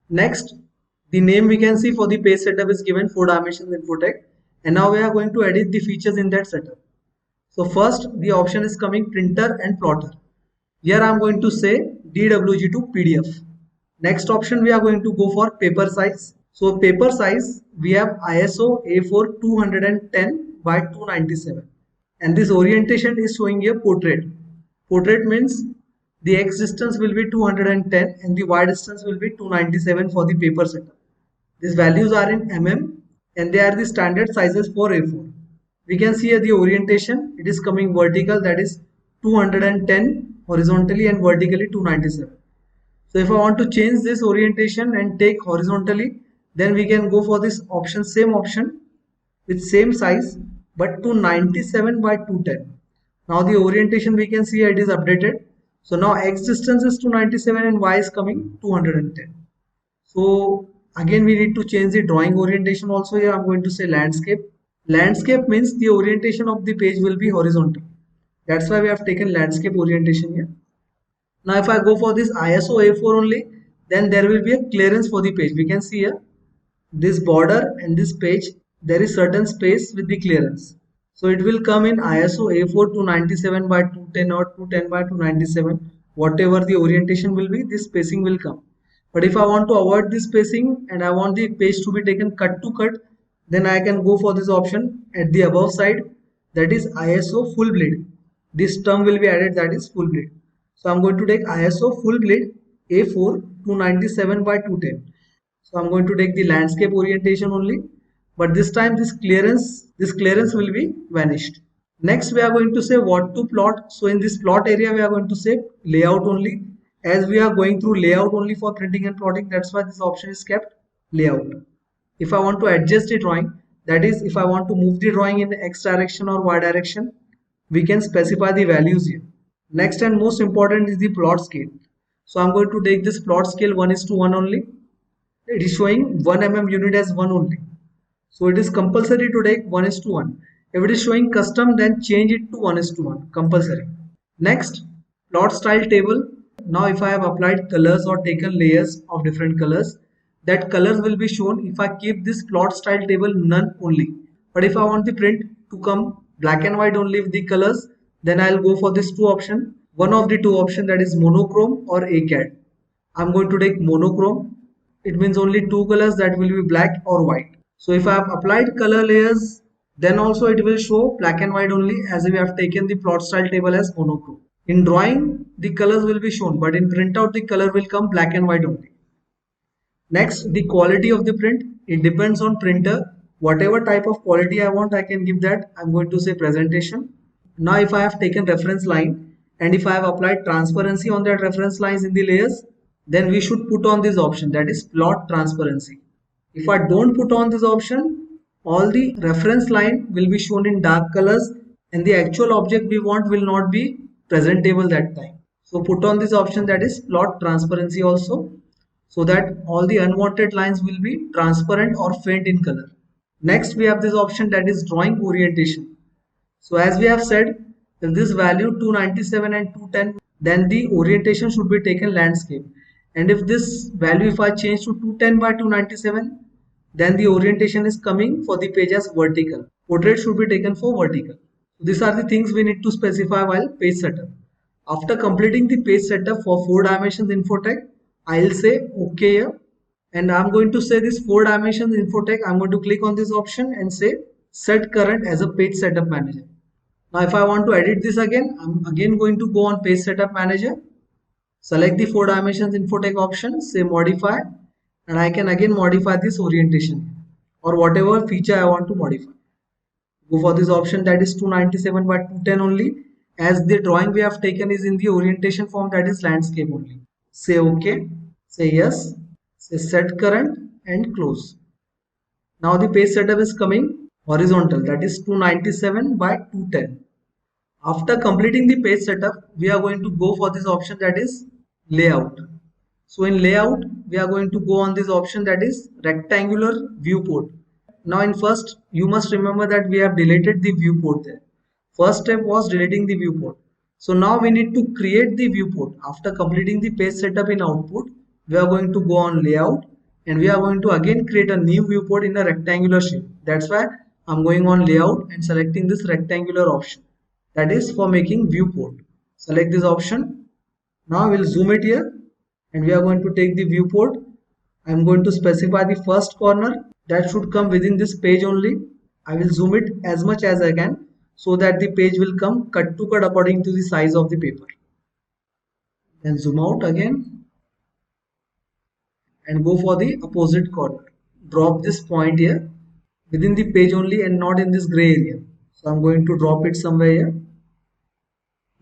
Next, the name we can see for the page setup is given 4 Dimensions Infotech, and now we are going to edit the features in that setup. So first, the option is coming printer and plotter. Here I am going to say DWG to PDF. Next option, we are going to go for paper size. So paper size, we have ISO A4 210 by 297, and this orientation is showing here portrait. Portrait means the X distance will be 210 and the Y distance will be 297 for the paper setup. These values are in mm and they are the standard sizes for A4. We can see here the orientation, it is coming vertical, that is 210 horizontally and vertically 297. So if I want to change this orientation and take horizontally, then we can go for this option, same option with same size but 297 by 210. Now the orientation we can see here, it is updated. So now X distance is 297 and Y is coming 210. So again we need to change the drawing orientation also. Here I'm going to say landscape. Landscape means the orientation of the page will be horizontal. That's why we have taken landscape orientation here. Now if I go for this ISO A4 only, then there will be a clearance for the page. We can see here this border and this page, there is certain space with the clearance. So it will come in ISO A4 297 by 210 or 210 by 297. Whatever the orientation will be, this spacing will come. But if I want to avoid this spacing and I want the page to be taken cut to cut, then I can go for this option at the above side, that is ISO full bleed. This term will be added, that is full bleed. So I'm going to take ISO full bleed A4 297 by 210. So I'm going to take the landscape orientation only, but this time this clearance will be vanished. Next we are going to say what to plot. So in this plot area we are going to say layout only, as we are going through layout only for printing and plotting. That's why this option is kept layout. If I want to adjust the drawing, that is if I want to move the drawing in X direction or Y direction, we can specify the values here. Next and most important is the plot scale. So I'm going to take this plot scale 1:1 only. It is showing 1 mm unit as 1 only. So it is compulsory to take 1:1. If it is showing custom, then change it to 1:1 compulsory. Next, plot style table. Now if I have applied colors or taken layers of different colors, that colors will be shown if I keep this plot style table none only. But if I want the print to come black and white only with the colors, then I'll go for this two option. One of the two option, that is monochrome or AutoCAD. I'm going to take monochrome. It means only two colors, that will be black or white. So if I have applied color layers, then also it will show black and white only, as we have taken the plot style table as monochrome. In drawing, the colors will be shown, but in printout the color will come black and white only. Next, the quality of the print. It depends on printer. Whatever type of quality I want, I can give that. I'm going to say presentation. Now if I have taken reference line and if I have applied transparency on that reference lines in the layers, then we should put on this option, that is plot transparency. If I don't put on this option, all the reference line will be shown in dark colors and the actual object we want will not be presentable that time. So put on this option, that is plot transparency also, so that all the unwanted lines will be transparent or faint in color. Next we have this option, that is drawing orientation. So as we have said, if this value 297 and 210, then the orientation should be taken landscape. And if this value, if I change to 210 by 297, then the orientation is coming for the page as vertical. Portrait should be taken for vertical. So these are the things we need to specify while page setup. After completing the page setup for 4 dimensions infotech, I'll say OK here. And I'm going to say this 4 dimensions infotech. I'm going to click on this option and say set current as a page setup manager. Now if I want to edit this again, I'm again going to go on page setup manager, select the 4 dimensions infotech option, say modify, and I can again modify this orientation or whatever feature I want to modify. Go for this option, that is 297 by 210 only, as the drawing we have taken is in the orientation form, that is landscape only. Say OK, say yes, say set current and close. Now the page setup is coming horizontal, that is 297 by 210. After completing the page setup, we are going to go for this option, that is layout. So in layout, we are going to go on this option, that is rectangular viewport. Now in first, you must remember that we have deleted the viewport there. First step was deleting the viewport. So now we need to create the viewport. After completing the page setup in output, we are going to go on layout and we are going to again create a new viewport in a rectangular shape. That's why I'm going on layout and selecting this rectangular option. That is for making viewport. Select this option. Now we'll zoom it here and we are going to take the viewport. I'm going to specify the first corner that should come within this page only. I will zoom it as much as I can so that the page will come cut to cut according to the size of the paper. Then zoom out again and go for the opposite corner. Drop this point here within the page only and not in this gray area. So I'm going to drop it somewhere here.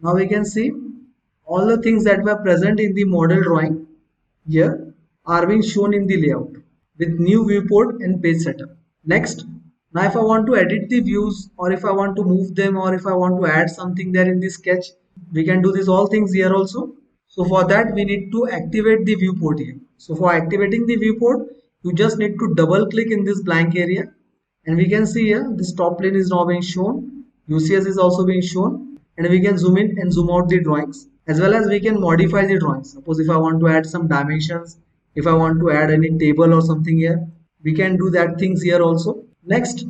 Now we can see all the things that were present in the model drawing here are being shown in the layout with new viewport and page setup. Next, now if I want to edit the views or if I want to move them or if I want to add something there in the sketch, we can do this all things here also. So for that we need to activate the viewport here. So for activating the viewport, you just need to double click in this blank area and we can see here this top plane is now being shown. UCS is also being shown and we can zoom in and zoom out the drawings, as well as we can modify the drawings. Suppose if I want to add some dimensions, if I want to add any table or something here, we can do that things here also. Next,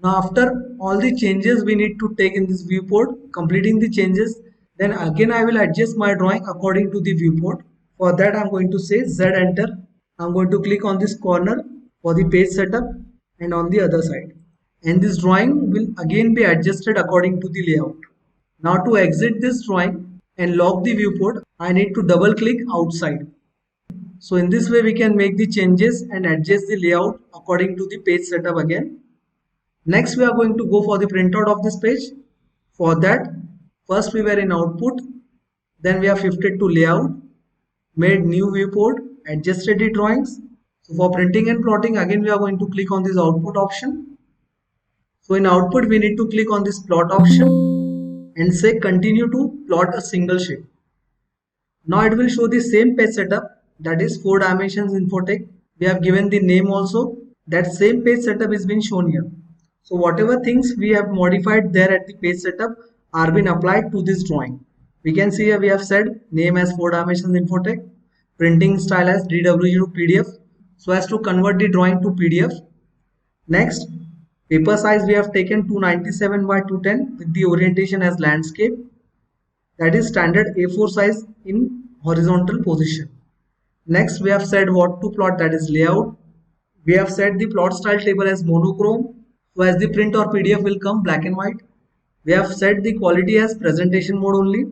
now after all the changes we need to take in this viewport, completing the changes, then again I will adjust my drawing according to the viewport. For that I'm going to say Z enter. I'm going to click on this corner for the page setup and on the other side. And this drawing will again be adjusted according to the layout. Now to exit this drawing and lock the viewport, I need to double click outside. So in this way we can make the changes and adjust the layout according to the page setup again. Next we are going to go for the printout of this page. For that, first we were in output, then we have shifted to layout, made new viewport, adjusted the drawings. So for printing and plotting, again we are going to click on this output option. So in output we need to click on this plot option and say continue to plot a single shape. Now it will show the same page setup, that is 4 dimensions infotech. We have given the name also. That same page setup is being shown here. So whatever things we have modified there at the page setup are being applied to this drawing. We can see here we have said name as 4 dimensions infotech, printing style as DWG to PDF, so as to convert the drawing to PDF. Next, paper size we have taken 297 by 210 with the orientation as landscape. That is standard A4 size in horizontal position. Next, we have said what to plot, that is layout. We have set the plot style table as monochrome, so as the print or PDF will come black and white. We have set the quality as presentation mode only.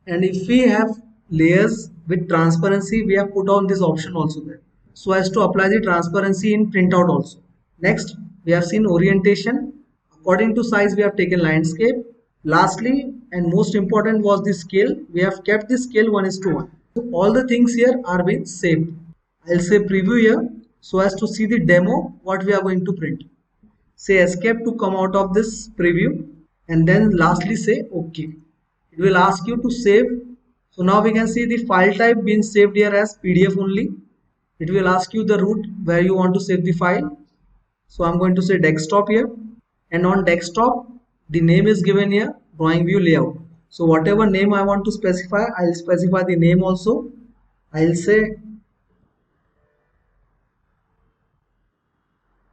And if we have layers with transparency, we have put on this option also there, so as to apply the transparency in printout also. Next, we have seen orientation. According to size, we have taken landscape. Lastly, and most important was the scale. We have kept the scale 1:1. So all the things here are being saved. I'll say preview here so as to see the demo what we are going to print. Say escape to come out of this preview, and then lastly say OK. It will ask you to save. So now we can see the file type being saved here as PDF only. It will ask you the root where you want to save the file. So I'm going to say desktop here, and on desktop the name is given here drawing view layout. So whatever name I want to specify, I'll specify the name also. I'll say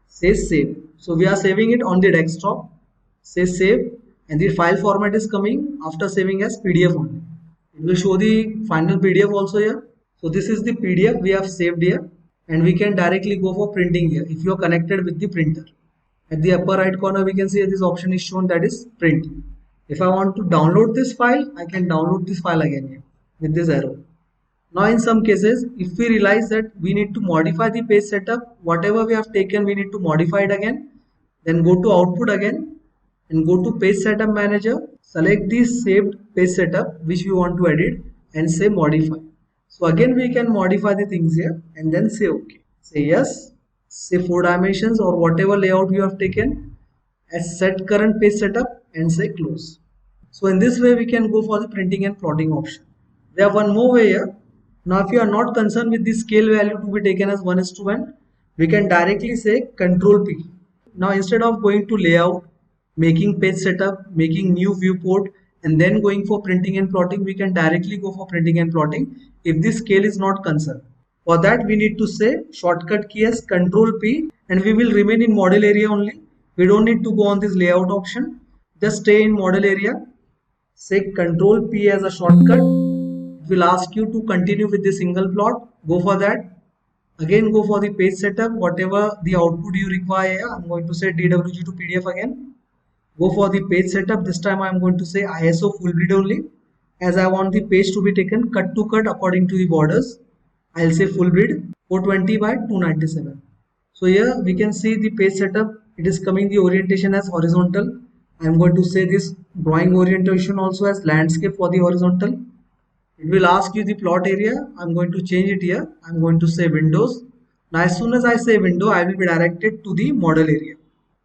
save. So we are saving it on the desktop. Say save, and the file format is coming after saving as PDF only. It will show the final PDF also here. So this is the PDF we have saved here, and we can directly go for printing here if you are connected with the printer. At the upper right corner we can see this option is shown, that is print. If I want to download this file, I can download this file again here with this arrow. Now in some cases, if we realize that we need to modify the page setup, whatever we have taken we need to modify it again, then go to output again and go to page setup manager, select the saved page setup which we want to edit and say modify. So again we can modify the things here and then say OK. Say yes, say 4 dimensions or whatever layout you have taken, as set current page setup and say close. So in this way we can go for the printing and plotting option. We have one more way here. Now if you are not concerned with the scale value to be taken as 1:1, we can directly say Control P. Now instead of going to layout, making page setup, making new viewport and then going for printing and plotting, we can directly go for printing and plotting if the scale is not concerned. For that we need to say shortcut key as Control P, and we will remain in model area only. We don't need to go on this layout option. Just stay in model area. Say Control P as a shortcut. It will ask you to continue with the single plot. Go for that. Again go for the page setup. Whatever the output you require, I'm going to say DWG to PDF again. Go for the page setup. This time I'm going to say ISO full grid only, as I want the page to be taken cut to cut according to the borders. I'll say full grid 420 by 297. So here we can see the page setup. It is coming the orientation as horizontal. I'm going to say this drawing orientation also as landscape for the horizontal. It will ask you the plot area. I'm going to change it here. I'm going to say windows. Now as soon as I say window, I will be directed to the model area,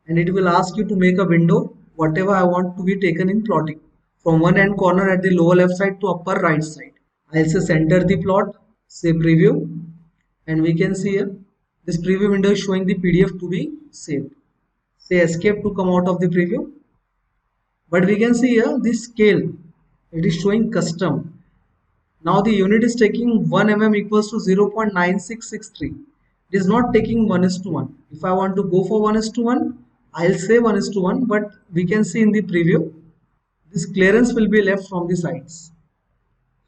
and it will ask you to make a window whatever I want to be taken in plotting, from one end corner at the lower left side to upper right side. I'll say center the plot, say preview, and we can see here this preview window is showing the PDF to be saved. Say escape to come out of the preview. But we can see here the scale, it is showing custom. Now the unit is taking 1 mm equals to 0.9663. It is not taking 1:1. If I want to go for 1:1, I'll say 1:1, but we can see in the preview this clearance will be left from the sides.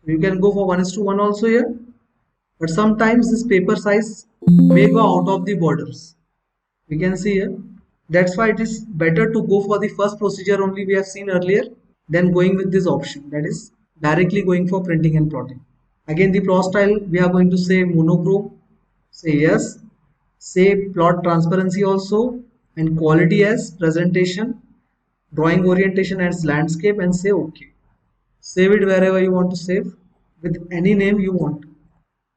You can go for 1:1 also here, but sometimes this paper size may go out of the borders. We can see here. That's why it is better to go for the first procedure only we have seen earlier than going with this option, that is directly going for printing and plotting. Again the plot style we are going to say monochrome, say yes, say plot transparency also, and quality as presentation, drawing orientation as landscape, and say OK. Save it wherever you want to save with any name you want.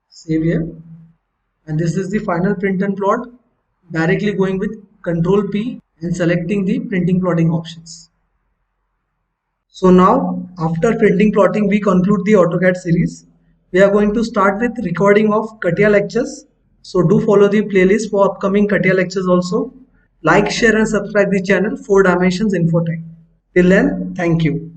Save here, and this is the final print and plot, directly going with Control P and selecting the printing plotting options. So now after printing plotting, we conclude the AutoCAD series. We are going to start with recording of CATIA lectures. So do follow the playlist for upcoming CATIA lectures also. Like, share and subscribe the channel 4 Dimensions Infotech. Till then, thank you.